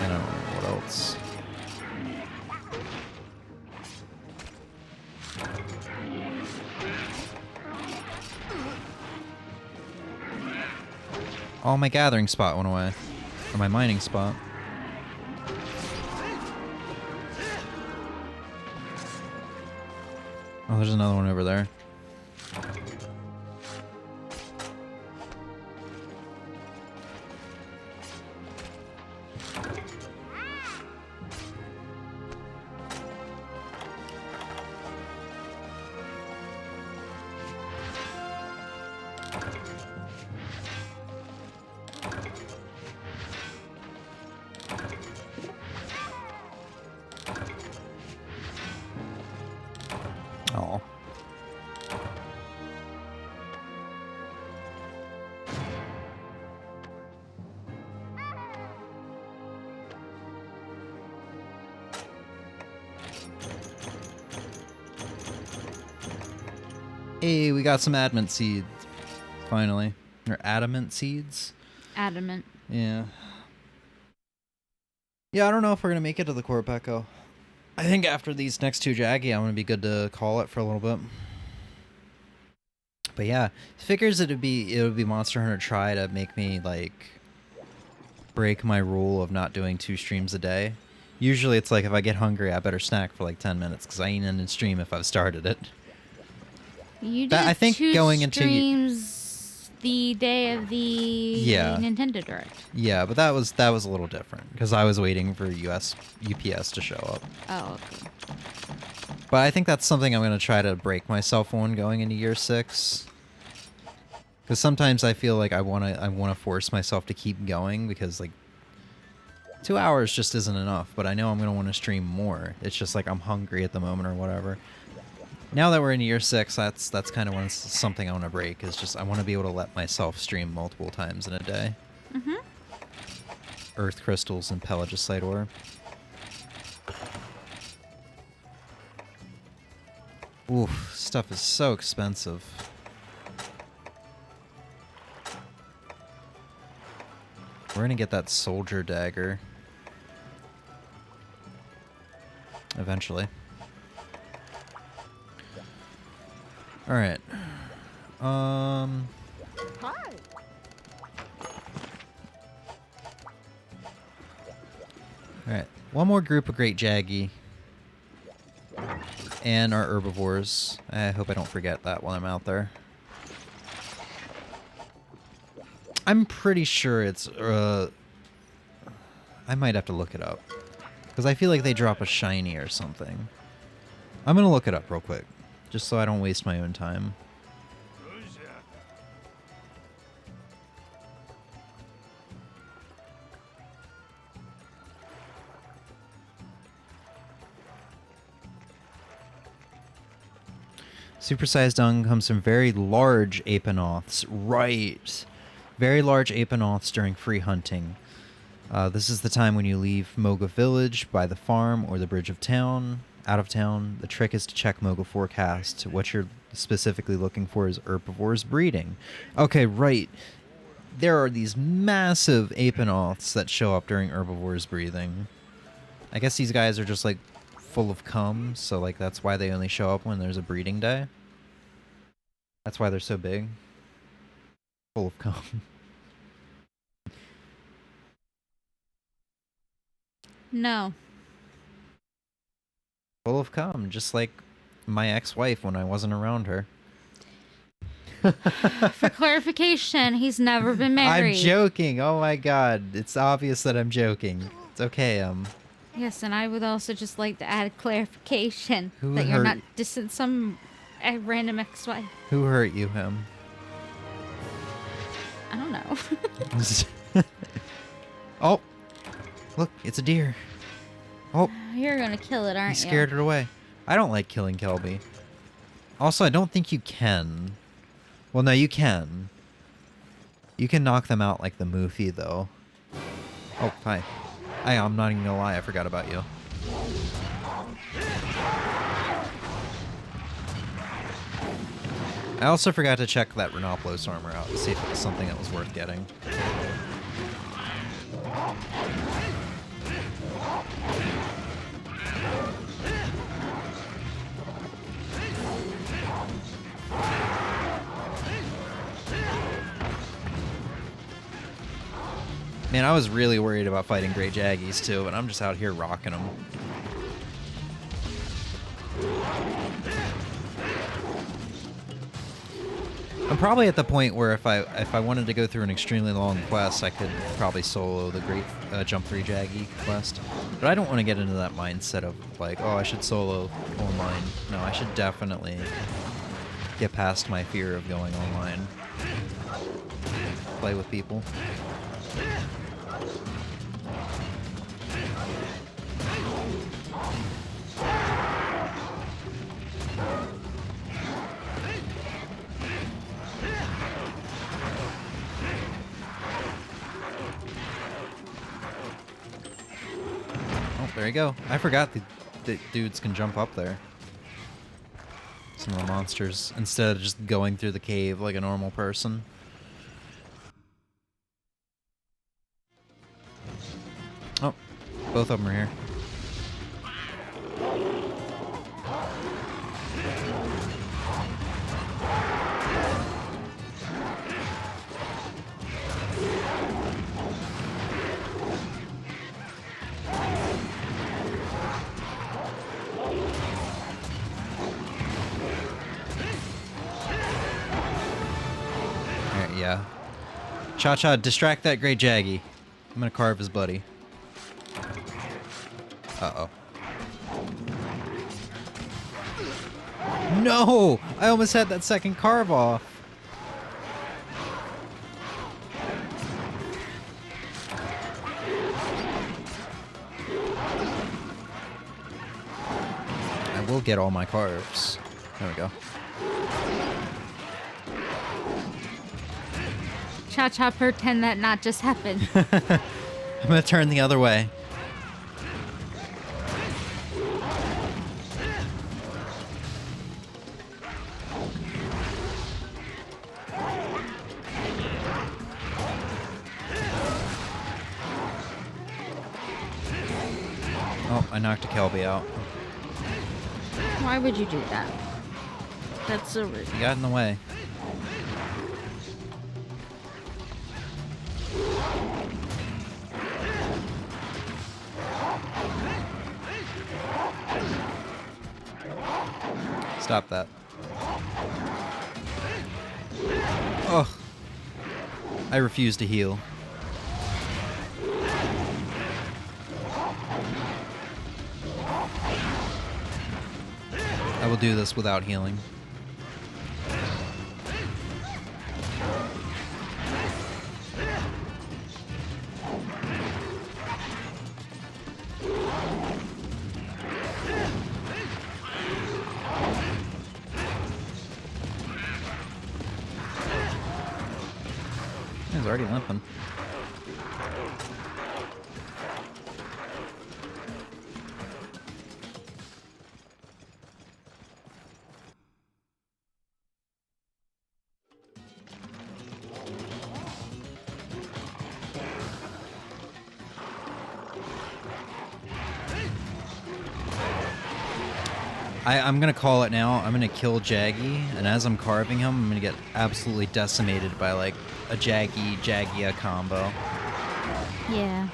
S1: I don't remember what else. Oh, my gathering spot went away. Or my mining spot. Oh, there's another one over there. Oh. Hey, we got some adamant seeds. Finally. Or adamant seeds?
S3: Adamant.
S1: Yeah. Yeah, I don't know if we're going to make it to the Corp Echo. I think after these next two Jaggy, I'm going to be good to call it for a little bit. But yeah, figures it would be Monster Hunter try to make me like break my rule of not doing 2 streams a day. Usually it's like if I get hungry, I better snack for like 10 minutes because I ain't in the stream if I've started it.
S3: You did
S1: I think
S3: 2
S1: going into
S3: streams the day of the Nintendo Direct.
S1: Yeah, but that was a little different because I was waiting for UPS to show up.
S3: Oh, okay.
S1: But I think that's something I'm going to try to break myself on going into year 6. Because sometimes I feel like I want to force myself to keep going because like 2 hours just isn't enough. But I know I'm going to want to stream more. It's just like I'm hungry at the moment or whatever. Now that we're in year 6, that's kind of something I want to break. Is just I want to be able to let myself stream multiple times in a day.
S3: Mhm.
S1: Earth crystals and Pelagicite ore. Oof, stuff is so expensive. We're gonna get that soldier dagger. Eventually. Alright. Alright. One more group of Great Jaggy. And our herbivores. I hope I don't forget that while I'm out there. I'm pretty sure it's... I might have to look it up. Because I feel like they drop a shiny or something. I'm going to look it up real quick. Just so I don't waste my own time. Supersized dung comes from very large apinoths. Right. Very large apinoths during free hunting. This is the time when you leave Moga Village by the farm or the bridge of town. Out of town, the trick is to check Moga Forecast. What you're specifically looking for is herbivores breeding. Okay, right. There are these massive apinoths that show up during herbivores breathing. I guess these guys are just like full of cum, so like that's why they only show up when there's a breeding day. That's why they're so big. Full of cum.
S3: No.
S1: Full of cum, just like my ex-wife when I wasn't around her.
S3: For clarification, he's never been married.
S1: I'm joking. Oh my god. It's obvious that I'm joking. It's okay,
S3: Yes, and I would also just like to add clarification
S1: Who
S3: that you're
S1: hurt-
S3: not dissing some random ex-wife.
S1: Who hurt you, him?
S3: I don't know.
S1: Oh, look, it's a deer. Oh,
S3: You're gonna kill it,
S1: he
S3: aren't you?
S1: scared it away. I don't like killing Kelby. Also, I don't think you can. Well, no, you can. You can knock them out like the Moofy, though. Oh, hi. I'm not even gonna lie, I forgot about you. I also forgot to check that Renoplos armor out to see if it was something that was worth getting. Man, I was really worried about fighting Great Jaggies too, but I'm just out here rocking them. I'm probably at the point where if I wanted to go through an extremely long quest, I could probably solo the Great Jump 3 Jaggy quest. But I don't want to get into that mindset of like, oh, I should solo online. No, I should definitely get past my fear of going online. Play with people. Oh, there you go. I forgot the dudes can jump up there. Some of the monsters, instead of just going through the cave like a normal person. Oh, both of them are here. Alright, yeah. Cha-Cha, distract that Great Jaggy. I'm gonna carve his buddy. Uh-oh. No! I almost had that second carve off. I will get all my carves. There we go.
S3: Cha-Cha, pretend that not just happened.
S1: I'm gonna turn the other way. Oh, I knocked a Kelby out.
S3: Why would you do that? That's so rude.
S1: He got in the way. Stop that. Oh. I refuse to heal. I will do this without healing. He's already limping. I'm gonna call it now. I'm gonna kill Jaggy, and as I'm carving him, I'm gonna get absolutely decimated by like a Jaggia combo.
S3: Yeah.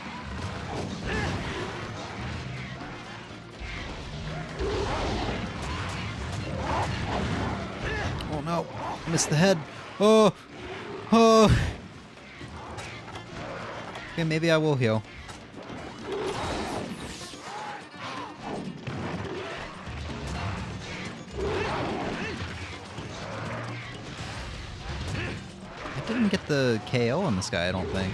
S1: Oh no. Missed the head. Oh! Oh! Okay, maybe I will heal. I didn't get the KO on this guy, I don't think.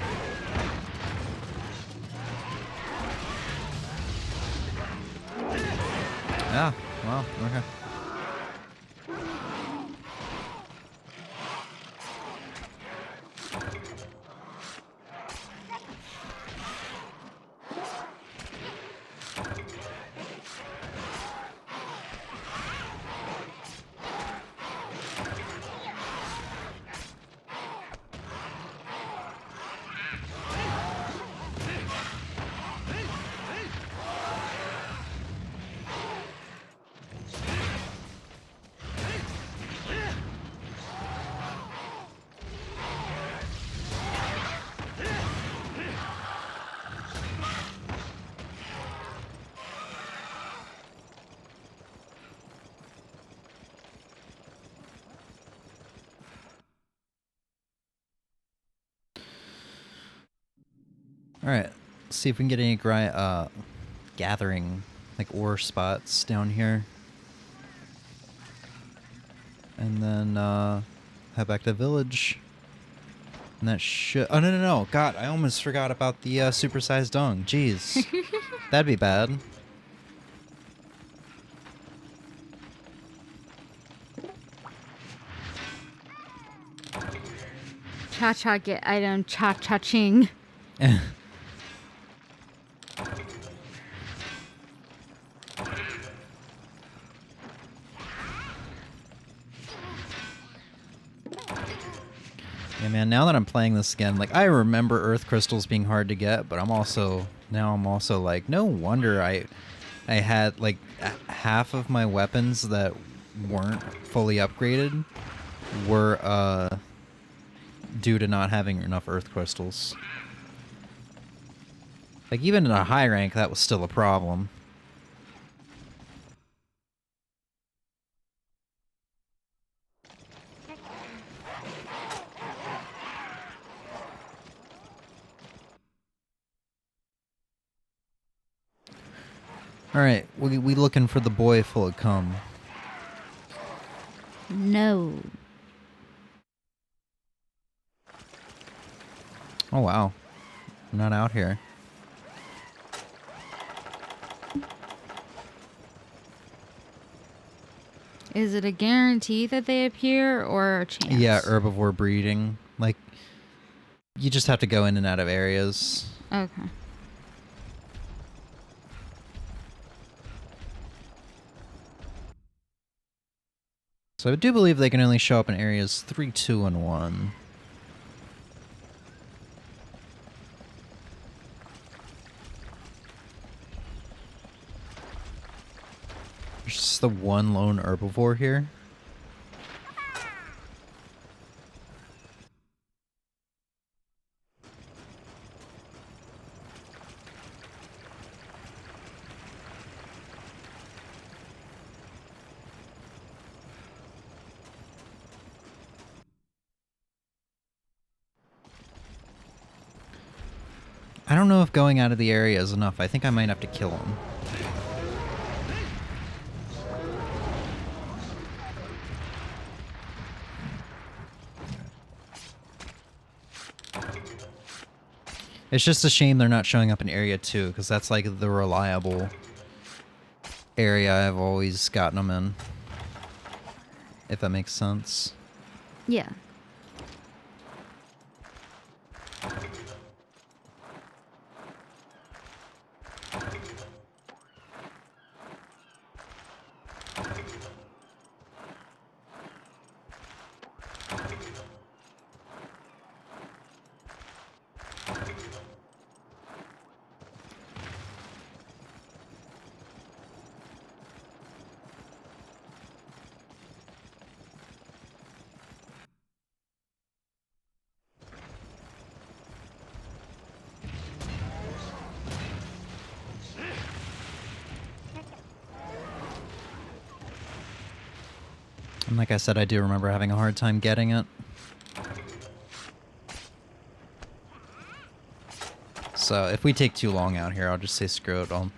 S1: Yeah, well, okay. Alright, see if we can get any gathering, like, ore spots down here. And then, head back to the village. And that should... Oh, no, no, no. God, I almost forgot about the supersized dung. Jeez. That'd be bad.
S3: Cha-cha get item cha-cha-ching.
S1: Yeah, man, now that I'm playing this again, like, I remember earth crystals being hard to get, but I'm also like, no wonder I had, like, half of my weapons that weren't fully upgraded were, due to not having enough earth crystals. Like, even in a high rank, that was still a problem. Alright, we looking for the boy full of cum.
S3: No.
S1: Oh, wow. I'm not out here.
S3: Is it a guarantee that they appear or a chance?
S1: Yeah, herbivore breeding. Like, you just have to go in and out of areas.
S3: Okay.
S1: So I do believe they can only show up in areas 3, 2, and 1. There's just the one lone herbivore here. I don't know if going out of the area is enough. I think I might have to kill him. It's just a shame they're not showing up in Area 2, because that's like the reliable area I've always gotten them in. If that makes sense.
S3: Yeah.
S1: And like I said, I do remember having a hard time getting it. So if we take too long out here, I'll just say screw it. I'll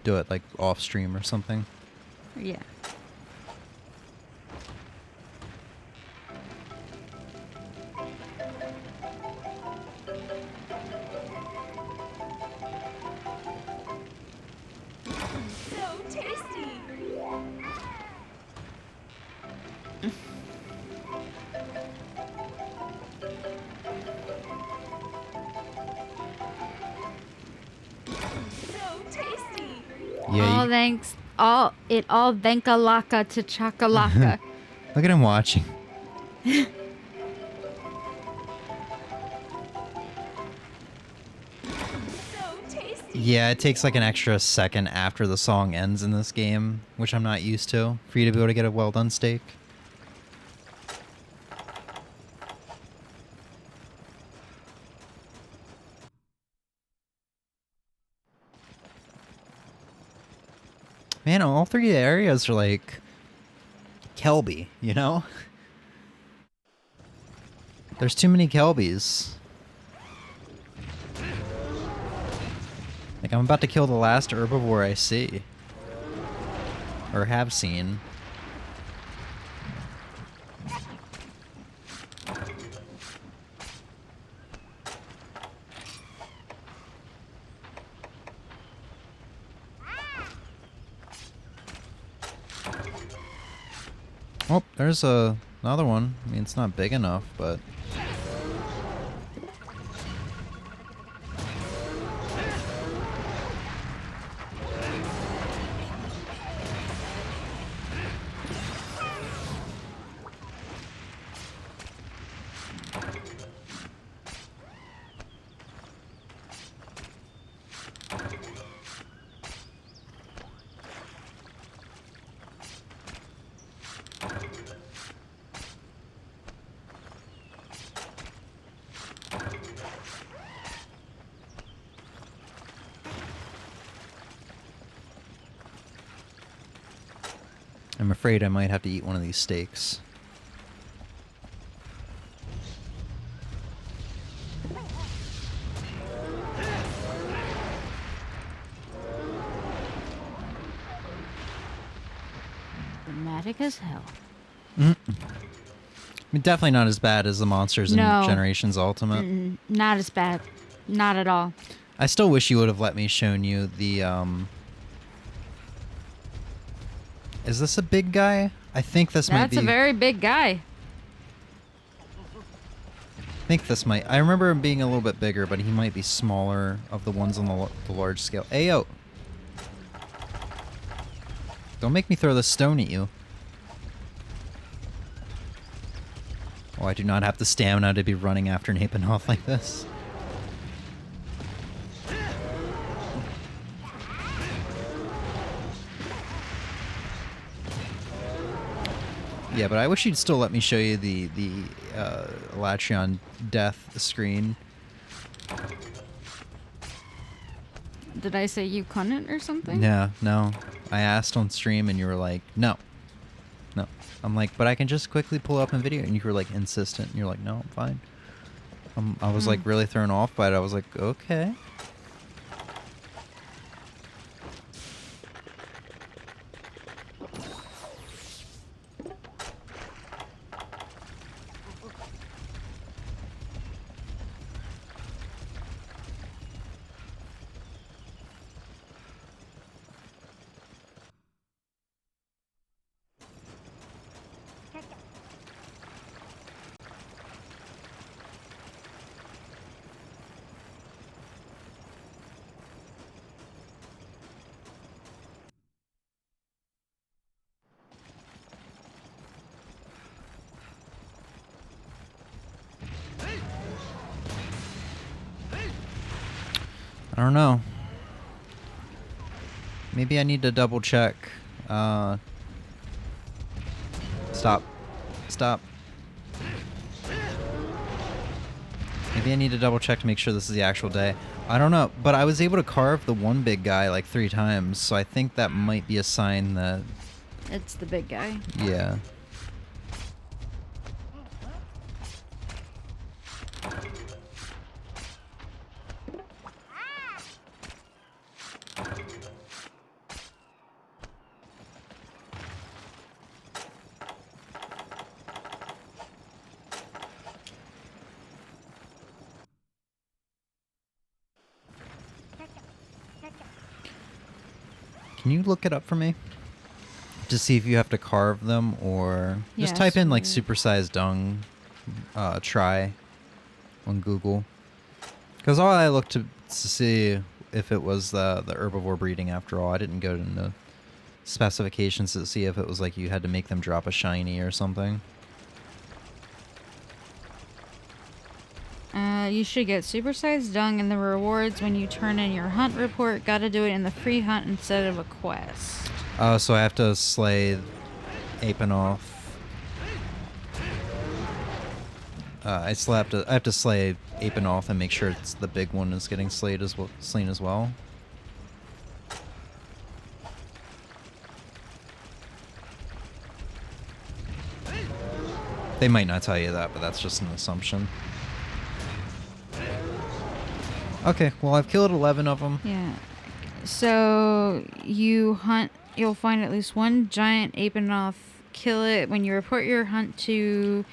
S1: do it like off stream or something.
S3: Yeah.
S2: So tasty. So tasty.
S1: Yeah.
S3: All thanks. All venkalaka to chakalaka.
S1: Look at him watching.
S2: So tasty.
S1: Yeah, it takes like an extra second after the song ends in this game, which I'm not used to, for you to be able to get a well done steak. Man, all three areas are like Kelby, you know? There's too many Kelbys. Like, I'm about to kill the last herbivore I see. Or have seen. Oh, there's another one. I mean, it's not big enough, but... I'm afraid I might have to eat one of these steaks.
S3: Dramatic as hell.
S1: I mean, definitely not as bad as the monsters in
S3: No.
S1: Generations Ultimate.
S3: Not as bad. Not at all.
S1: I still wish you would have let me shown you the, Is this a big guy? I think this might be...
S3: That's a very big guy.
S1: I think this might... I remember him being a little bit bigger, but he might be smaller of the ones on the large scale. Ayo! Don't make me throw the stone at you. Oh, I do not have the stamina to be running after Napanoth like this. Yeah, but I wish you'd still let me show you the Latreon death screen.
S3: Did I say you couldn't or something?
S1: Yeah, no. I asked on stream and you were like, no. No. I'm like, but I can just quickly pull up in video. And you were like insistent. And you're like, no, I'm fine. I was like really thrown off by it. I was like, okay. I don't know. Maybe I need to double check. Stop. Stop. Maybe I need to double check to make sure this is the actual day. I don't know, but I was able to carve the one big guy like 3 times, so I think that might be a sign that...
S3: It's the big guy.
S1: Yeah. Can you look it up for me? To see if you have to carve them or just
S3: Yeah,
S1: type in like
S3: sweet.
S1: supersized dung try on Google. Because all I looked to see if it was the herbivore breeding after all. I didn't go into specifications to see if it was like you had to make them drop a shiny or something.
S3: You should get supersized dung in the rewards when you turn in your hunt report. Gotta do it in the free hunt instead of a quest.
S1: Oh, so I have to slay Apinoff. I have to slay Apinoff and make sure it's the big one is getting slain as well. They might not tell you that, but that's just an assumption. Okay, well I've killed 11 of them.
S3: Yeah. So you'll find at least one giant Apinoff. Kill it when you report your hunt to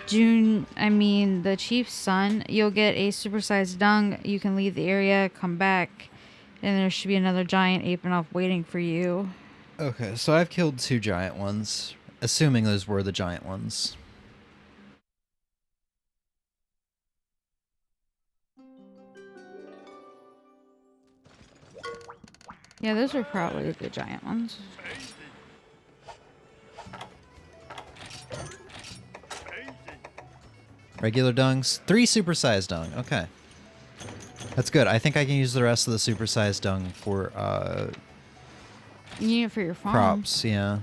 S3: the chief's son. You'll get a supersized dung. You can leave the area, come back, and there should be another giant Apinoff waiting for you.
S1: Okay, so I've killed 2 giant ones, assuming those were the giant ones.
S3: Yeah, those are probably the giant ones.
S1: Regular dungs, 3 supersized dung. Okay, that's good. I think I can use the rest of the supersized dung for
S3: You need it for your farm.
S1: props. Yeah.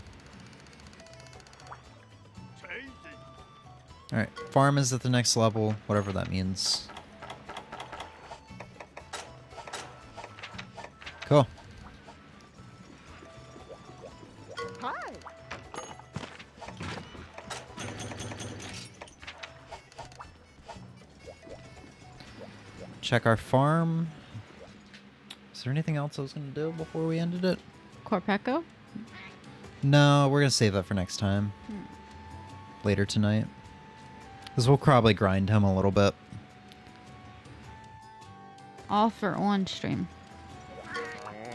S1: All right, farm is at the next level, whatever that means. Cool. Check our farm. Is there anything else I was going to do before we ended it?
S3: Corpeco?
S1: No, we're going to save that for next time. Later tonight. Because we'll probably grind him a little bit.
S3: All for one stream.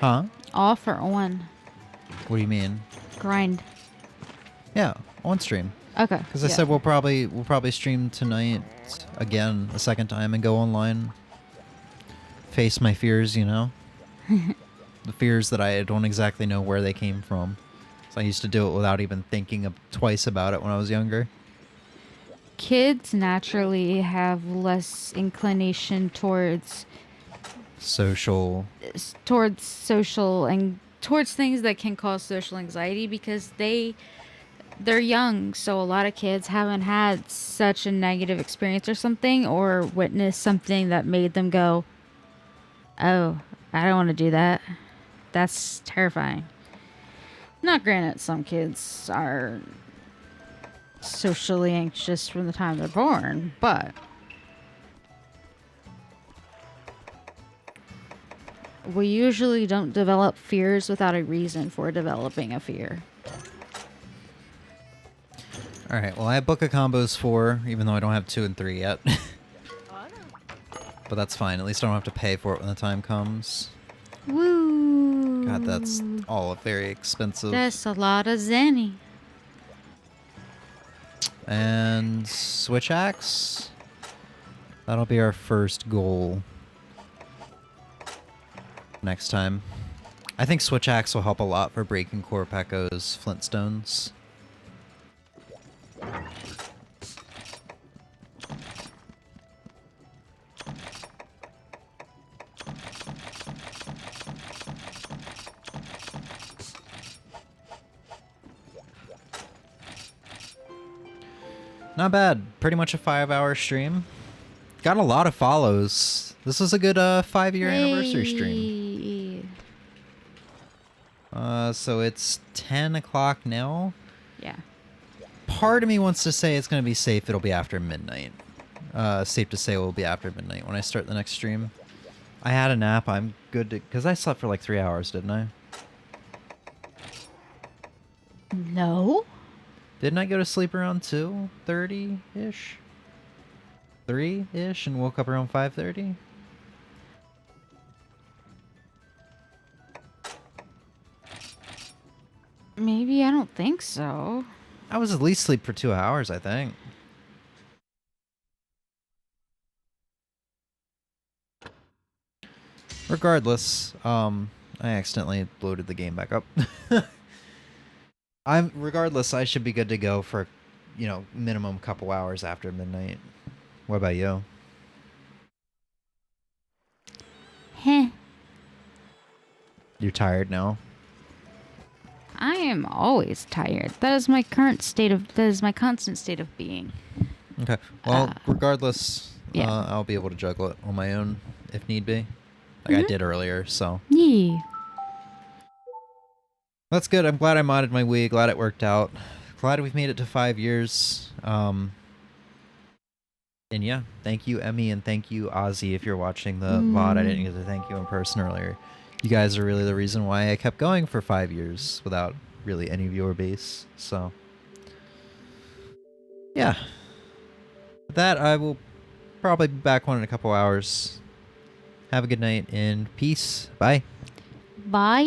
S1: Huh?
S3: All for one.
S1: What do you mean?
S3: Grind.
S1: Yeah, on stream.
S3: Okay.
S1: Because I said we'll probably stream tonight again a second time and go online. Face my fears, you know? The fears that I don't exactly know where they came from. So I used to do it without even thinking twice about it when I was younger.
S3: Kids naturally have less inclination towards
S1: Social.
S3: social and towards things that can cause social anxiety because they're young, so a lot of kids haven't had such a negative experience or something or witnessed something that made them go, oh, I don't want to do that. That's terrifying. Not granted, some kids are socially anxious from the time they're born, but we usually don't develop fears without a reason for developing a fear.
S1: All right, well, I have Book of Combos 4, even though I don't have 2 and 3 yet. But that's fine. At least I don't have to pay for it when the time comes.
S3: Woo!
S1: God, that's all very expensive.
S3: That's a lot of zenny.
S1: And Switch Axe. That'll be our first goal next time. I think Switch Axe will help a lot for breaking Corpeco's Flintstones. Not bad. Pretty much a 5-hour stream. Got a lot of follows. This was a good 5-year anniversary stream. So it's 10 o'clock now.
S3: Yeah.
S1: Part of me wants to say it's going to be safe. It'll be after midnight. Safe to say it will be after midnight when I start the next stream. I had a nap. I'm good to... Because I slept for like 3 hours, didn't I?
S3: No.
S1: Didn't I go to sleep around 2:30-ish? 3-ish and woke up around 5:30?
S3: Maybe, I don't think so.
S1: I was at least asleep for 2 hours, I think. Regardless, I accidentally loaded the game back up. Regardless, I should be good to go for, minimum couple hours after midnight. What about you?
S3: Heh.
S1: You're tired now?
S3: I am always tired. That is my constant state of being.
S1: Okay. Well, regardless,
S3: yeah.
S1: I'll be able to juggle it on my own if need be. Like I did earlier, so.
S3: Yeah.
S1: That's good. I'm glad I modded my Wii. Glad it worked out. Glad we've made it to 5 years. And yeah, thank you, Emmy, and thank you, Ozzy, if you're watching the VOD. I didn't get to thank you in person earlier. You guys are really the reason why I kept going for 5 years without really any viewer base. So, yeah. With that, I will probably be back on in a couple hours. Have a good night and peace. Bye.
S3: Bye.